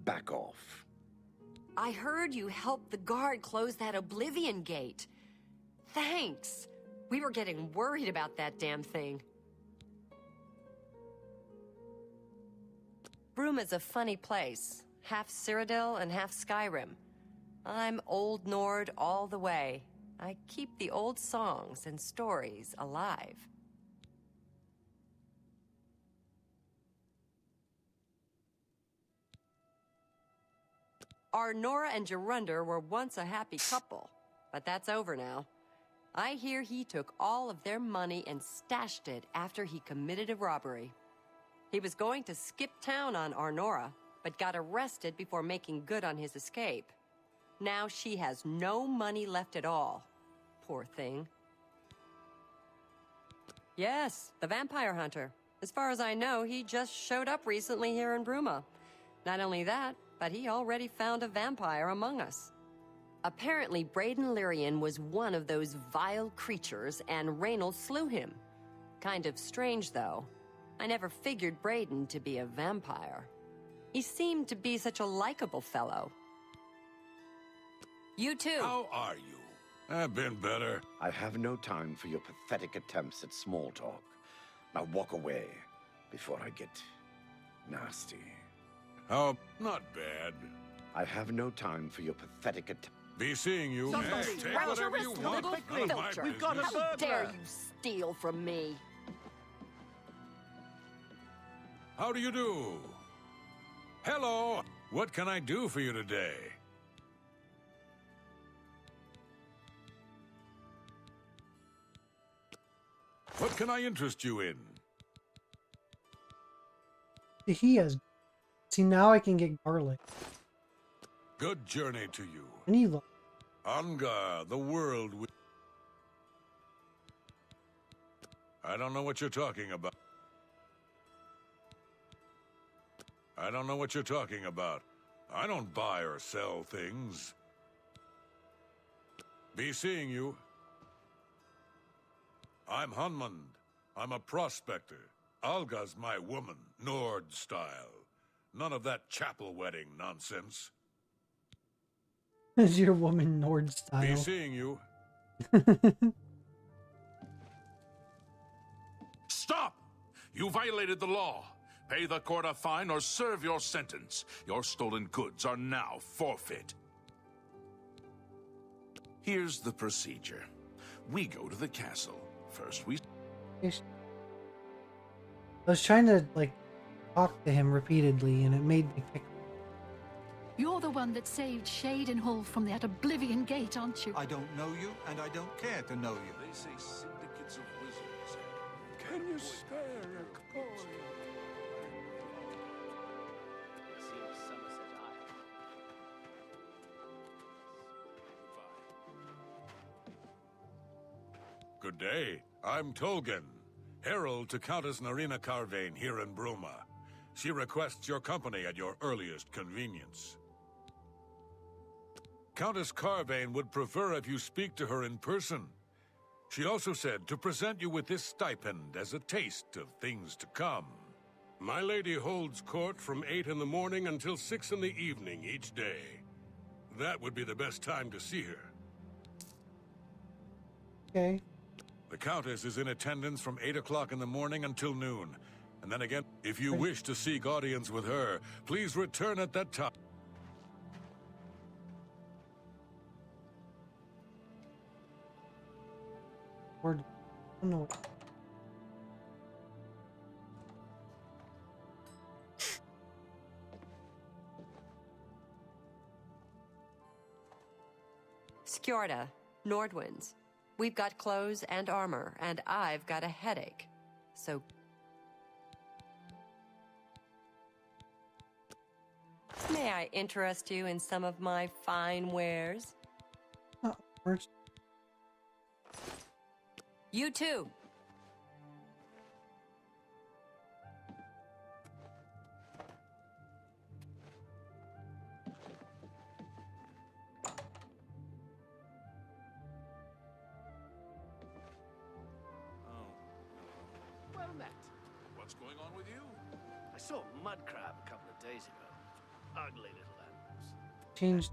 Back off. I heard you helped the guard close that Oblivion gate. Thanks. We were getting worried about that damn thing. Bruma's a funny place. Half Cyrodiil and half Skyrim. I'm Old Nord all the way. I keep the old songs and stories alive. Arnora and Gerunder were once a happy couple, but that's over now. I hear he took all of their money and stashed it after he committed a robbery. He was going to skip town on Arnora, but got arrested before making good on his escape. Now she has no money left at all. Poor thing. Yes, the vampire hunter. As far as I know, he just showed up recently here in Bruma. Not only that, but he already found a vampire among us. Apparently, Braden Lyrian was one of those vile creatures, and Reynolds slew him. Kind of strange, though. I never figured Braden to be a vampire. He seemed to be such a likable fellow. You too. How are you? I've been better. I have no time for your pathetic attempts at small talk. Now walk away before I get nasty. Oh, not bad. I have no time for your pathetic attempts. Be seeing you. Somebody Take rouse your whatever you wrist, want. little None of my filcher. business. We've got a How dare you steal from me? How do you do? Hello. What can I do for you today? What can I interest you in? He has. See, now I can get garlic. Good journey to you. I need. Angar, the world. I don't know what you're talking about. I don't know what you're talking about. I don't buy or sell things. Be seeing you. I'm Hunmund. I'm a prospector. Alga's my woman, Nord style. None of that chapel wedding nonsense. Is your woman Nord style? Be seeing you. Stop! You violated the law. Pay the court a fine or serve your sentence. Your stolen goods are now forfeit. Here's the procedure. We go to the castle. First we... I was trying to, like, talk to him repeatedly, and it made me kick. You're the one that saved Shadenhall from that Oblivion gate, aren't you? I don't know you, and I don't care to know you. They say syndicates of wizards. Can you spare a coin? Good day. I'm Tolgan, herald to Countess Narina Carvane here in Bruma. She requests your company at your earliest convenience. Countess Carvane would prefer if you speak to her in person. She also said to present you with this stipend as a taste of things to come. My lady holds court from 8 in the morning until 6 in the evening each day. That would be the best time to see her. Okay. The Countess is in attendance from 8 o'clock in the morning until noon. And then again, if you wish to seek audience with her, please return at that time. Or, I don't know. Skjorda, Nordwinds. We've got clothes and armor, and I've got a headache. So... May I interest you in some of my fine wares? You too. Well met. What's going on with you? I saw a mud crab a couple of days ago. Ugly little animals. Changed.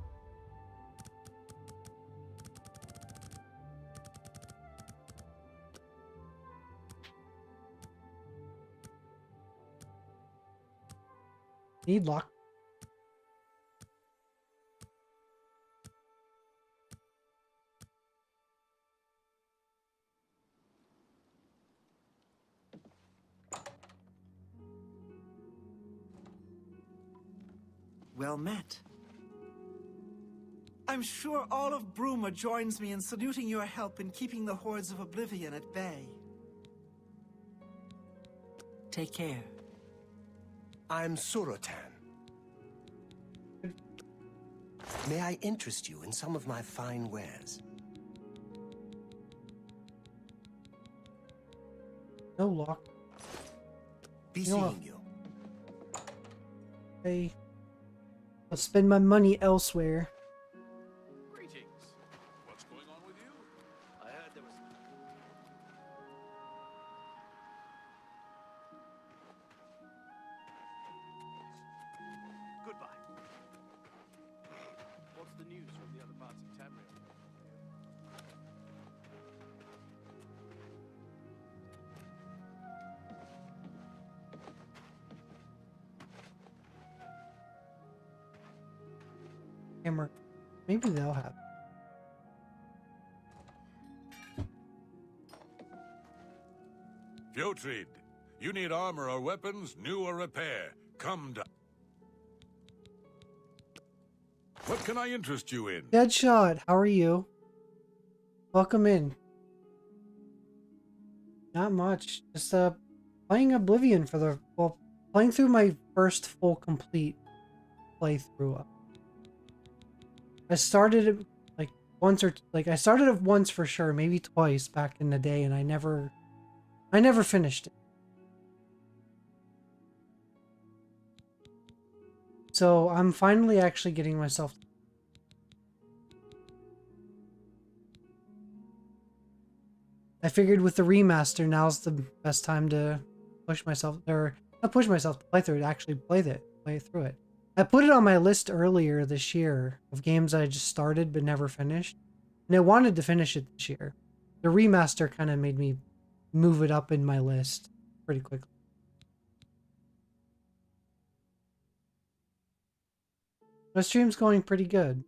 Need lock. Well met. I'm sure all of Bruma joins me in saluting your help in keeping the hordes of Oblivion at bay. Take care. I'm Surotan. May I interest you in some of my fine wares? No lock. Be seeing you. Hey. I'll spend my money elsewhere. Greetings. What's going on with you? I heard there was... Goodbye. What's the news from the other parts of Tamriel? Hammer. Maybe they'll have. Fjotrid, you need armor or weapons, new or repair. Come down. What can I interest you in? Deadshot, how are you? Welcome in. Not much. Just playing Oblivion for the playing through my first full complete playthrough. I started it like once or I started it once for sure, maybe twice back in the day, and I never finished it. So I'm finally actually getting myself. I figured with the remaster, now's the best time to push myself, or not push myself to play through it, actually play through it. I put it on my list earlier this year of games I just started but never finished, and I wanted to finish it this year. The remaster kind of made me move it up in my list pretty quickly. The stream's going pretty good.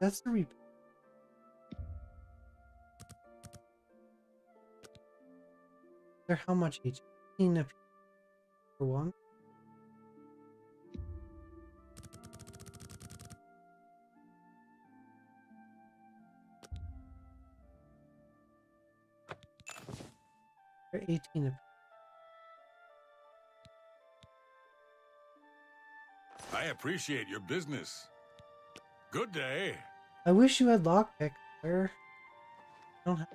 That's the replay. They're how much each? 15 for one. They're 18 of. I appreciate your business. Good day. I wish you had lockpick. Where? I don't have.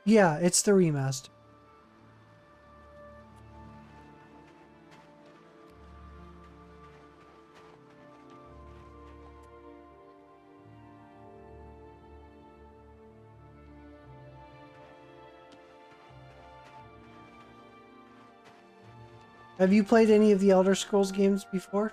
Yeah, it's the remaster. Have you played any of the Elder Scrolls games before?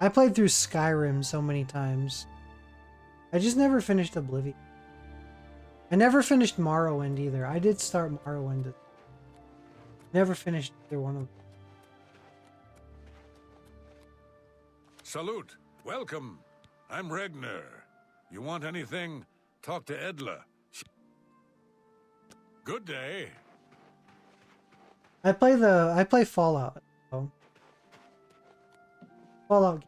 I played through Skyrim so many times. I just never finished Oblivion. I never finished Morrowind either. I did start Morrowind. Never finished either one of them. Salute. Welcome. I'm Regner. You want anything? Talk to Edla. Good day. I play Fallout. So. Fallout.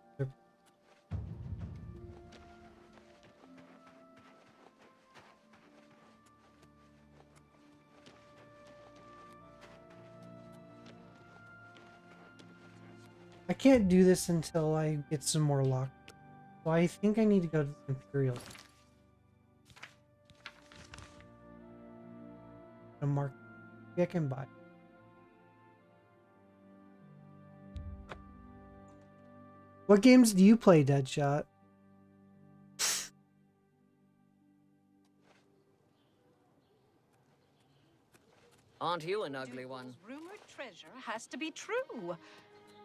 I can't do this until I get some more luck. So I think I need to go to the Imperial. A mark. I can buy. What games do you play, Deadshot? Aren't you an ugly one? Rumored treasure has to be true.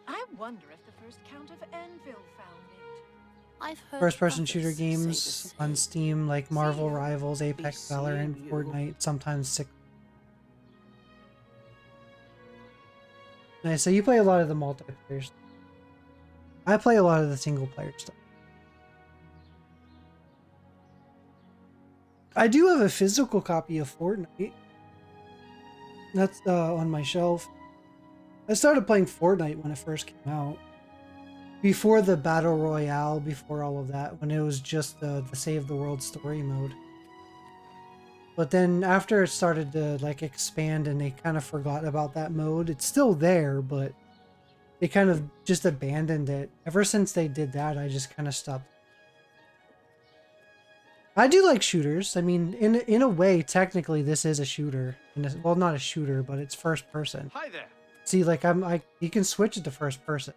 I wonder if the first Count of Anvil found it. I've heard First-person shooter games on Steam like Marvel Rivals, Apex, Valorant, Fortnite, sometimes Six. Nice, so you play a lot of the multiplayer stuff. I play a lot of the single-player stuff. I do have a physical copy of Fortnite. That's on my shelf. I started playing Fortnite when it first came out. Before the Battle Royale, before all of that, when it was just the Save the World story mode. But then after it started to like expand and they kind of forgot about that mode, it's still there, but they kind of just abandoned it. Ever since they did that, I just kind of stopped. I do like shooters. I mean, in a way, technically this is a shooter. Well, not a shooter, but it's first person. Hi there. See, like you can switch it to first person.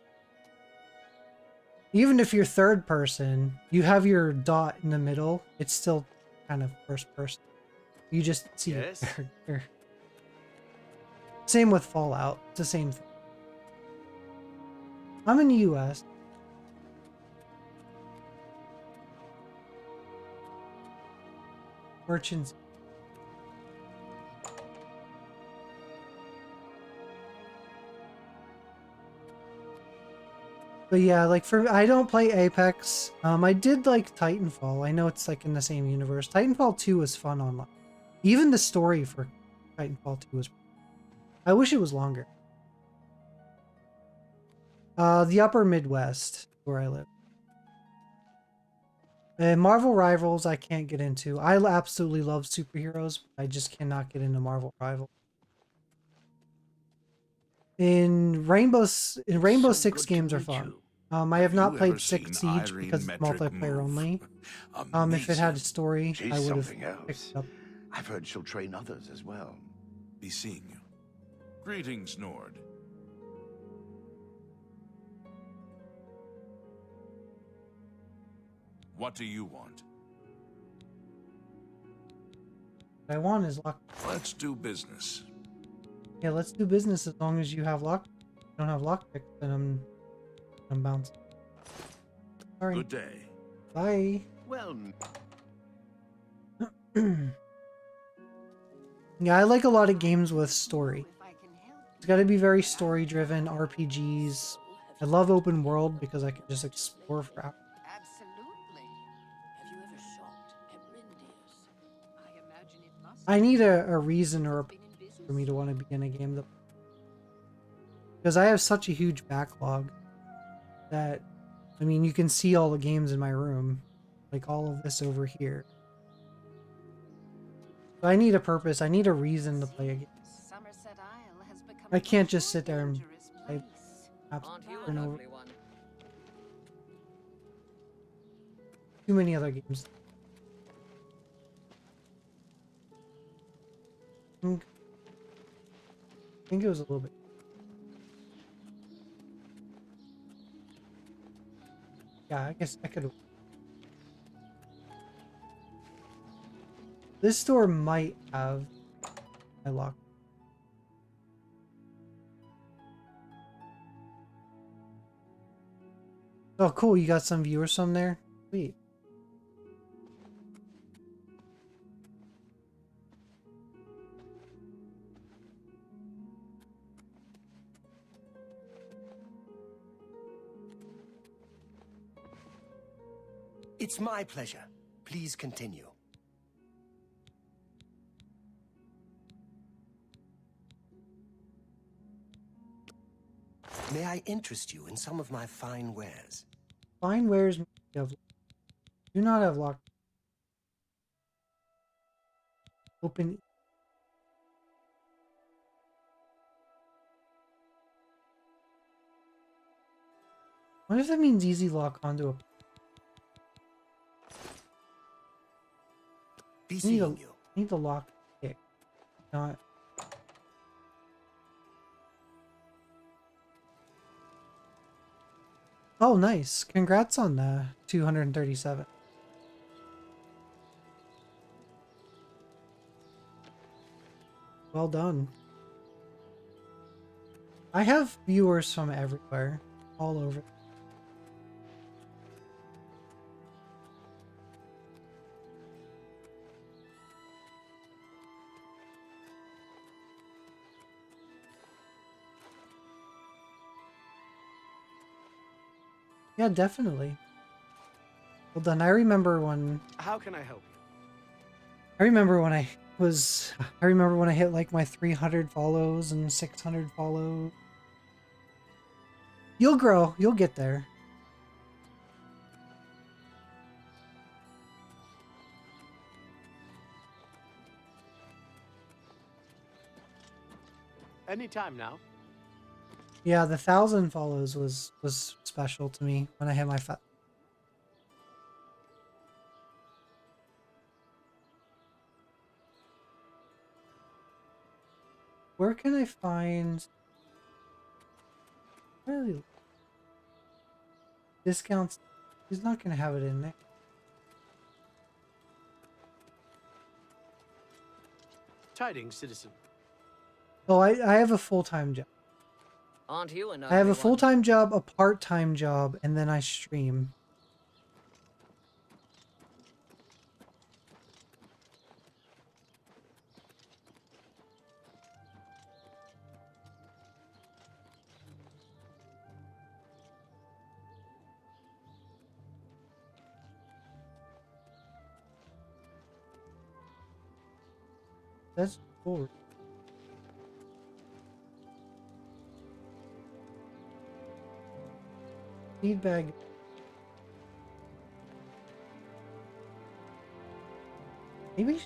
Even if you're third person, you have your dot in the middle. It's still kind of first person. You just see the character. Same with Fallout. It's the same thing. I'm in the US. Merchants. But yeah, like I don't play Apex. I did like Titanfall. I know it's like in the same universe. Titanfall 2 was fun online. Even the story for Titanfall 2 was. I wish it was longer. The upper Midwest, where I live. Marvel Rivals, I can't get into. I absolutely love superheroes, but I just cannot get into Marvel Rivals. In Rainbow Six games are fun. I have not played Six Siege because it's multiplayer only. If it had a story, I would have picked it up. I've heard she'll train others as well. Be seeing you. Greetings, Nord. What do you want? What I want is luck. Let's do business. Yeah, let's do business as long as you have luck. If you don't have lockpick, then I'm bouncing. Sorry. Good day. Bye. Well. Yeah, I like a lot of games with story. It's got to be very story-driven, RPGs. I love open world because I can just explore for hours. Absolutely. Have you ever shopped at Rindir's? I imagine it must. I need a reason or a for me to want to begin a game, because I have such a huge backlog that I mean, you can see all the games in my room. Like all of this over here. So I need a purpose. I need a reason to play a game. Somerset Isle has become I can't just sit there and play Aren't you an ugly one? too many other games. I think it was a little bit. Yeah, I guess I could. This store might have my lock. Oh, cool. You got some viewers from there? Sweet. It's my pleasure. Please continue. May I interest you in some of my fine wares? Fine wares do not have lock. Open. What if that means easy lock onto a... Be seeing you. Need the lock pick, not... Oh, nice. Congrats on 237. Well done. I have viewers from everywhere, all over. Yeah, definitely. Well done. I remember when... How can I help you? I remember when I hit like my 300 follows and 600 follows. You'll grow. You'll get there. Anytime now. Yeah, the 1,000 follows was special to me when I hit my Where can I find really discounts? He's not gonna have it in there. Tidings, citizen. Oh, I have a full-time job. Aren't you an I have ugly a full-time job, a part-time job, and then I stream. That's cool. Seed bag. Maybe.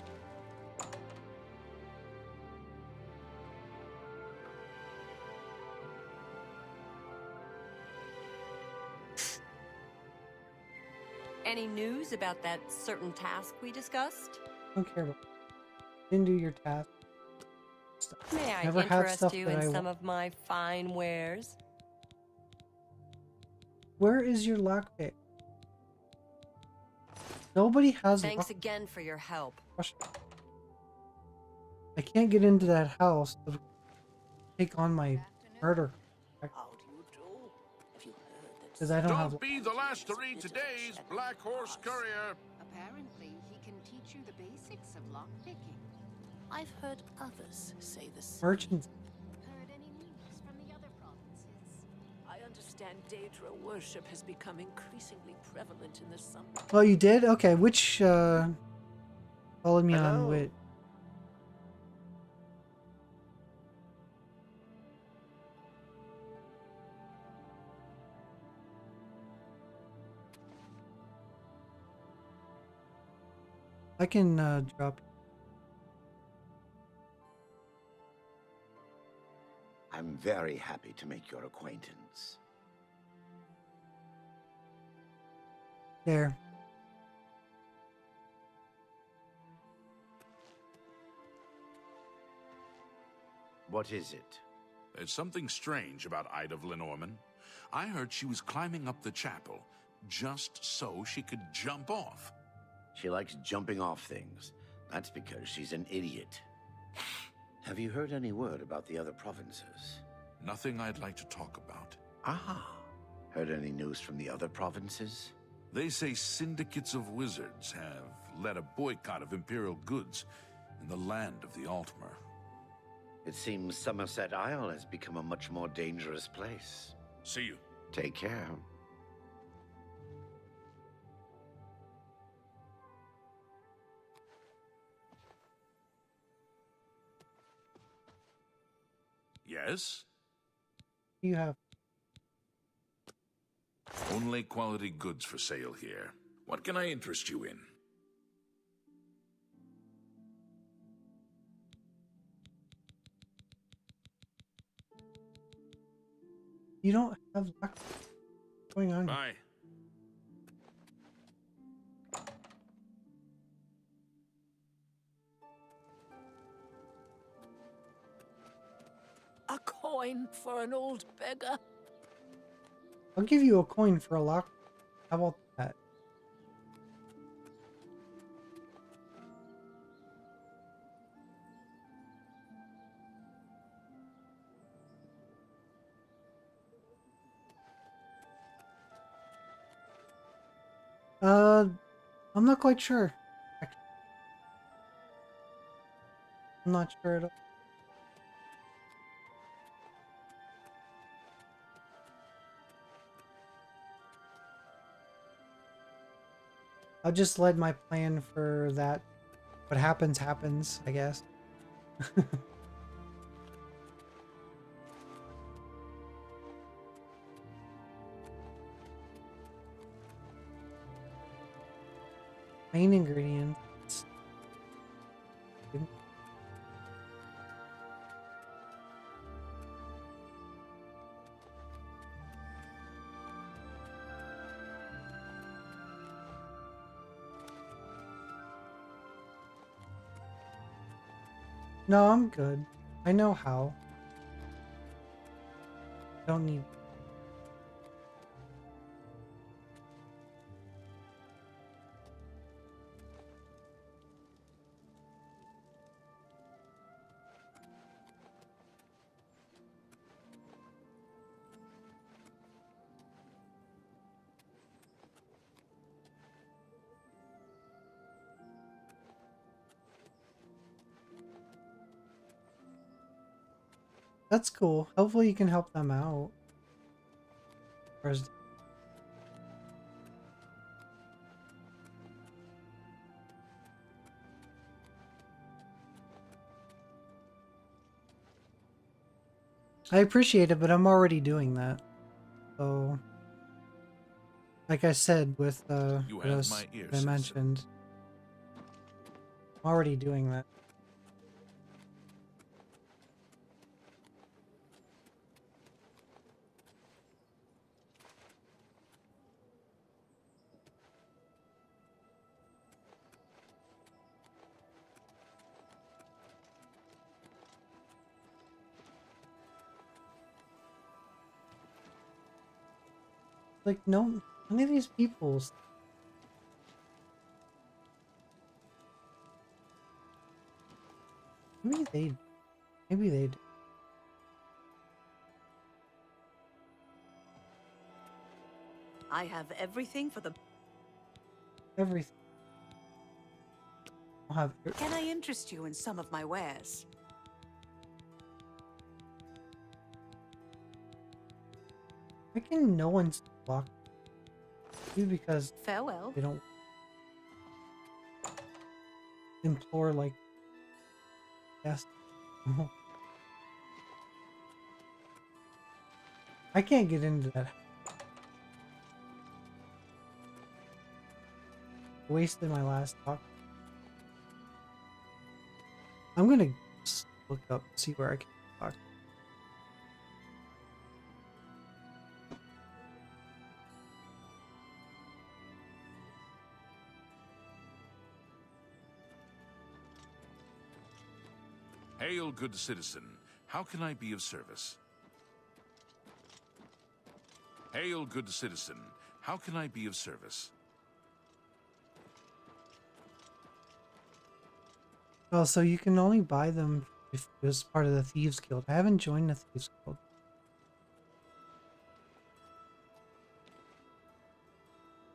Any news about that certain task we discussed? Don't care about. Didn't do your task. May I Never have interest stuff you that in I some of my fine wares? Where is your lockpick? Nobody has. Thanks again for your help. I can't get into that house to take on my murder. Because I don't have. Don't be the last to read today's Black Horse Courier. Apparently, he can teach you the basics of lockpicking. I've heard others say the same. Merchants. Heard any news from the other provinces? I understand Daedra worship has become increasingly prevalent in the summer. Oh, you did? Okay, which follow me on Hello. with. I can drop. I'm very happy to make your acquaintance. There. What is it? There's something strange about Ida of Lenormand. I heard she was climbing up the chapel just so she could jump off. She likes jumping off things. That's because she's an idiot. Have you heard any word about the other provinces? Nothing I'd like to talk about. Ah. Heard any news from the other provinces? They say syndicates of wizards have led a boycott of Imperial goods in the land of the Altmer. It seems Somerset Isle has become a much more dangerous place. See you. Take care. Yes? You have. Only quality goods for sale here. What can I interest you in? You don't have luck. What's going on? Bye. A coin for an old beggar. I'll give you a coin for a lock. How about that? I'm not quite sure. Actually. I'm not sure at all. I'll just let my plan for that. What happens, happens, I guess. Main ingredients. No, I'm good. I know how. Don't need. That's cool. Hopefully you can help them out. Where's... I appreciate it, but I'm already doing that. So, like I said with You what have else my ear, I citizen. mentioned, I'm already doing that. Like, no, none of these people. Maybe they do. I have everything for the... Everything. I'll have. Can I interest you in some of my wares? Why can no one's block? Maybe because Farewell. they don't implore like yes. I can't get into that. Wasted my last talk. I'm gonna just look up, see where I can talk. Hail, good citizen. How can I be of service? Hail, good citizen. How can I be of service? Oh, so you can only buy them if it was part of the Thieves Guild. I haven't joined the Thieves Guild.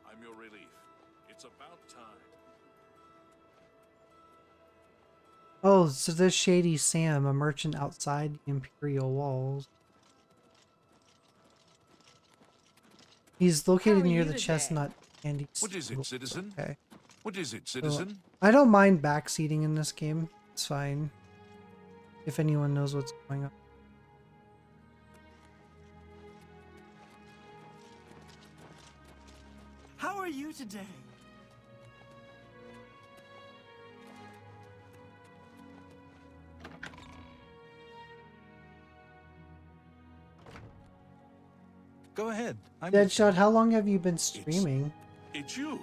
I'm your relief. It's about time. Oh, so there's Shady Sam, a merchant outside the Imperial walls. He's located near the Chestnut Candy What is it, citizen? Okay. What is it, So, citizen? I don't mind backseating in this game. It's fine. If anyone knows what's going on. How are you today? Go ahead. Deadshot, how long have you been streaming? It's you.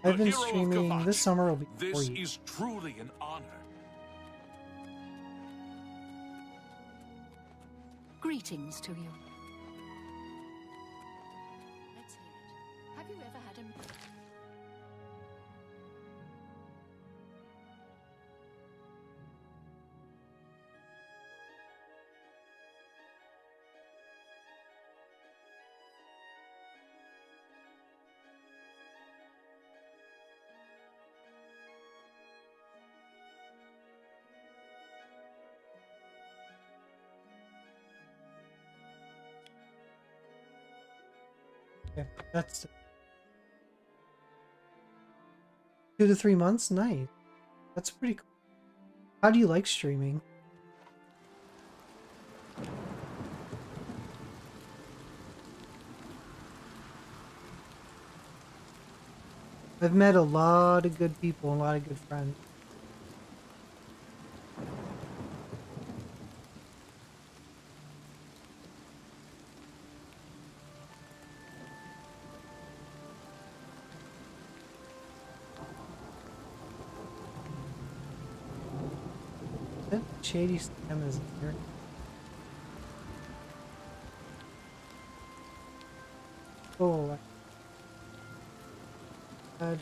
I've the been hero of streaming. Kavach. This summer will be for This you. is truly an honor. Greetings to you. Let's hear it. Have you ever had a... Okay, that's 2 to 3 months. Nice. That's pretty cool. How do you like streaming? I've met a lot of good people, a lot of good friends. That Shady Sam is here. Oh, God.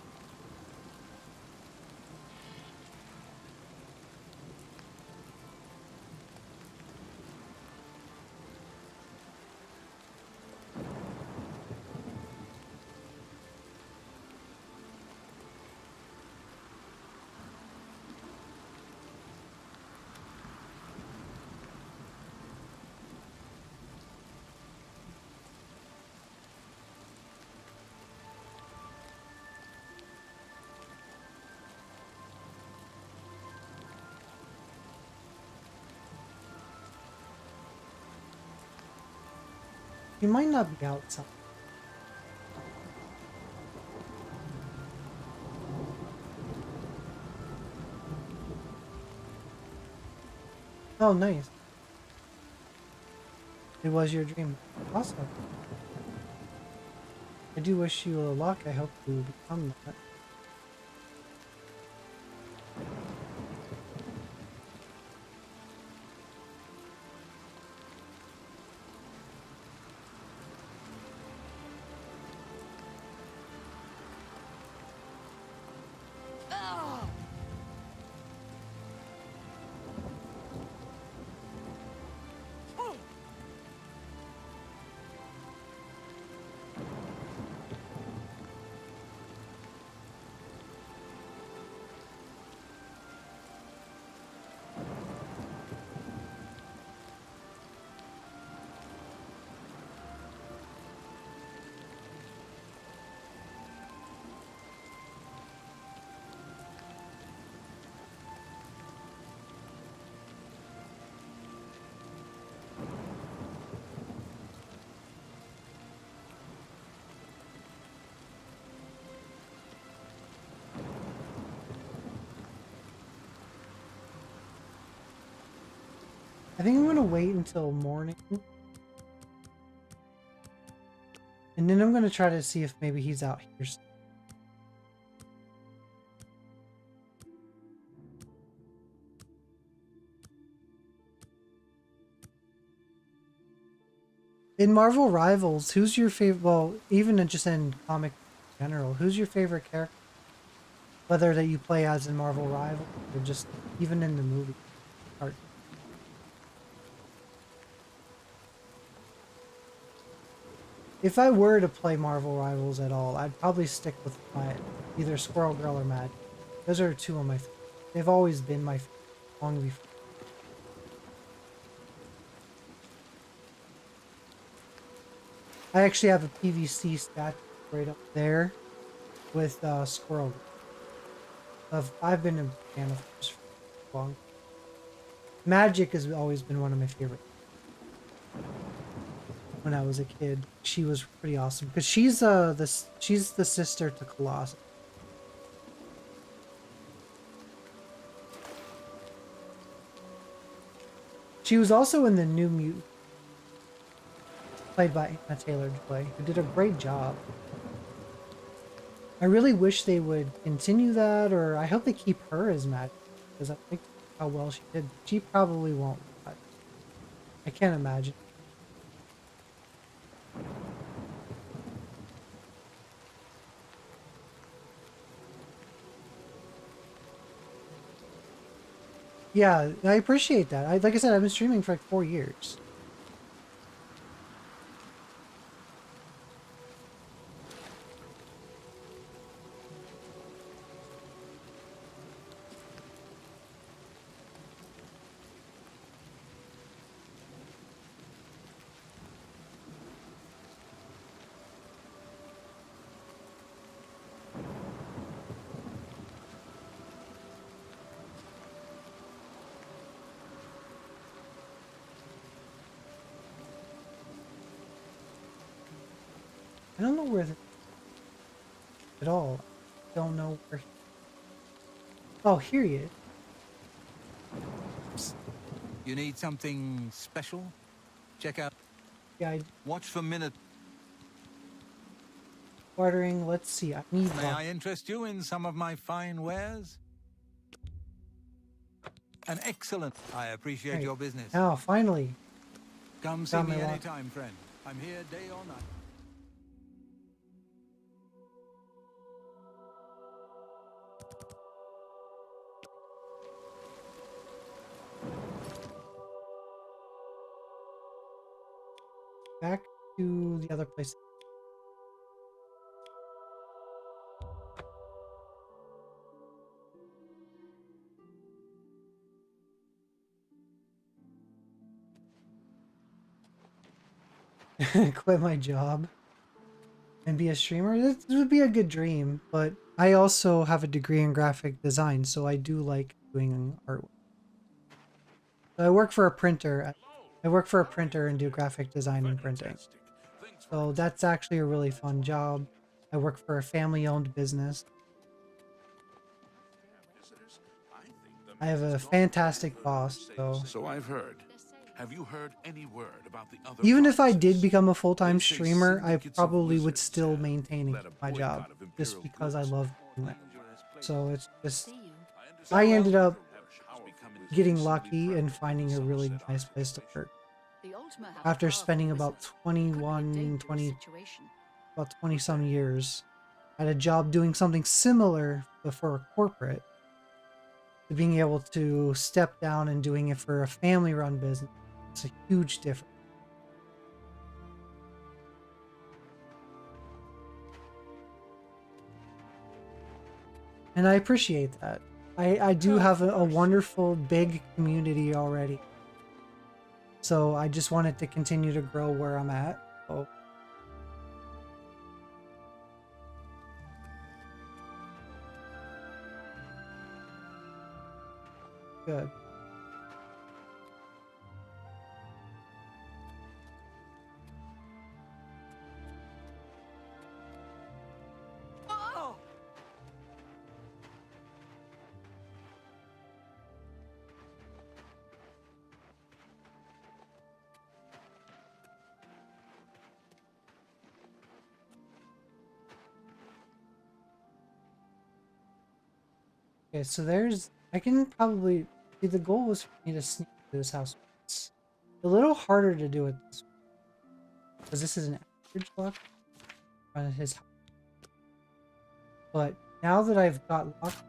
You might not be outside. Oh, nice. It was your dream. Awesome. I do wish you luck. I hope you become that. I think I'm gonna wait until morning. And then I'm gonna try to see if maybe he's out here. In Marvel Rivals, who's your favorite? Well, even just in comic in general, who's your favorite character? Whether that you play as in Marvel Rivals or just even in the movie art. If I were to play Marvel Rivals at all, I'd probably stick with my either Squirrel Girl or Mad. Those are two of my favorites. They've always been my favorite long before. I actually have a PVC statue right up there with Squirrel Girl. I've been a fan of hers for long. Magic has always been one of my favorites. When I was a kid, she was pretty awesome because she's the sister to Colossus. She was also in the New Mutant, played by Anna Taylor-Joy, who did a great job. I really wish they would continue that, or I hope they keep her as Magic, because I think how well she did. She probably won't. I can't imagine. Yeah, I appreciate that. Like I said, I've been streaming for like 4 years. I don't know where at all. Don't know where. Oh, here he is. You need something special? Check out. Yeah, Watch for minute. Bartering. Let's see. I need. May I interest you in some of my fine wares? An excellent. I appreciate your business. Now, finally. Come see me anytime, friend. I'm here day or night. Back to the other place. Quit my job and be a streamer. This would be a good dream, but I also have a degree in graphic design, so I do like doing artwork. So I work for a printer. I work for a printer and do graphic design and printing. So that's actually a really fun job. I work for a family-owned business. I have a fantastic boss, So I've heard. Have you heard any word about the other? Even if I did become a full-time streamer, I probably would still maintain my job just because I love doing that. So it's just, I ended up getting lucky and finding a really nice place to work. After spending about 20 some years at a job doing something similar but for a corporate, to being able to step down and doing it for a family-run business, it's a huge difference. And I appreciate that. I do have a wonderful big community already. So I just want it to continue to grow where I'm at. So. Good. Okay, so there's... I can probably... See, the goal was for me to sneak into this house. It's a little harder to do it this way. Because this is an average lock on his house. But now that I've got locked...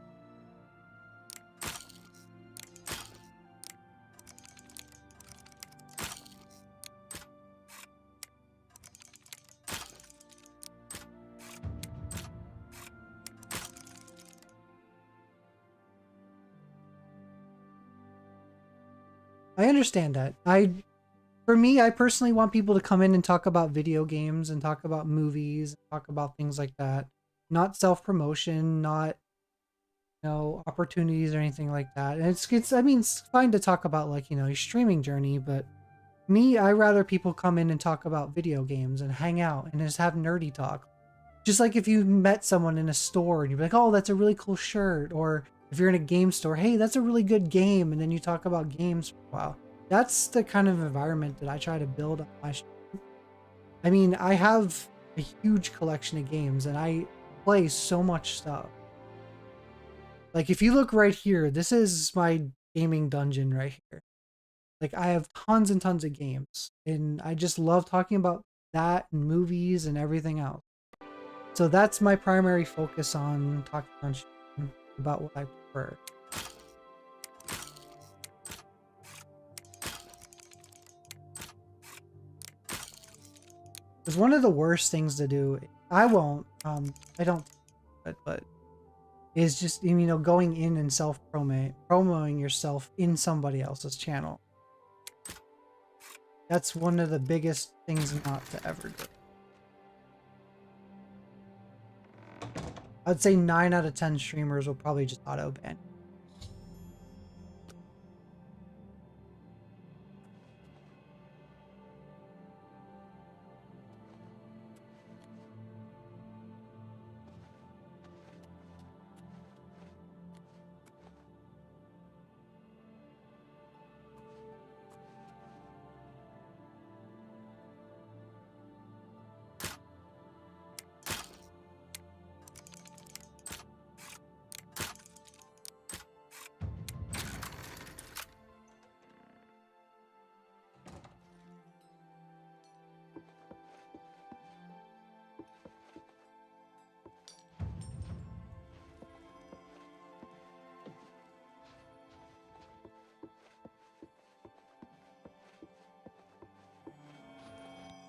I understand that. For me, I personally want people to come in and talk about video games and talk about movies, and talk about things like that. Not self-promotion, not, you know, opportunities or anything like that. And it's I mean, it's fine to talk about, like, you know, your streaming journey, but me, I rather people come in and talk about video games and hang out and just have nerdy talk. Just like if you met someone in a store and you're like, oh, that's a really cool shirt. Or if you're in a game store, hey, that's a really good game. And then you talk about games for a while. That's the kind of environment that I try to build on my stream. I mean, I have a huge collection of games and I play so much stuff. Like if you look right here, this is my gaming dungeon right here. Like I have tons and tons of games and I just love talking about that and movies and everything else. So that's my primary focus on talking on stream about what I prefer. Because one of the worst things to do, I don't, but is just, you know, going in and promoting yourself in somebody else's channel. That's one of the biggest things not to ever do. I'd say 9 out of 10 streamers will probably just auto-ban.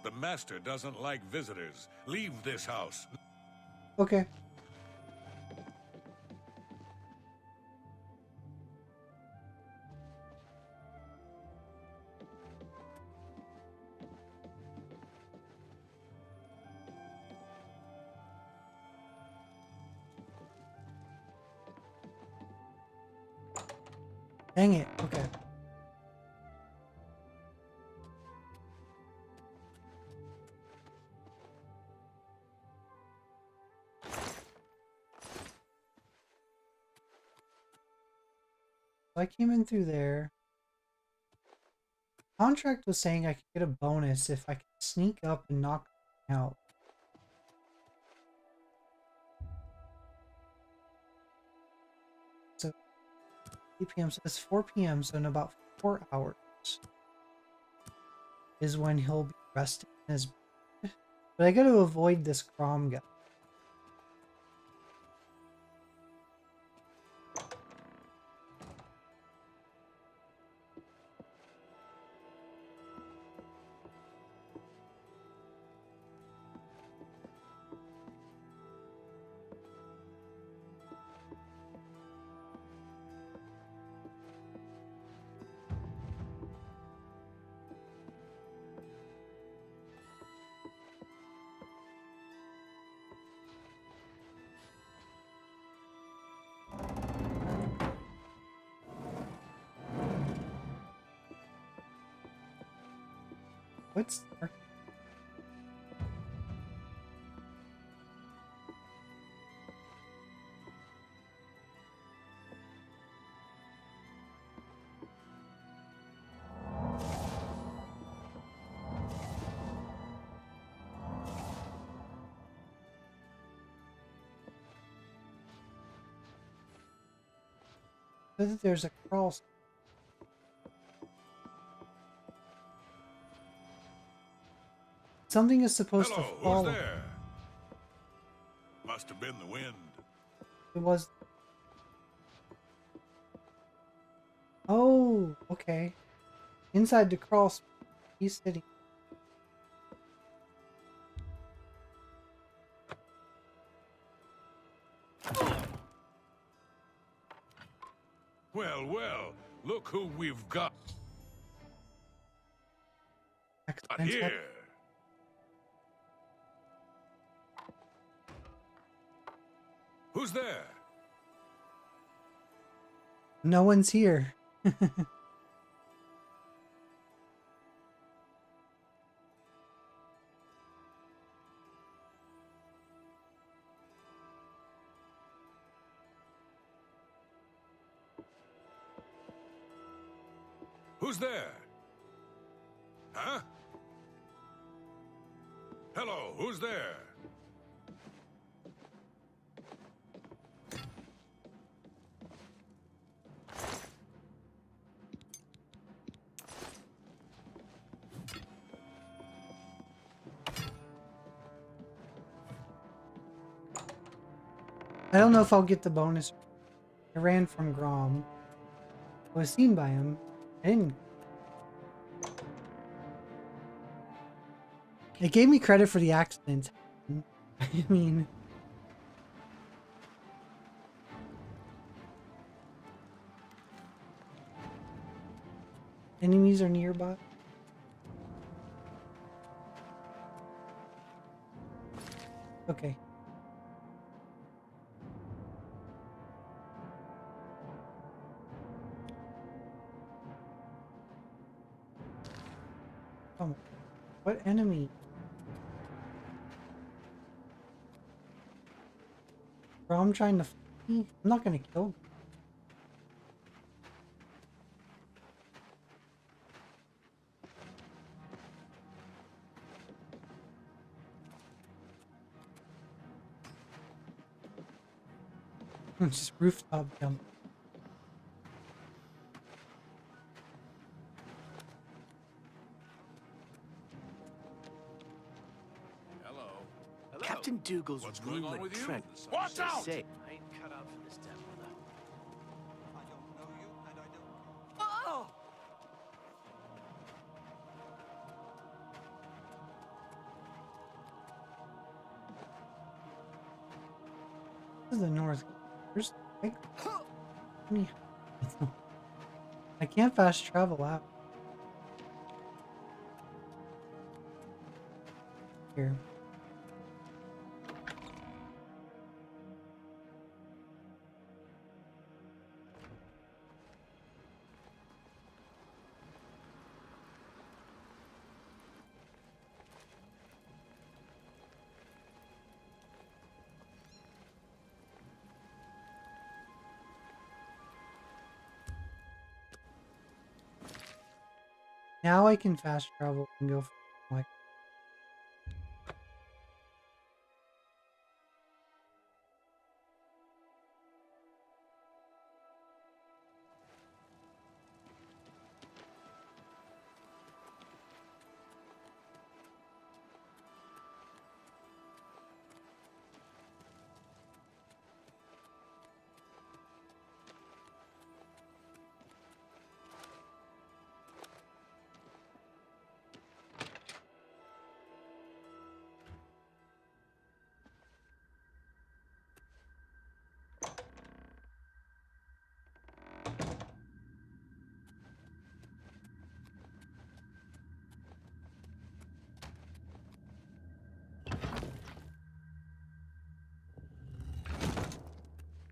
The master doesn't like visitors. Leave this house. Okay. Dang it. Okay. I came in through there. Contract was saying I could get a bonus if I could sneak up and knock out. So 8 p.m. So it's 4 p.m. So in about 4 hours is when he'll be resting in his bed. But I got to avoid this Crom guy. What's dark? Says that there's a crawl space. Something is supposed Hello, to follow. who's there? Must have been the wind. It was. Oh, okay. Inside the crawl space. He's sitting. Well, well, look who we've got here. Who's there? No one's here. Who's there? Huh? Hello, who's there? I don't know if I'll get the bonus. I ran from Grom. I was seen by him. I didn't. It gave me credit for the accident. I mean... Enemies are nearby. Okay. Oh, what enemy? Bro, I'm trying to. I'm not gonna kill. Just rooftop jump. Hello. Captain Dougal's What's going on rumored with you? trend. Watch out! Say, I ain't cut out for this damn weather. I don't know you, and I don't... Oh! This is the north. There's like, I can't fast travel out. Here. Now I can fast travel and go for my.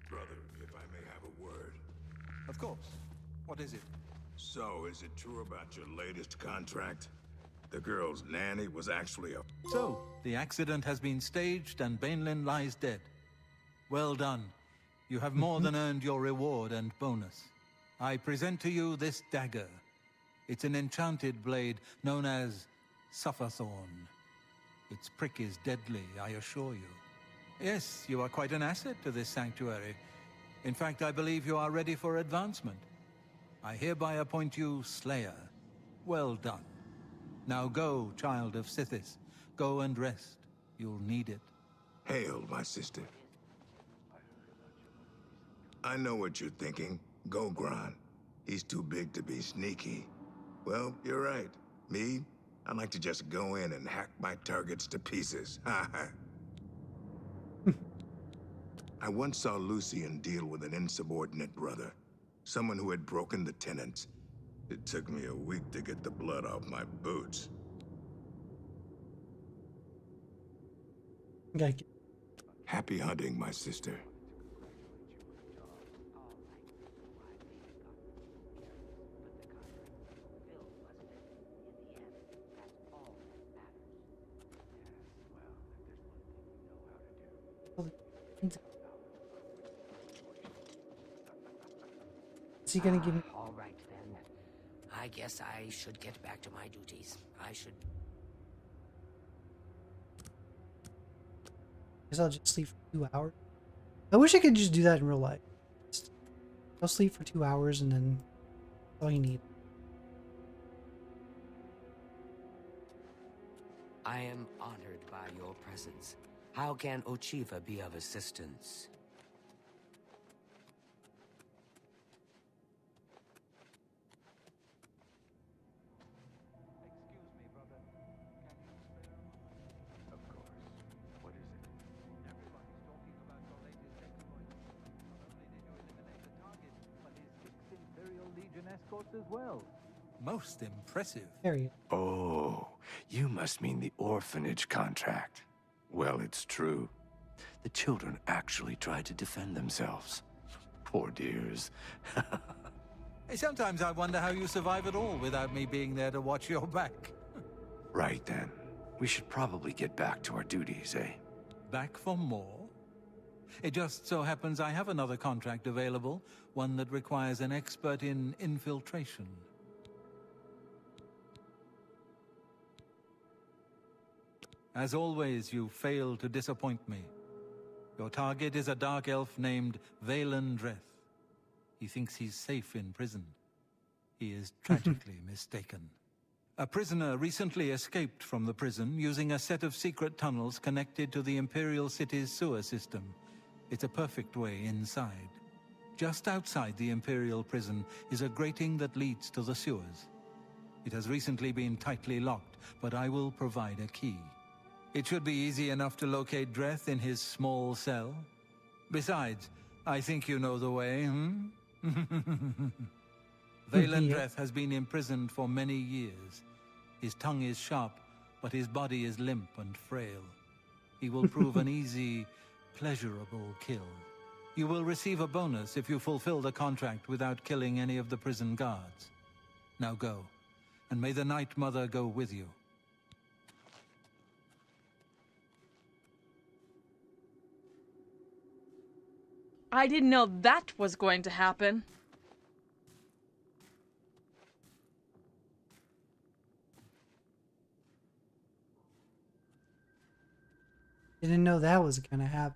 Brother, if I may have a word. Of course. What is it? So, is it true about your latest contract? The girl's nanny was actually a... So, the accident has been staged and Bainlin lies dead. Well done. You have more than earned your reward and bonus. I present to you this dagger. It's an enchanted blade known as Sufferthorn. Its prick is deadly, I assure you. Yes, you are quite an asset to this sanctuary. In fact, I believe you are ready for advancement. I hereby appoint you Slayer. Well done. Now go, child of Sithis. Go and rest. You'll need it. Hail, my sister. I know what you're thinking. Gogron. He's too big to be sneaky. Well, you're right. Me, I like to just go in and hack my targets to pieces. I once saw Lucian deal with an insubordinate brother. Someone who had broken the tenets. It took me a week to get the blood off my boots. Happy hunting, my sister. Is he gonna give me? All right, then. I guess I should get back to my duties. I should... Guess I'll just sleep for 2 hours. I wish I could just do that in real life. I'll sleep for 2 hours and then that's all you need. I am honored by your presence. How can Ochiva be of assistance? Escorts as well. Most impressive. Oh, you must mean the orphanage contract. Well, it's true. The children actually tried to defend themselves. Poor dears. Sometimes I wonder how you survive at all without me being there to watch your back. Right then. We should probably get back to our duties, eh? Back for more? It just so happens I have another contract available, one that requires an expert in infiltration. As always, you fail to disappoint me. Your target is a dark elf named Valen Dreth. He thinks he's safe in prison. He is tragically mistaken. A prisoner recently escaped from the prison using a set of secret tunnels connected to the Imperial City's sewer system. It's a perfect way inside. Just outside the Imperial prison is a grating that leads to the sewers. It has recently been tightly locked, but I will provide a key. It should be easy enough to locate Dreth in his small cell. Besides, I think you know the way, Valen Dreth has been imprisoned for many years. His tongue is sharp, but his body is limp and frail. He will prove an easy, pleasurable kill. You will receive a bonus if you fulfill the contract without killing any of the prison guards. Now go, and may the Night Mother go with you. I didn't know that was going to happen. Didn't know that was gonna happen.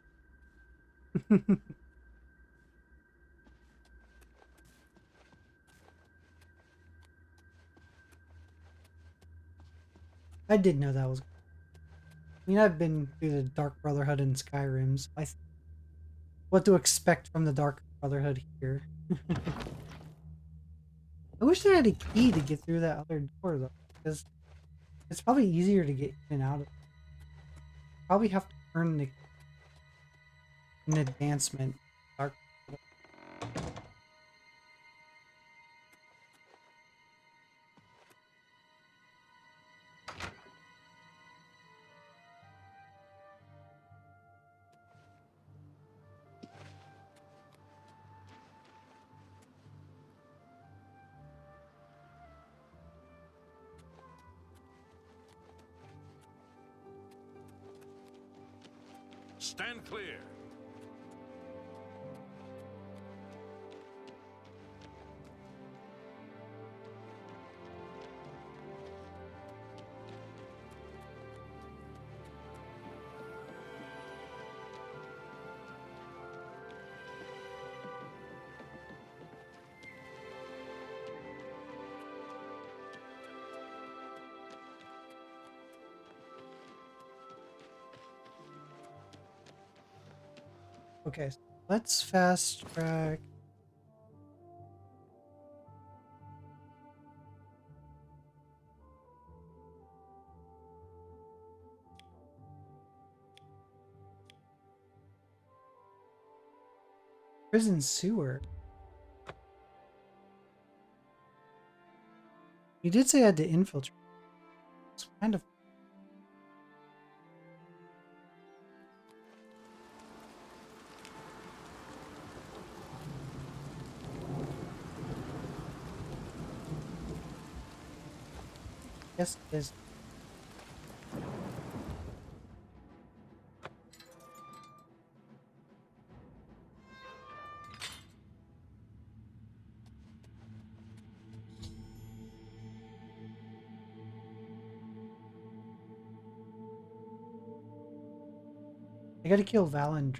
I did know that was. I mean, I've been through the Dark Brotherhood in Skyrim, so what to expect from the Dark Brotherhood here. I wish there had a key to get through that other door, though, because it's probably easier to get in and out of it. Probably have to earn an advancement. Dark. Stand clear. Okay, so let's fast track. Prison sewer. You did say I had to infiltrate. It's kind of. Yes, it is. I gotta kill Valen.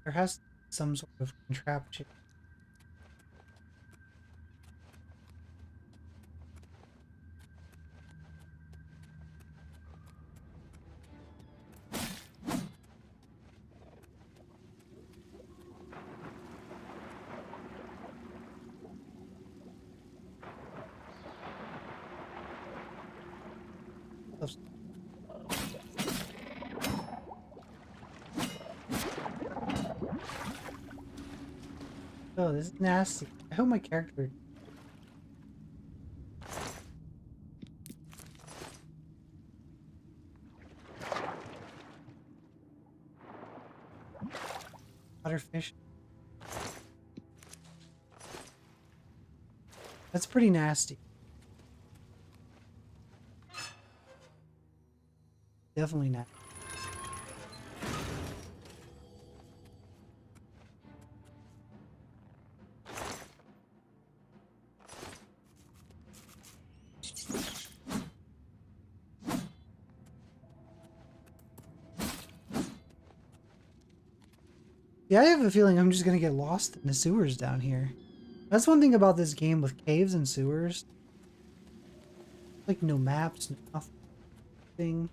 There has to be some sort of contraption. Oh, this is nasty. I hope my character. Butterfish. That's pretty nasty. Definitely not. Yeah, I have a feeling I'm just gonna get lost in the sewers down here. That's one thing about this game with caves and sewers. Like no maps, no nothing.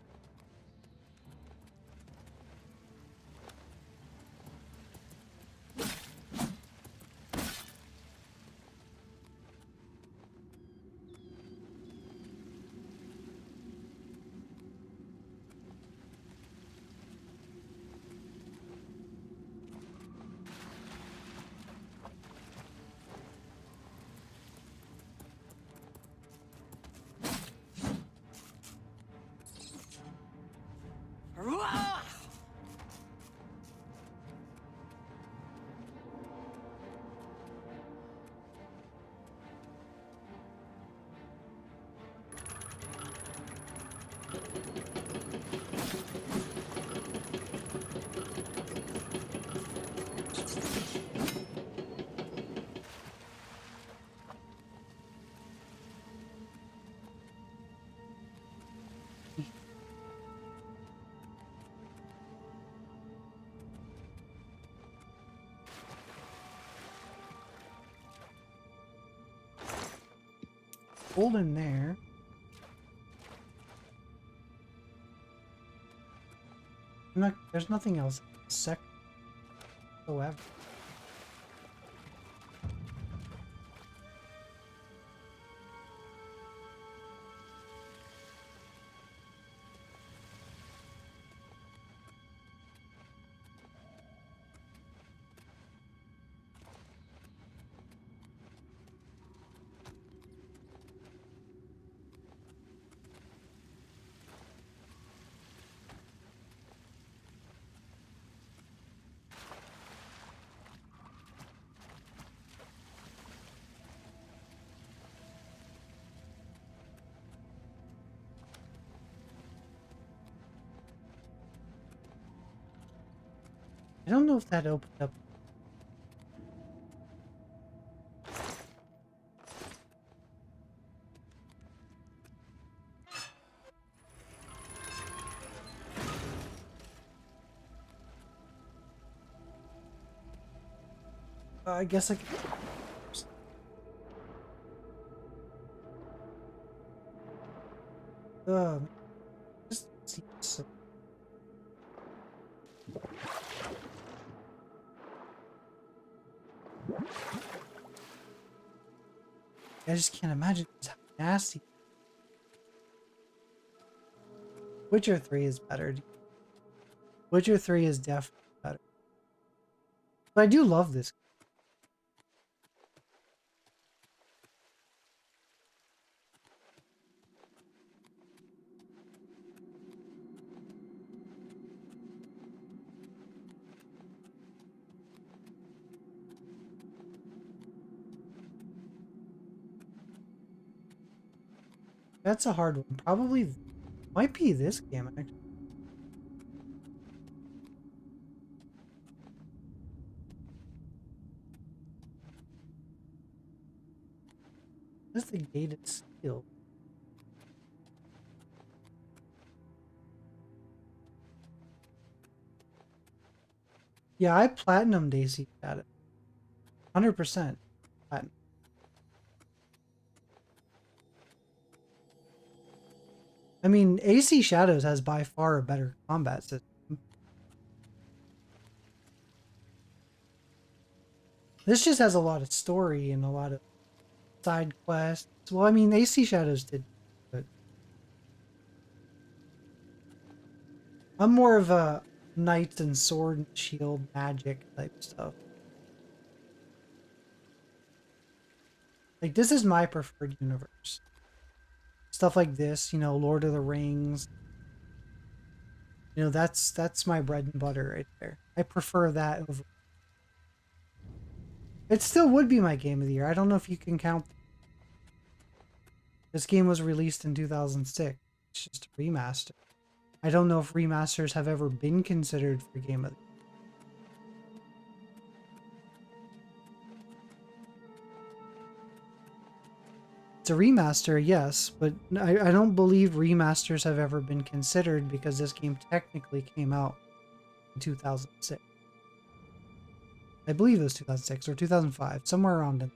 Hold in there. There's nothing else whatsoever. I don't know if that opened up. I guess I can. Just seems so. I just can't imagine just how nasty. Witcher 3 is better. Witcher 3 is definitely better. But I do love this. That's a hard one. Probably might be this game, actually. This is the gated steel. Yeah, I platinumed AC Shadow. 100% platinum. I mean, AC Shadows has by far a better combat system. This just has a lot of story and a lot of side quests. Well, I mean, AC Shadows did, but I'm more of a knights and sword and shield magic type stuff. Like, this is my preferred universe. Stuff like this, you know, Lord of the Rings. You know, that's my bread and butter right there. I prefer that over. It still would be my game of the year. I don't know if you can count. This game was released in 2006. It's just a remaster. I don't know if remasters have ever been considered for game of the year. It's a remaster, yes, but I don't believe remasters have ever been considered because this game technically came out in 2006. I believe it was 2006 or 2005, somewhere around it.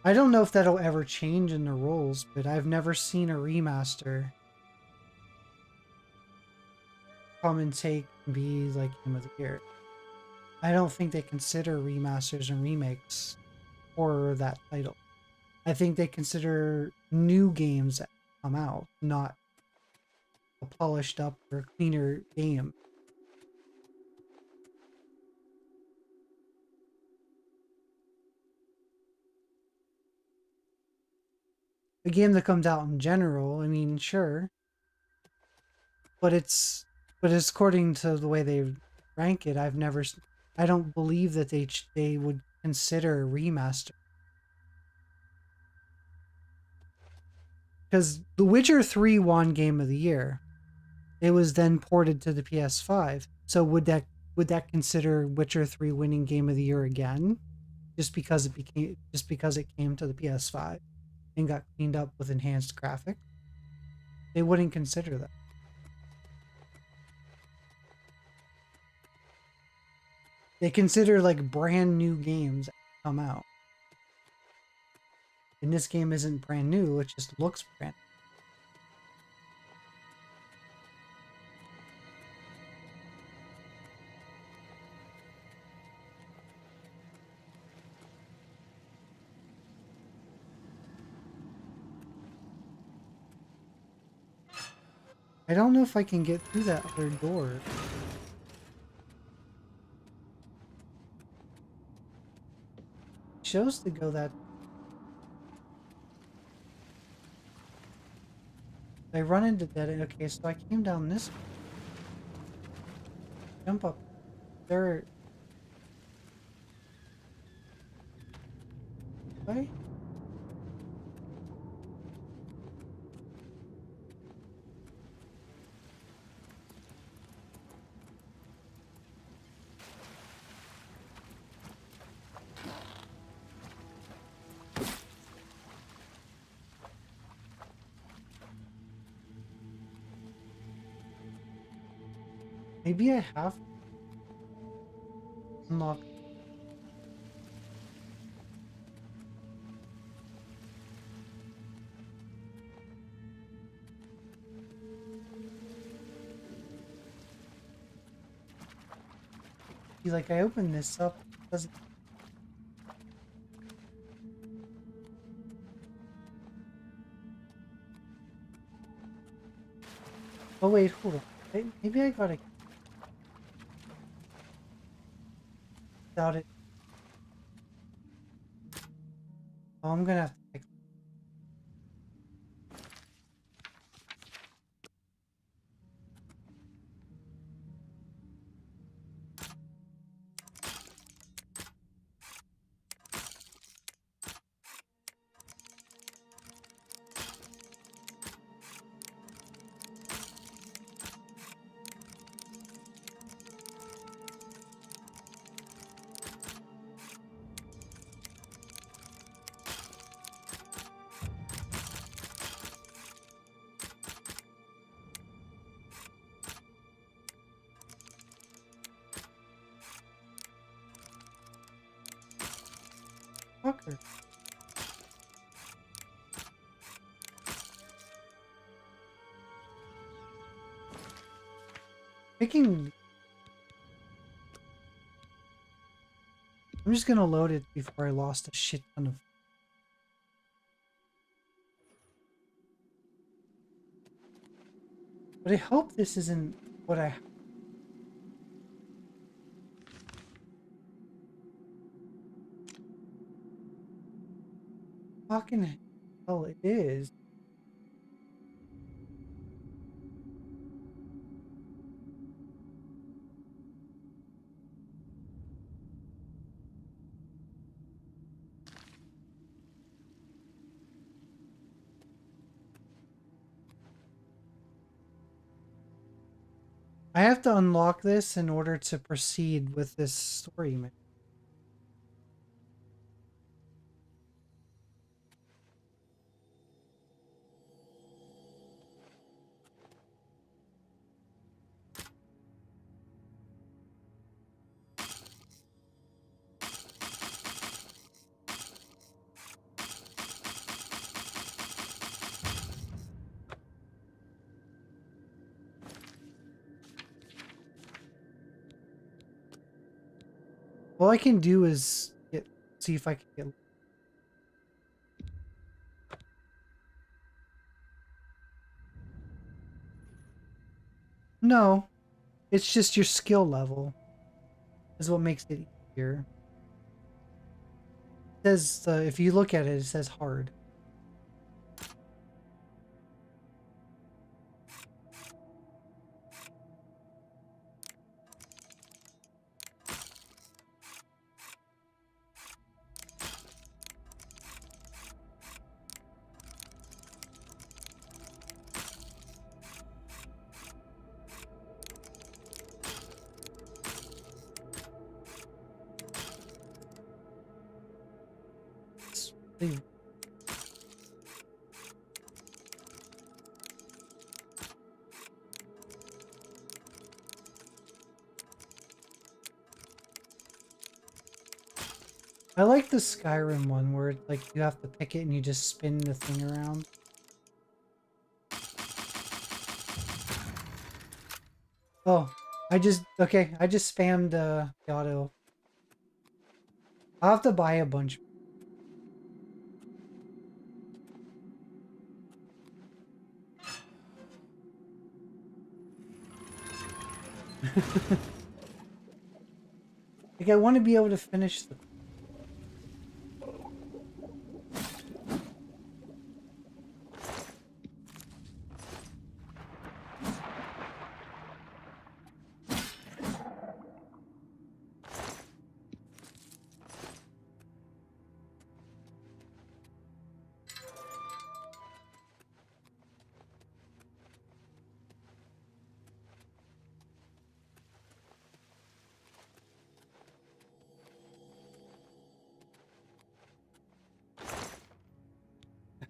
I don't know if that'll ever change in the rules, but I've never seen a remaster come and take and be like Game of the Year. I don't think they consider remasters and remakes for that title. I think they consider new games that come out, not a polished up or cleaner game. A game that comes out in general, I mean, sure. But it's according to the way they rank it, I don't believe that they would consider a remaster. Because The Witcher 3 won Game of the Year. It was then ported to the PS5. So would that consider Witcher 3 winning Game of the Year again? Just because it came to the PS5 and got cleaned up with enhanced graphics? They wouldn't consider that. They consider like brand new games that come out. And this game isn't brand new, it just looks brand new. I don't know if I can get through that other door. It shows to go that. I run into dead end. Okay, so I came down this way. Jump up. There. Way? Maybe I have unlocked See, like, I opened this up. It doesn't... Oh, wait, hold on. Maybe I gotta... Without it. Oh, I'm gonna have to... Fucker. Picking... I'm just gonna load it before I lost a shit ton of... But I hope this isn't what I... Fucking hell it is. I have to unlock this in order to proceed with this story, man. All I can do is see if I can get... No, it's just your skill level is what makes it easier. It says, if you look at it, it says hard. I like the Skyrim one where like you have to pick it and you just spin the thing around. Oh, I just spammed the auto. I'll have to buy a bunch. Like I want to be able to finish the...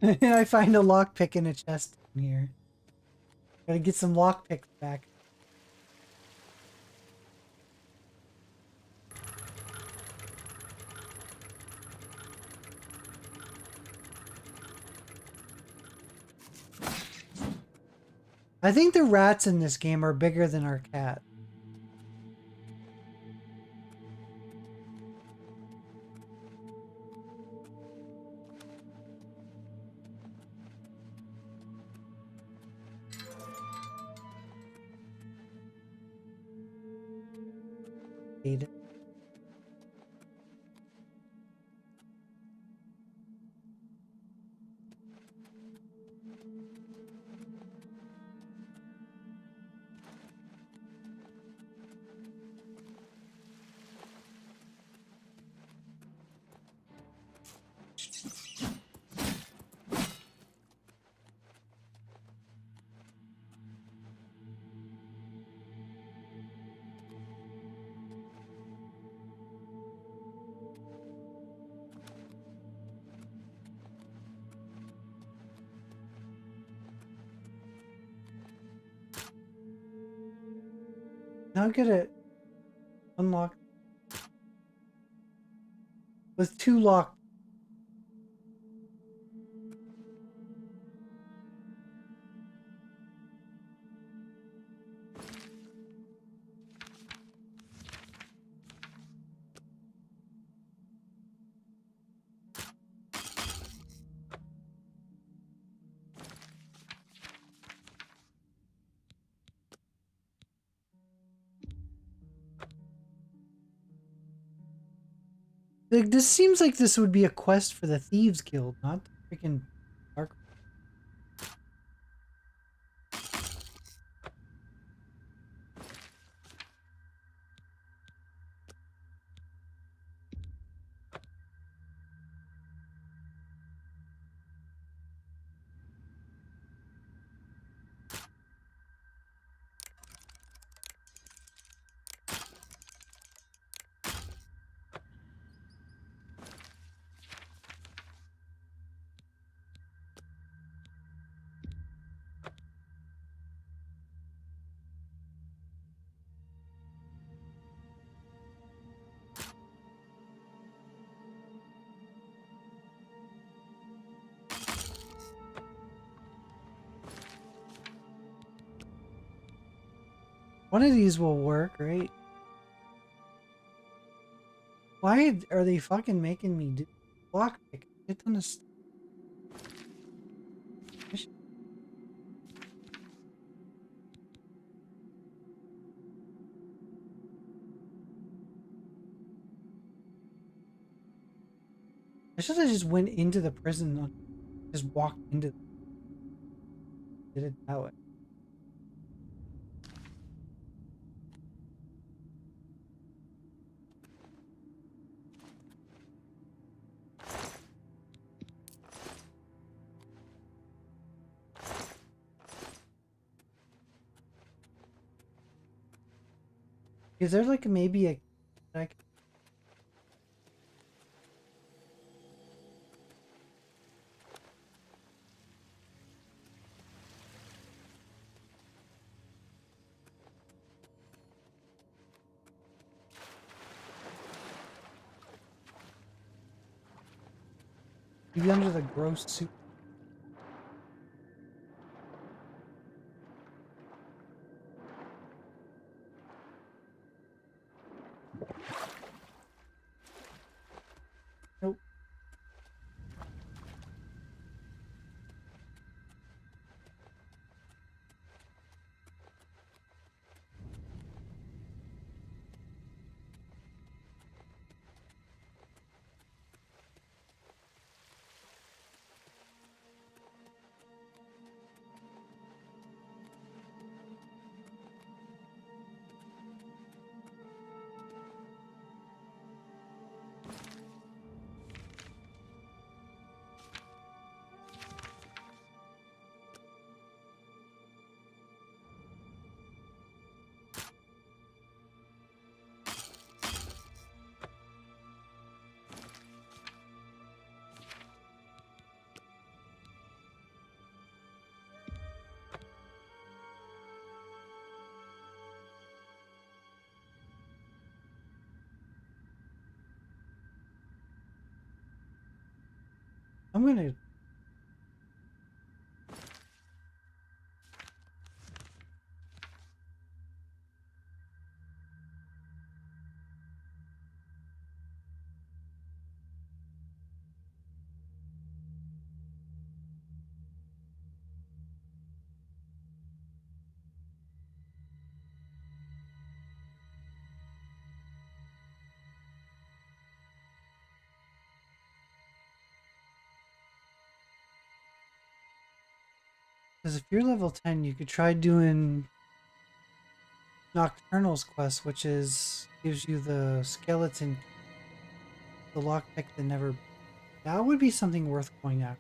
And I find a lockpick in a chest in here. Gotta get some lockpicks back. I think the rats in this game are bigger than our cat. Hate it. Now I gotta unlock with 2 locked. Like, this seems like this would be a quest for the Thieves Guild, not the freaking Dark. One of these will work, right? Why are they fucking making me do lockpick? Get on this. I should have just went into the prison, just walked into. Did it that way. Is there like maybe a like maybe under the gross suit? Nope. I'm gonna. Because if you're level 10, you could try doing Nocturnal's quest, which is gives you the skeleton, the lockpick that never. That would be something worth going after.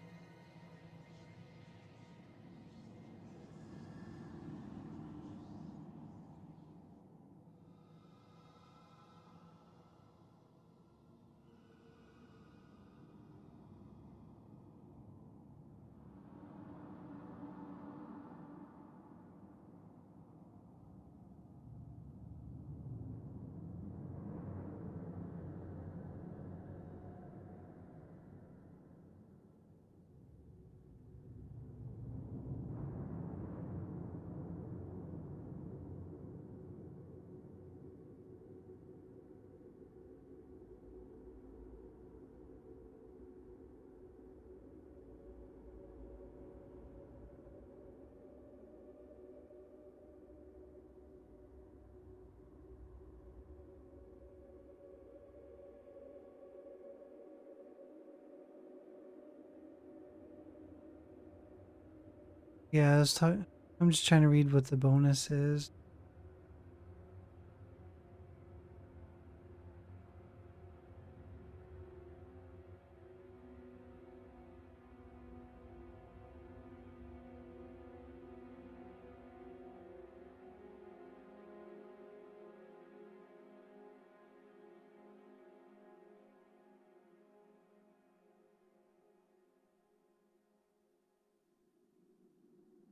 Yeah, I'm just trying to read what the bonus is.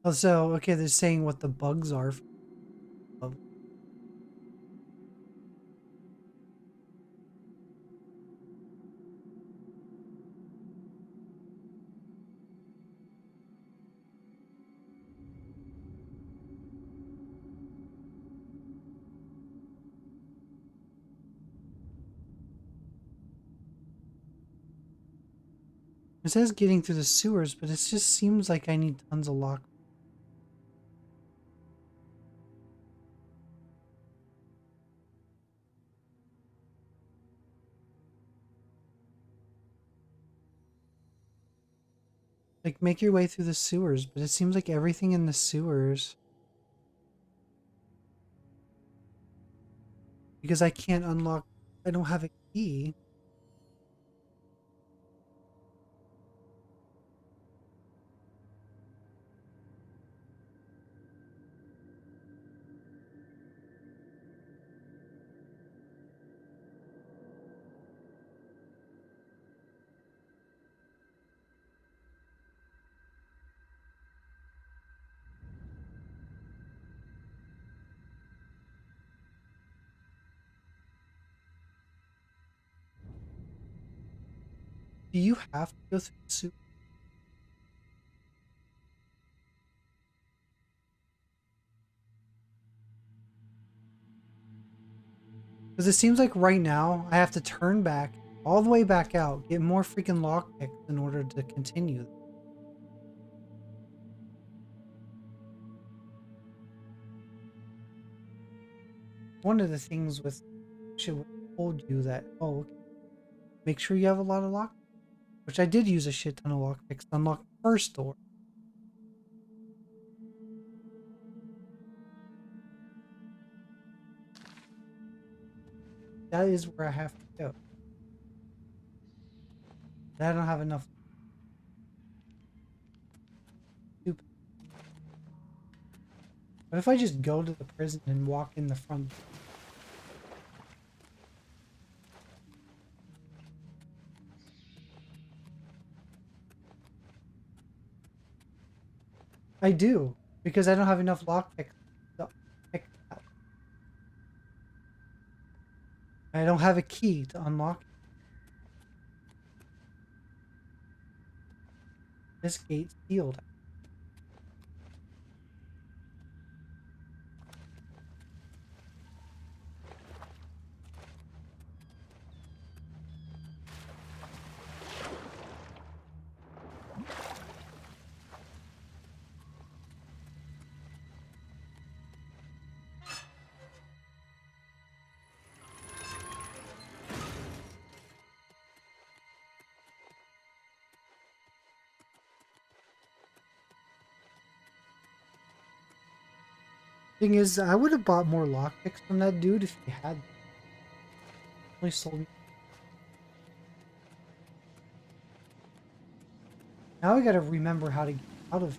Also, okay, they're saying what the bugs are. It says getting through the sewers, but it just seems like I need tons of lock. Like, make your way through the sewers, but it seems like everything in the sewers. Because I can't unlock, I don't have a key. Do you have to go through the sewers? Because it seems like right now I have to turn back, all the way back out, get more freaking lockpicks in order to continue. One of the things with should told you that, oh, okay, make sure you have a lot of lock, which I did use a shit ton of lockpicks to unlock the first door. That is where I have to go. I don't have enough. Stupid. What if I just go to the prison and walk in the front? I do, because I don't have enough lockpicks to pick that. I don't have a key to unlock it. This gate's sealed. Thing is, I would have bought more lockpicks from that dude if he had. Only sold me. Now I gotta remember how to get out of.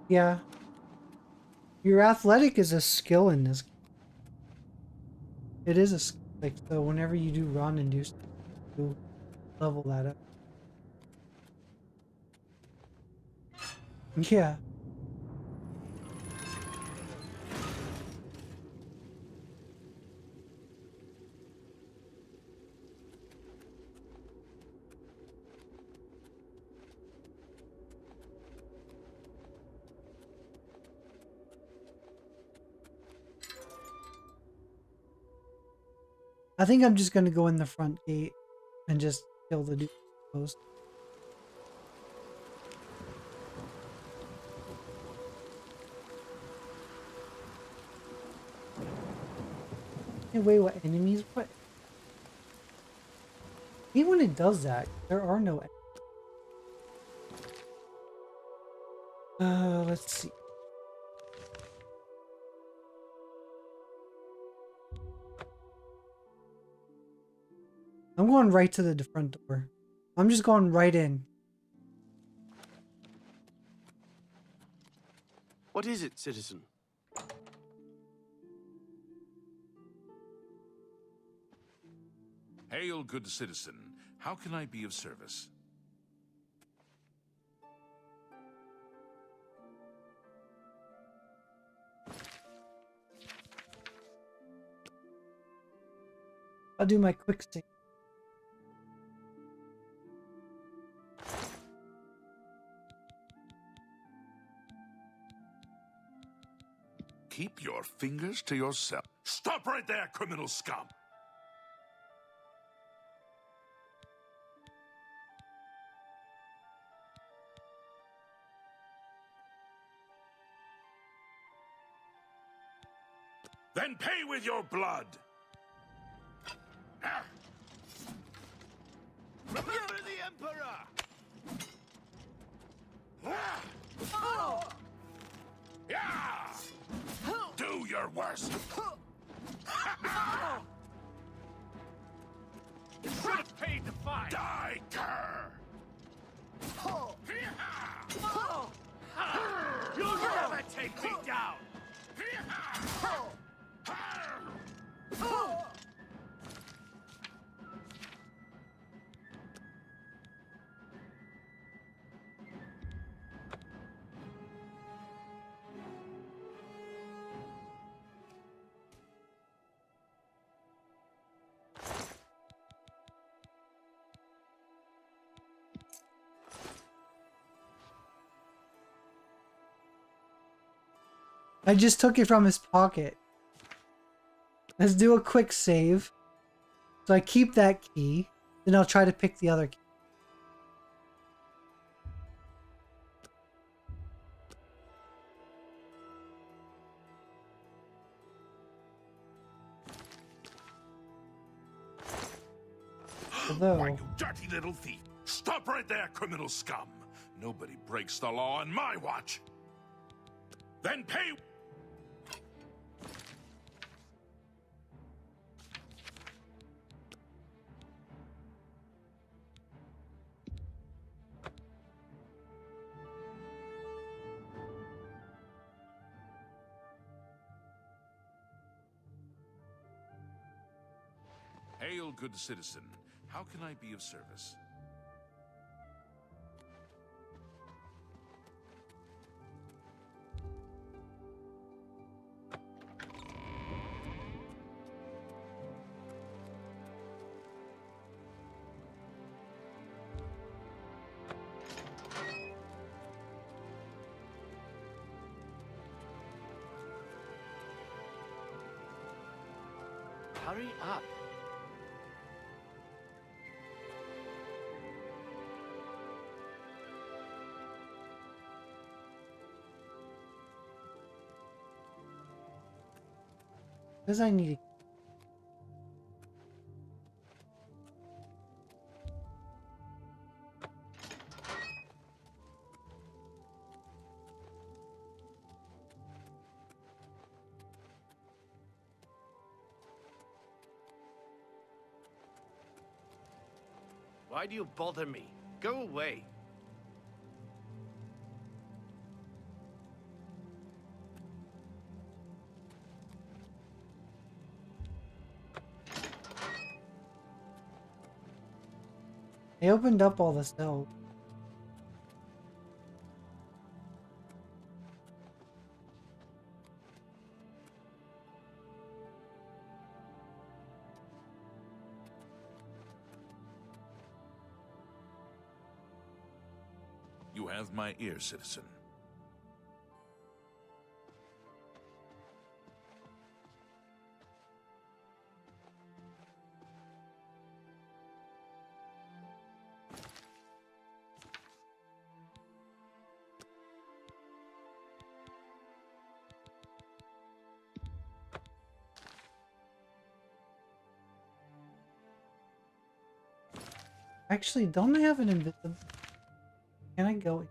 Yeah. Your athletic is a skill in this. It is a skill. Like, so whenever you do run and do stuff, you level that up. Yeah. I think I'm just gonna go in the front gate and just kill the dude post. Hey, wait, what enemies? What? Even when it does that, there are no. Let's see. I'm going right to the front door. I'm just going right in. What is it, citizen? Hail, good citizen. How can I be of service? I'll do my quick save. Keep your fingers to yourself. Stop right there, criminal scum! Then pay with your blood! Remember the Emperor! Yeah! Do your worst! You should have paid the fine! Die, cur! You'll never take me down! I just took it from his pocket. Let's do a quick save. So I keep that key, then I'll try to pick the other key. Although, Why, you dirty little thief! Stop right there, criminal scum! Nobody breaks the law on my watch! Then pay... Hail, good citizen. How can I be of service? Hurry up. because I need Why do you bother me? Go away. They opened up all the cells. You have my ear, citizen. Actually, don't I have an invisible? Can I go?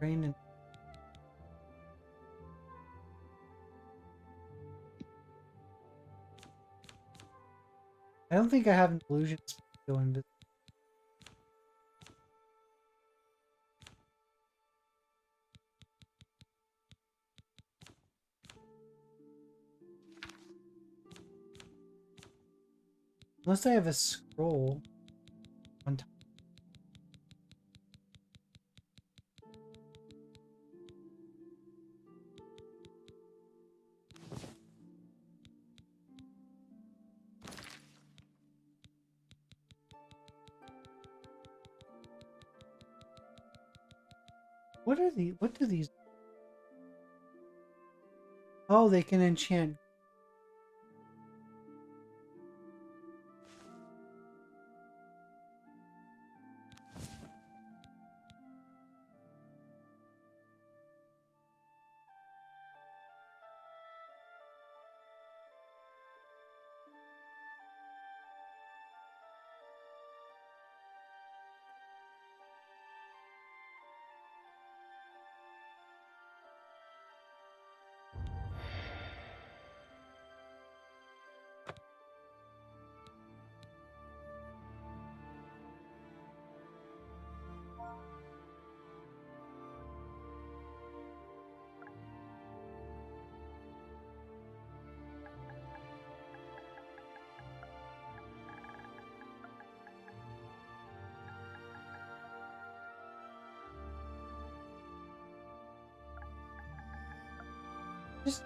Rain and I don't think I have an illusion to go invisible. Unless I have a scroll on top. What do these? Oh, they can enchant. Just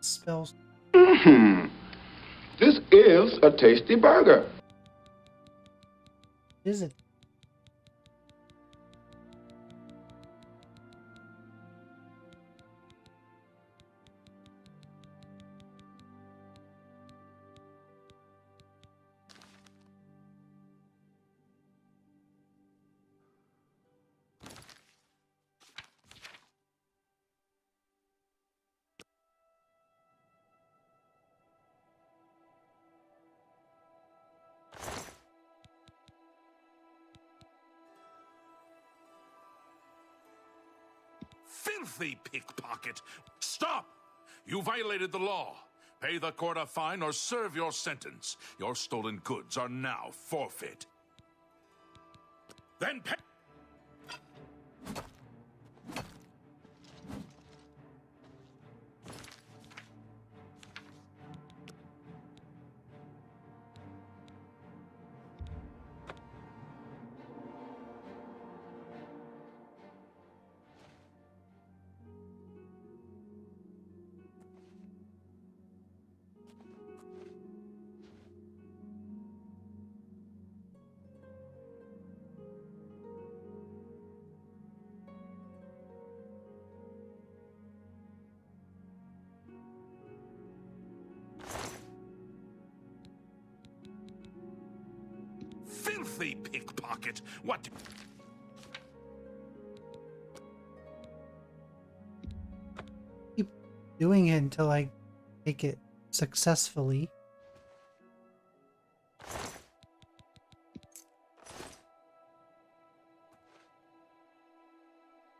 spells. This is a tasty burger. Is it? Filthy pickpocket! Stop! You violated the law. Pay the court a fine or serve your sentence. Your stolen goods are now forfeit. Then pay... filthy pickpocket! What? Keep doing it until I take it successfully.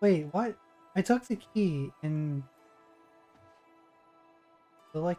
Wait, what? I took the key and feel like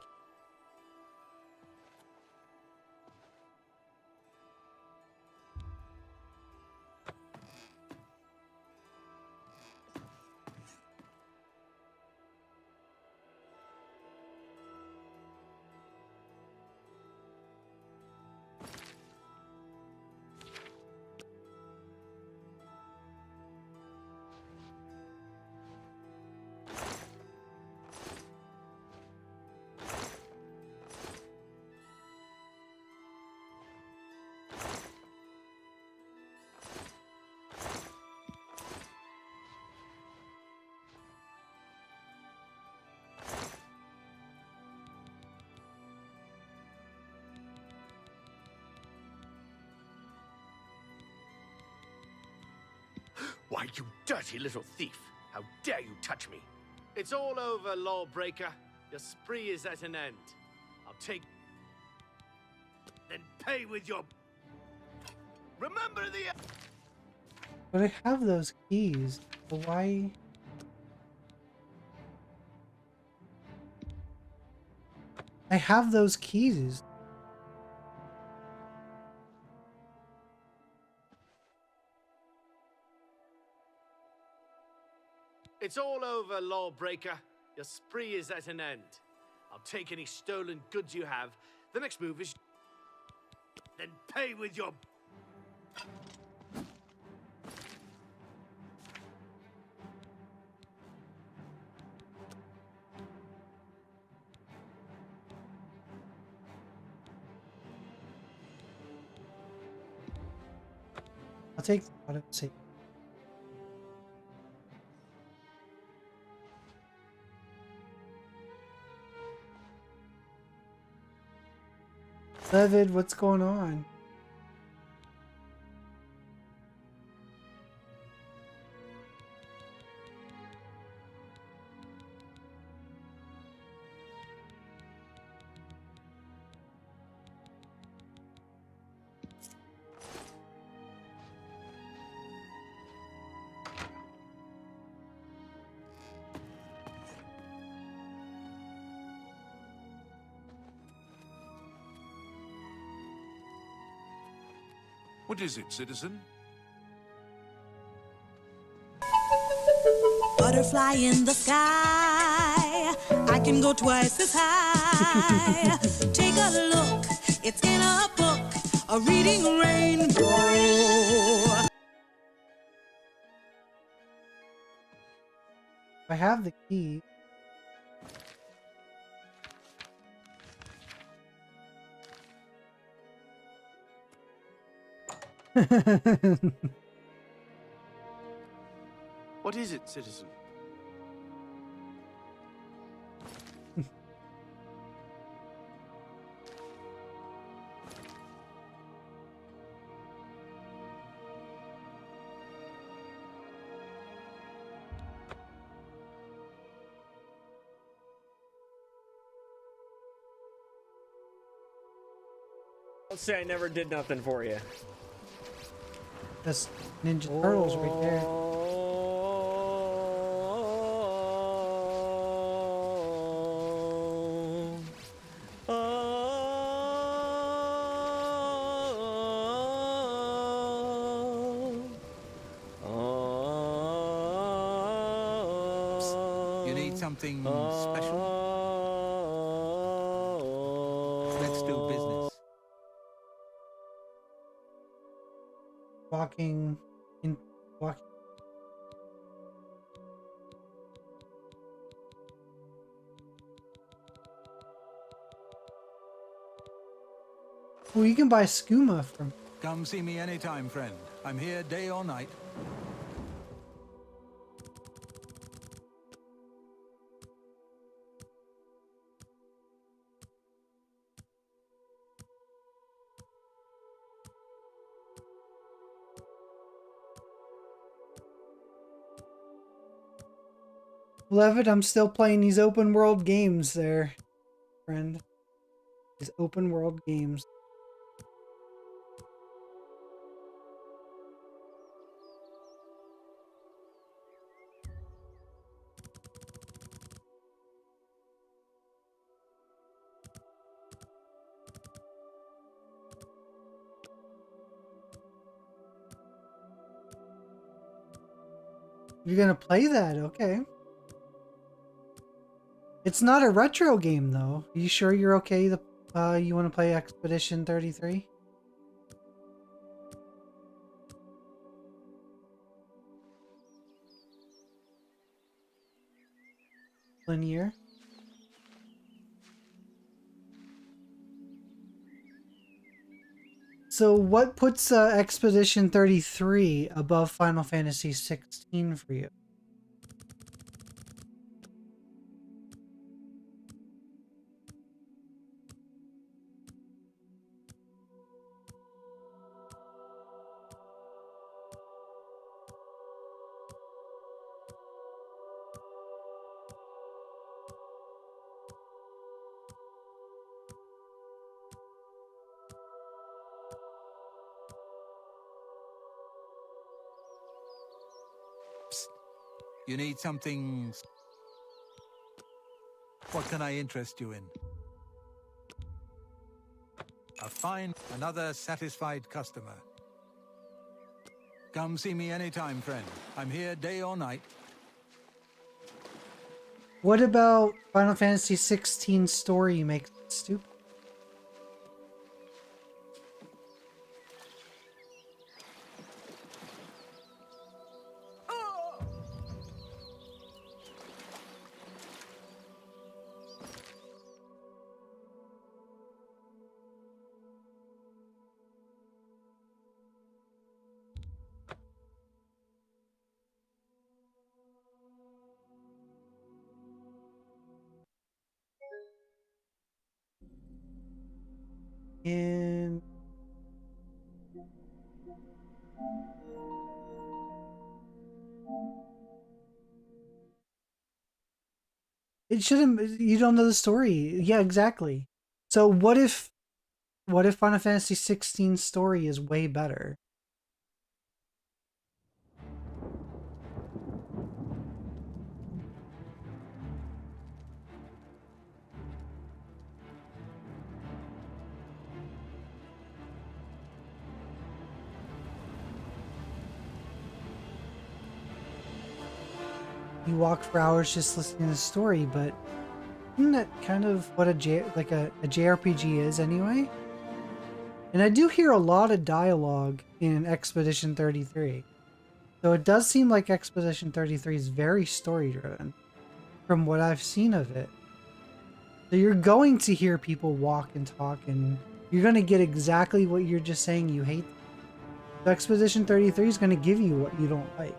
Why, you dirty little thief! How dare you touch me? It's all over, lawbreaker. Your spree is at an end. I'll take... then pay with your... Remember the... but I have those keys. So why? I have those keys. It's all over, lawbreaker. Your spree is at an end. I'll take any stolen goods you have. The next move is... then pay with your... I'll take the auto save. David, what's going on? What is it, citizen? Butterfly in the sky, I can go twice as high. Take a look, it's in a book, a reading rainbow. I have the key. What is it, citizen? Don't say I never did nothing for you. That's Ninja Turtles right there. You need something special? Let's do business. Walking. Oh, you can buy skooma from. Come see me anytime, friend. I'm here day or night. Levitt, I'm still playing these open world games there, friend. These open world games. You're gonna play that, okay. It's not a retro game though. Are you sure you're okay? You want to play Expedition 33? Linear. So what puts Expedition 33 above Final Fantasy 16 for you? You need something... What can I interest you in? Another satisfied customer. Come see me anytime, friend. I'm here day or night. What about Final Fantasy 16 story makes it stupid? And it shouldn't. You don't know the story. Yeah, exactly. So what if Final Fantasy 16 story is way better? You walk for hours just listening to the story, but isn't that kind of what a JRPG is anyway? And I do hear a lot of dialogue in Expedition 33. So it does seem like Expedition 33 is very story driven from what I've seen of it. So you're going to hear people walk and talk, and you're going to get exactly what you're just saying you hate. So Expedition 33 is going to give you what you don't like.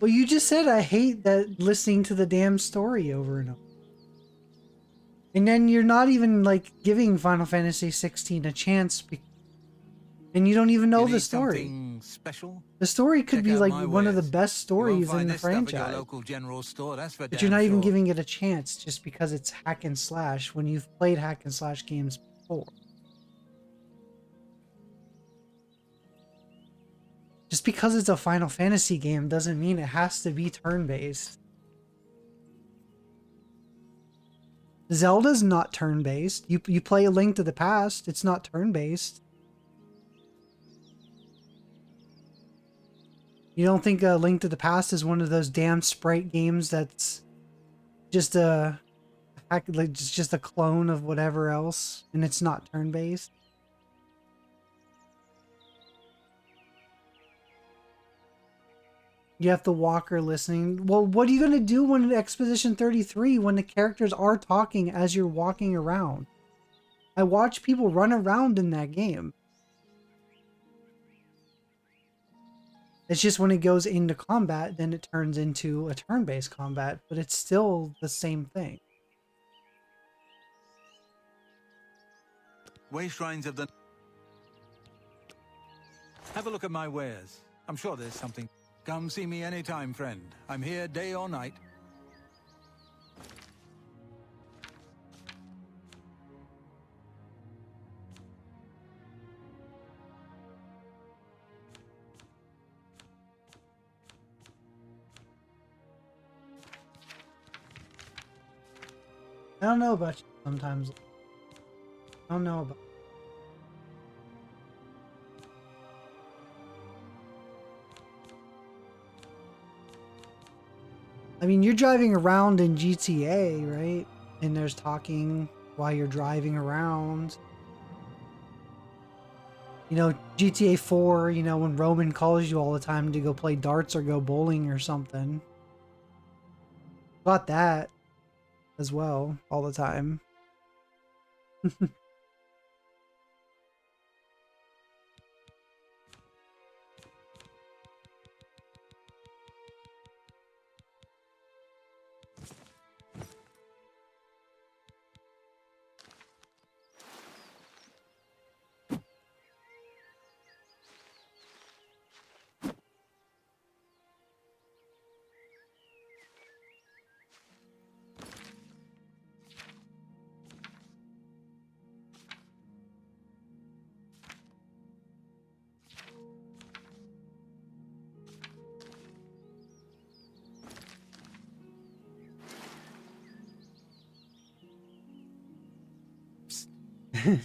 Well, you just said I hate that listening to the damn story over and over. And then you're not even like giving Final Fantasy 16 a chance, and you don't even know the story. Special? The story could be like one of the best You stories won't in find the this stuff at your franchise. local general store, that's for But you're damn not even sure. giving it a chance just because it's hack and slash when you've played hack and slash games before. Just because it's a Final Fantasy game doesn't mean it has to be turn-based. Zelda's not turn-based. You play A Link to the Past, it's not turn-based. You don't think A Link to the Past is one of those damn sprite games that's just just a clone of whatever else, and it's not turn-based? You have to walk or listening. Well, what are you going to do when Exposition 33 when the characters are talking as you're walking around? I watch people run around in that game. It's just when it goes into combat, then it turns into a turn-based combat, but it's still the same thing. Way shrines of the... Have a look at my wares. I'm sure there's something. Come see me anytime, friend. I'm here day or night. I don't know about you sometimes. I don't know about... I mean, you're driving around in GTA, right? And there's talking while you're driving around. You know, GTA 4, you know, when Roman calls you all the time to go play darts or go bowling or something. Got that as well all the time.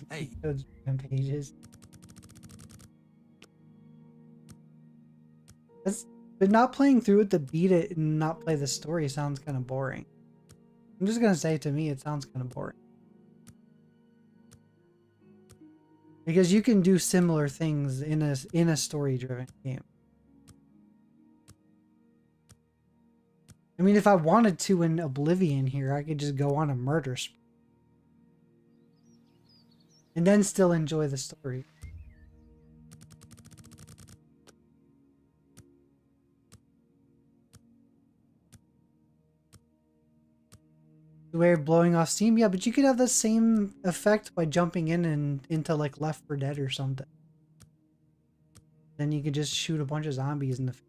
Hey. Those pages. But not playing through it to beat it and not play the story sounds kind of boring. I'm just gonna say, to me, it sounds kind of boring. Because you can do similar things in a story-driven game. I mean, if I wanted to in Oblivion here, I could just go on a murder spree. And then still enjoy the story. The way of blowing off steam, yeah, but you could have the same effect by jumping in and into like Left 4 Dead or something. Then you could just shoot a bunch of zombies in the face.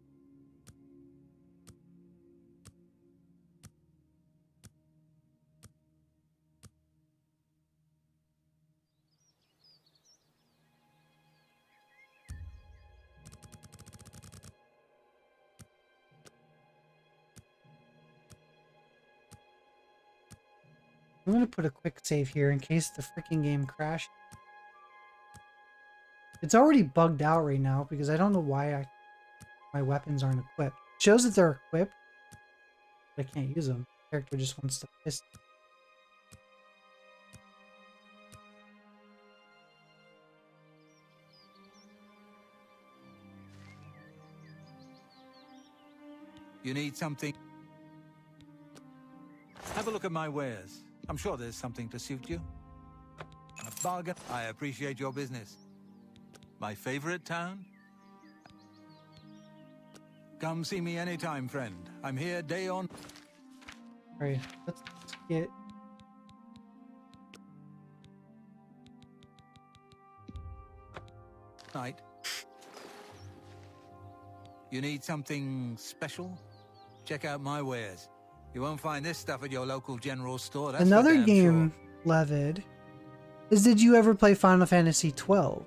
I'm gonna put a quick save here in case the freaking game crashes. It's already bugged out right now because I don't know why my weapons aren't equipped. It shows that they're equipped, but I can't use them. The character just wants to piss. You need something? Have a look at my wares. I'm sure there's something to suit you. A bargain. I appreciate your business. My favorite town? Come see me anytime, friend. I'm here day on. Alright, let's get... Night. You need something special? Check out my wares. You won't find this stuff at your local general store. That's Another for damn game, sure. Levid, is did you ever play Final Fantasy 12?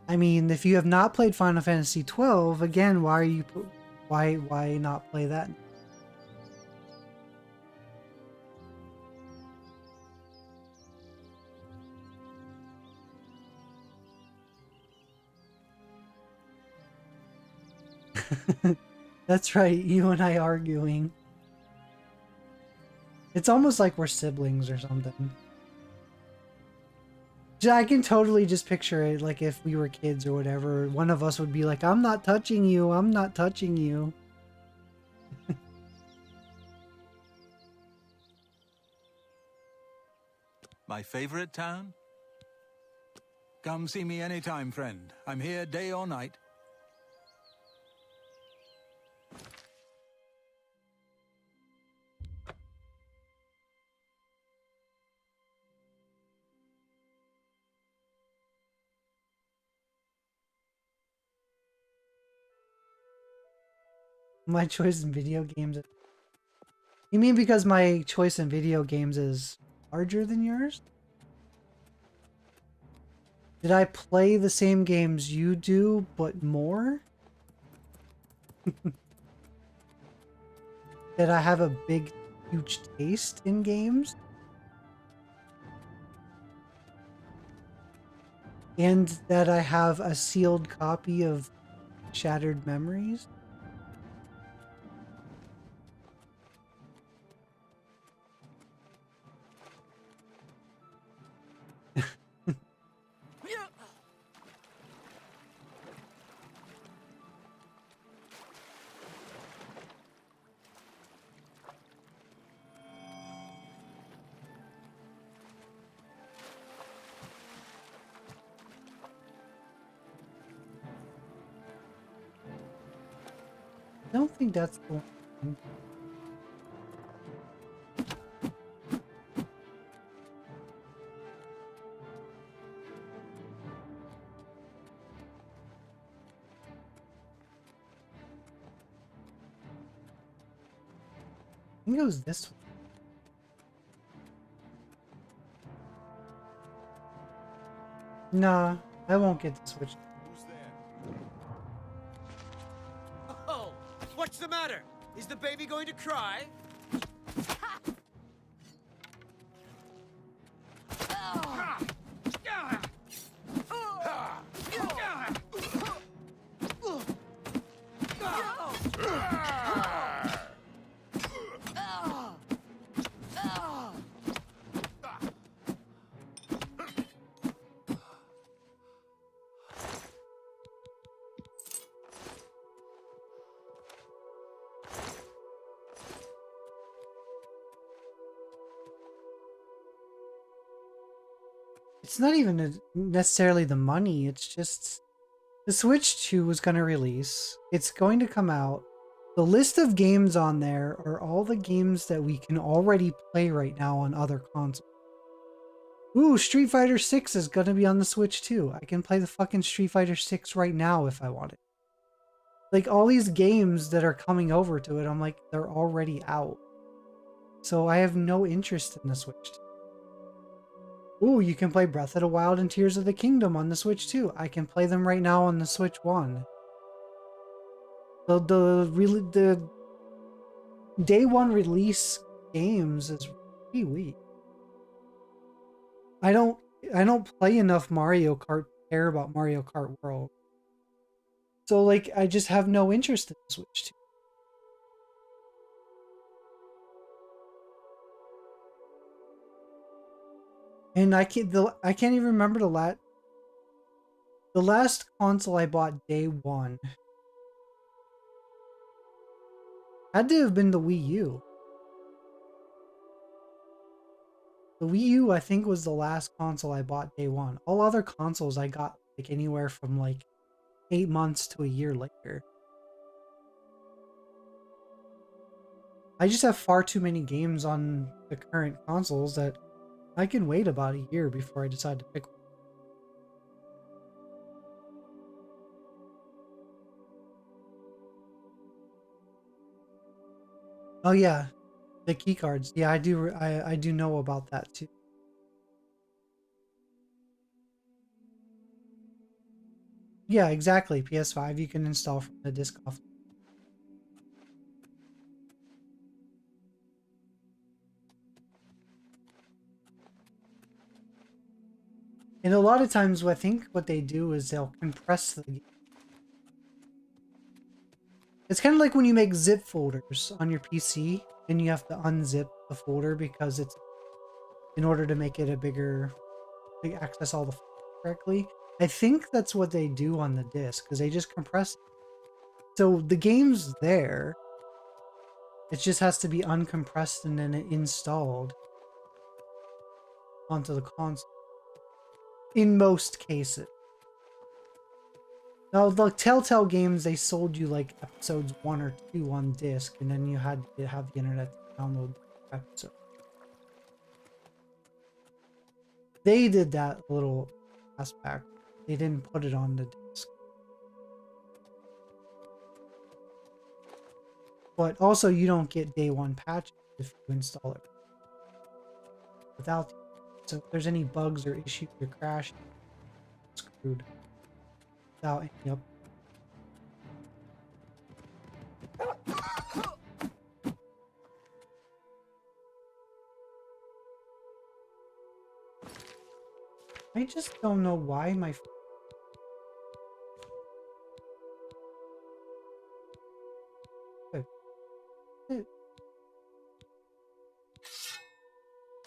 I mean, if you have not played Final Fantasy 12, again, why not play that? That's right, you and I arguing. It's almost like we're siblings or something. I can totally just picture it, like if we were kids or whatever, one of us would be like, I'm not touching you, I'm not touching you. My favorite town? Come see me anytime, friend. I'm here day or night. My choice in video games. You mean because my choice in video games is larger than yours? Did I play the same games you do, but more? Did I have a big, huge taste in games? And that I have a sealed copy of Shattered Memories? I don't think that's the one. I think it was this one. Nah, I won't get the Switch. Oh, what's the matter? Is the baby going to cry? It's not even necessarily the money, it's just the Switch 2 was going to release. It's going to come out. The list of games on there are all the games that we can already play right now on other consoles. Ooh, Street Fighter 6 is going to be on the Switch too. I can play the fucking Street Fighter 6 right now if I want it. Like, all these games that are coming over to it, I'm like, they're already out. So I have no interest in the Switch 2. Ooh, you can play Breath of the Wild and Tears of the Kingdom on the Switch too. I can play them right now on the Switch 1. The day one release games is pretty weak. I don't play enough Mario Kart to care about Mario Kart World. So like I just have no interest in the Switch 2. And I can't even remember the last console I bought day one. Had to have been the Wii U. The Wii U, I think, was the last console I bought day one. All other consoles I got like anywhere from like 8 months to a year later. I just have far too many games on the current consoles that I can wait about a year before I decide to pick one. Oh yeah, the key cards. Yeah, I do know about that too. Yeah, exactly. PS5 you can install from the disc off. And a lot of times I think what they do is they'll compress the game. It's kind of like when you make zip folders on your PC and you have to unzip the folder because it's in order to make it a bigger like access all the files correctly. I think that's what they do on the disc, because they just compress it. So the game's there. It just has to be uncompressed and then installed onto the console. In most cases. Now, the Telltale games, they sold you like episodes 1 or 2 on disc, and then you had to have the internet to download the episode. They did that little aspect. They didn't put it on the disc. But also, you don't get day one patches if you install it without. So if there's any bugs or issues or crashing, it's screwed. Without any up. I just don't know why my.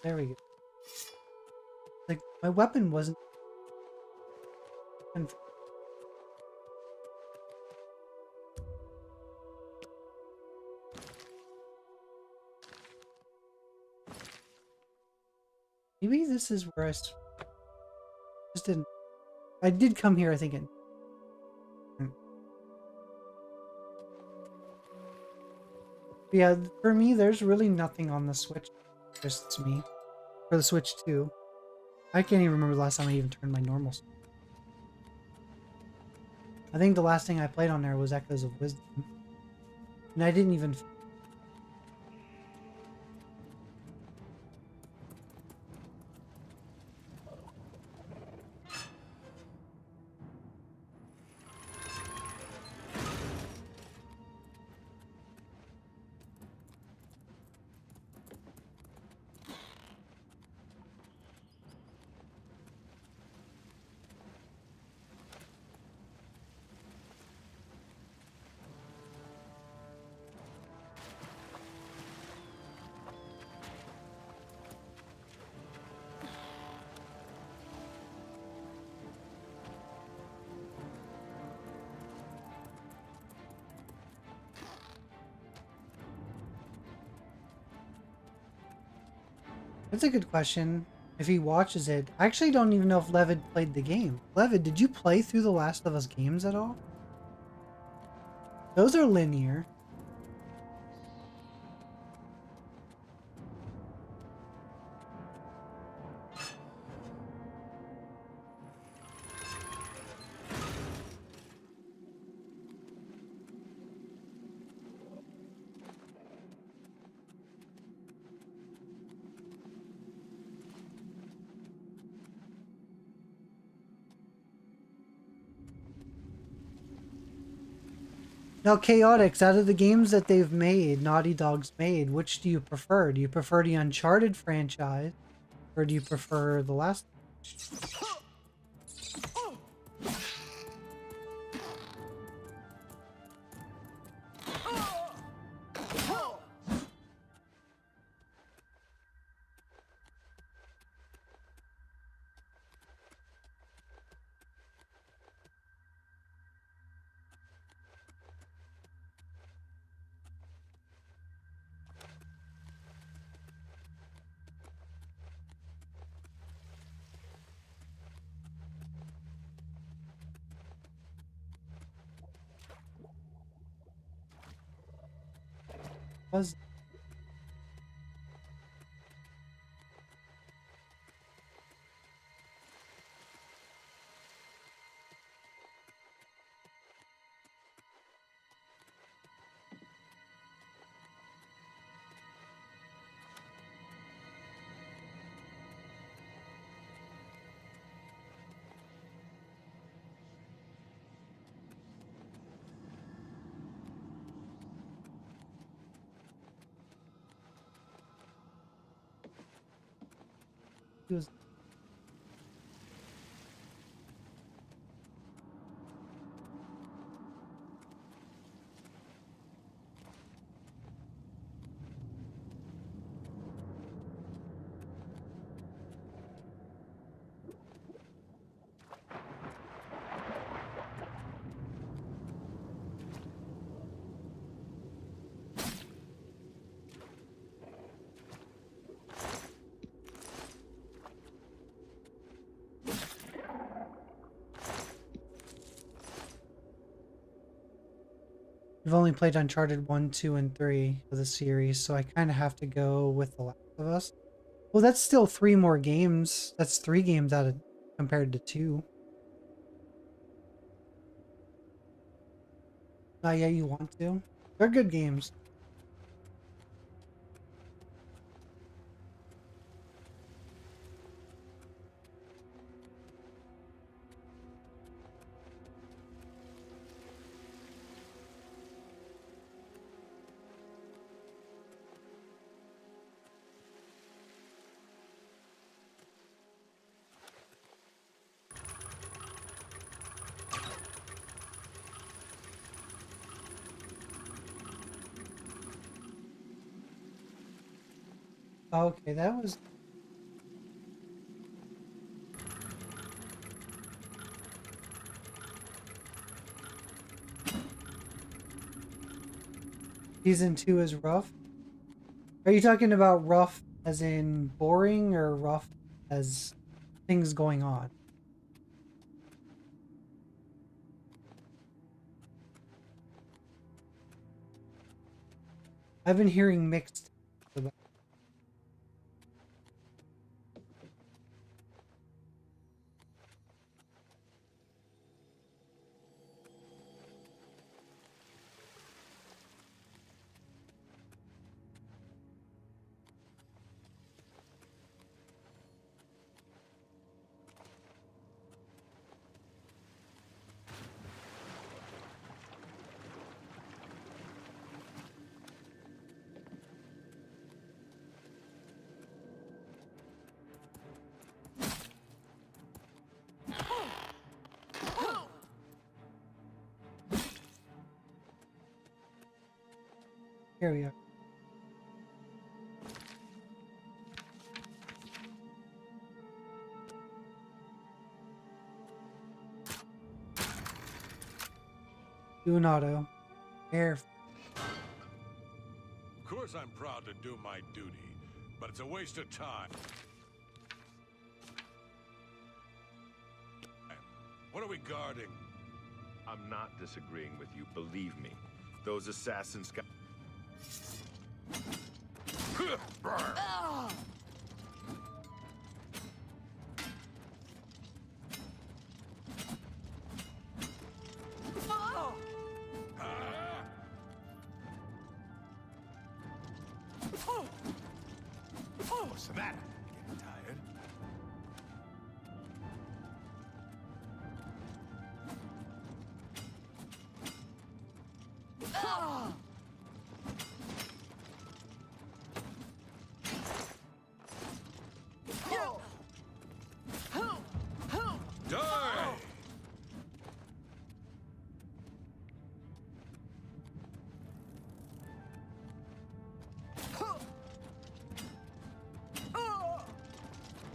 There we go. Like, my weapon wasn't. Maybe this is where I just didn't. I did come here thinking. Yeah, for me, there's really nothing on the Switch that interests me. For the Switch 2. I can't even remember the last time I even turned my normal Switch. I think the last thing I played on there was Echoes of Wisdom. And I didn't even. That's a good question. If he watches it, I actually don't even know if Levid played the game. Levid, did you play through the Last of Us games at all? Those are linear. Now, Chaotix, out of the games that they've made, Naughty Dog's made, which do you prefer? Do you prefer the Uncharted franchise, or do you prefer the last? Was I've only played Uncharted 1, 2, and 3 of the series, so I kind of have to go with The Last of Us. Well, that's still 3 more games. That's 3 games out of compared to 2. Yeah, you want to? They're good games. Okay, that was... Season 2 is rough? Are you talking about rough as in boring or rough as things going on? I've been hearing mixed about. Here we are. Do an auto. Careful. Of course I'm proud to do my duty, but it's a waste of time. What are we guarding? I'm not disagreeing with you, believe me. Those assassins got... What's the matter? Getting tired? Die!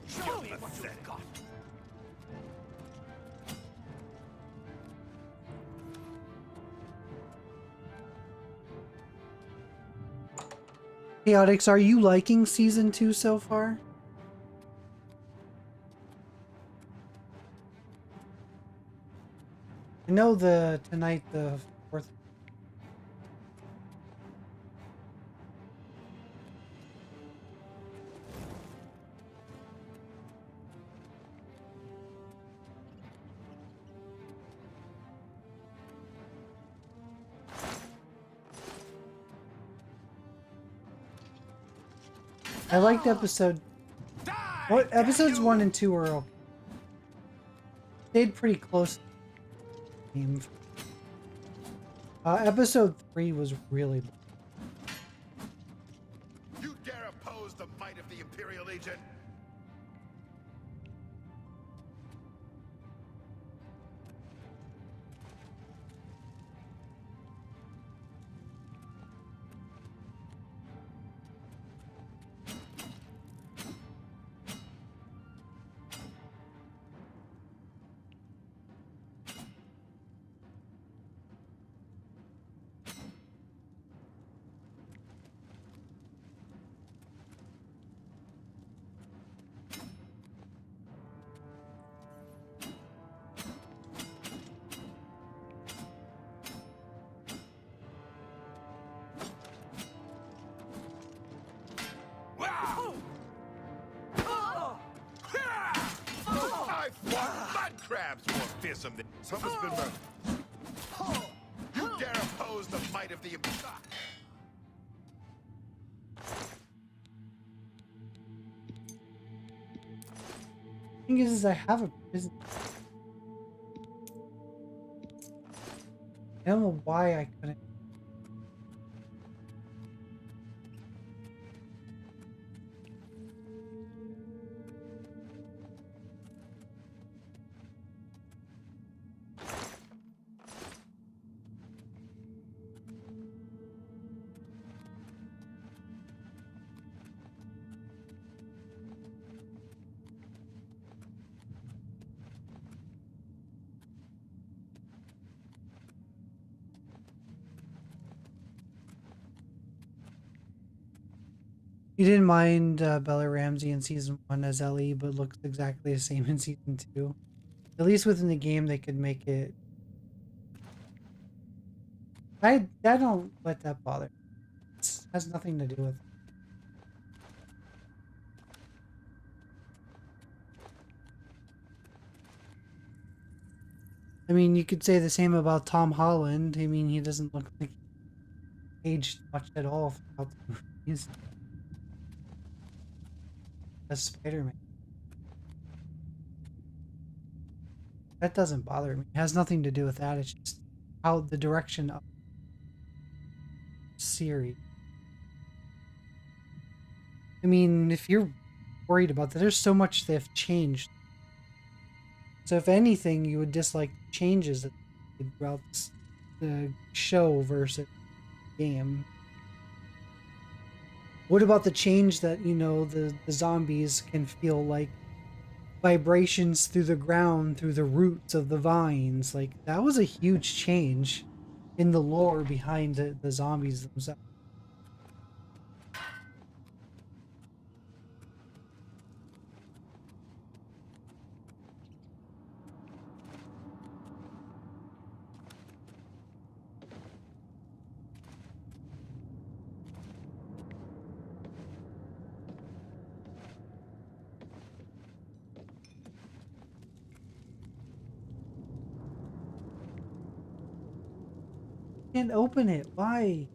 Show me what you've got. Chaotix, are you liking season 2 so far? I know tonight the 4th. I liked episode... What episodes 1 and 2 were okay. Stayed pretty close. Episode 3 was really... You dare oppose the might of the Imperial Legion? fearsome. Someone's been murdered. You dare oppose the might of the... Thing is I have a prison. I don't know why I couldn't. You didn't mind Bella Ramsey in season 1 as Ellie, but looks exactly the same in season 2. At least within the game, they could make it. I don't let that bother me. It has nothing to do with it. I mean, you could say the same about Tom Holland. I mean, he doesn't look like he aged much at all throughout the movies. As Spider-Man. That doesn't bother me. It has nothing to do with that. It's just how the direction of Siri. I mean, if you're worried about that, there's so much they've changed. So if anything, you would dislike the changes that they made throughout the show versus the game. What about the change that, you know, the zombies can feel like vibrations through the ground, through the roots of the vines? Like, that was a huge change in the lore behind the zombies themselves. Can't open it. Why?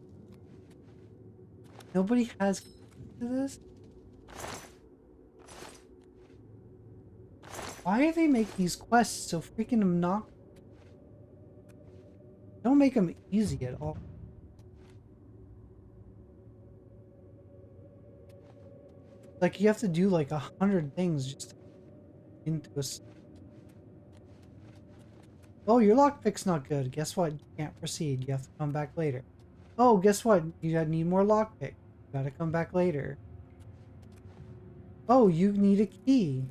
Nobody has keys to this? Why do they make these quests so freaking obnoxious? Don't make them easy at all. Like, you have to do like 100 things just to get into a... Oh, your lockpick's not good. Guess what? You can't proceed. You have to come back later. Oh, guess what? You need more lockpick. You gotta come back later. Oh, you need a key.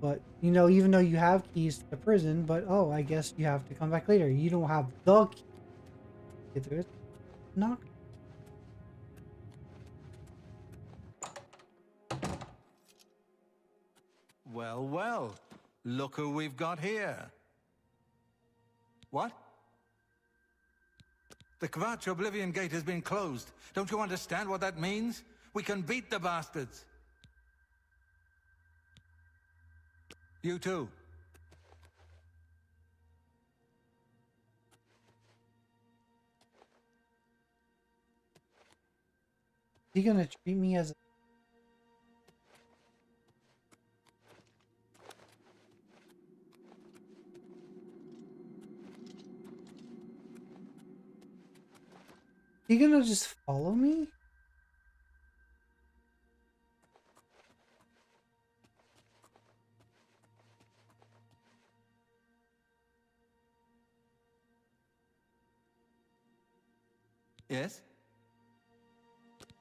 But, you know, even though you have keys to the prison, but, oh, I guess you have to come back later. You don't have the key. Get through it. Knock. Well, well. Look who we've got here. What? The Kvatch Oblivion Gate has been closed. Don't you understand what that means? We can beat the bastards. You too. You gonna treat me as a... You gonna just follow me? Yes?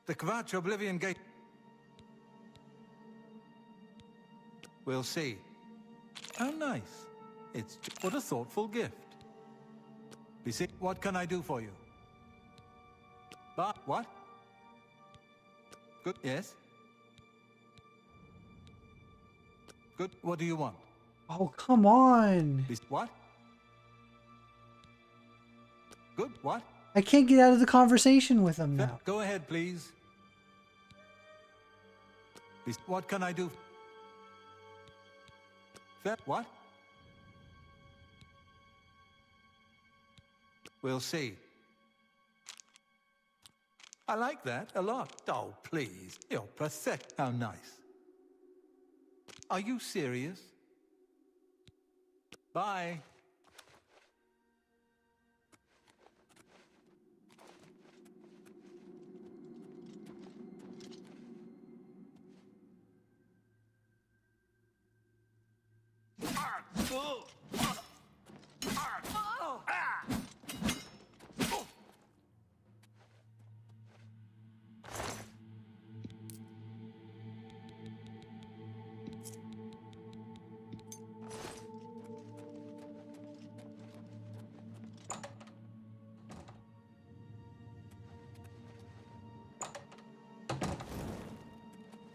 The Kvatch Oblivion Gate. We'll see. How nice. It's what a thoughtful gift. You see, what can I do for you? What? Good. Yes? Good. What do you want? Oh, come on. What? Good. What? I can't get out of the conversation with him now. Go ahead, please. What can I do? What? We'll see. I like that a lot. Oh, please. You're pathetic. How nice. Are you serious? Bye.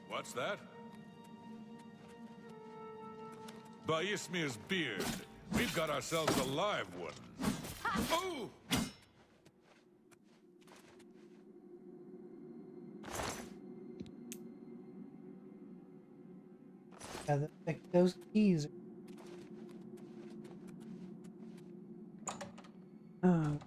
What's that? By Ismir's beard, we've got ourselves a live one. Oh! Yeah, those keys. Oh.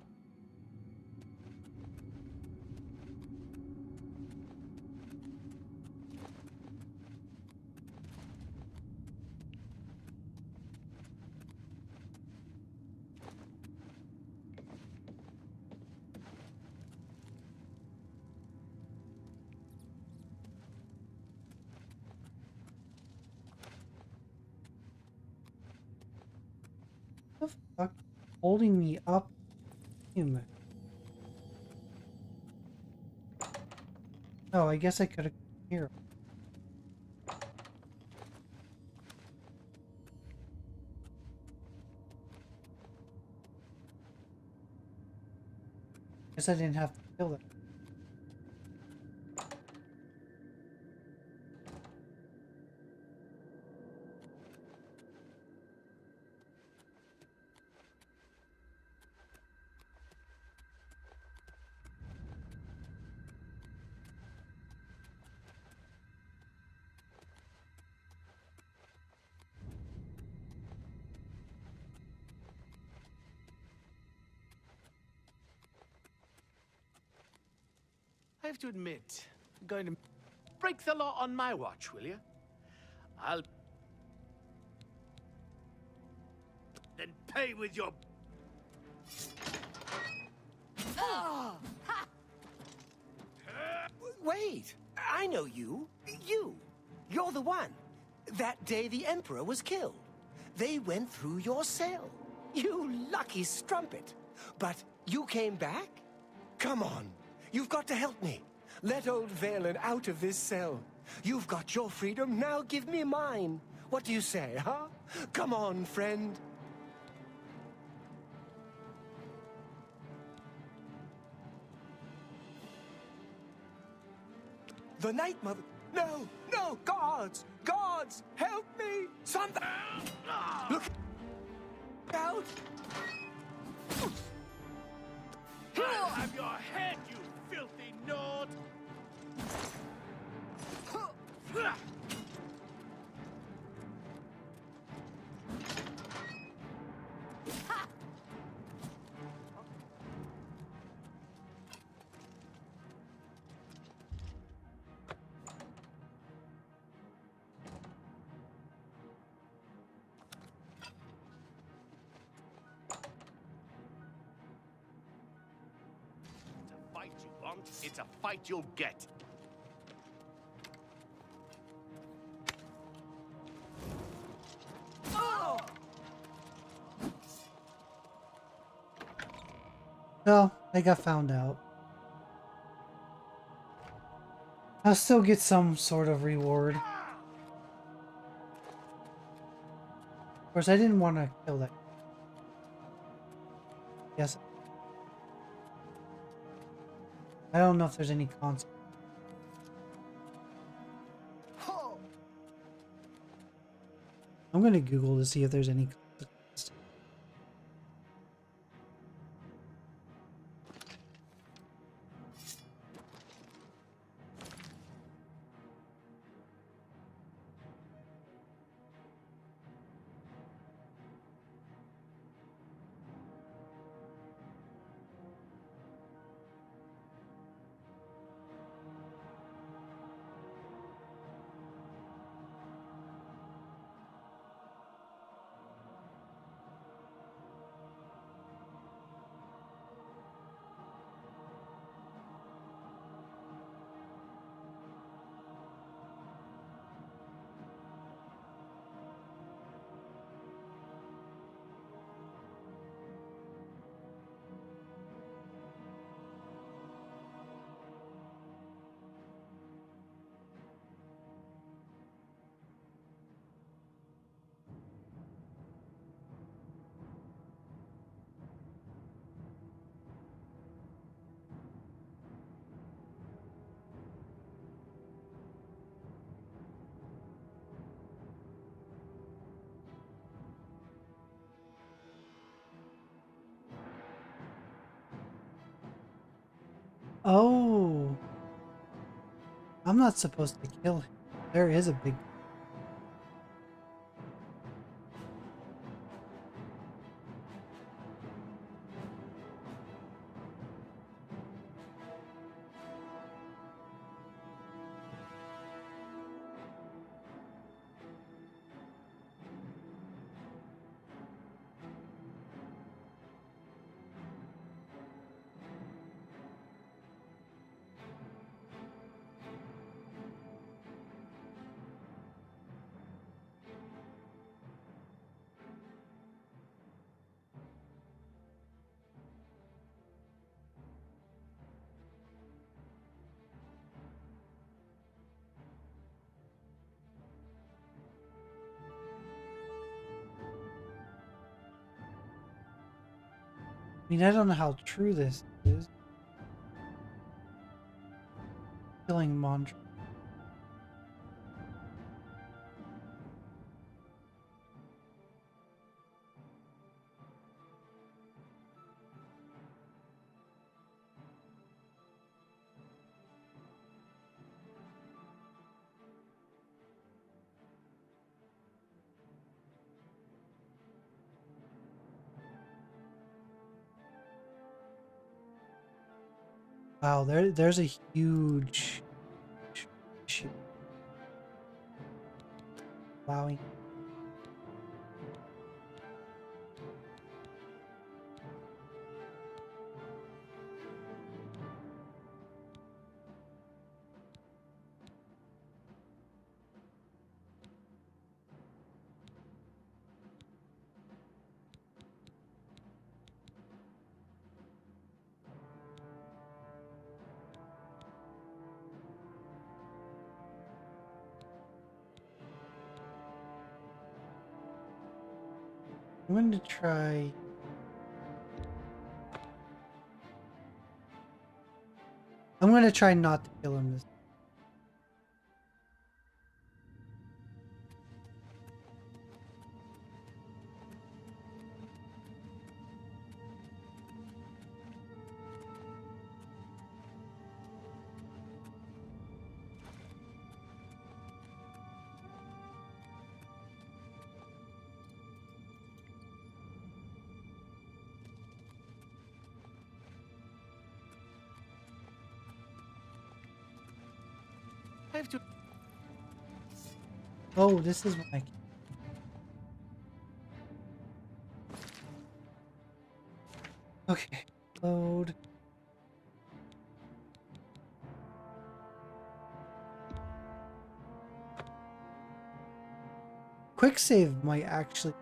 The fuck? Holding me up? Him. Oh, I guess I could have here. Guess I didn't have to kill it. I have to admit, I'm going to break the law on my watch, will you? I'll then pay with your... Wait, I know you. You're the one. That day the Emperor was killed. They went through your cell. You lucky strumpet. But you came back? Come on, you've got to help me. Let old Valen out of this cell. You've got your freedom, now give me mine. What do you say, huh? Come on, friend. The Night Mother... No, guards! Guards, help me! Something... Look out! I'll have your head, you filthy Nord! It's a fight you'll get. Well, I got found out. I'll still get some sort of reward. Of course, I didn't want to kill that. Yes. I don't know if there's any consequence. I'm gonna Google to see if there's any consequence. Oh, I'm not supposed to kill him. There is a big... I mean, I don't know how true this is. Killing Montrose. Wow, there's a huge issue. Allowing... I'm going to try... I'm going to try not to kill him this... I have to... Oh, this is my... Okay, load. Quick save might actually...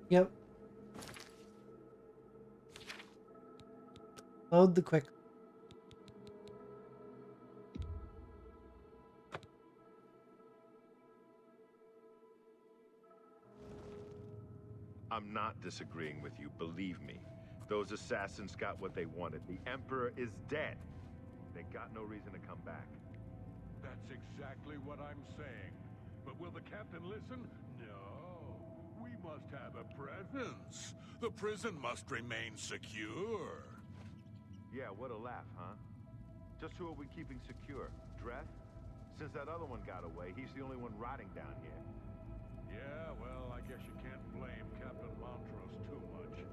Yep. Load the quick. I'm not disagreeing with you, believe me. Those assassins got what they wanted. The Emperor is dead. They got no reason to come back. That's exactly what I'm saying. But will the captain listen? No. We must have a presence. The prison must remain secure. Yeah, what a laugh, huh? Just who are we keeping secure? Dreth? Since that other one got away, he's the only one rotting down here. Yeah, well, I guess you can't blame Captain Montrose too much.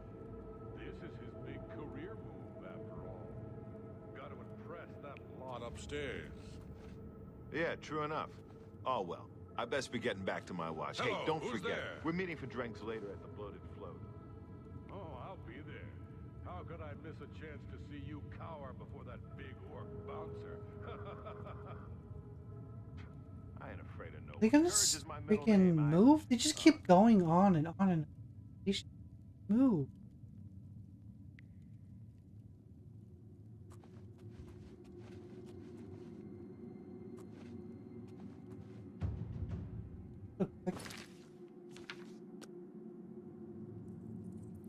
This is his big career move, after all. Got to impress that lot upstairs. Yeah, true enough. Oh, well. I best be getting back to my watch. Hello, hey, don't who's forget. there? We're meeting for drinks later at the Bloated Float. Oh, I'll be there. How could I miss a chance to see you cower before that big orc bouncer? I They gonna freaking move? They just keep going on and on and on. They should move. Look,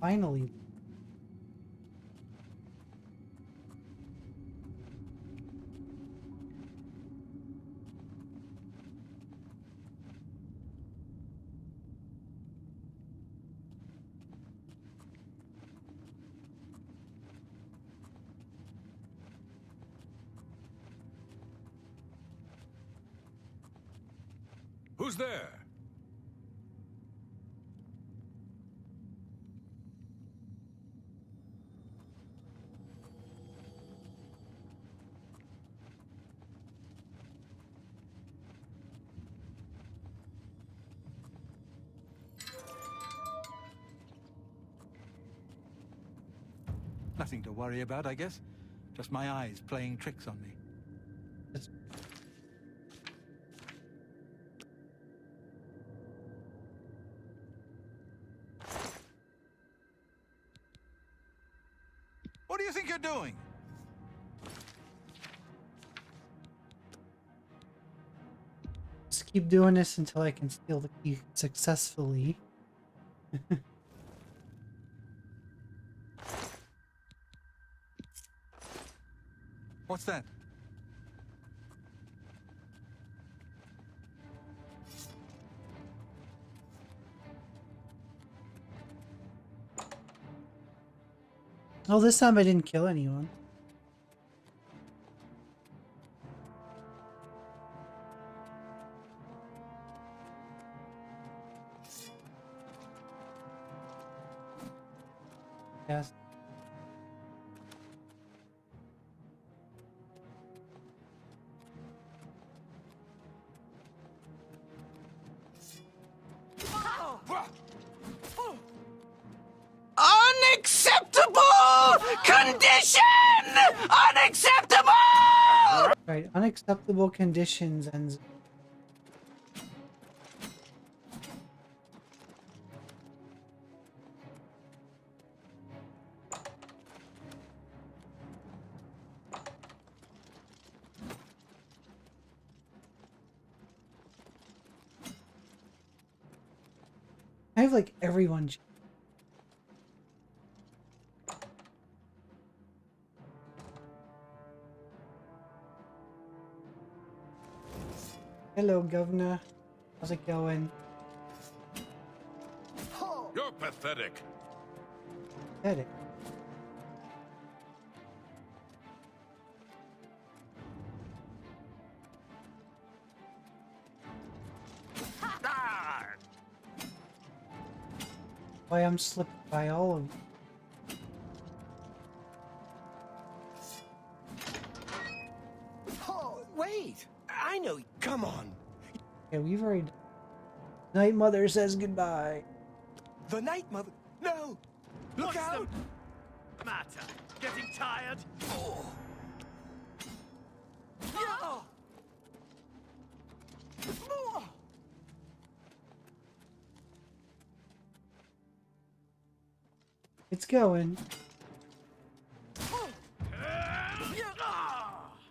finally. Who's there? Nothing to worry about, I guess. Just my eyes playing tricks on me. What do you think you're doing? Just keep doing this until I can steal the key successfully. What's that? Oh, this time I didn't kill anyone. Yes. Unacceptable condition! Unacceptable! Right, unacceptable conditions and I have like everyone. Hello, Governor. How's it going? You're pathetic. Pathetic. Why I'm slipped by all of them. Oh, wait! I know. Come on. Okay, we've already. Night Mother says goodbye. The Night Mother. No! Look What's out! the matter? Getting tired? Oh. Yeah. Oh. It's going.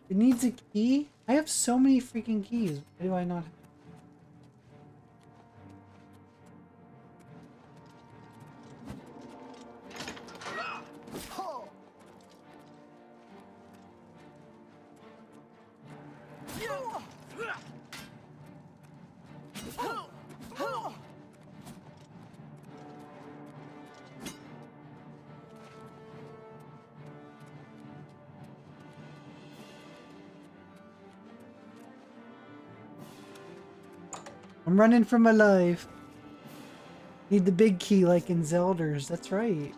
It needs a key? I have so many freaking keys. Why do I not have? I'm running for my life. Need the big key like in Zelda's. That's right.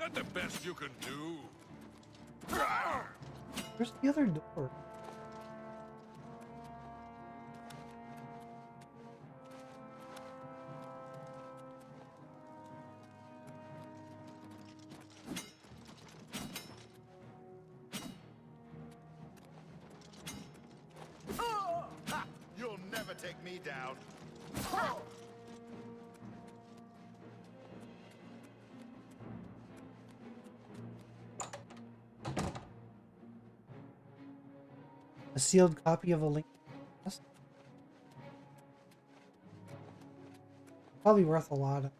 That the best you can do? Where's the other door? Ha! You'll never take me down. A sealed copy of a link. Probably worth a lot.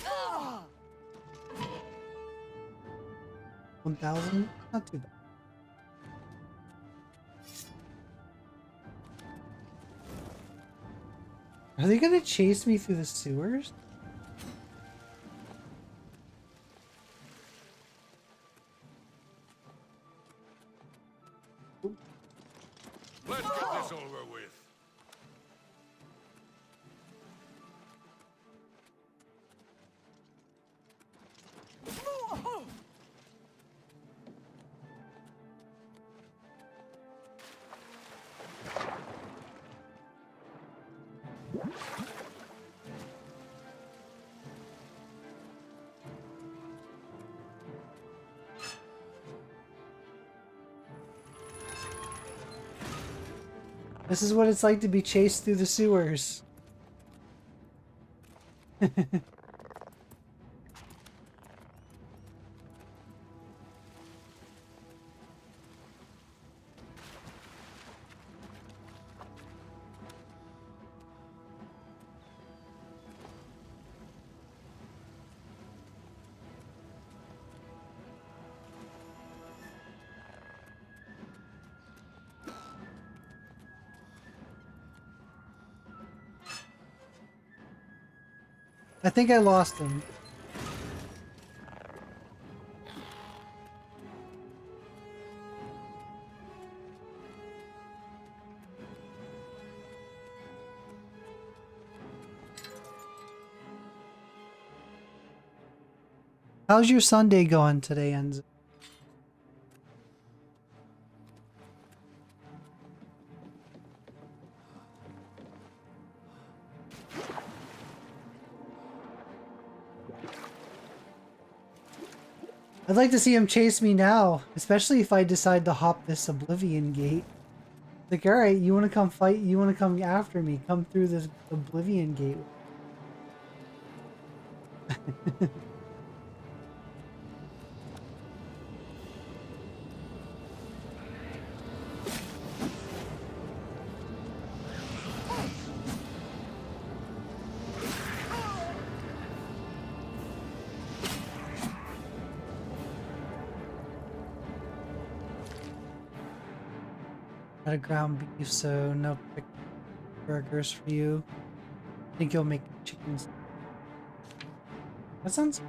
Ah! 1,000? Not too bad. Are they gonna chase me through the sewers? Let's get this over with. This is what it's like to be chased through the sewers. I think I lost him. How's your Sunday going today, Enzo? I'd like to see him chase me now, especially if I decide to hop this Oblivion gate. Like, alright, you want to come fight, you want to come after me, come through this Oblivion gate. Got a ground beef, so no burgers for you. I think you'll make chickens. That sounds.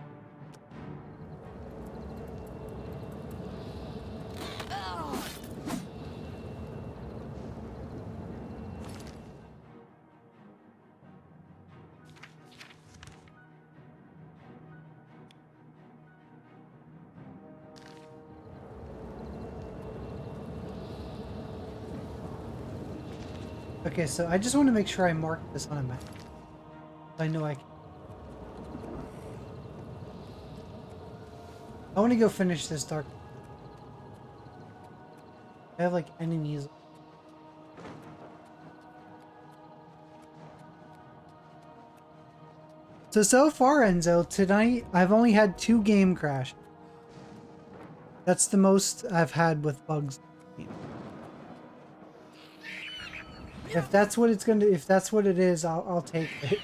Okay, so I just want to make sure I mark this on a map. I know I can. I want to go finish this dark. I have like enemies. So far, Enzo, tonight I've only had 2 game crashes. That's the most I've had with bugs. If that's what it's gonna, if that's what it is, I'll take it.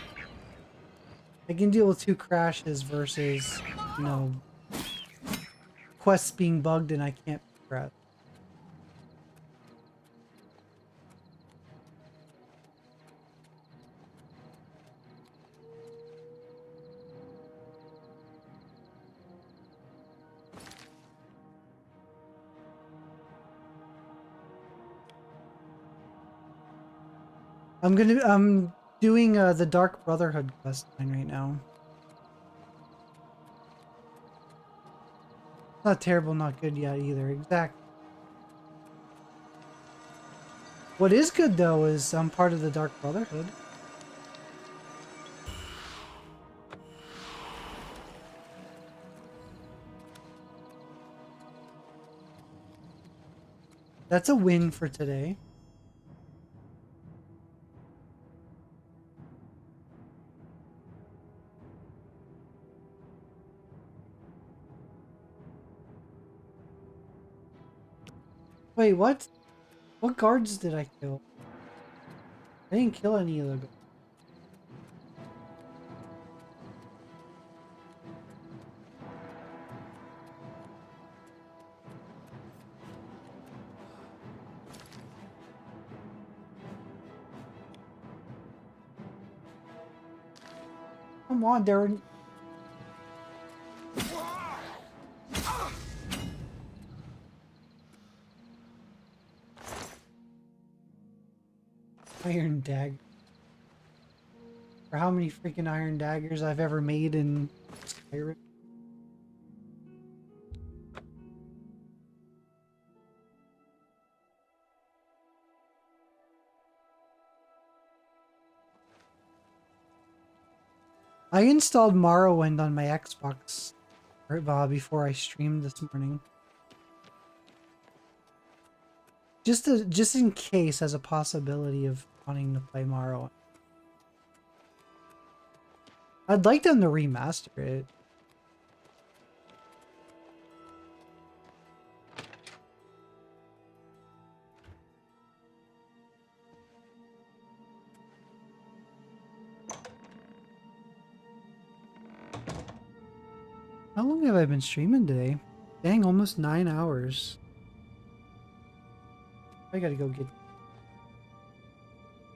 I can deal with 2 crashes versus, you know, quests being bugged and I can't progress. I'm doing the Dark Brotherhood quest line right now. Not terrible, not good yet either. Exactly. What is good though is I'm part of the Dark Brotherhood. That's a win for today. Wait, what? What guards did I kill? I didn't kill any of the guards. Come on, Darren. Iron dagger. For how many freaking iron daggers I've ever made in Skyrim. I installed Morrowind on my Xbox before I streamed this morning. Just in case, as a possibility of wanting to play Morrowind. I'd like them to remaster it. How long have I been streaming today? Dang, almost 9 hours. I gotta go get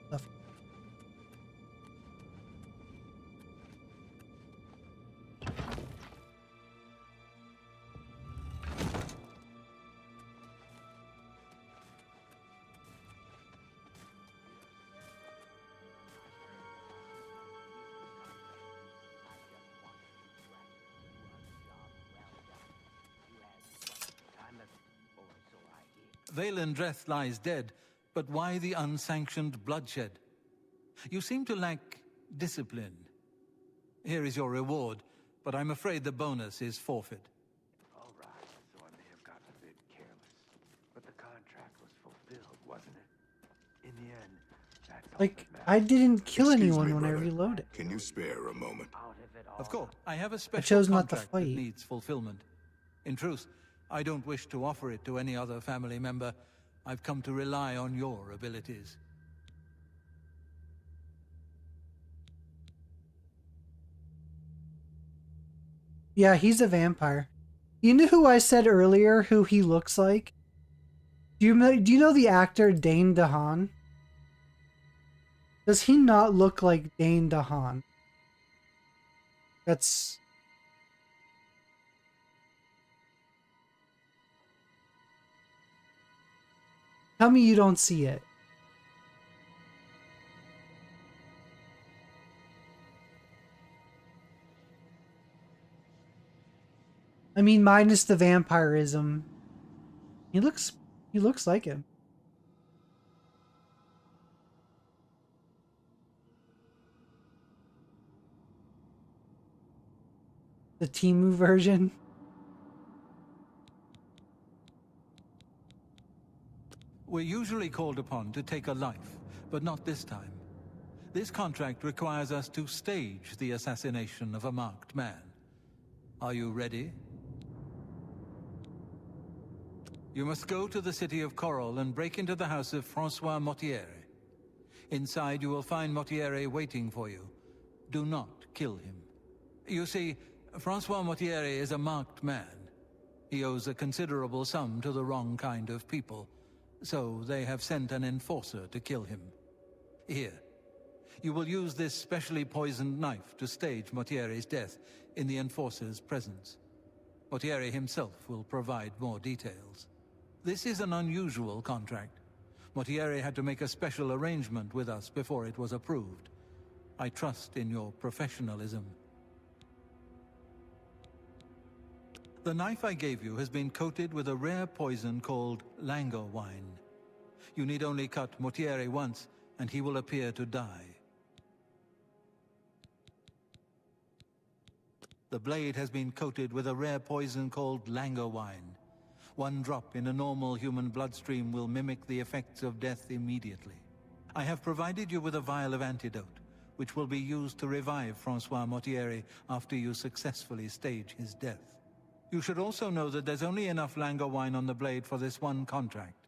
stuff. Vaelendreth lies dead, but why the unsanctioned bloodshed? You seem to lack discipline. Here is your reward, but I'm afraid the bonus is forfeit. All right, so I may have gotten a bit careless, but the contract was fulfilled, wasn't it? In the end, that's all Like, that matters. I didn't kill Excuse anyone me, when I brother. reloaded. Can you spare a moment? Of course, I have a special chose not to contract that fight. needs fulfillment. In truth, I don't wish to offer it to any other family member. I've come to rely on your abilities. Yeah, he's a vampire. You know who I said earlier who he looks like? Do you know the actor Dane DeHaan? Does he not look like Dane DeHaan? That's... Tell me you don't see it. I mean, minus the vampirism. He looks like him. The Temu version. We're usually called upon to take a life, but not this time. This contract requires us to stage the assassination of a marked man. Are you ready? You must go to the city of Coral and break into the house of Francois Mortieri. Inside you will find Mortieri waiting for you. Do not kill him. You see, Francois Mortieri is a marked man. He owes a considerable sum to the wrong kind of people, so they have sent an enforcer to kill him. Here, you will use this specially poisoned knife to stage Mortieri's death in the enforcer's presence. Mortieri himself will provide more details. This is an unusual contract. Mortieri had to make a special arrangement with us before it was approved. I trust in your professionalism. The knife I gave you has been coated with a rare poison called lango wine. You need only cut Mortieri once, and he will appear to die. The blade has been coated with a rare poison called lango wine. One drop in a normal human bloodstream will mimic the effects of death immediately. I have provided you with a vial of antidote, which will be used to revive Francois Mortieri after you successfully stage his death. You should also know that there's only enough lango wine on the blade for this one contract.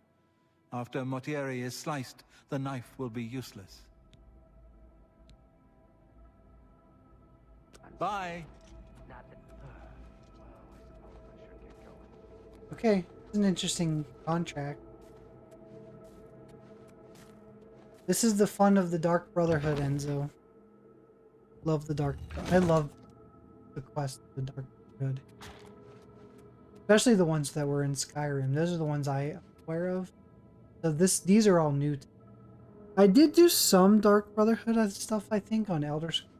After Mortieri is sliced, the knife will be useless. Bye! Okay, it's an interesting contract. This is the fun of the Dark Brotherhood, Enzo. Love the Dark... I love the quest of the Dark Brotherhood. Especially the ones that were in Skyrim. Those are the ones I am aware of. So these are all new to me. I did do some Dark Brotherhood stuff, I think, on Elder Scrolls.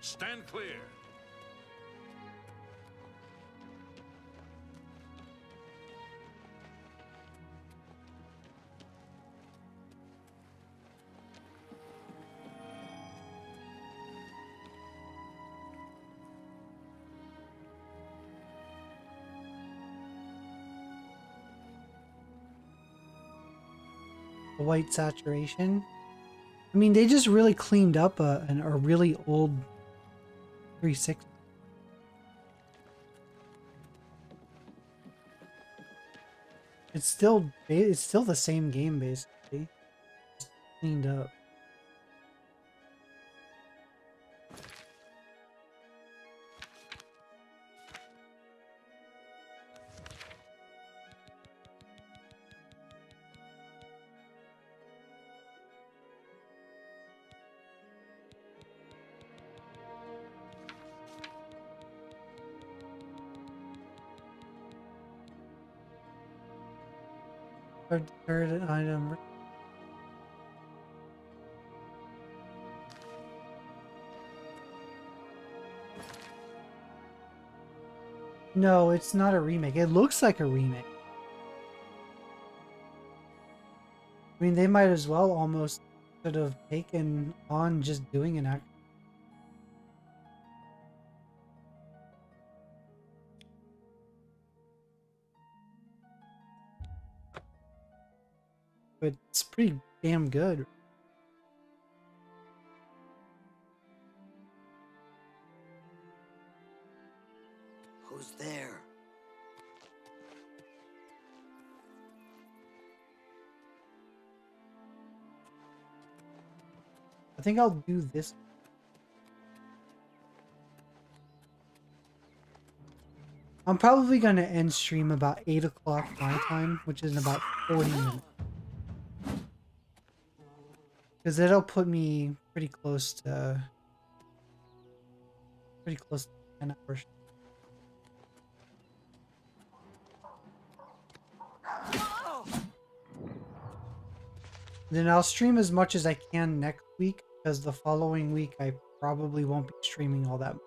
Stand clear. The white saturation. I mean, they just really cleaned up a really old 360. It's still the same game basically, just cleaned up. Third item. No, it's not a remake. It looks like a remake. I mean, they might as well almost could have taken on just doing an act. But it's pretty damn good. Who's there? I think I'll do this. I'm probably going to end stream about 8 o'clock my time, which is in about 40 minutes. Because it'll put me pretty close to 10 hours. Then I'll stream as much as I can next week, because the following week I probably won't be streaming all that much.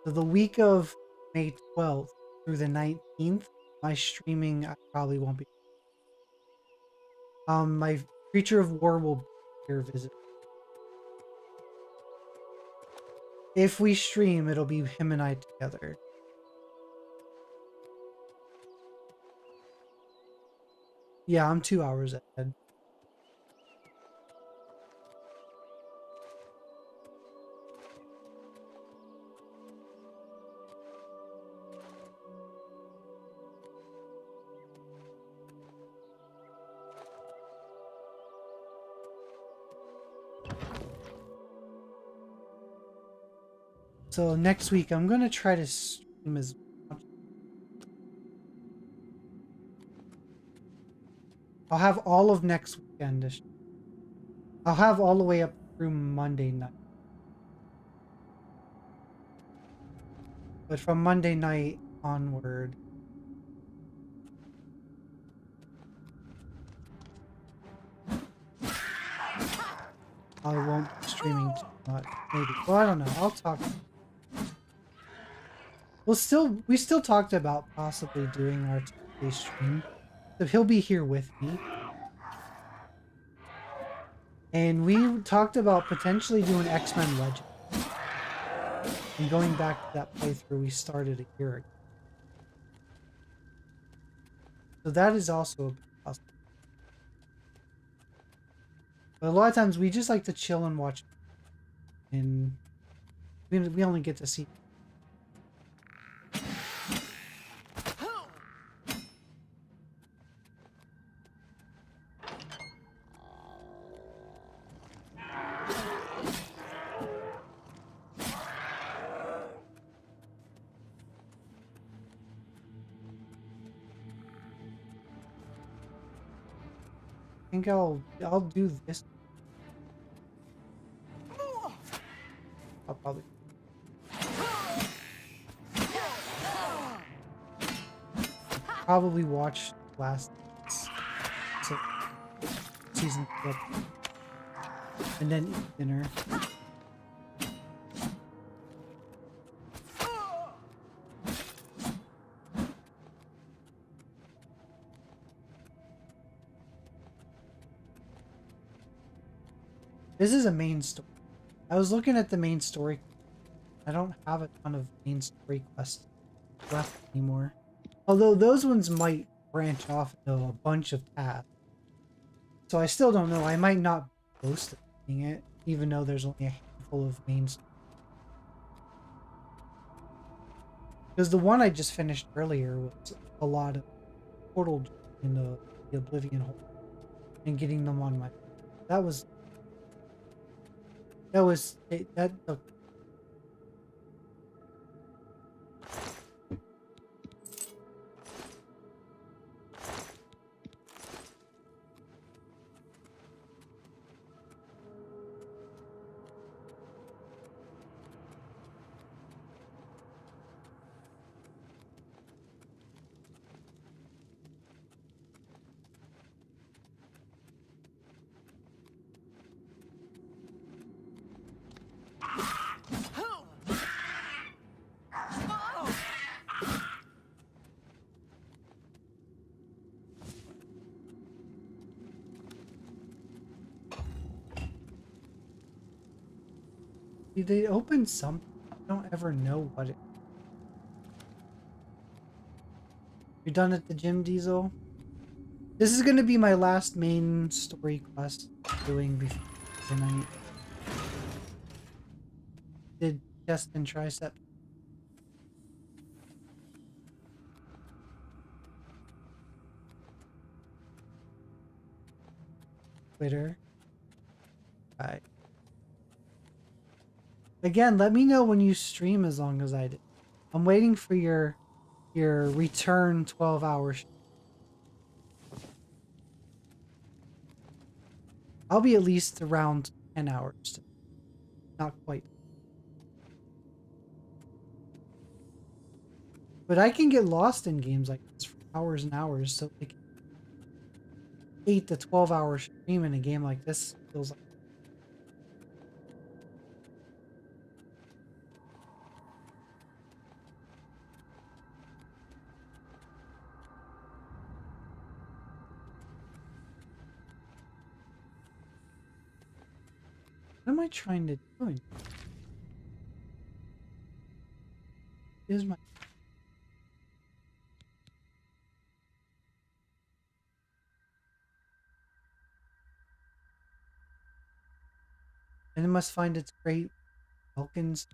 So the week of May 12th through the 19th, my streaming I probably won't be. My Creature of War will be here visit. If we stream, it'll be him and I together. Yeah, I'm 2 hours ahead. So next week I'm gonna try to stream as much. I'll have all of next weekend. I'll have all the way up through Monday night. But from Monday night onward, I won't be streaming too much. Maybe. Well, I don't know. I'll talk. We still talked about possibly doing our Tuesday stream. So he'll be here with me. And we talked about potentially doing X-Men Legends. And going back to that playthrough we started a year ago. So that is also a possibility. But a lot of times we just like to chill and watch. And we only get to see. I think I'll do this. I'll probably watch last season 4 and then eat dinner. This is a main story. I was looking at the main story. I don't have a ton of main story quests left anymore. Although those ones might branch off into a bunch of tasks. So I still don't know. I might not be close to doing it, even though there's only a handful of main stories. Because the one I just finished earlier was a lot of portal in the Oblivion hole and getting them on my. That took. They open something. I don't ever know what it. You're done at the gym, Diesel? This is gonna be my last main story quest doing before tonight. Did chest and tricep. Twitter. Alright. Again, let me know when you stream as long as I did. I'm waiting for your return 12 hours. I'll be at least around 10 hours. Not quite. But I can get lost in games like this for hours and hours, so like 8 to 12 hour stream in a game like this feels like. What am I trying to do? Is my and it must find its great Elkins.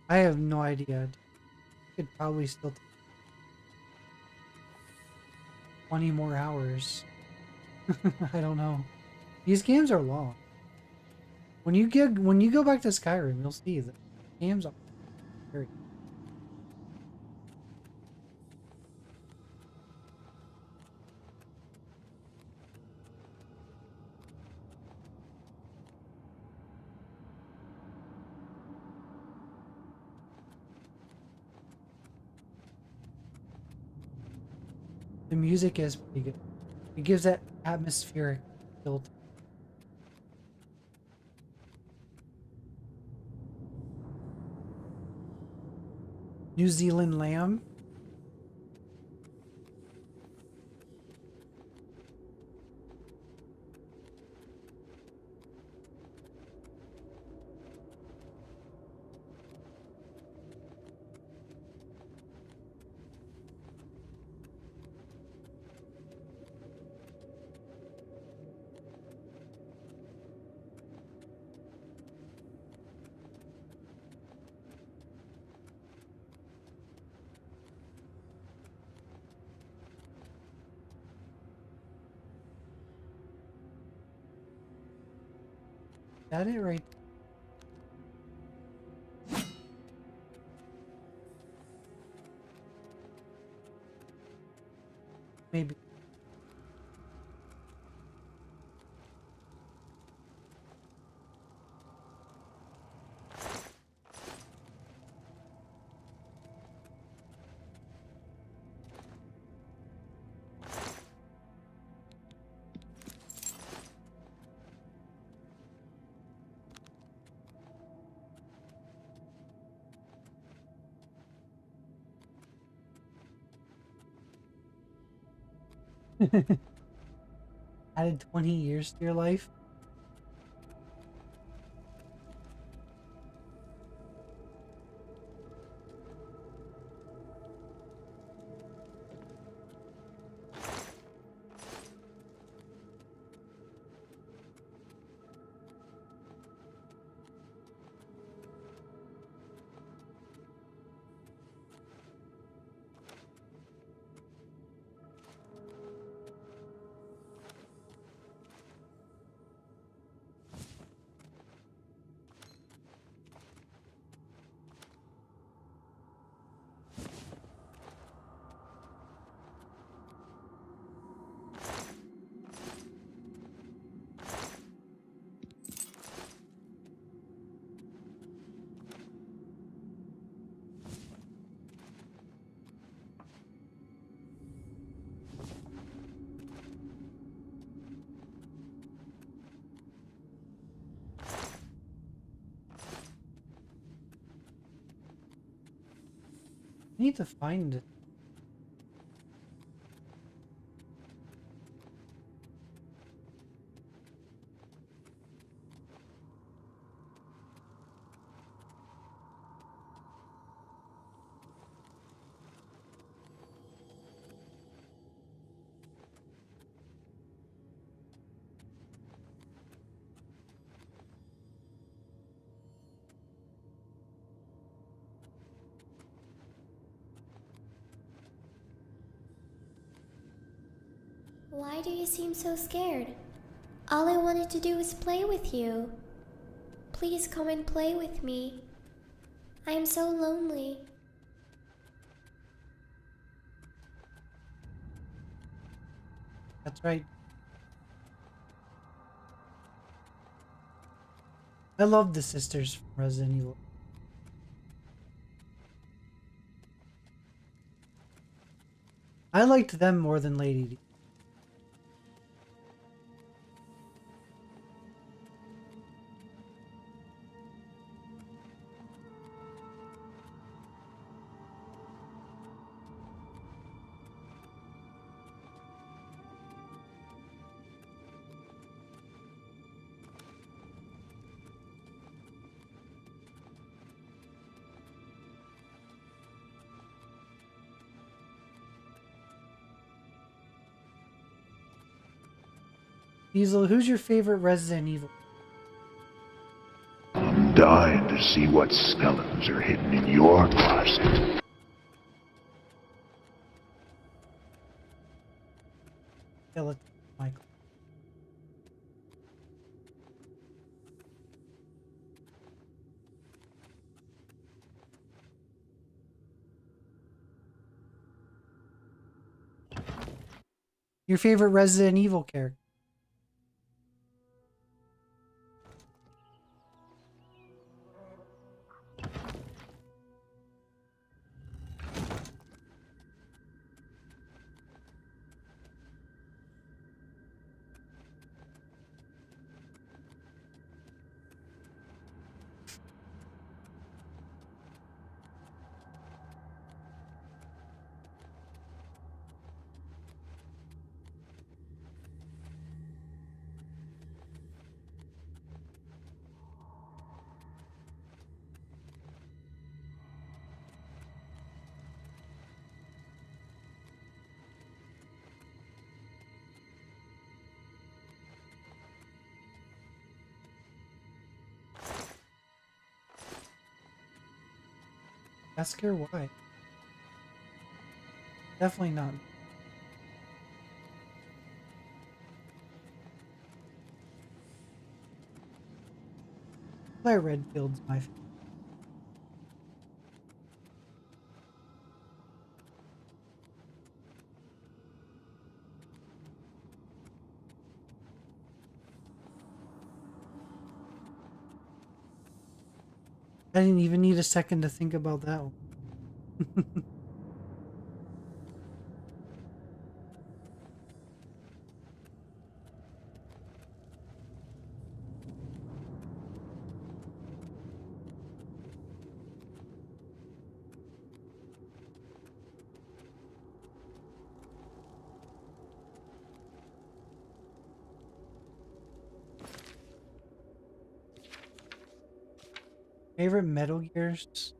I have no idea. Could probably still take 20 more hours. I don't know. These games are long. When you go back to Skyrim, you'll see that games are very. The music is pretty good. It gives that atmospheric feel. New Zealand lamb. Is that it right? Maybe. Added 20 years to your life. I need to find it. Why do you seem so scared? All I wanted to do was play with you. Please come and play with me. I am so lonely. That's right. I love the sisters from Resident Evil. I liked them more than Lady D. Diesel, who's your favorite Resident Evil? Died. to see what skeletons are hidden in your closet. Skeleton, Michael. Your favorite Resident Evil character? Ask her why. Definitely not. Claire Redfield's my favorite. I didn't even need a second to think about that one. Favorite Metal Gears?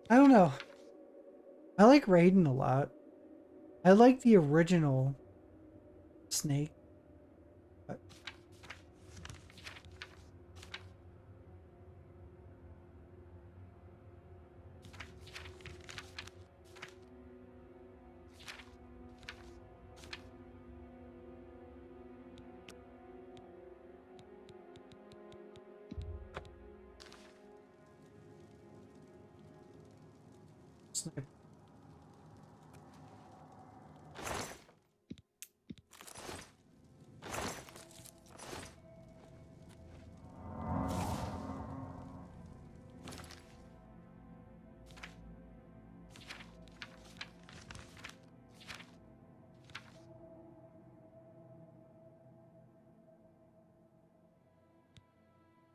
I don't know. I like Raiden a lot. I like the original Snake. But Sniper.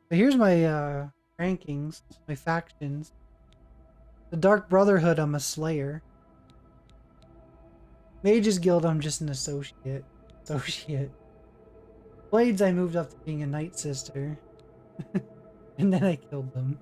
So here's my rankings, my factions. The Dark Brotherhood, I'm a Slayer. Mages Guild, I'm just an associate. Blades, I moved up to being a Night Sister. And then I killed them.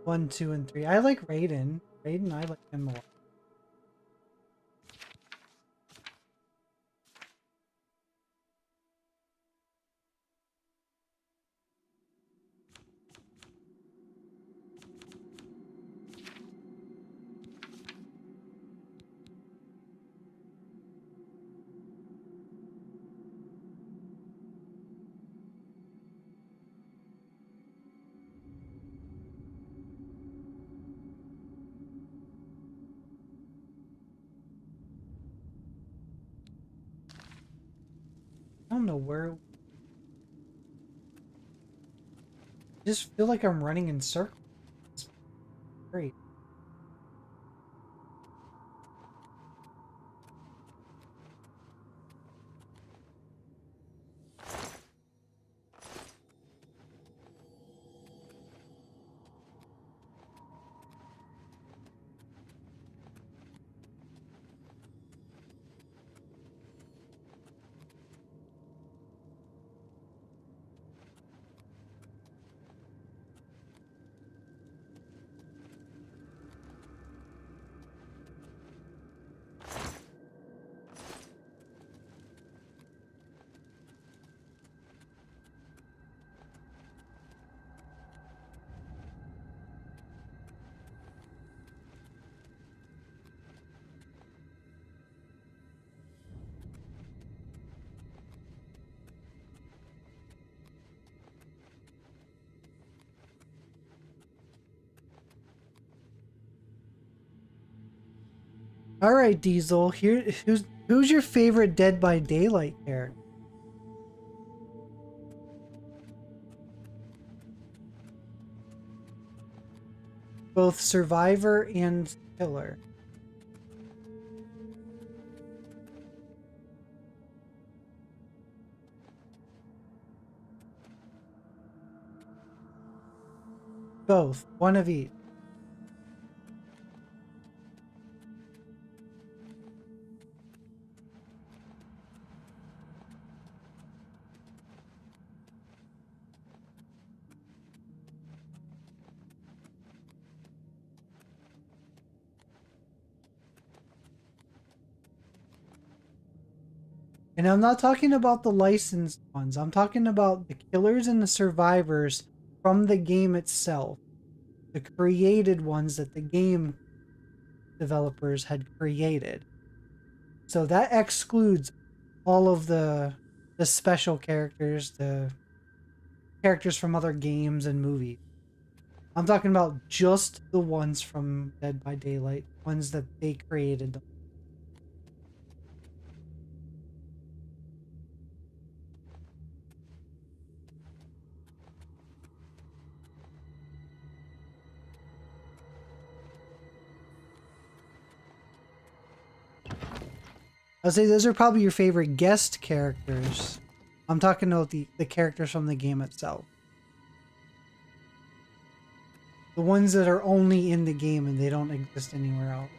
One, two, and three. I like Raiden. Raiden, I like him a lot. I don't know where. I just feel like I'm running in circles. It's great. All right, Diesel. Here, who's your favorite Dead by Daylight character? Both survivor and killer. Both. One of each. And I'm not talking about the licensed ones. I'm talking about the killers and the survivors from the game itself. The created ones that the game developers had created. So that excludes all of the special characters, the characters from other games and movies. I'm talking about just the ones from Dead by Daylight, ones that they created. I'll say those are probably your favorite guest characters. I'm talking about the characters from the game itself. The ones that are only in the game and they don't exist anywhere else.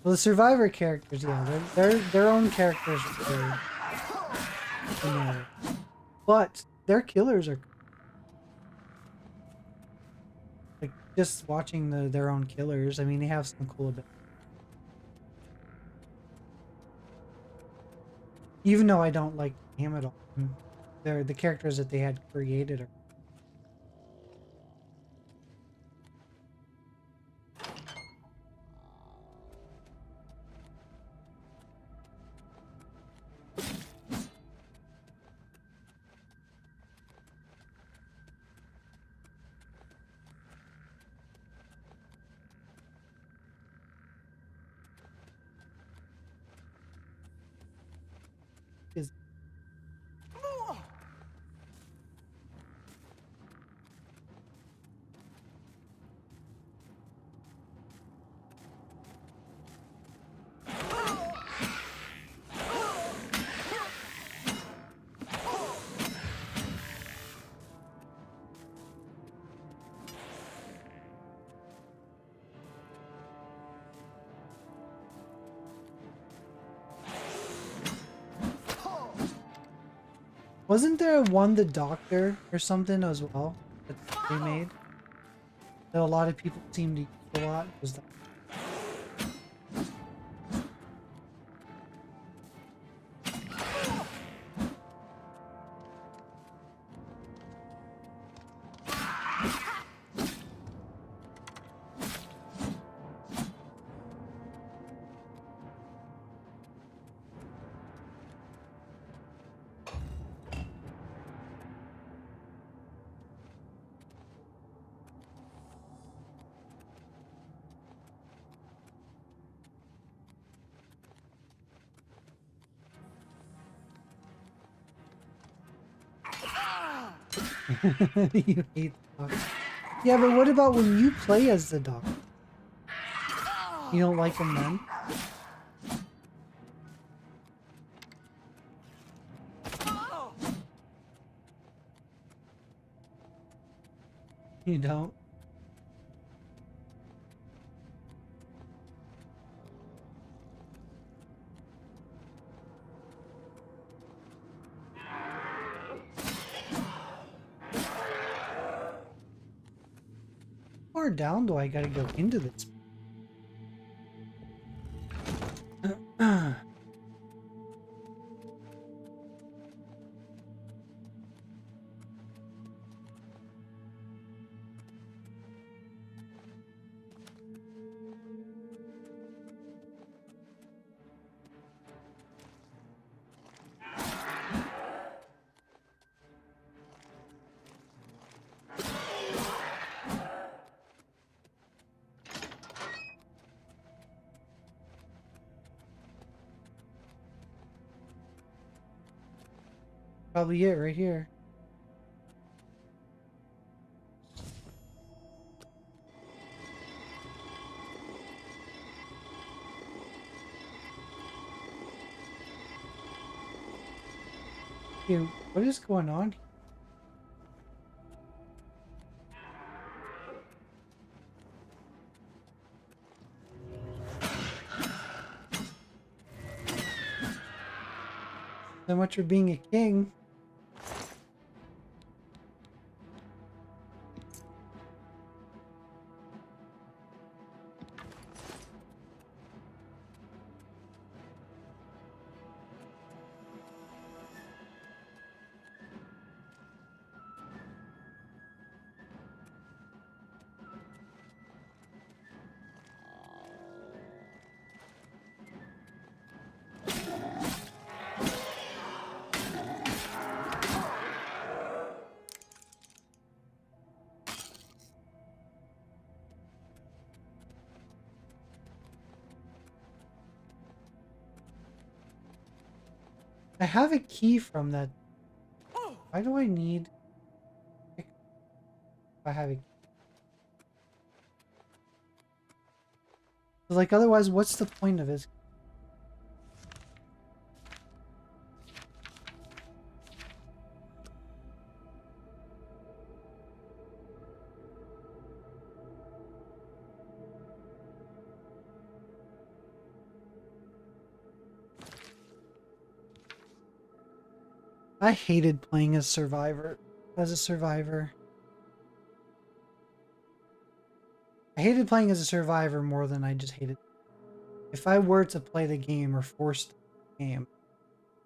Well, the survivor characters, yeah, they're their own characters. But their killers are like just watching their own killers. I mean, they have some cool abilities. Even though I don't like the game at all, they're the characters that they had created are. Wasn't there one The Doctor or something as well that they made? That a lot of people seem to use a lot? Was that? You hate the Doctor. Yeah, but what about when you play as the Doctor? You don't like him then? You don't? How far down do I gotta go into this? Probably it right here. Dude, what is going on here? So much for being a king. I have a key from that. Why do I need... I have a key. Like, otherwise, what's the point of his... I hated playing as Survivor. As a Survivor. I hated playing as a Survivor more than I just hated... If I were to play the game or force the game,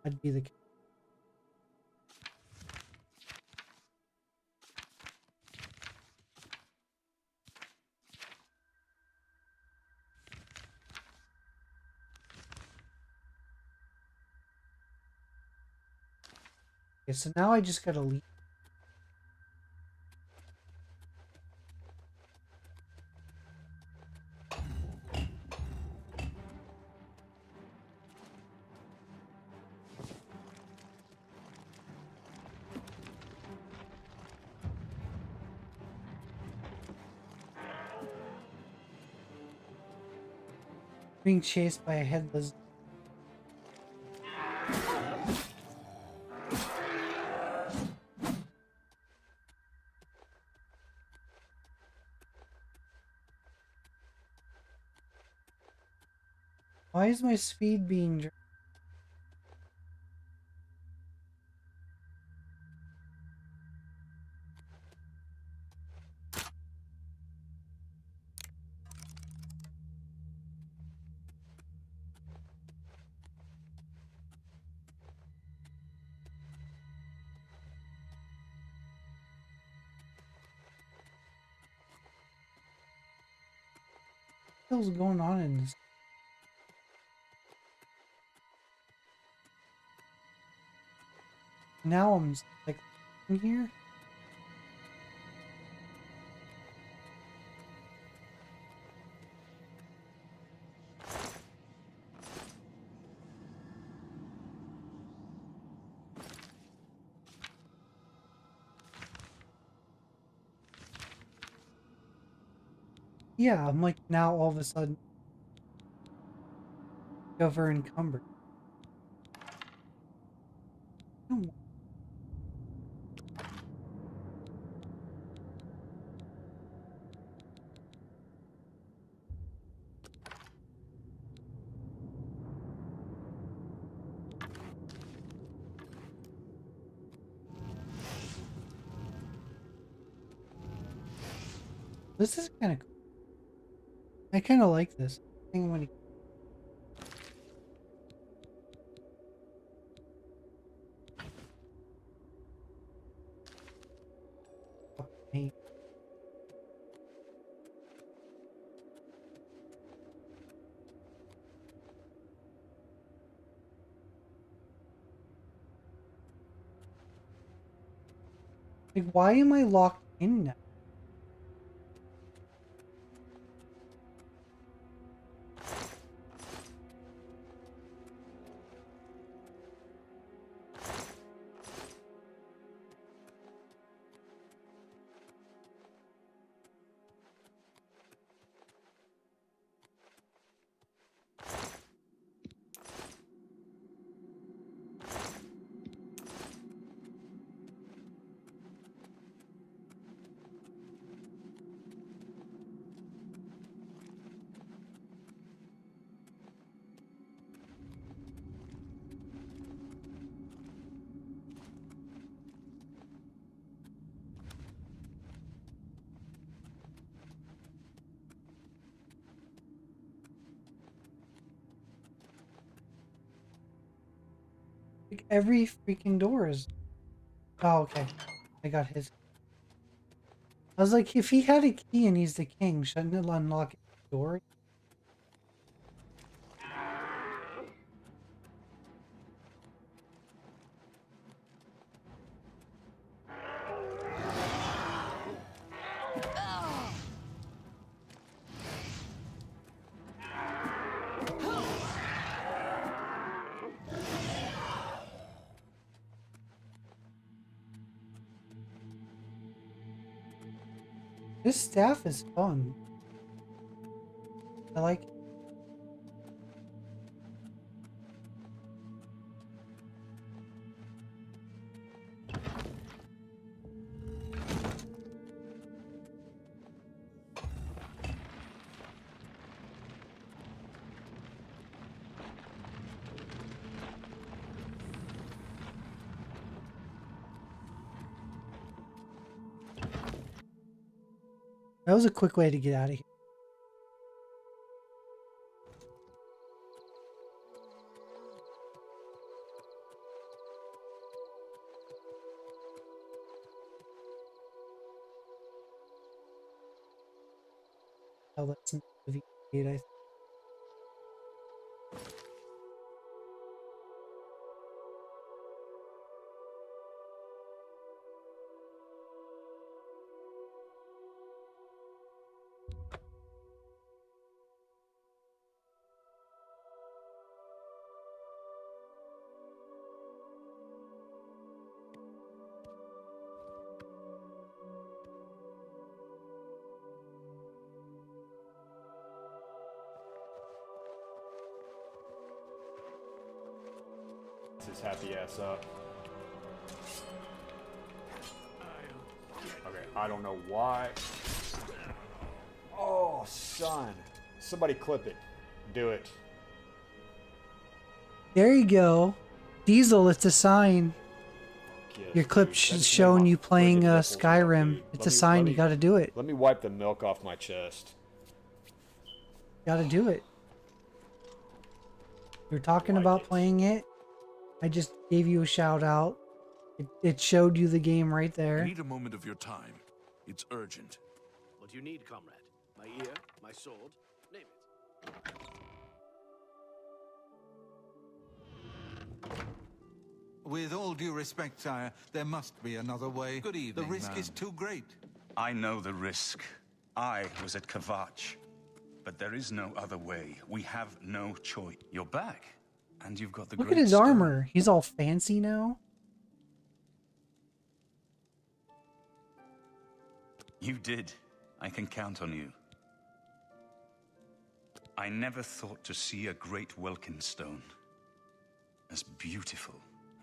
I'd be the... Okay, so now I just gotta leave. Being chased by a headless... Why is my speed being... What the hell's going on in this? Now I'm like in here. Yeah, I'm like now all of a sudden over encumbered. No. This is kind of cool. I kind of like this. I think I'm gonna... Hey. Like, why am I locked in now? Like every freaking door is. Oh, okay. I got his. I was like, if he had a key and he's the king, shouldn't it unlock the door? This staff is fun. I like it. That was a quick way to get out of here. Oh, that's an Oblivion gate, I think. His happy ass up. Okay, I don't know why. Oh, son. Somebody clip it. Do it. There you go. Diesel, it's a sign. Yes, Your clip dude, that just showing made my you playing friggin' nipples Skyrim. dude. It's a sign, you gotta do it. Let me wipe the milk off my chest. Gotta do it. You're talking about playing it. I just gave you a shout out. It showed you the game right I there. need a moment of your time. It's urgent. What do you need, comrade? My ear? My sword? Name it. With all due respect, sire, there must be another way. Good evening, the risk is too great. I know the risk. I was at Kvatch. But there is no other way. We have no choice. You're back. And you've got the Look great at his stone. armor. He's all fancy now. You did. I can count on you. I never thought to see a great Welkin stone. As beautiful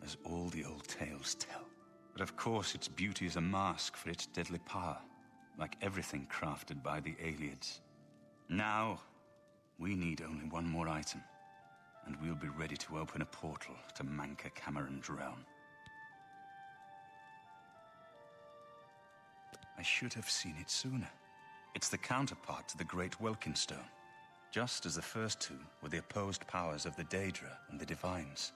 as all the old tales tell. But of course its beauty is a mask for its deadly power. Like everything crafted by the Aliads. Now, we need only one more item. And we'll be ready to open a portal to Manka Cameron's realm. I should have seen it sooner. It's the counterpart to the Great Welkin Stone. Just as the first two were the opposed powers of the Daedra and the Divines.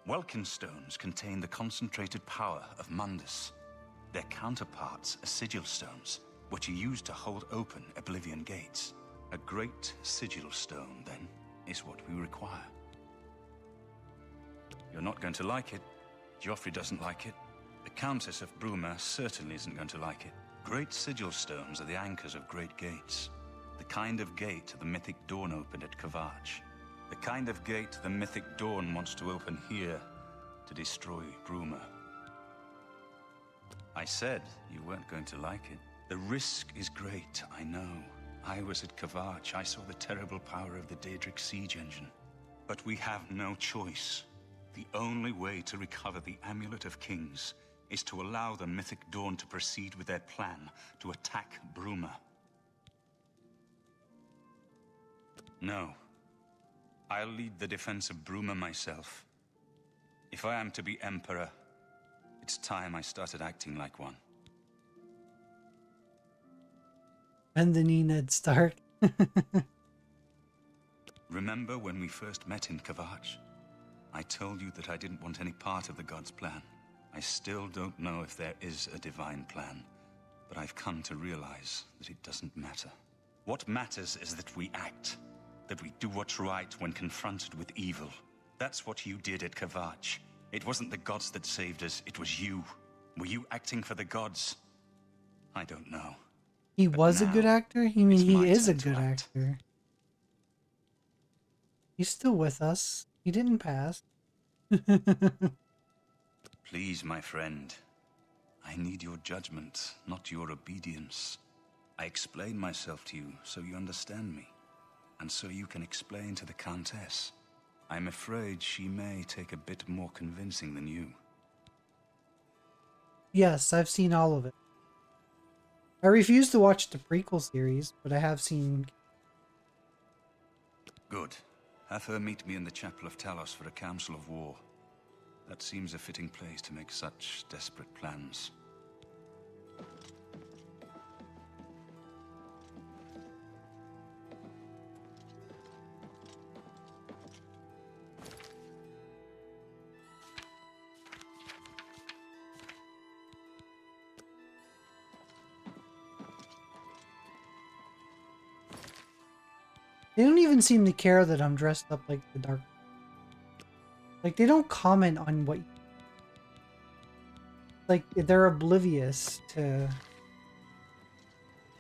Welkin Stones contain the concentrated power of Mundus. Their counterparts are Sigil Stones, which are used to hold open Oblivion gates. A great Sigil Stone, then, is what we require. You're not going to like it. Joffrey doesn't like it. The Countess of Bruma certainly isn't going to like it. Great Sigil Stones are the anchors of great gates. The kind of gate the mythic Dawn opened at Kvatch. The kind of gate the mythic Dawn wants to open here to destroy Bruma. I said you weren't going to like it. The risk is great, I know. I was at Kvatch. I saw the terrible power of the Daedric siege engine. But we have no choice. The only way to recover the Amulet of Kings is to allow the mythic Dawn to proceed with their plan to attack Bruma. No. I'll lead the defense of Bruma myself. If I am to be Emperor, it's time I started acting like one. And the knee, Ned Stark. Remember when we first met in Kvatch? I told you that I didn't want any part of the God's plan. I still don't know if there is a divine plan, but I've come to realize that it doesn't matter. What matters is that we act, that we do what's right when confronted with evil. That's what you did at Kavach. It wasn't the gods that saved us, it was you. Were you acting for the gods? I don't know. He But was a now, good actor? You mean it's my he is a turn to good act. actor? He's still with us. He didn't pass. Please, my friend. I need your judgment, not your obedience. I explain myself to you so you understand me, and so you can explain to the Countess. I'm afraid she may take a bit more convincing than you. Yes, I've seen all of it. I refuse to watch the prequel series, but I have seen... Good. Have her meet me in the Chapel of Talos for a council of war. That seems a fitting place to make such desperate plans. They don't even seem to care that I'm dressed up like the Dark. Like, they don't comment on what... Like, they're oblivious to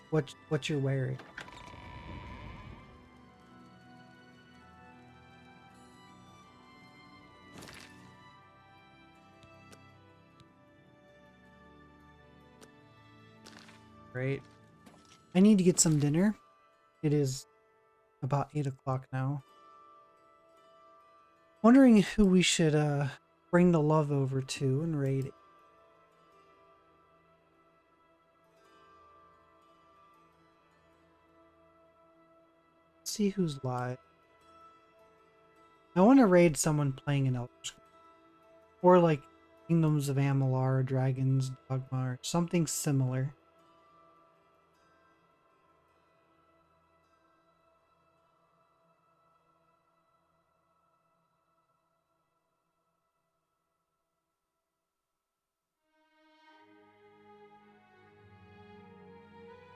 what you're wearing. Great. I need to get some dinner. It is about 8 o'clock now. Wondering who we should bring the love over to and raid it. See who's live. I want to raid someone playing an Elder Scrolls. Or like Kingdoms of Amalur, Dragons, Dogma, or something similar.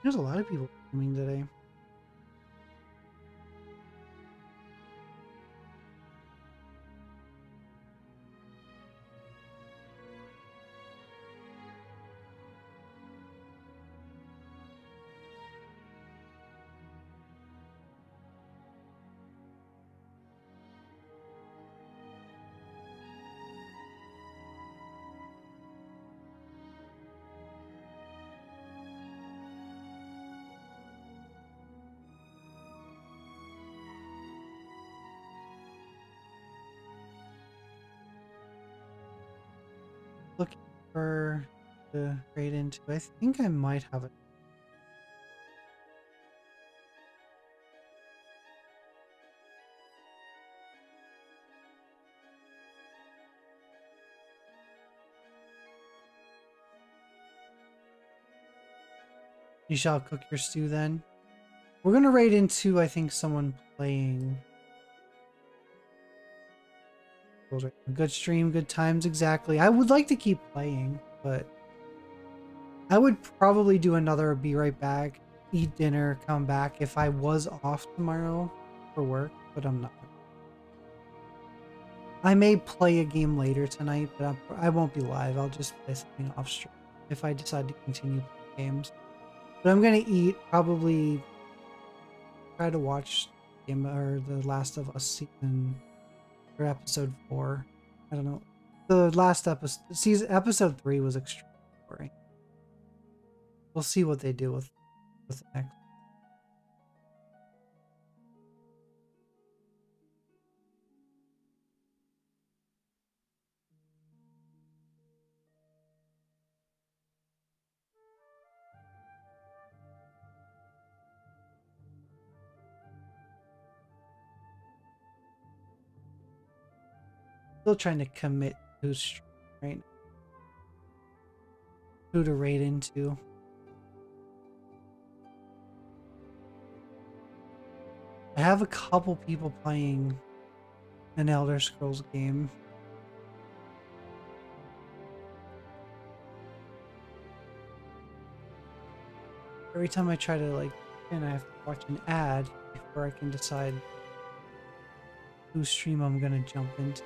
There's a lot of people coming today. Looking for the raid into. I think I might have it. You shall cook your stew then. We're gonna raid into, I think, someone playing. Good stream, good times, exactly. I would like to keep playing, but I would probably do another be right back, eat dinner, come back if I was off tomorrow for work, but I'm not. I may play a game later tonight, but I won't be live. I'll just play something off stream if I decide to continue playing games. But I'm gonna eat, probably try to watch game or The Last of Us season or episode 4. I don't know. The last episode 3 was extremely boring. We'll see what they do with the next. Still trying to commit who's right now. Who to raid into. I have a couple people playing an Elder Scrolls game. Every time I try to like, and I have to watch an ad before I can decide whose stream I'm gonna jump into.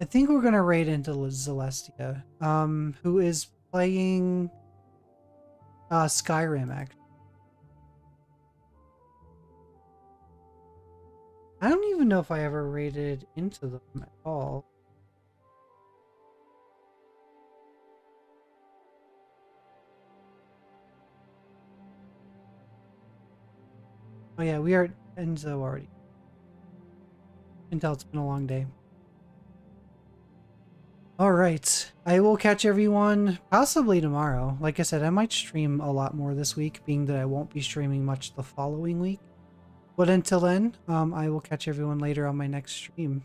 I think we're gonna raid into Celestia, who is playing Skyrim actually. I don't even know if I ever raided into them at all. Oh yeah, we are at Enzo already. You can tell it's been a long day. Alright, I will catch everyone possibly tomorrow. Like I said, I might stream a lot more this week, being that I won't be streaming much the following week. But until then, I will catch everyone later on my next stream.